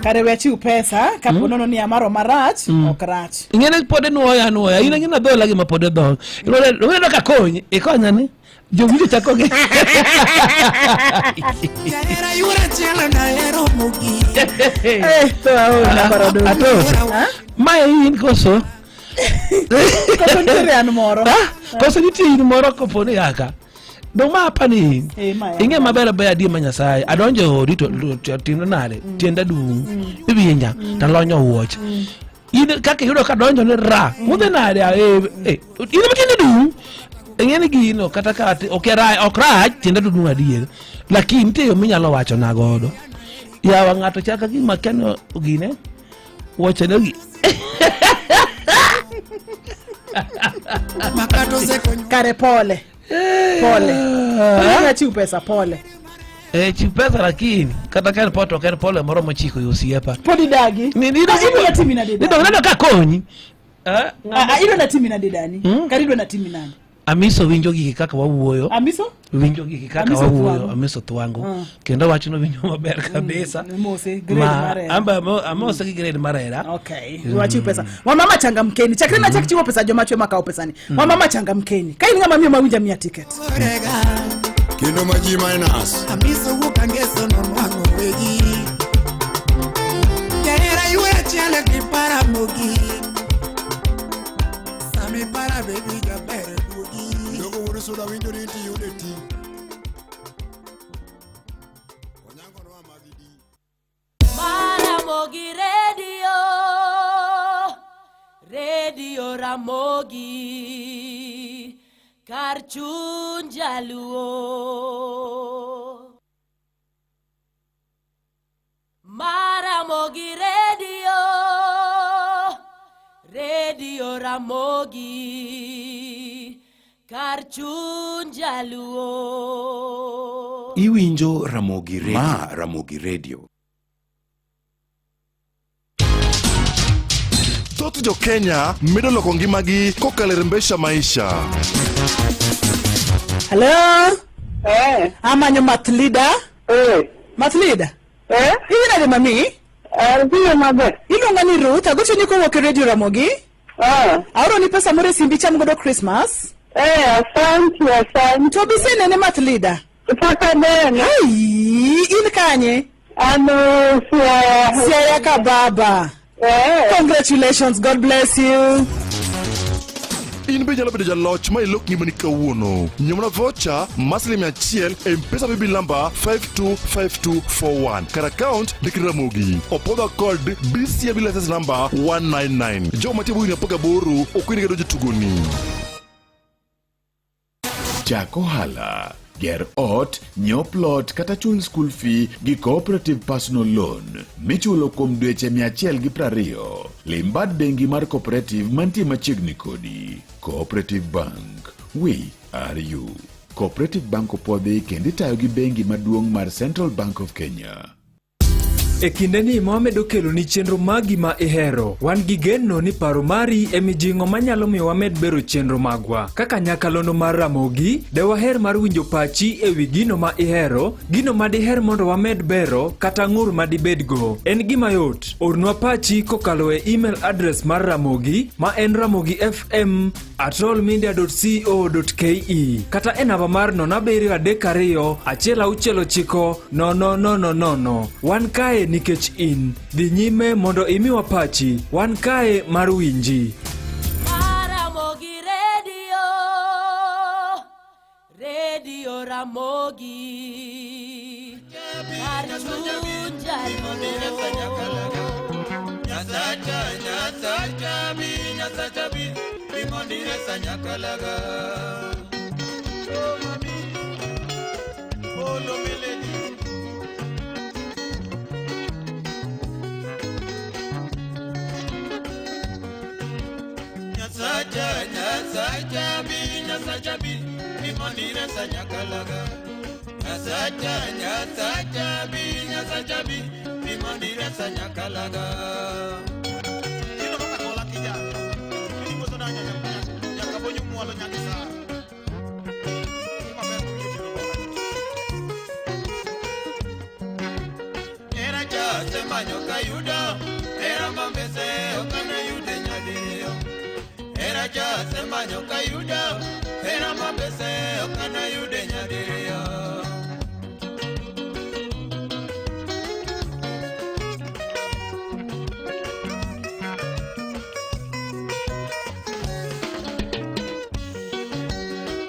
kare wechiu pesa kapo nono ni amaro marach okrach ingene pode nuoya ina ngina dola gi mapode dong ilo ka konyi ikonya ni Jowinjo chako ge. Era yura chela na ero mugi. To aona barado. Mae in koso. Koso nitie an moro. Koso nitie in moro koponi kaka. Doma apani. Inge maber be adi ma Nyasaye. Adonjo odi to tindo nade. Tienda dung. Ibinja ta lonyo wuoch. In kaka yudo ka donjo ne ra. Mudhe nade in mtiende dung. Ngene gino kata ka okraj tienda dung adier. Lakini nitie yo minyalo wacho na godo. Yawa ngato chaka gi makeno gine. Wacho ne Makato seko kare pole. Pole. Kuna chiu pesa pole. Chiu pesa lakini kata kan poto kan pole moro mochiko yosiepa. Podi dagi. Ni na timi na deda. Ndio ndio kakonyi. Ilo na timi na dedani. Karido na timi nani? Amiso winjo giki kaka wawuoyo. Amiso? Winjo giki kaka wawuoyo. Amiso twangu. Kendo wacho no winjo maber kabisa. Mose grade marera. Amose ki grade marera. Okay. Wachiu pesa. Mama changamkeni. Chakrina chakichiwo pesa joma chwe makao pesani. Mama changamkeni. Kaini ngama mimi mawinja 100 ticket. Kendo maji minus. Amiso wukangeso no mwango weji. Era yura chela ki para mugi. Sami para baby jabere dugi. Dogo wuri soda window into you the team. Ramogi Radio, Radio Ramogi, Karchun Jaluo. Maramogi Radio, Radio Ramogi, Karchun Jaluo. Iwinjo Ramogi Radio. Ma Ramogi Radio. Thoth jo Kenya medo loko ngimagi kokalo rembesha maisha. Hello? Amanyo math leader? Math leader? Hivi nade mami? Ndiyo mabe. Iluonga ni Ruth, agocho ni kowuok e Radio Ramogi? Aoro ni pesa moro e simbi cham godo Christmas? Asante. To bise nene math leader? Paka nene. In kanye? Siaya ka baba. Congratulations, God bless you. In be nyalo bedo jaloch ma ilok ngimani kawuono. Nyomna voucher maslim achiel M-Pesa bibi lamba 525241. Kar account Dikri Ramogi. Opoda code BCA bila SS number 199. Jo matibu ina poga boru okwini gedo jitugoni. Chako hala. Ger ot, nyiew plot kata chul school fee gi cooperative personal loan. Michulo kuom dweche 120. Limbad bengi mar cooperative mantie machiegni kodi. Cooperative Bank. We are you. Cooperative Bank opodhi kendo itayo gi bengi maduong' mar Central Bank of Kenya. E kindeni mwamedo kelo ni chenro magi ma ihero. Wan gi geno ni paro mari e mijingo manyalo miyo wamed bero chenro magwa. Kaka nyakalono mar Ramogi, de waher mar winjo pachi e wi gino ma ihero, gino ma diher mondo wamed bero, kata ng'ur ma dibedgo. En gima yot. Ornwa pachi kokalo e email address mar Ramogi, ma en ramogifm@allmedia.co.ke. Kata e namba mar 0732 Wan kae nikech in. Dhi nyime mondo imiwa pachi. Wan kae mar winji. Ramogi Radio, Radio Ramogi, Karchun Jaluo. Nyasachabi, limondire sanyakalaga. Oh mami, oh lo meledi. Nyasachabi, limondire sanyakalaga. Nyasachabi, limondire sanyakalaga. Era cha semanyo kayuda, era mambese okana yude nyadiriyo. Era cha semanyo kayuda, era mambese okana yude nyadiriyo.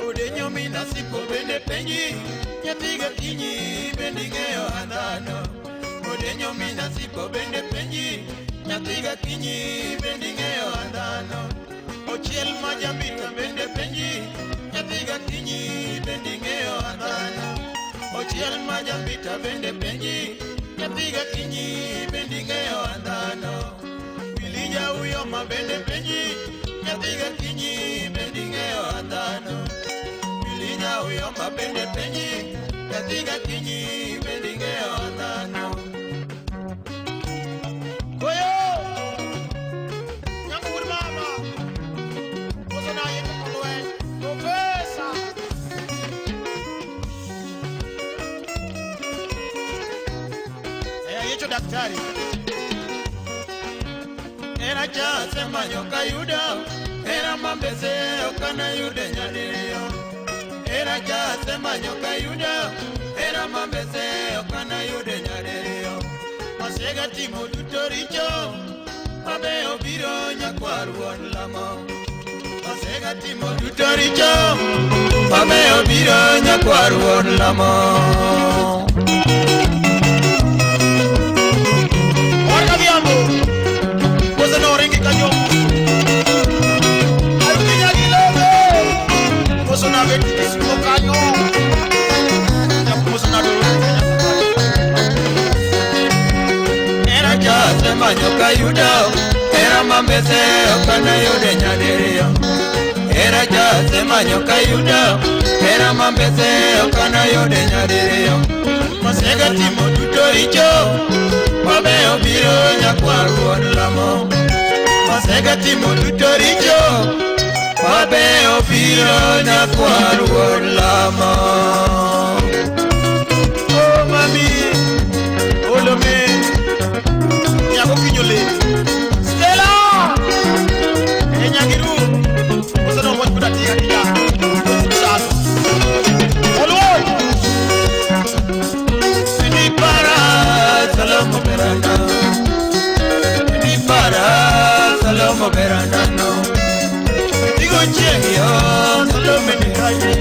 Odenyo mina sipo bende penji, nyathiga kinyi bende ng'eyo andano. Odenyo mina sipo bende penji, nyathiga kinyi bende ng'eyo andano. Ochiel majambita bende penji, nyathiga kinyi bende ng'eyo andano. Ochiel majambita bende penji, nyathiga kinyi bende ng'eyo andano. Wilija uyoma bende penji, nyathiga kinyi bende ng'eyo andano. Wilija uyoma bende penji, nyathiga kinyi bende ng'eyo andano. Koyo! Nyangur mama! Kusana yeto kulwe! Profesa! Yecho daktari! Era jase manyoka yuda, era mambese okana yude nyadiriyo. Era jase manyoka yuda, era mambese okana yude nyadiriyo. Masega timo duto richo, mabe obiro nyakwar wuon lamo. Masega timo duto richo, mabe obiro nyakwar wuon lamo. Orga viamo, cosa no ringi kanyo. Ayuki nyagi lobe, cosa na veti kisimo kanyo. Cosa na dolo. Era jase manyoka yuda, era mambese okana yude nyadiriyo. Era jase manyoka yuda, era mambese okana yude nyadiriyo. Masega timo duto richo, mabe obiro nyakwar wuon lamo. Masega timo duto richo, mabe obiro nyakwar wuon lamo. Oh mami, olome, nyako kinyole. Stella! Enyagiru, usano moj kuda tiga tiga. Sado. Olwoy! Ni para Salomo Beranda. Ni para Salomo Beranda no. Digo chengio Salome ni kaje.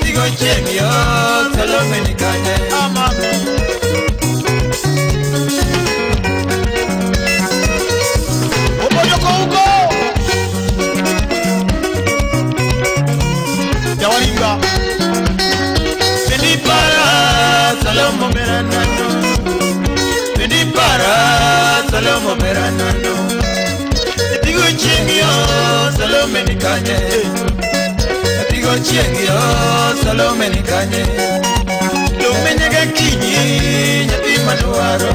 Digo chengio Salome ni kaje. Amame. Jawalinga Pendi para Salomo Meranano Pendi para Salomo Meranano Etigo chengio Salome ni kanye Etigo chengio Salome ni kanye Lumenyega kinyi Nyati manuaro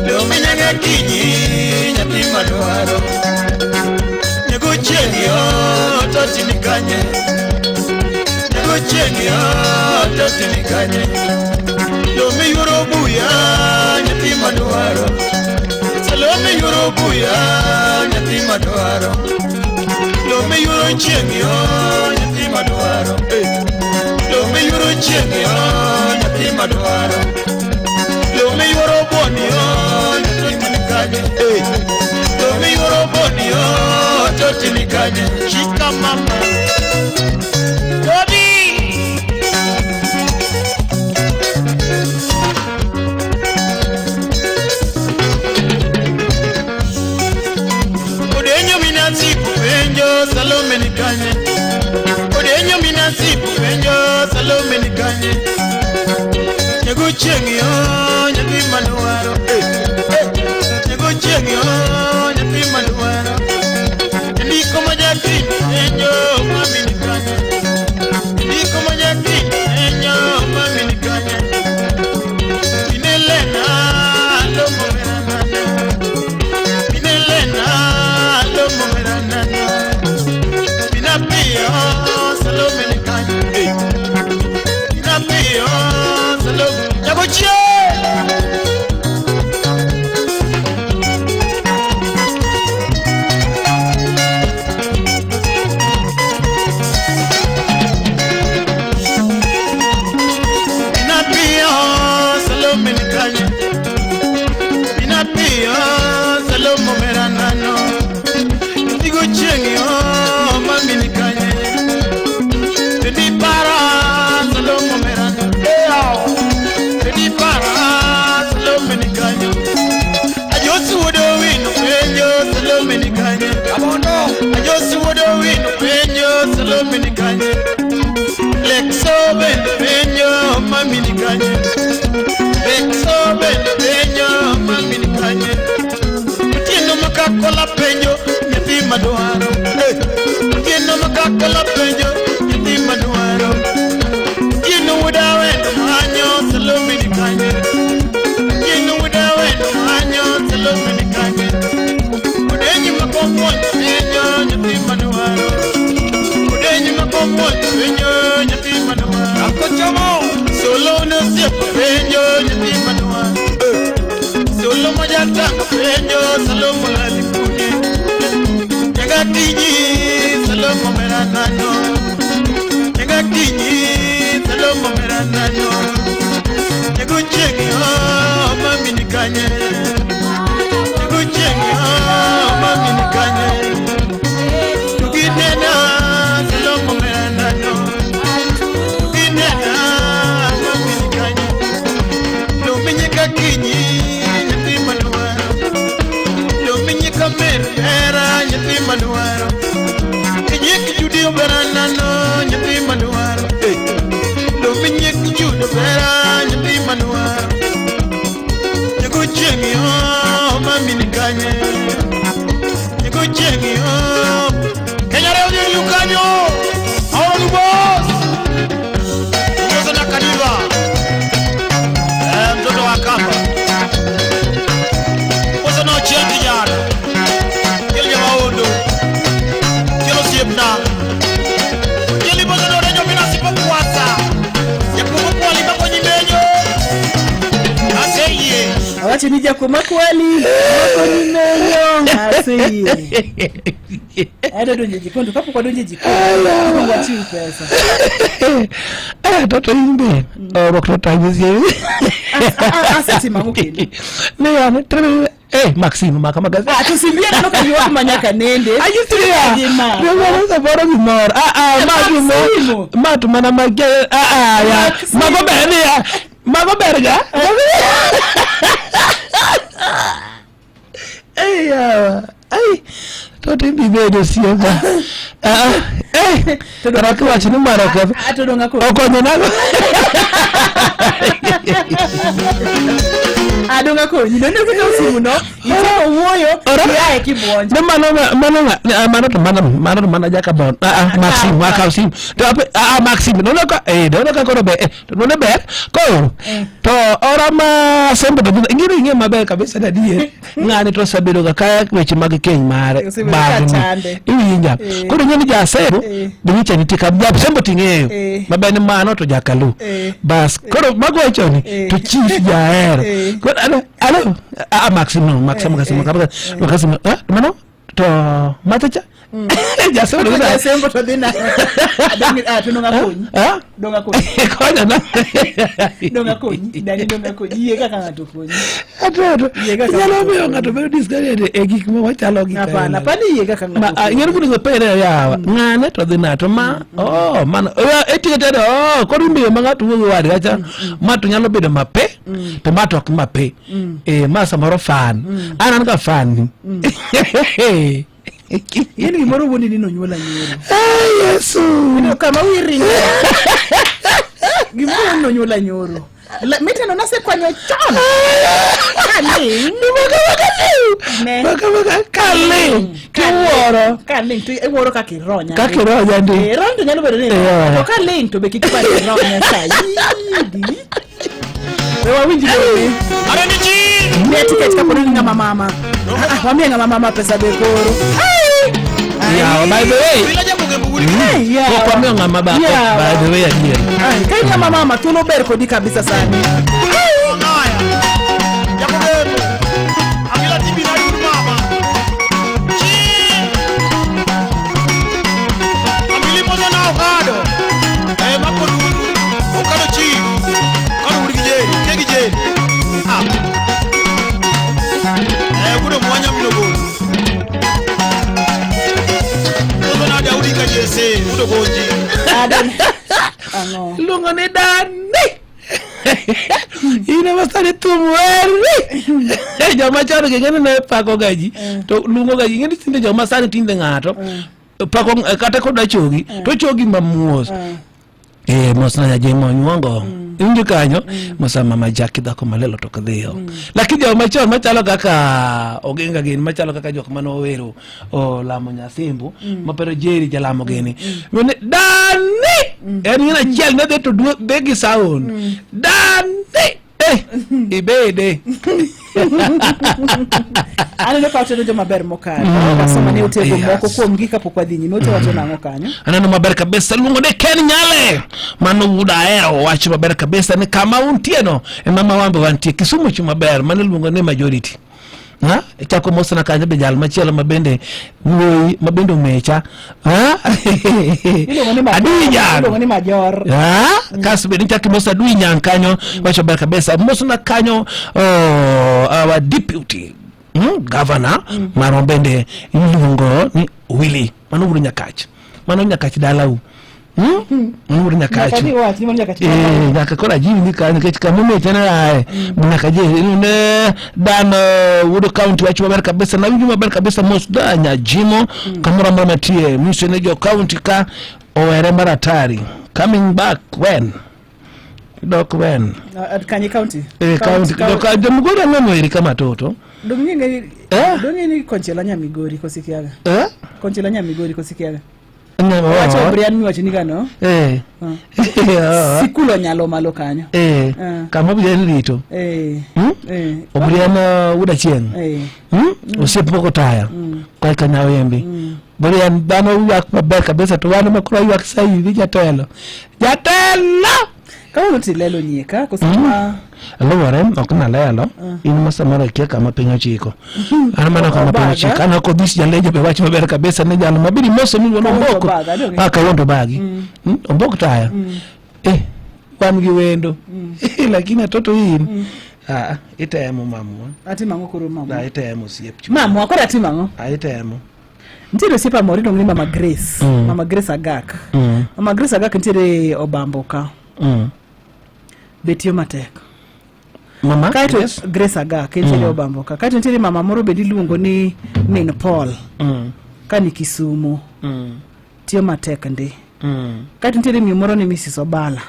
Lumenyega kinyi Nyati manuaro Nyego chengio Toti ni kanye Chengio, toti ni kanye. Lomi yuro buya, nyati maduaro. Lomi yuro buya, nyati maduaro. Lomi yuro chengio, nyati maduaro. Lomi yuro chengio, nyati maduaro. Lomi yuro bonio, nyati ni kanye. Lomi yuro bonio, toti ni kanye. Shika mama. Baby! Odenyo minasipu penjo Salome ni kanye. Odenyo minasipu penjo Salome ni kanye. Nyego chengio nyati manuaro. Nyego chengio nyati manuaro. Ndiko majaki penjo mami ni kanye. Ndiko majaki penjo mami ni kanye. Inelena lomo meranana. Inelena lomo meranana. Inapio Salome ni kanye. Inapio Salome. Nyako chie. yo Salomo meranano Digo chengi yo mami ni kanye Tedi para Salomo meranano Tedi para Salomo ni kanye Ajosi wodo wino penyo Salomo ni kanye Ajosi wodo wino penyo Salomo ni kanye Lexo ben penyo mami ni kanye Lexo ben penyo mami ni kanye Tieno makakola penyo Nyati maduaro Tieno makakola penyo Nyati maduaro Tieno udawe Manyo Salomo ni kanye Tieno udawe Manyo Salomo ni kanye Udenyi makomon penyo Nyati maduaro Udenyi makomon penyo Nyati maduaro Akochomo Solo no siapa penyo Nyati maduaro Solo majatanga penyo Salomo lalikuni Nyakatiji Salomo meranano Nyakatiji Salomo meranano Nyakuchengi mami nikanye Nyakuchengi mami nikanye Tukinena Salomo meranano Tukinena mami nikanye Luminyeka kinyi Nyati manuaro Luminyeka merera Nyati manuaro Kinyeki judio beranano Nyati manuaro Luminyeki judio beranano Nyati manuaro Nyakuchengi mami nikanye Nyakuchengi Kenya leo ni yukanyo Awa ni boss Mwozo na kaniva Mtoto wa kamba Mwozo na ochia kijana Kili ya maondo Kilo siepna Kili mwozo na orejo mina sipo kuwasa Ya kuwa liba kwenye menyo Aseye Awache nija kumakwali Makoni menyo Aseye Aida donje jikondo Kapu kwa donje jikondo Kwa chiu pesa Toto imbe Rokto tajuzi Asati mamukini Nea Trebe Maxime makamagazi tusimbie na noka yuwa manyaka nende ayisiria ndio bora bimor Maxime matu mana magge ya magoberga Toto imbe bedo siyoga Taratu wachi ni maraka Atodonga ko Okonyo nago Adonga ko ni ndio kika usimu no Ito uwoyo ya ekibonja Mana jaka bon Maxime Maxime Maxime no ka no ka ko be no be ko to ora ma sembe do ngiri maber kabisa da die ngani to sabedo ka kaya weche mag keny mare iwinja koro nyeni jasero bicha nitika bab sembo tingeyo mabene mano to jakalu bas koro magocho ni to chief jaero koro alo Maxime Maxime mano to matacha Jasero na sembo to dina tunonga konyi donga konyi konya na donga konyi dani donga konyi yega kanga to konyi ato yalo be ngato be discard egik mo wachalo gi hapana pani yega kanga ngero kuno pere ya ngane to dina to ma man etikete koro mbiyo mangato wo wadi acha mato nyalo bedo mape to mato ok mape masa moro fan anan ka fan Yeni moro woni nino nyola nyoro. Yesu. Ino kama wiringa. Gimoro no nyola nyoro. Mete no nase kwa nyochana. Kali. Baka kali. Kiworo. Kali tu eworo ka kironya. Ka kironya ndi. Rondo nyalo bedo ni. To kali to be kikipa kironya sayidi. Wewe winji wewe. Arani ji. Mia ticket ka poni ngama mama. Wamia ngama mama pesa bekoro. Yeah, by the way. Yeah. Kwa mimi ngama ba. By the way again. Kai ngama mama tuno ber ko dika bisa sana. Akila tibi na yuru mama. Amili moza na okado. Makuru. Okado chi. Kanu urigije. Kegije. Luongo ni Dani. Ine masani tumweri. Joma chano kengene ne pako gaji. To lungo gaji ngeni tinde joma sani tinde ngato. Pako kata koda chogi. To chogi mamuos. Mosna ya jemo nyuongo. Inji kanyo mosa mama Jackie dako malelo to kadhiyo. Lakini joma chano machalo kaka ogenga gini machalo kaka jok mano wero o lamo nyasimbu mapero jeri jalamo gini. Mene Dani. Yani ina chiel na to begi sound. Dani. Ibede. Aneno ka otero joma ber mokalo. Kasoma ne otego moko kuom gika pokwa dhi nyime otewacho nang'o kanyo. Aneno maber kabisa luongo ne Ken Nyale. Mano wuda ahero wacho maber kabisa ni kama untie no mama wambe wantie Kisumu chuma ber mano luongo ne majority. Ha? Chako mosa na kanyo be jal machielo mabende wuoyi mabende mecha. Ha? Luongo ni Major. Ha? Kaso be nichaki mosa dui nyang kanyo wacho ber kabisa. Mosa na kanyo our deputy governor marobende luongo ni Willy. Mano wuro Nyakach. Mano Nyakach dalau. Wuro Nyakach. Nyaka kora jiwi ni kanyo kech kamume chana ae. Nyaka ne dan Wudo County wacho maber kabisa na winjo maber kabisa mosda nyajimo kamura mama tie Misenejo County ka owere maratari. Coming back when? Dok when? At Kanye County. County. Dok jamugora ng'ano iri kama toto. Dongi ni Konchela Nyamigori kosikiaga. Konchela Nyamigori kosikiaga. Wacho Brian mi wacho ni gano. Sikulo nyalo malo kanyo. Kama Brian rito. Brian wuda chieng. Osepoko taya. Kwa kanyawo yembi. Brian dano yak maber kabisa to wan makoro yak sai ni jatelo. Kama utilelo nyeka kusema Alowore okna lelo in masamara kia kama penyo chiko. Ana mana kama penyo chiko ana ko dis jaleje be wacho maber kabisa ne jalo mabiri moso mi wono mboko. Aka wondo bagi. Mboko taya. Wan gi wendo. Lakini toto hii itemo mamu. Ati mango koro mamu. Itemo siep. Mamu akora ati mango. Itemo. Ntiro sipa mori dongni Mama Grace. Mama Grace Agak. Mama Grace Agak ntire Obamboka. Betio matek. Mama Kaito Grace Agak ntire Obamboka. Kaito ntire mama moro bedi luongo ni Min Paul. Kani Kisumu. Tio matek ndi. Kaito ntire mi moro ni Mrs Obala.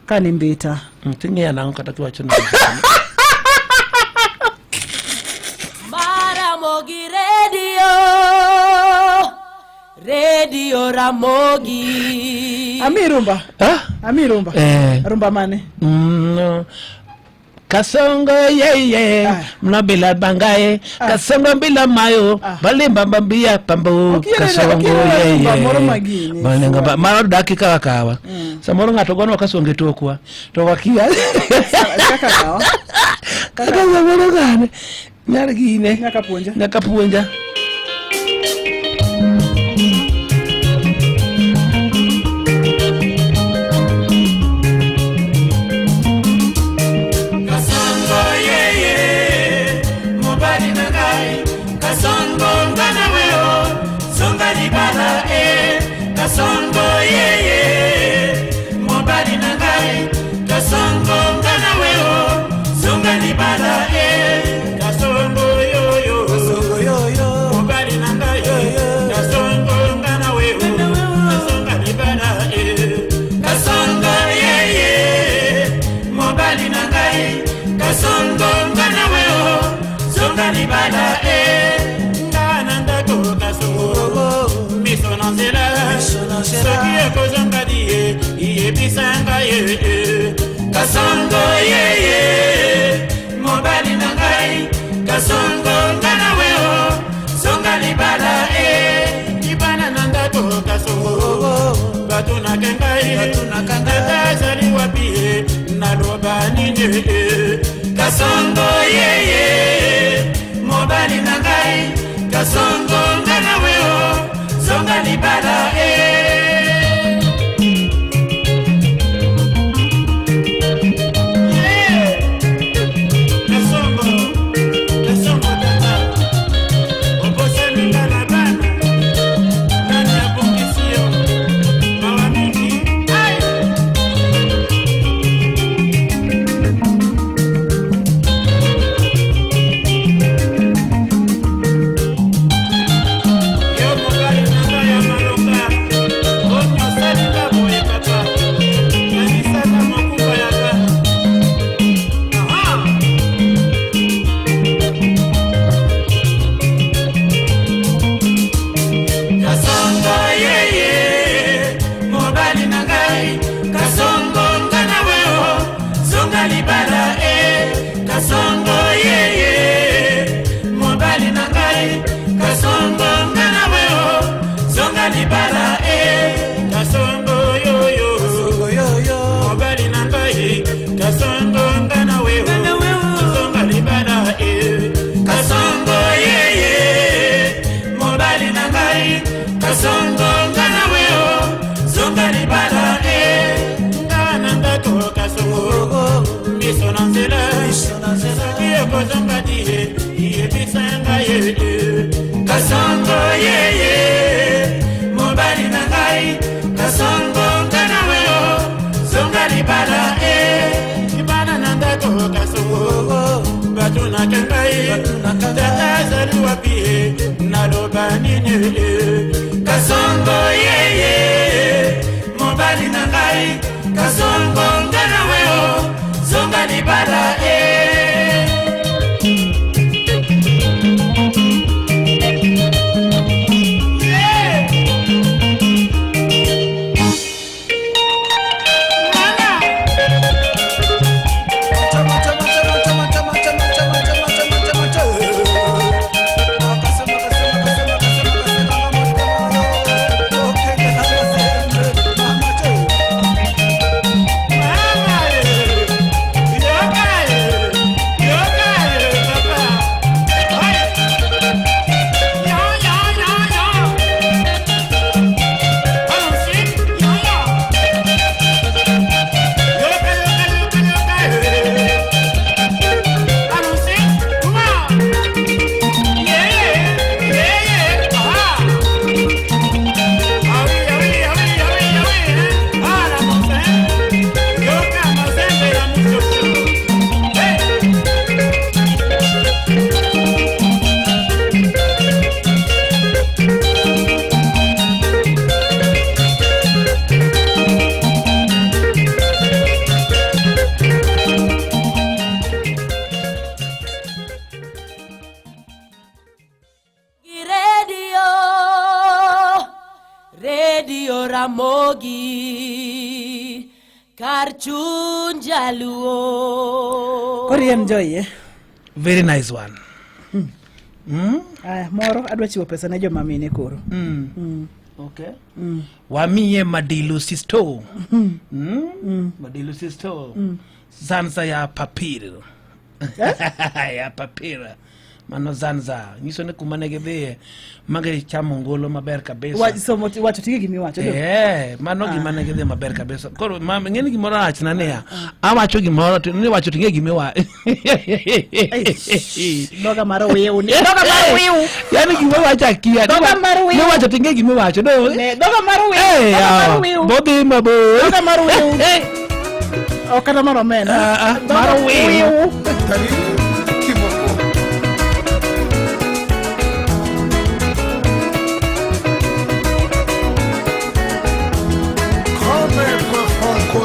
Kani Mbita. Tingia na kata kiwacho na. Ramogi Radio Ramogi. Amirumba. Amirumba. Rumba mane. No. Kasongo yeye mnabila bangaye kasongo bila mayo balimba mbambia pambo kasongo yeye balenga maro dakika wakawa samoro ngato gono kasonge tokwa to wakia kaka kawa kaka samoro gane nyargine nyakapuonja Kasongo yeye mobali nangai kasongo ngana weo songa libala kasongo yoyo mobali nangai kasongo ngana weo songa libala kasongo yeye mobali nangai kasongo ngana weo songa libala ngana ndako kasongo miso nanzela Soki ekozonga diye, iye bisanga ye Kasongo ye mobali nangai Kasongo ngana weo, songa libala Ibana nandako kasongo Batuna kengai, natazali wapi Naloba nije Kasongo ye mobali nangai Kasongo ngana weo, songa libala Mawami nzela soki okozonga die yebisanga ye kasongo yeye mobali na ngai kasongo ngana weo zonga libala libala na ndako kasongo bato na kengai tata azali wapi naloba nini kasongo yeye mobali na ngai kasongo ngana weo zonga libala Radio Ramogi Karchun Jaluo Korean Joy Very nice one. Moro adwa chiwo pesa ne joma mine koro. Okay. Wamiye Madilu Sisto. Madilu Sisto. Zanza ya papir. Ya papira. Mano zanza. Niso ne kumanegebe magari chamongolo maber kabisa. Wacho tige gimi wacho. Mano gimanegebe maber kabisa. Koro ngeni gimoro achna ne. Awacho gimoro to ne wacho tige gimi wa. Doga maro wiu. Doga maro wiu. Yani gimoro wacho akia. Doga maro wiu. Ne wacho tige gimi wacho do. Doga maro wiu. Doga maro wiu. Bodi mabo. Doga maro wiu. Okada maro mena. Maro wiu.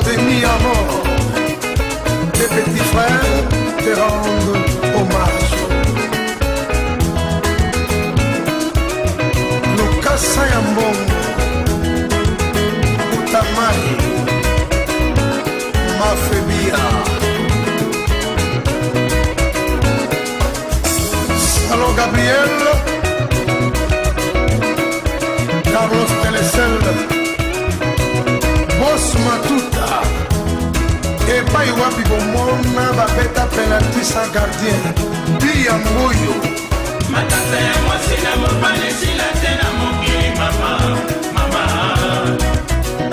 Des mis à mort, tes petits frères te rendent hommage. Lucas Sayambongo, Utamai, Mafebia, Salon Gabriel, Carlos Telecel, Boss Matuta. Epai wapi bomona babeta penalty sa gardien Bia Mboyo Matata ya mwasi na mopane sila tena mokili mama Mama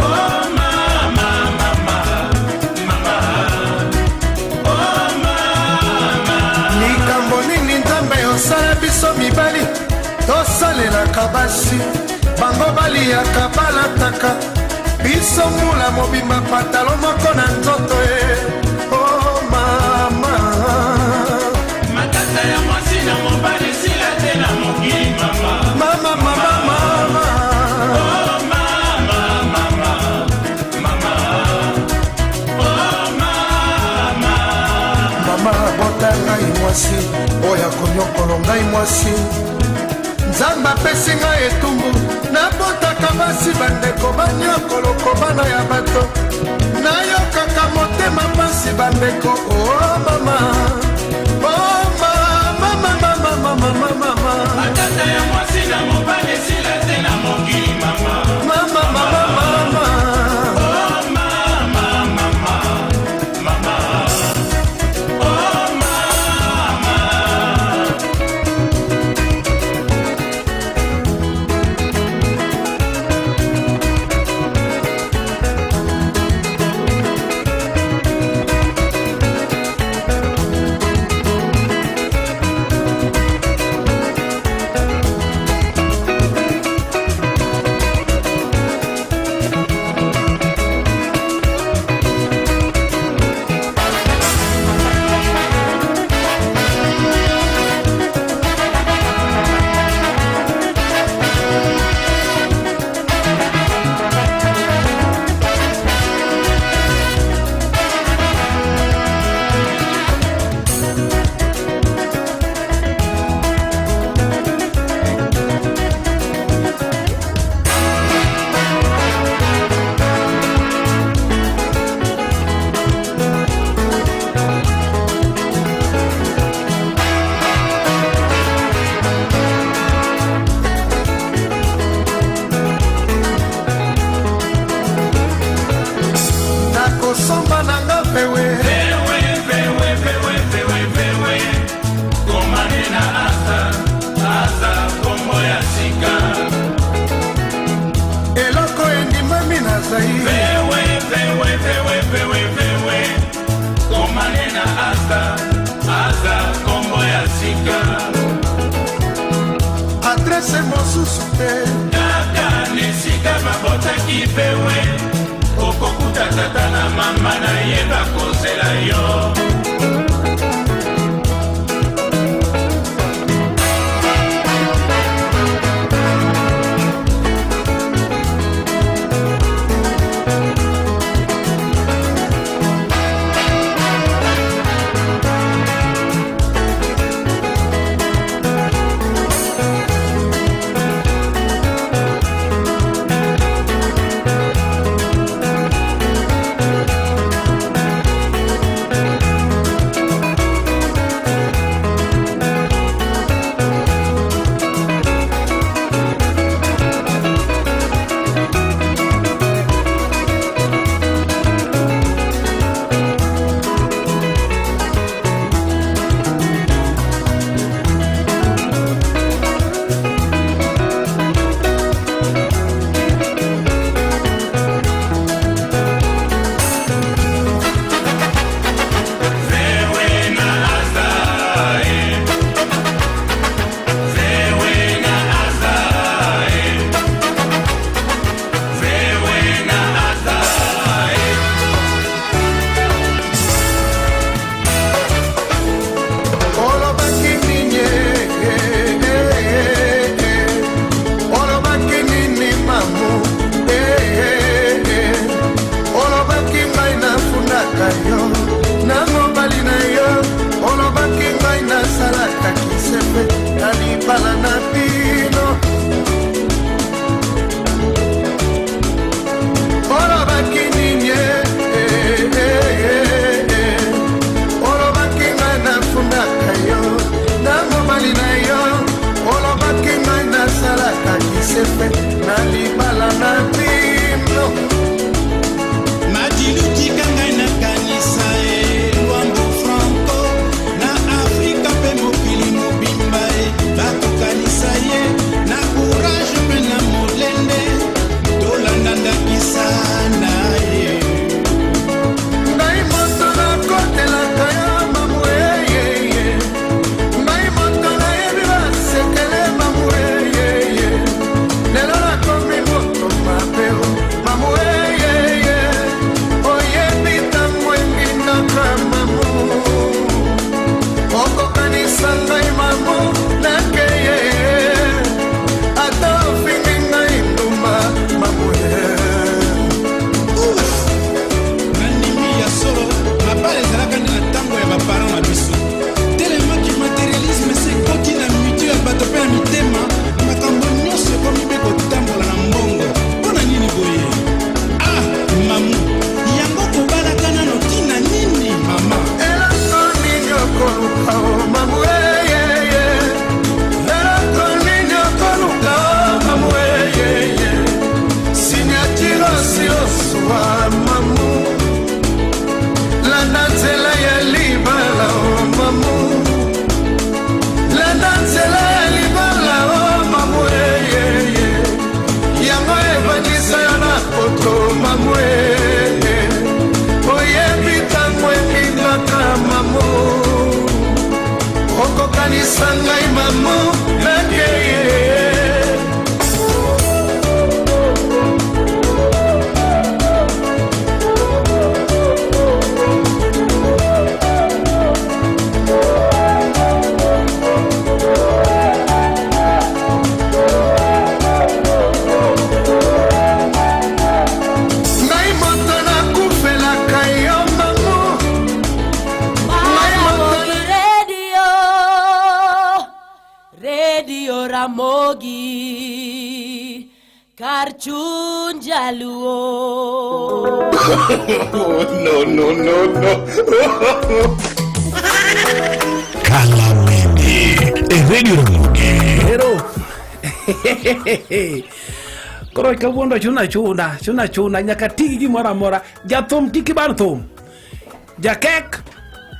Oh mama mama Mama Oh mama Likambo nini nzambe osala biso mibali tosalelaka basi bango baliyaka balataka biso mula mobimba patalo moko na nzoto oh mama matata ya mwasi na mobali sila tena mokili mama mama mama mama oh mama mama mama oh mama mama bota ngai mwasi oya konyokolo ngai mwasi nzamba pesi ngai etumbu nabotaka basi bandeko banyokoloko bana ya bato nayokaka motema pasi bandeko oh mama oh mama mama mama mama mama matata ya mwasi na mobali sila tena mokili mama mama mama mama oh mama mama mama oh mama pewe komanena asa kombo ya sika eloko endimami na zai vewe komanena asa kombo ya sika adrese mosusu te kaka nesika babotaki pewe okokuta tata na mama na ye bakozela yo Ramogi Karchun Jaluo. No. Calamini e Radio Ramogi. Pero koro kawuono chuna nyaka tigi gimoro amora jathum tiki bar thum jakek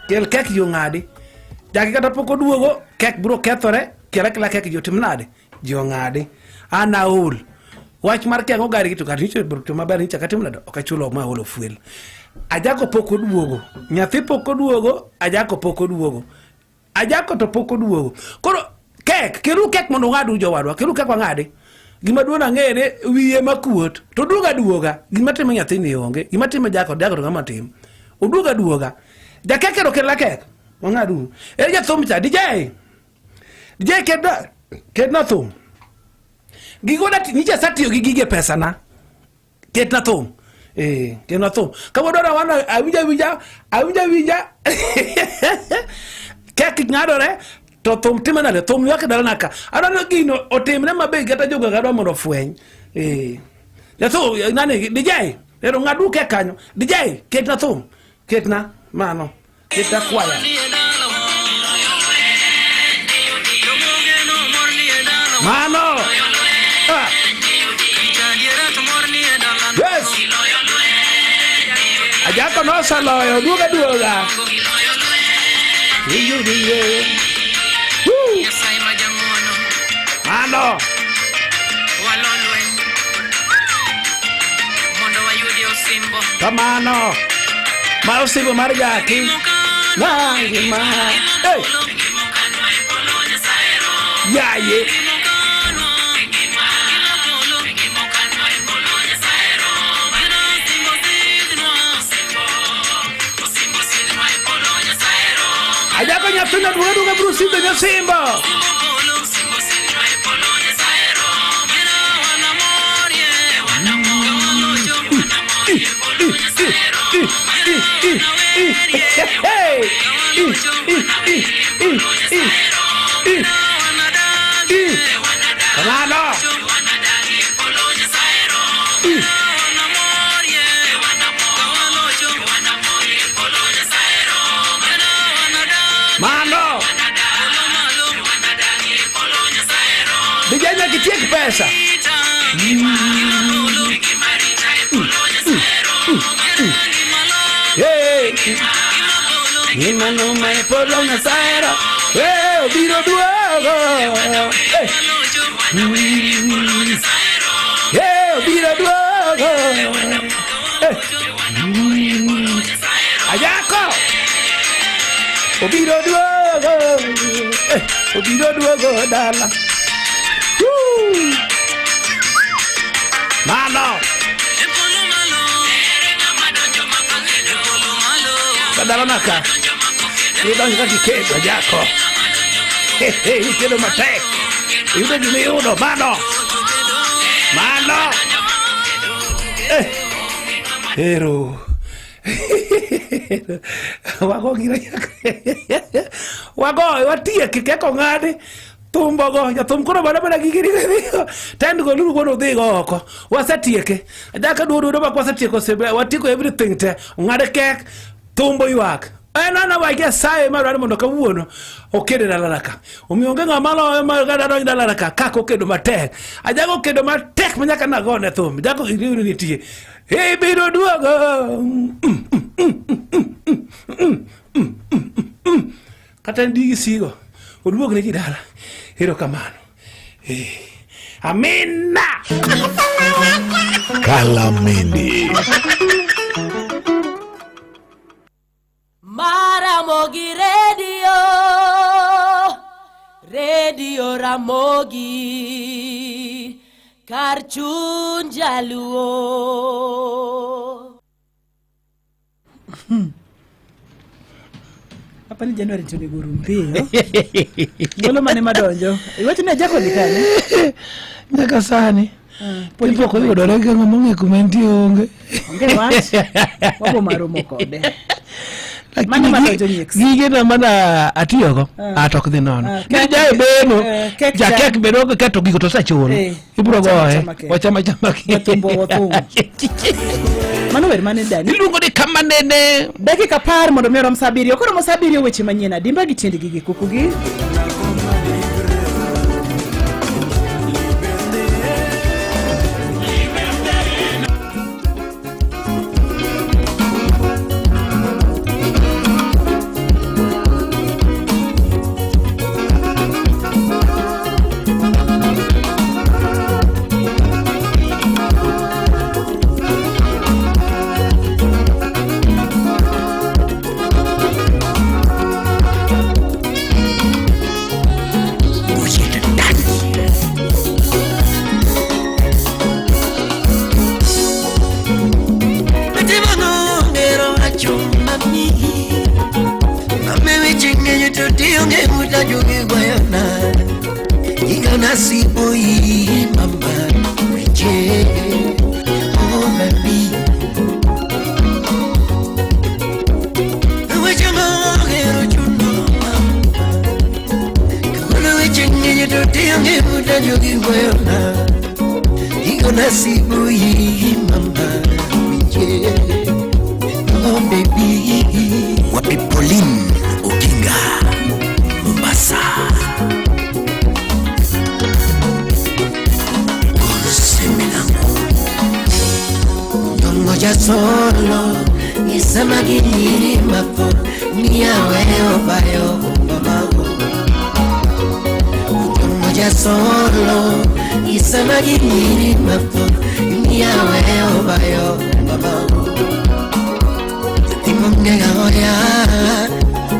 kel kek yo ngadi jaki kata poko duogo kek bro kethore kela kek jo timnade jo ngadi anaul wach mar kengo gari to kati to maber ni chakatimna do okachulo ma holo fuel ajako poko duogo nyathi poko duogo ajako poko duogo ajako to poko duogo koro kek kelu kek mondo ngadu jowadwa kelu kek wangade gima duona ngere wiye makuot to duoga gima timo nyathi ni onge gima timo jako to ngama tim duoga jakekero kela kek wangadu ja thum cha DJ kedna thum gigoda nicha satio gi gige pesa na kedna thum kedna thum kabodora wana awija kek ngadore to thum timanale thum yak dalnaka adano gino otimne mabe gata joga gado mondo fweny ya so nani DJ ero ngadu ke kanyo DJ kedna thum kedna mano kedna kwaya mano yes ajako no saloyo duoga mano kamano ma osimbo mar jaki nangi ma yaye ajako nyathina duoga brusimbe nyasimbo Kamano mano dijanya kitiek pesa hey Imano mai polo na saero biro duogo biro duogo ajako obiro duogo dala mano dala naka idonjo kaka iketo ajako ikedo matek iyudo gimiyudo mano ero wago watieki keko ng'adi thumbogo jathum koro bana gigiri tend go luru gono dhigo oko wasetieke ajaka duodo bak wasetieko sebe watiko everything te ng'ade kek thumbo ywak nana wage saye marwani mondo kawuono okede dalalaka omionge ng'amalo magadaro dalalaka kako kedo matek ajago kedo matek manyaka nagone thum jago iriuni nitie biro duogo kata ndigi sigo oduog ne jidala hero kamano amina Kalamindi Ramogi Radio Ramogi Karchun Jaluo Apa ni Januari tuni gurumpio Ngolo mane madonjo Iwacho ni ajako likani Nyaka sani Podi poko yudo rega ng'amonge kumenti onge Onge wach Wabo maromo kode Gige na mana atiyogo atok dhi nono jae beno jakek beno keto gigo to sachuno ibro goye wachama mano wer mane dani iluongo ni kama nene dakika 10 mondo mi rom sabirio koro mo sabirio weche manyien dimba gi tiend gigi kukugi tutionge mutajugi gwayona igana siboi mama weche oh baby weche mogero chuno kama weche ngenye tutionge mutajugi gwayona igana siboi mama weche oh baby wapi Pauline Okinga Mombasa Ngoja solo nisema gini mapo niawe obayo mama Ngoja solo nisema gini mapo niawe obayo mama Timongega hoya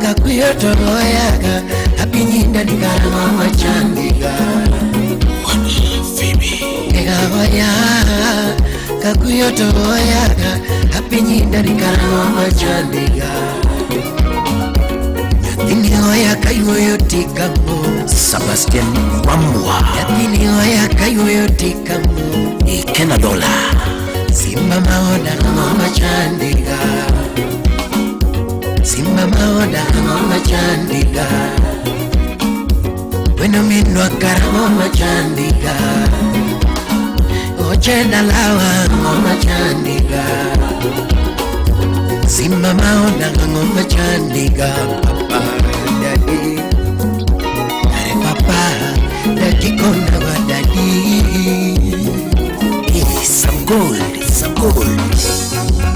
kakuyoto hoya hapinyinda dikarama machandiga Ngega hoya kakuyoto hoya hapinyinda dikarama machandiga Yatini hoya kayuyo tikamo Sebastian Wambua Yatini hoya kayuyo tikamo Ikena Dola Simba maoda ngoma chandiga Simba maoda ngoma chandiga Bueno minwa kara ngoma chandiga Oche dalawa ngoma chandiga Simba maoda ngoma chandiga Papa daddy Are papa daddy kona wa daddy Some gold, some gold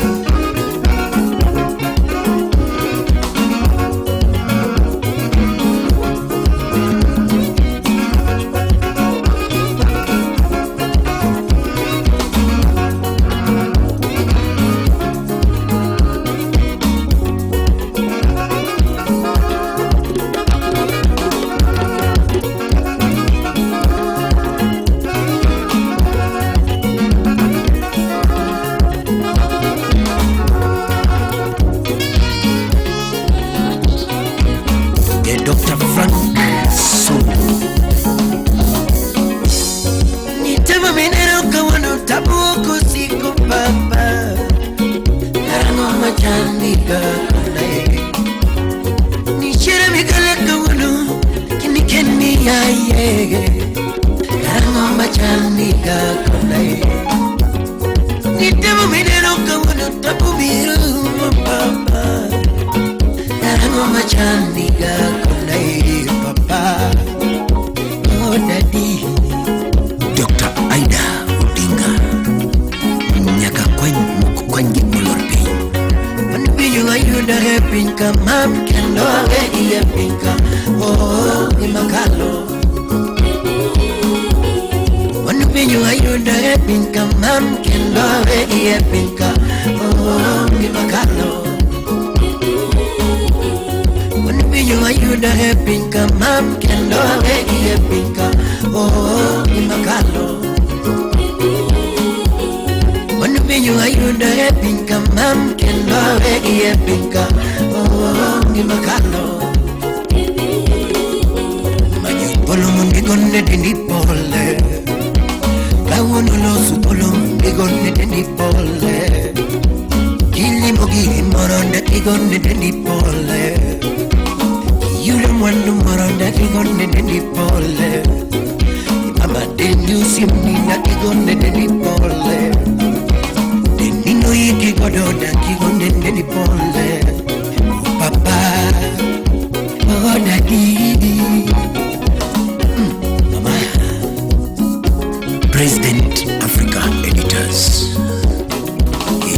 President Africa Editors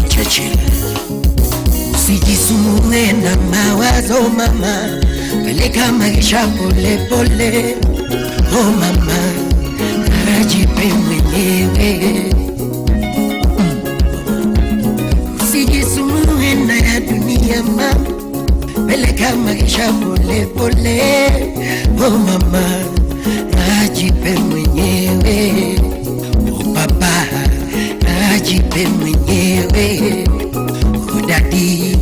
Churchill Usijisumbue na mawazo mama, peleka maisha pole pole. Oh mama, ajipe mwenyewe. Usijisumbue na ya dunia mama, peleka maisha pole pole. Oh mama, ajipe mwenyewe. Oh papa, ajipe mwenyewe. Oh daddy,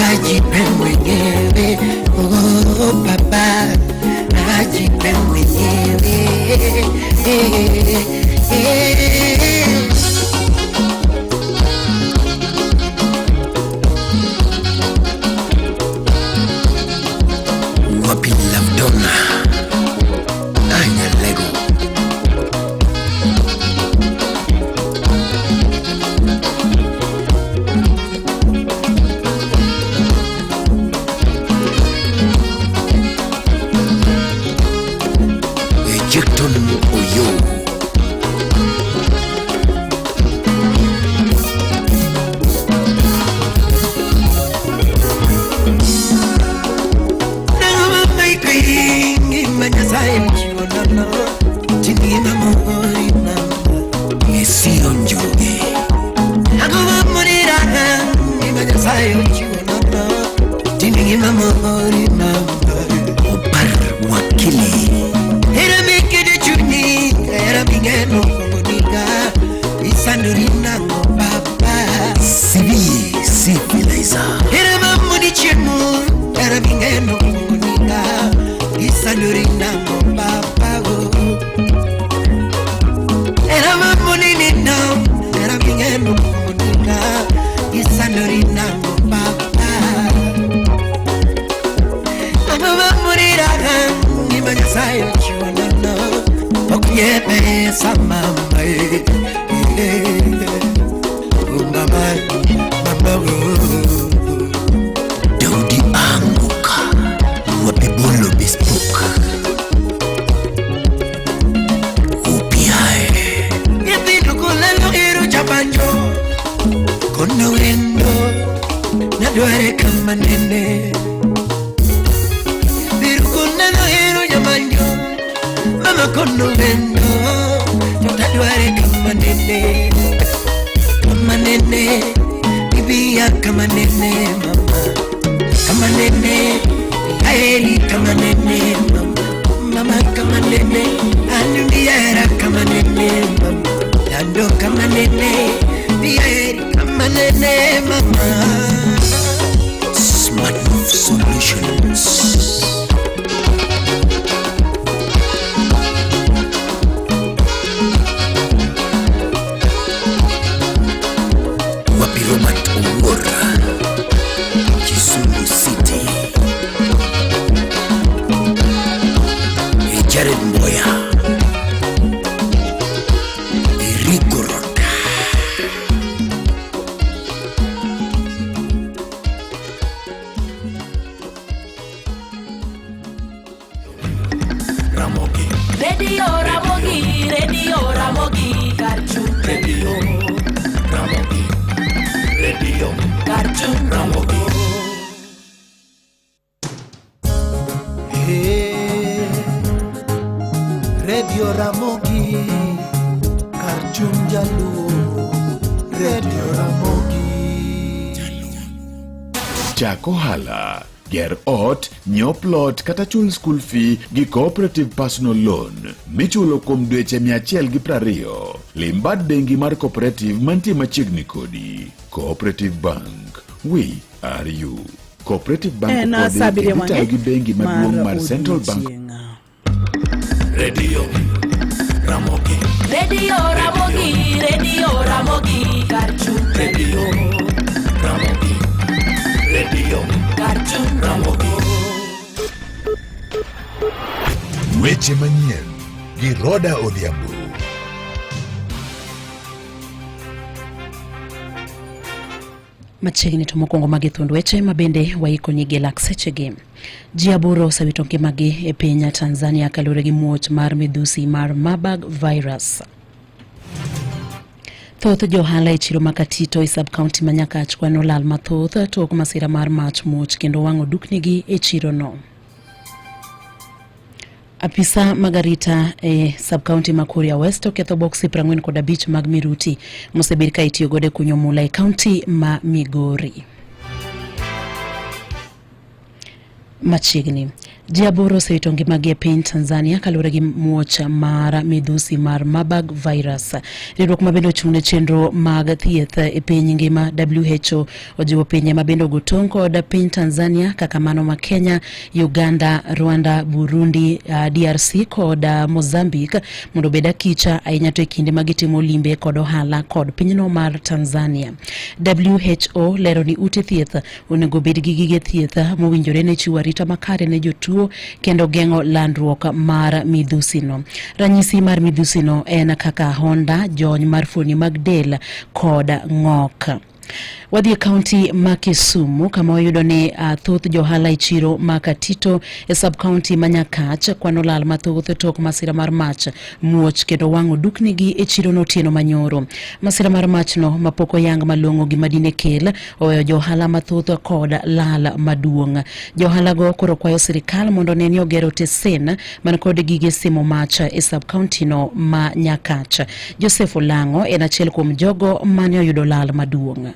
ajipe mwenyewe. Oh papa, ngima mohori mama opar wakili era mikede chuni era mingeno kongoniga isandurina ngopapa civilizer era mamudi chemu era mingeno kongoniga isandurina ngopapa era mamudi nina era mingeno kongoniga isandurina ngopapa Sayo chunano okyebe samamba mama Dodi anguka wapibolo bespoke upiae yepindo kulelo iru chabanjo kono wendo nadware kama nene Mama kono vendo Jotadware kama nene Bibia kama nene mama Kama nene Aeli kama nene mama Mama kama nene Anundiara kama nene mama Dando kama nene Biaeri kama nene mama Smart Move Solutions Radio Ramogi Karchum Jalu Radio Ramogi Chako hala ger ot, nyiew plot kata chul school fee gi cooperative personal loan michulo kuom dweche 120. Limbad bengi mar cooperative mantie machiegni kodi. Cooperative Bank, we are you. Cooperative Bank kodi itayo gi bengi maduong' mar Central Bank. Radio Ramogi Karchum Radio Ramogi Karchum Ramogi Weche manyien gi Roda Odhiambo. Machiegni to mokwongo magi thund weche mabende waiko ni gelak sechegi. Ji aboro osewito ngimagi e piny Tanzania kaluwore gi muoch mar midhusi mar Marburg virus. Thoth johala e chiro makatito e sub-county ma Nyakach kwano lal mathoth tok masira mar mach muoch kendo wang'o duknigi e chiro no. Apisa magarita e sub-county ma Kuria West oketho boksi 45 mag miruti mosebed ka itiyo gode kunyo mula e county ma Migori. Machiegni ji aboro osewito ngimagi e piny Tanzania kaluwore gi muoch mar midhusi mar Marburg virus. Riwruok mabende ochung'ne chenro mag thieth e piny ngima WHO ojiwo pinje mabende ogo tong' kod piny Tanzania kaka mano ma Kenya, Uganda, Rwanda, Burundi, DRC kod Mozambique mondo obed akicha ahinya to e kinde ma gitimo limbe kod ohala kod pinyno mar Tanzania. WHO lero ni ute thieth onego bed gi gige thieth mowinjore ne chiwo arita makare ne jotuo kendo geng'o landruok mar midhusino. Ranyisi mar midhusino en kaka honda, jony mar fuoni mag del kod ng'ok. Wadhi county ma Kisumu kama oyudo ni thoth johala e chiro makatito e sub-county ma Nyakach kwano lal mathoth tok masira mar mach muoch kendo wang'o duknigi e chiro no otieno manyoro. Masira mar mach no mapoko yang malong'o gi madine kel oweyo johala mathoth kod lal maduong'. Johala go koro kwayo sirikal mondo neni ogero tesen man kod gige simo mach e sub-county no ma Nyakach. Joseph Olango en achiel kuom jogo mane oyudo lal maduong'.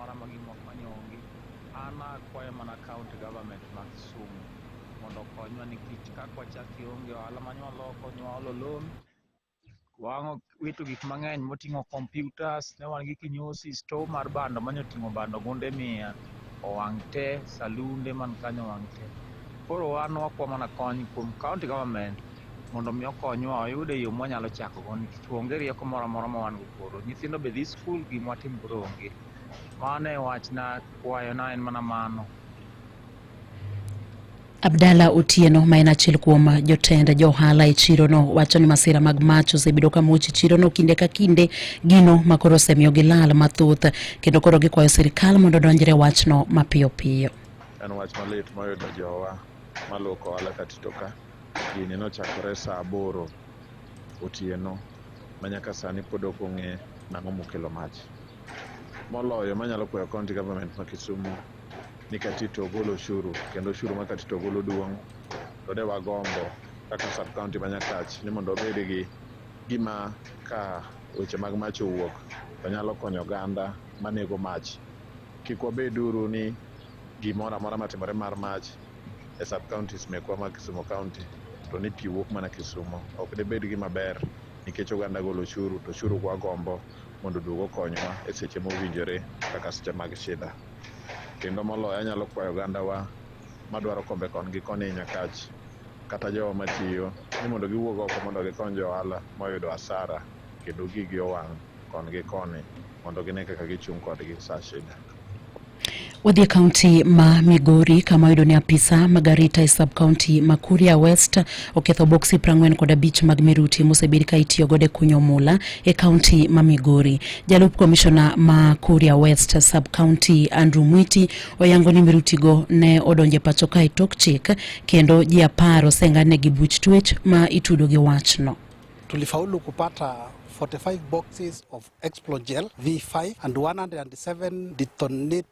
amora ma gimok manyongi. An akwayo mana county government ma Kisumu mondo okonywa nikech kakwa chaki onge ohala manyalo konyowa olo loan. Wang'o wito gik mang'eny moting'o computers, ne wan gi kinyosi, store mar bando manyoting'o bando gunde 100, owang' te, salunde man kanyo owang' te. Koro wan wakwa mana kony kuom county government mondo mi okonywa oyude yo mwanyalo chako go nikech onge rieko moro amora ma wan go koro. Nyithindo be dhi skul, gima watim koro onge. Mano e wachna, kwayona en mana mano. Abdalla Otieno ma en achiel kuom jotend johala e chirono wacho ni masira mag mach osebedo ka muoch chirono kinde ka kinde, gino ma koro osemiyo gilal mathoth kendo koro gikwayo sirikal mondo donjre wachno mapiyo piyo. En wach malit moyudo jowa maloko ohala katitoka. Gini nochakore saa 8 otieno manyaka sani pod ok ong'e nang'o mokelo mach. Moloyo manyalo kwayo county government ma Kisumu ni Katito golo ushuru, kendo ushuru ma Katito golo duong', to de wagombo kaka sub county Manyakach ni mondo obed gi gima ka weche mag mach owuok to nyalo konyo oganda manego mach. Kik wabed uru ni gimoro amora matimore mar mach e sub counties mekwa ma Kisumu county to ni pi wuok mana Kisumu. Ok debed gima ber nikech oganda golo ushuru, to ushuru wagombo mondo duogo konywa e seche mowinjore kaka seche mag shida. Kendo moloyo anyalo kwayo oganda wa madwaro kombe kon gi koni Nyakach kata jowa matiyo ni mondo giwuog oko mondo gikony johala moyudo hasara kendo gigi owang' kon gi koni mondo gine kaka gichung' kodgi sa shida. Wadhi kaunti ma Migori kama yudo ni apisa magarita e sub-county ma Kuria West oketho boksi 45 mag miruti mosebedi ka itiyo gode kunyo mula e kaunti ma Migori. Jalup komishona ma Kuria West sub-county Andrew Mwiti oyango ni miruti go ne odonje pacho ka tok chik kendo ji 10 oseng'adne gi buch twech ma itudo gi wachno. Tulifaulu kupata 45 boxes of Explogel V5 and 107 detonators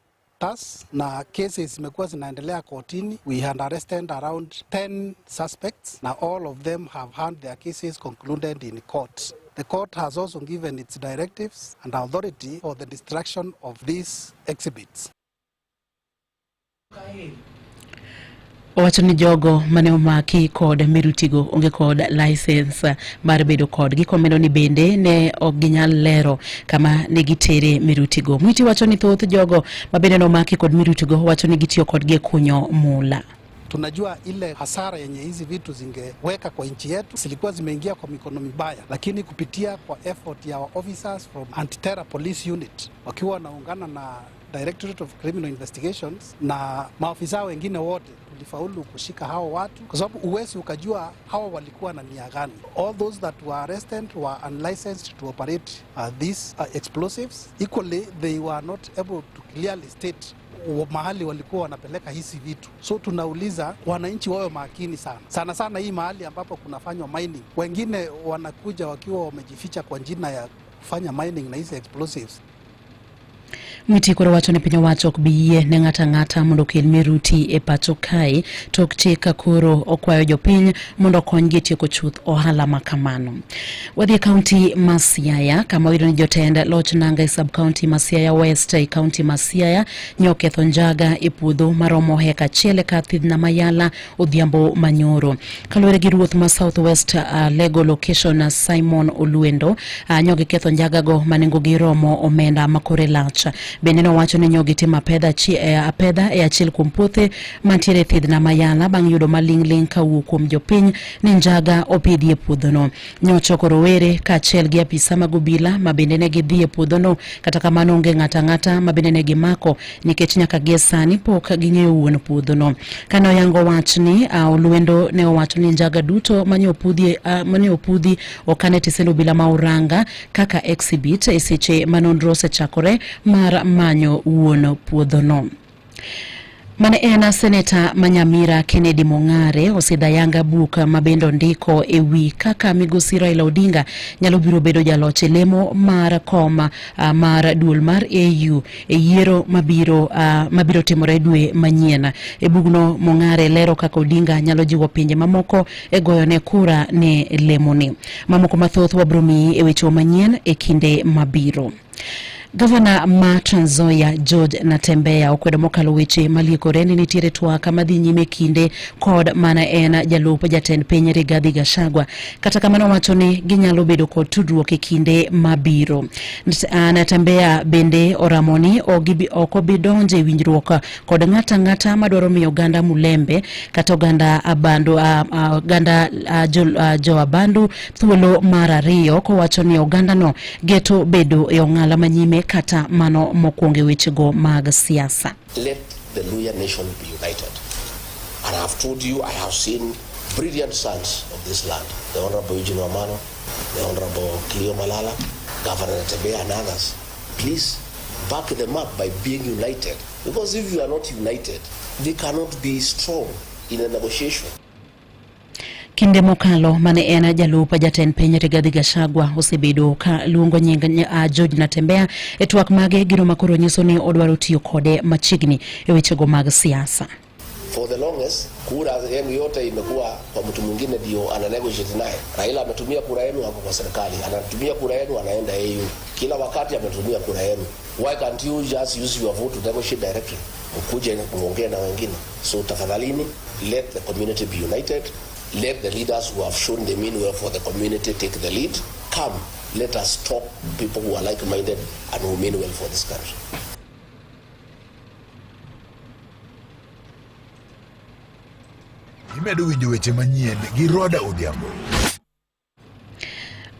na cases zimekuwa zinaendelea kotini. We had arrested around 10 suspects. Now all of them have had their cases concluded in court. The court has also given its directives and authority for the destruction of these exhibits. Owacho ni jogo mane omaki kod mirutigo onge kod license mar bedo kod gikomendo ni bende ne ok ginyal lero kama ne gitere mirutigo. Mwiti wacho ni thoth jogo mabende no omaki kod mirutigo wacho ni gitiyo kod kunyo mula. Tunajua ile hasara yenye hizi vitu zingeweka kwa nchi yetu zilikuwa zimeingia kwa mikono mibaya, lakini kupitia kwa effort ya officers from Anti-Terror Police Unit wakiwa wanaungana na Directorate of Criminal Investigations na maafisa wengine wote tulifaulu kushika hao watu, kwa sababu uwezi ukajua hawa walikuwa na nia gani. All those that were arrested were unlicensed to operate these explosives. Equally, they were not able to clearly state mahali walikuwa wanapeleka hizi vitu. So tunauliza wananchi wawe makini sana sana hii mahali ambapo kunafanywa mining. Wengine wanakuja wakiwa wamejificha kwa jina ya kufanya mining na hizi explosives. Mwiti koro wacho ni piny owacho ok biyie ne ng'ata mondo kel miruti e pacho kae tok chik koro okwayo jopiny mondo konygi tieko chuth ohala makamano. Wadhi kaunti ma Siaya kama yudo ni jotend loch nanga e sub-county ma Siaya West e kaunti ma Siaya nyoketho njaga e puodho maromo heka achiel ka thidhna mayala odhiambo manyoro. Kaluwore gi ruoth ma South West Lego location Simon Oluendo nyogi ketho njaga go manengogi romo omenda makore lach. Bende nowacho ni nyogi timo apedha e achiel kuom puothe mantiere thidhna mayala bang' yudo maling'ling kawuok kuom jopiny ni njaga opidhi e puodhono. Nyocho rowere ka achiel gi apisa mag obila ma bende ne gidhi e puodhono, kata kamano onge ng'ata ma bende ne gimako nikech nyaka gie sani pok ging'eyo wuon puodhono. Kane oyango wachni Oluendo ne owacho ni njaga duto mane opudhi okane tisendo obila ma Oranga kaka exhibit e seche manonro osechakore mar manyo wuon puodhono. Mane ena seneta Manyamira Kennedy Mong'are osidayanga buka mabendo ndiko e wi kaka migosi Raila Odinga nyalo biro bedo jaloch lemo mar koma mar duol mar AU e yiero mabiro timore dwe manyien. E bugno Mong'are lero kaka Odinga nyalo jiwo pinje mamoko e goyo ne kura ne lemoni. Mamoko mathoth wabromi e weche manyien e kinde mabiro. Gavana ma Trans Nzoia George Natembeya okwedo mokalo weche maliekore ni nitiere twak madhi nyime kinde kod mana en jalup jatend piny Rigathi Gachagua, kata kamano wacho ni ginyalo bedo kod tudruok e kinde mabiro. Natembeya bende oramoni ok obi donjo e winjruok kod ng'ata madwaro miyo oganda Mulembe kata oganda Abandu jo Abandu thuolo mar ariyo, kowacho ni oganda no geto bedo e ong'ala manyime kata mano mokwonge wechego mag siasa. Let the Luhya nation be united. And I have told you, I have seen brilliant sons of this land. The Honorable Eugene Wamalwa, the Honorable Cleo Malala, Governor Natembeya and others. Please back them up by being united. Because if you are not united, they cannot be strong in a negotiation. Kinde mokalo mane en jalup jatend piny Rigathi Gachagua osebedo ka luongo nying George Natembeya e twak mage gino makoro nyiso ni odwaro tiyo kode machiegni e wechego mag siasa. For the longest, kura yenu yote imekuwa kwa mtu mwingine ndio ana negotiate naye. Raila ametumia kura yenu hapo kwa serikali, anatumia kura yenu anaenda AU. Kila wakati ametumia kura yenu. Why can't you just use your vote to negotiate directly? Ukuje muongee na wengine. So tafadhalini, let the community be united. Let the leaders who have shown the mean well for the community take the lead. Come, let us stop people who are like-minded and who mean well for this country. Imedo winjo weche manyien gi Roda Odhiambo.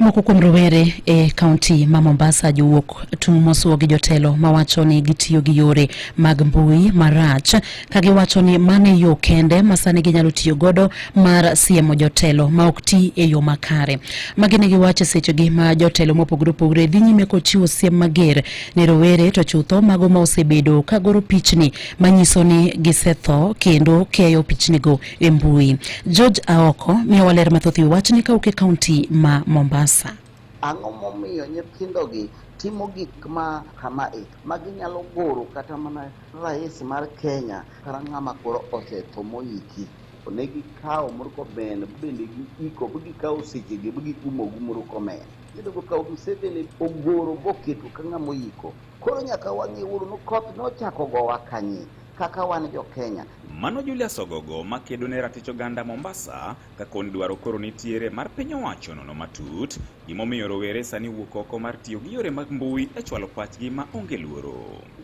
Moko kuom rowere e kaunti ma Mombasa jowuok tung' mosuo gi jotelo mawacho ni gitiyo gi yore mag mbui marach, ka giwacho ni mane yo kende masani ginyalo tiyo godo mar siemo jotelo ma ok ti e yo makare. Magine giwacho sechegi ma jotelo mopogore dhi nyime kochiwo siem mager ne rowere to chutho mago ma osebedo kagoro pichni manyiso ni gisetho kendo keyo pichnigo e mbui. George Aoko miyo waler mathoth wi wachni kauke kaunti ma Mombasa. Ang'o momiyo nyithindogi timo gik ma kamae ma ginyalo goro kata mana rais mar Kenya kata ng'ama koro osetho moiki. Onegi kawo Murkomen bende giiko gikawo sechegi gikumo Murkomen. Gidogo kawo Museveni ogoro boketo ka ng'ama oiko. Koro nyaka wang'e uru no koth nochako gowa kanyi kaka wan jo Kenya. Mano Julius Ogogo makedo ne ratich oganda Mombasa ka koni dwaro koro nitiere mar piny owacho nono matut gimomiyo rowere sani wuok oko mar tiyo gi yore mag mbui e chwalo pachgi ma onge luoro.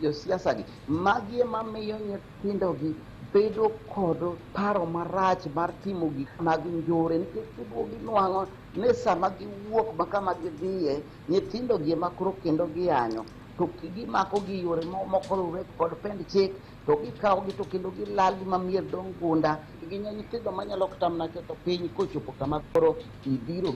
Jo siasa gi magi ema miyo nyithindogi bedo kod paro marach mar timo gik mag njore, nikech ginwang'o ni sama giwuok makama gidhiye nyithindogi ema koro kendo giyanyo to gimako gi yore moko kod pend chik to gikawo gi to kendo gilal ma mier dong gunda ginya nyithindo manyalo tamna ketho piny kochopo kama koro ibiro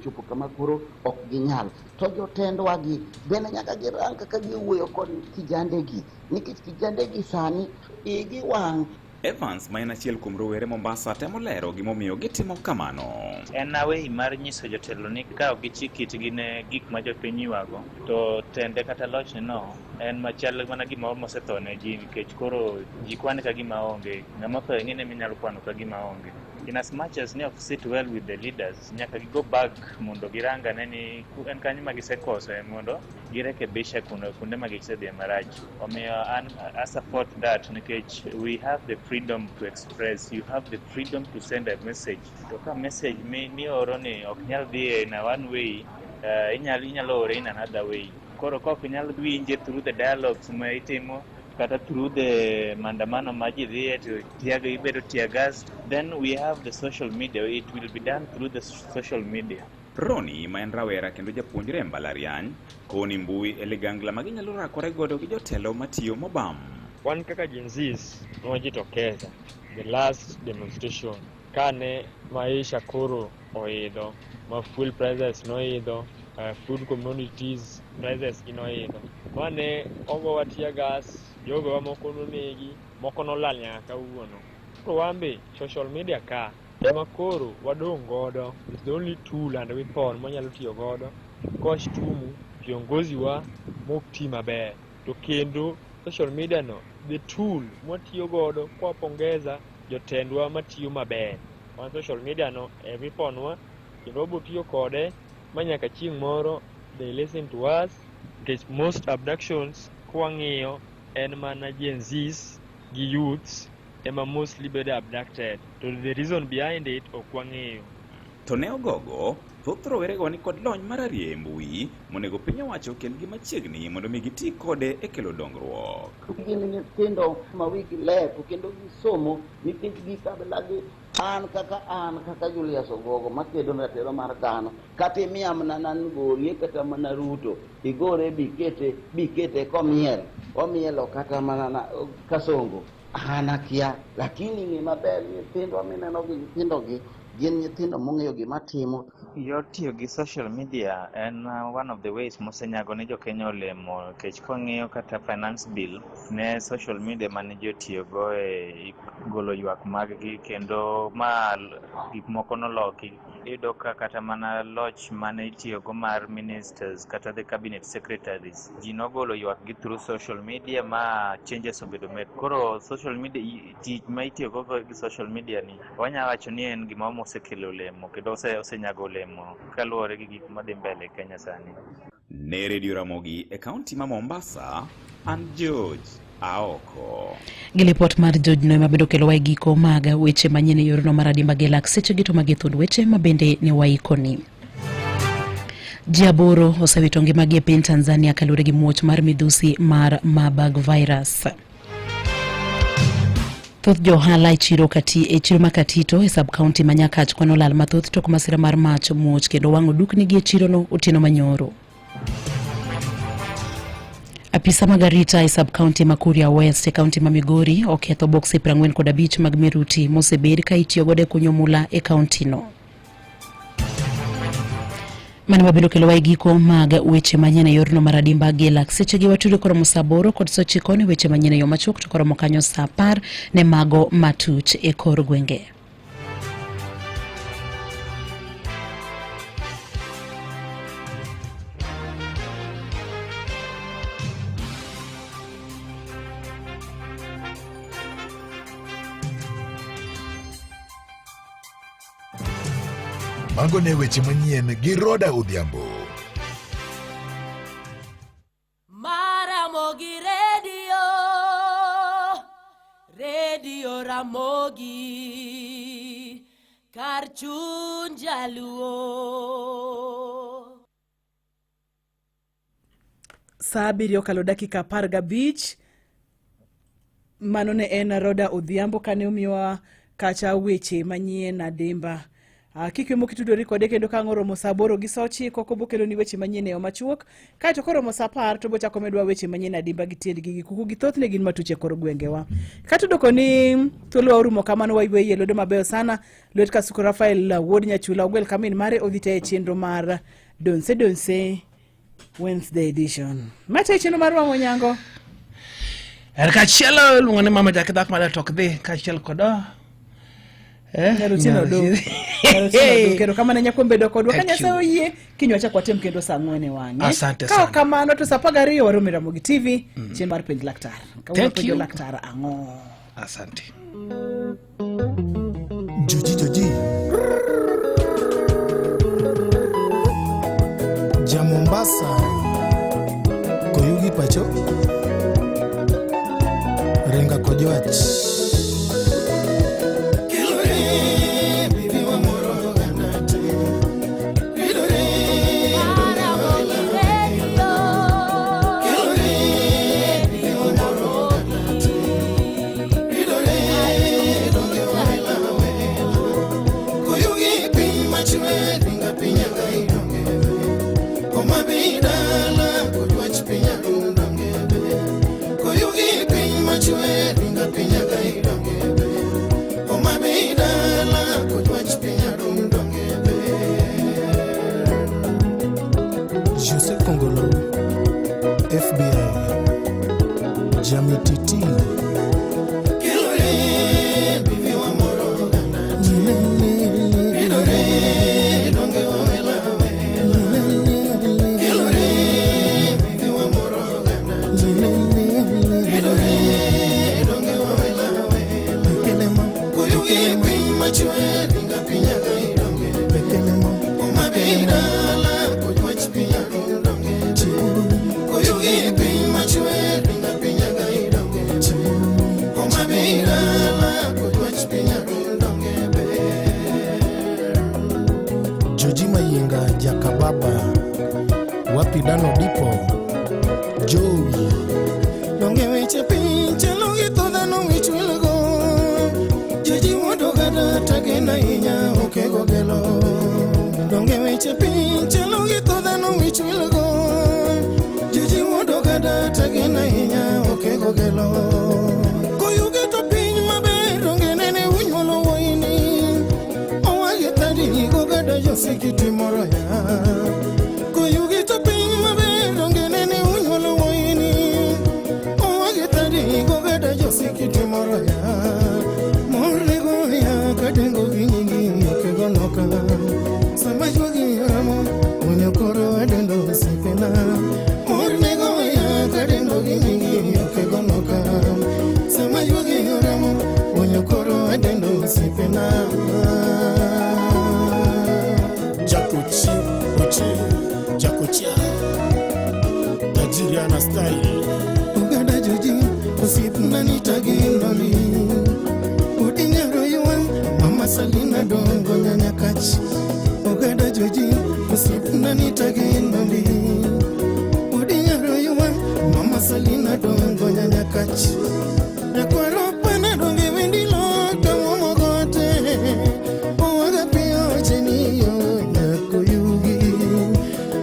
chopo kama koro ok ginyal. To jotendwa gi bende nyaka girang kaka giwuoyo kod kijandegi, nikech kijandegi sani igi wang'. Evans ma en achiel kuom rowere Mombasa temo lero gimomiyo gitimo kamano. En awei mar nyiso jotelo ni ka gichikitgi ne gik ma jopiny ywago to tende kata lochne no en machal mana gima mosetho ne ji, nikech koro ji kwane ka gima onge, ng'ama pe ng'ene minyalo kwano ka gima onge. In as much as ne ok sit well with the leaders, nyaka go back mondo giranga neni en kanyo ma gisekoso mondo girekebisha kunde ma gisedhi marach. Omiyo I support that, nikech we have the freedom to express, you have the freedom to send a message. To ka message mioro ni ok nyal dhi in one way, inyalo ore in another way. Koro kok inyalo winje through the dialogues ma itimo kata through the mandamano maji dhiye to ibedo tear gas, then we have the social media. It will be done through the social media. Roni ma en rawera kendo japuonjre mbalariany koni mbui e ligangla maginyalo rakore godo gi jotelo matiyo mobam. Wan kaka Gen Zs nojitokeza the last demonstration kane maisha koro oidho, ma fuel prices noidho, food commodities prices inoidho. Mane ogowa tear gas, jogo wa moko nonegi, moko nolal nyaka kawuono. Koro wambe social media ka ema koro wadong' godo, it's the only tool and weapon manyalo tiyo godo koshtumu viongozi wa mokti maber. To kendo social media no the tool mwatiyo godo kwa pongeza jotendwa matiyo maber. Wan social media no weapon wa kendo botiyo kode manyaka chieng' moro they listen to us nikech most abductions kwang'iyo en mana Gen Zs gi youths ema mostly bedo abducted, to the reason behind it okwang'iyo. To ne ogogo, thoth rowerego ni kod lony mararieya e mbui monego piny owacho okelgi machiegni mondo mi giti kode e kelo dongruok. Gin nyithindo ma wigi lep kendo gisomo nikech gikabelagi an kaka Julius Ogogo makedo ratiro mar dhano kata imiya mana nan gorie kata mana Ruto igore bikete omielo kata mana Kasongo an akia, lakini ni maber nyithindo mineno gi nyithindogi gin nyithindo mong'eyo gima timo. Yor tiyo gi social media en one of the ways mosenyago ne jo Kenya olemo, kech kwang'iyo kata finance bill ne social media mane jotiyogo e golo ywak mag-gi kendo ma gik moko noloki. Iyudo ka kata mana loch mane itiyogo mar ministers kata the cabinet secretaries ji nogolo ywak gi through social media ma changes obedo med. Koro social media tich ma itiyogo gi social media ni wanya wacho ni en gima osekelo olemo kendo osenyago olemo kaluwore gi gik madhi mbele Kenya sani. Ne Radio Ramogi e kaunti ma Mombasa, an George Aoko. Gi lipot mar George no mabedo kelo wai giko maga weche manyene yorno mar adimba gelak seche gito magithund weche mabende ne waikoni. Jiaboro osewito ngimagi e piny Tanzania kaluwore gi muoch mar midhusi mar Marburg virus. Thoth johala e chiro makatito e sub-county manyakach kwano lal mathoth tok masira mar mach muoch kendo wang'o dukni gi e chirono otieno manyoro. Apisa magarita e sub-county ma Kuria West e county ma Migori oketho boksi 45 mag miruti mosebed ka itiyogodo e kunyo mula e county no. Mane mabedo kelo wai giko mag weche manyene yorno mar adimba gelak seche gi watudo koromo saa 8 kod saa 9 weche manyene yo machok to koromo kanyo saa 10 ne mago matuch e kor gwenge. Mago ne weche manyien gi Roda Odhiambo. Ramogi Radio Ramogi kar chuny jaluo. Saa 7 kalo dakika 15. Mano ne en Roda Odhiambo kane umiwa kacha weche manyien adimba. Kiki mokitudori kode kendo ka ng'oro saa 8 gi saa 9 kobo kelo ni weche manyien e machuok kae to koro saa 10 to bocha komedwa weche manyien adimba gi tiend gi kuku gi thoth ne gin matuche kor gwengewa kata doko ni thuolo urumo kamano waiwe yelo do mabeyo sana Lwet Kasuku Rafael Wuod Nyachula ogwel kamin mare odhite e chenro mar Donse Wednesday edition mate chenro mar wang'o nyango ka chielo luongone mama jakidak mala tok dhi ka chiel kodo Nyarutino do kero kama na nyakombe do kodwa kanya sa oyie kinywa cha kwatem kendo saa 4 wange asante sana kamano to saa 12 warumi Ramogi TV chen mar penj laktar thank you laktar ango asante Joji Ja Mombasa Koyugi Pacho Renga Kojoach Joseph Kongolo FBI Jamititi Happy Dano Dipo Joey Donge weche pinche longi toda no wich wilgo Jeji wodo gada tagena inya okego gelo Donge weche pinche longi toda no wich wilgo Jeji wodo gada tagena inya okego gelo Koyuge to piny maber donge nene unyolo woini Owage tadi go gada josikiti moro ya Koyuge to piny maber donge nene unyolo woini Gogada josikiti moro ya Morle go ya kadengo vinyingi Kego noka Sama jogi ramo Unyokoro adendo sipena Morle go ya kadengo vinyingi Kego noka Sama jogi ramo Unyokoro adendo sipena Jakuchi Jakuchia Nigeriana style Ugada joji Usipna nitaginoli Udinyaro yuan Mama Salina dongo nyanya kachi Ugada joji Usipna nitaginoli Udinyaro yuan Mama Salina dongo nyanya kachi Nakwaro pana donge wendilo Kamo mogote Uwaga pio cheniyo Nyako yugi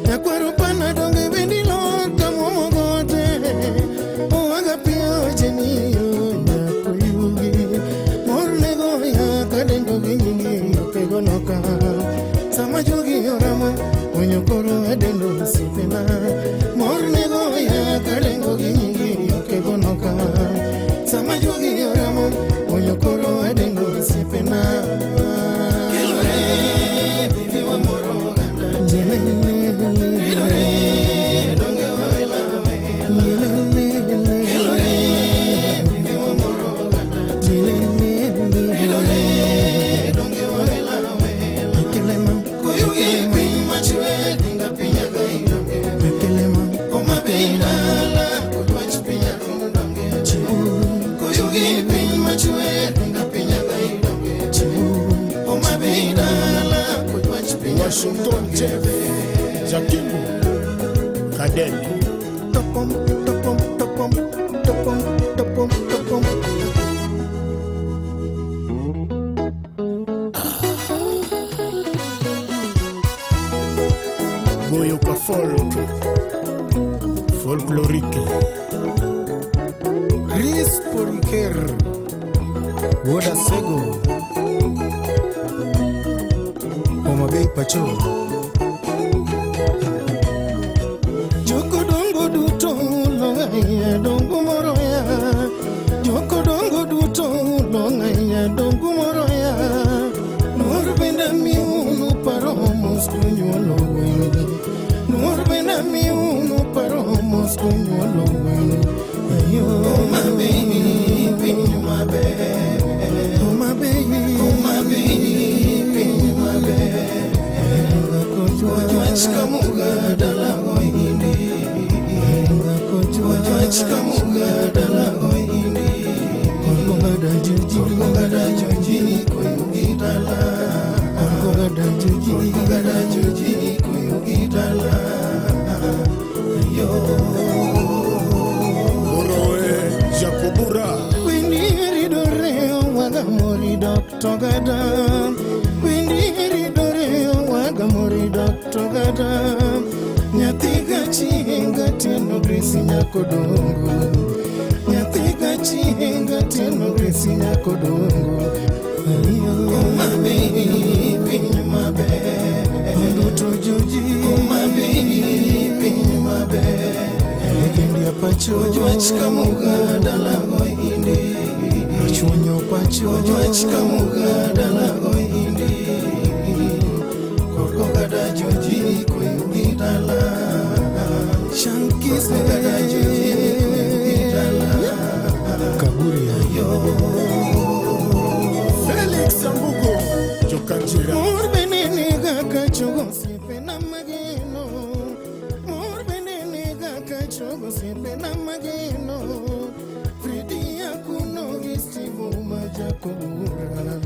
Nakwaro pana donge wendilo Kamo mogote Uwaga pio cheniyo Nyako yugi Mornego ya kadengo vingingi Okego noka Sama jogi yoramo Unyokoro adendo sipena Mornego ya kadengo vingingi Okego noka Sama jogi yoramo Unyokoro adendo sipena Kilore Bibi wa moro ganda Kilore Donge wa ilawe Kilore Bibi wa moro ganda Kilore Donge wa ilawe Kelema Koyugi pima chwe Dinga pinya gaidonge Kelema Oma beidala Kudwach pinya kundonge Koyugi pima chwe Dinga pinya gaidonge Oma beidala Kudwach pinya Washington Cheve Jakimu Kadeli Topom, topom, topom, topom, topom, topom. Goyoka Folklorique Chris Poliker Woda Sego Omabei Pacho Joko dongo duto longa dongo moro ya Joko dongo duto longa dongo moro ya Nuor benda miunu paromos kunyolo wini Nuor benda miunu paromos kunyolo wini Ayo my baby pinyu my baby Oh my baby pinyu my baby Wajwach kamuga dalago hindi Wajwach kamuga dalago hindi Kongada joji koyugi dala Kongada joji koyugi dala Yo Oroe Jacobura Windiri doreo waga mori Dr. Gada Windiri doreo waga mori Dr. Gada Nyathiga chienga teno grisi nyako dongo Nyathiga chienga teno grisi nyako dongo Oma baby pinyu mabe Nduto joji Oma baby pinyu mabe Legendi apacho Wajwach kamuga dalago hindi Chunyo pacho Wajwach kamuga dalago hindi Korkogada joji koyugi dala Shankis gada joji koyugi dala Kaburi Ayo Felix Sambugo Jokanjira Morbenene gaka chogo sipe na mageno Morbenene gaka chogo sipe na mageno Fridi akuno gisivo majakobura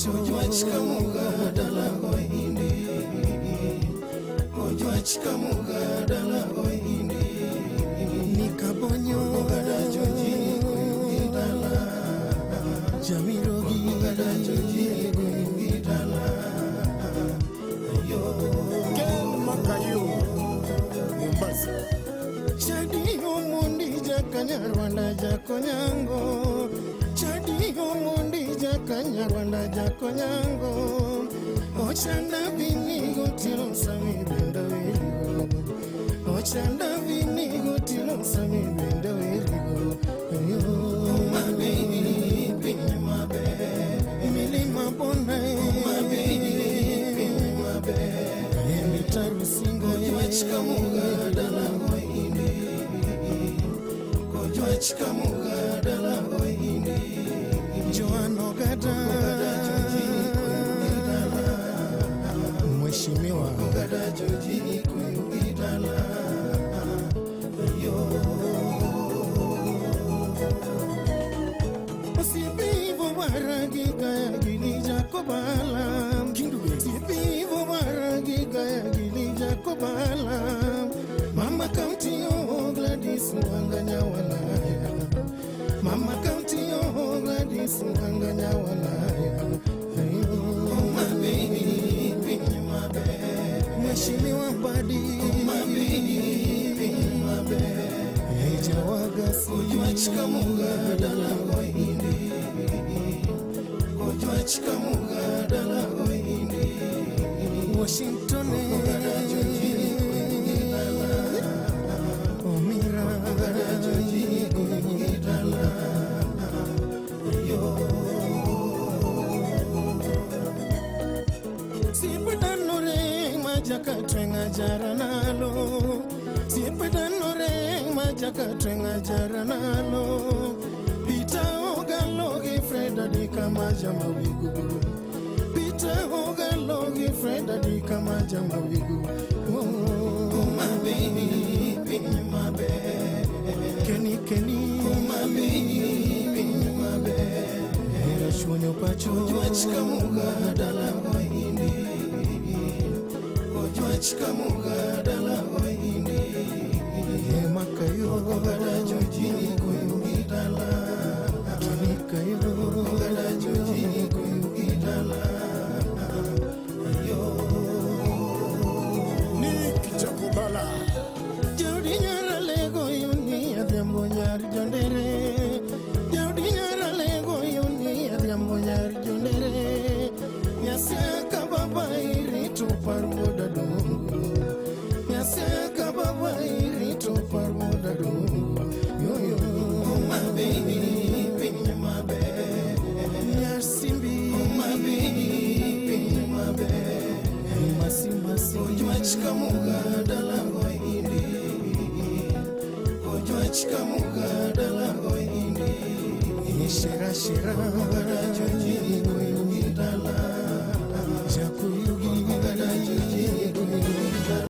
pacho Ojwach kamuga dala goindi Ojwach kamuga dala goindi Nikabonyo gada joji kuingi dala Jamirogi gada joji kuingi dala Ken Makayo Mombasa Chadi omundi jakanyarwanda jakonyango Chadi omundi jakanyarwanda jakonyango Ochanda vinigo tilo sami benda wirigo Ochanda vinigo tilo sami benda wirigo Oh my baby, pinye mabe Milima bona my baby, pinye mabe Emitaru singo Ojwach kamuga dala goindi Ojwach kamuga dala goindi Joano gada Mheshimiwa gada joji kuingi dala Sipivo baragi kaya gili jakobala Sipivo baragi kaya gili jakobala Mama County oh Gladys Wanganya walaya Mama County oh Gladys Wanganya walaya Oh my baby, pinye mabe Mheshimiwa Mbadi Oh my baby, pinye mabe Eja wagasi Ojwach kamuga dala goindi Ojwach kamuga dala goindi Washington gada joji kuingi dala Omira gada joji kuingi dala Sipedanore majaka twenga jaranalo Sipedanore majaka twenga jaranalo Pita ogalogi Freda di kamaja mawigu Pita ogalogi Freda di kamaja mawigu Oh my baby, pinye mabe Kenny Oh my baby, pinye mabe Shwonyo pacho Ojwach kamuga dala goindi Ojwach kamuga dala goindi Makayo gada joji kuingi dala Kinikayo gada joji kuingi dala Nick Chakubala Jodi nyara lego yuni adhiambo nyari jondere Jodi nyara lego yuni adhiambo nyari jondere Nyaseka baba iritu parwoda dungu Nyaseka baba iritu parwoda dungu Yo Oh my baby, pinye mabe Nyarsimbi Oh my baby, pinye mabe Masi Ojwach kamuga dala goindi Ojwach kamuga dala goindi Shira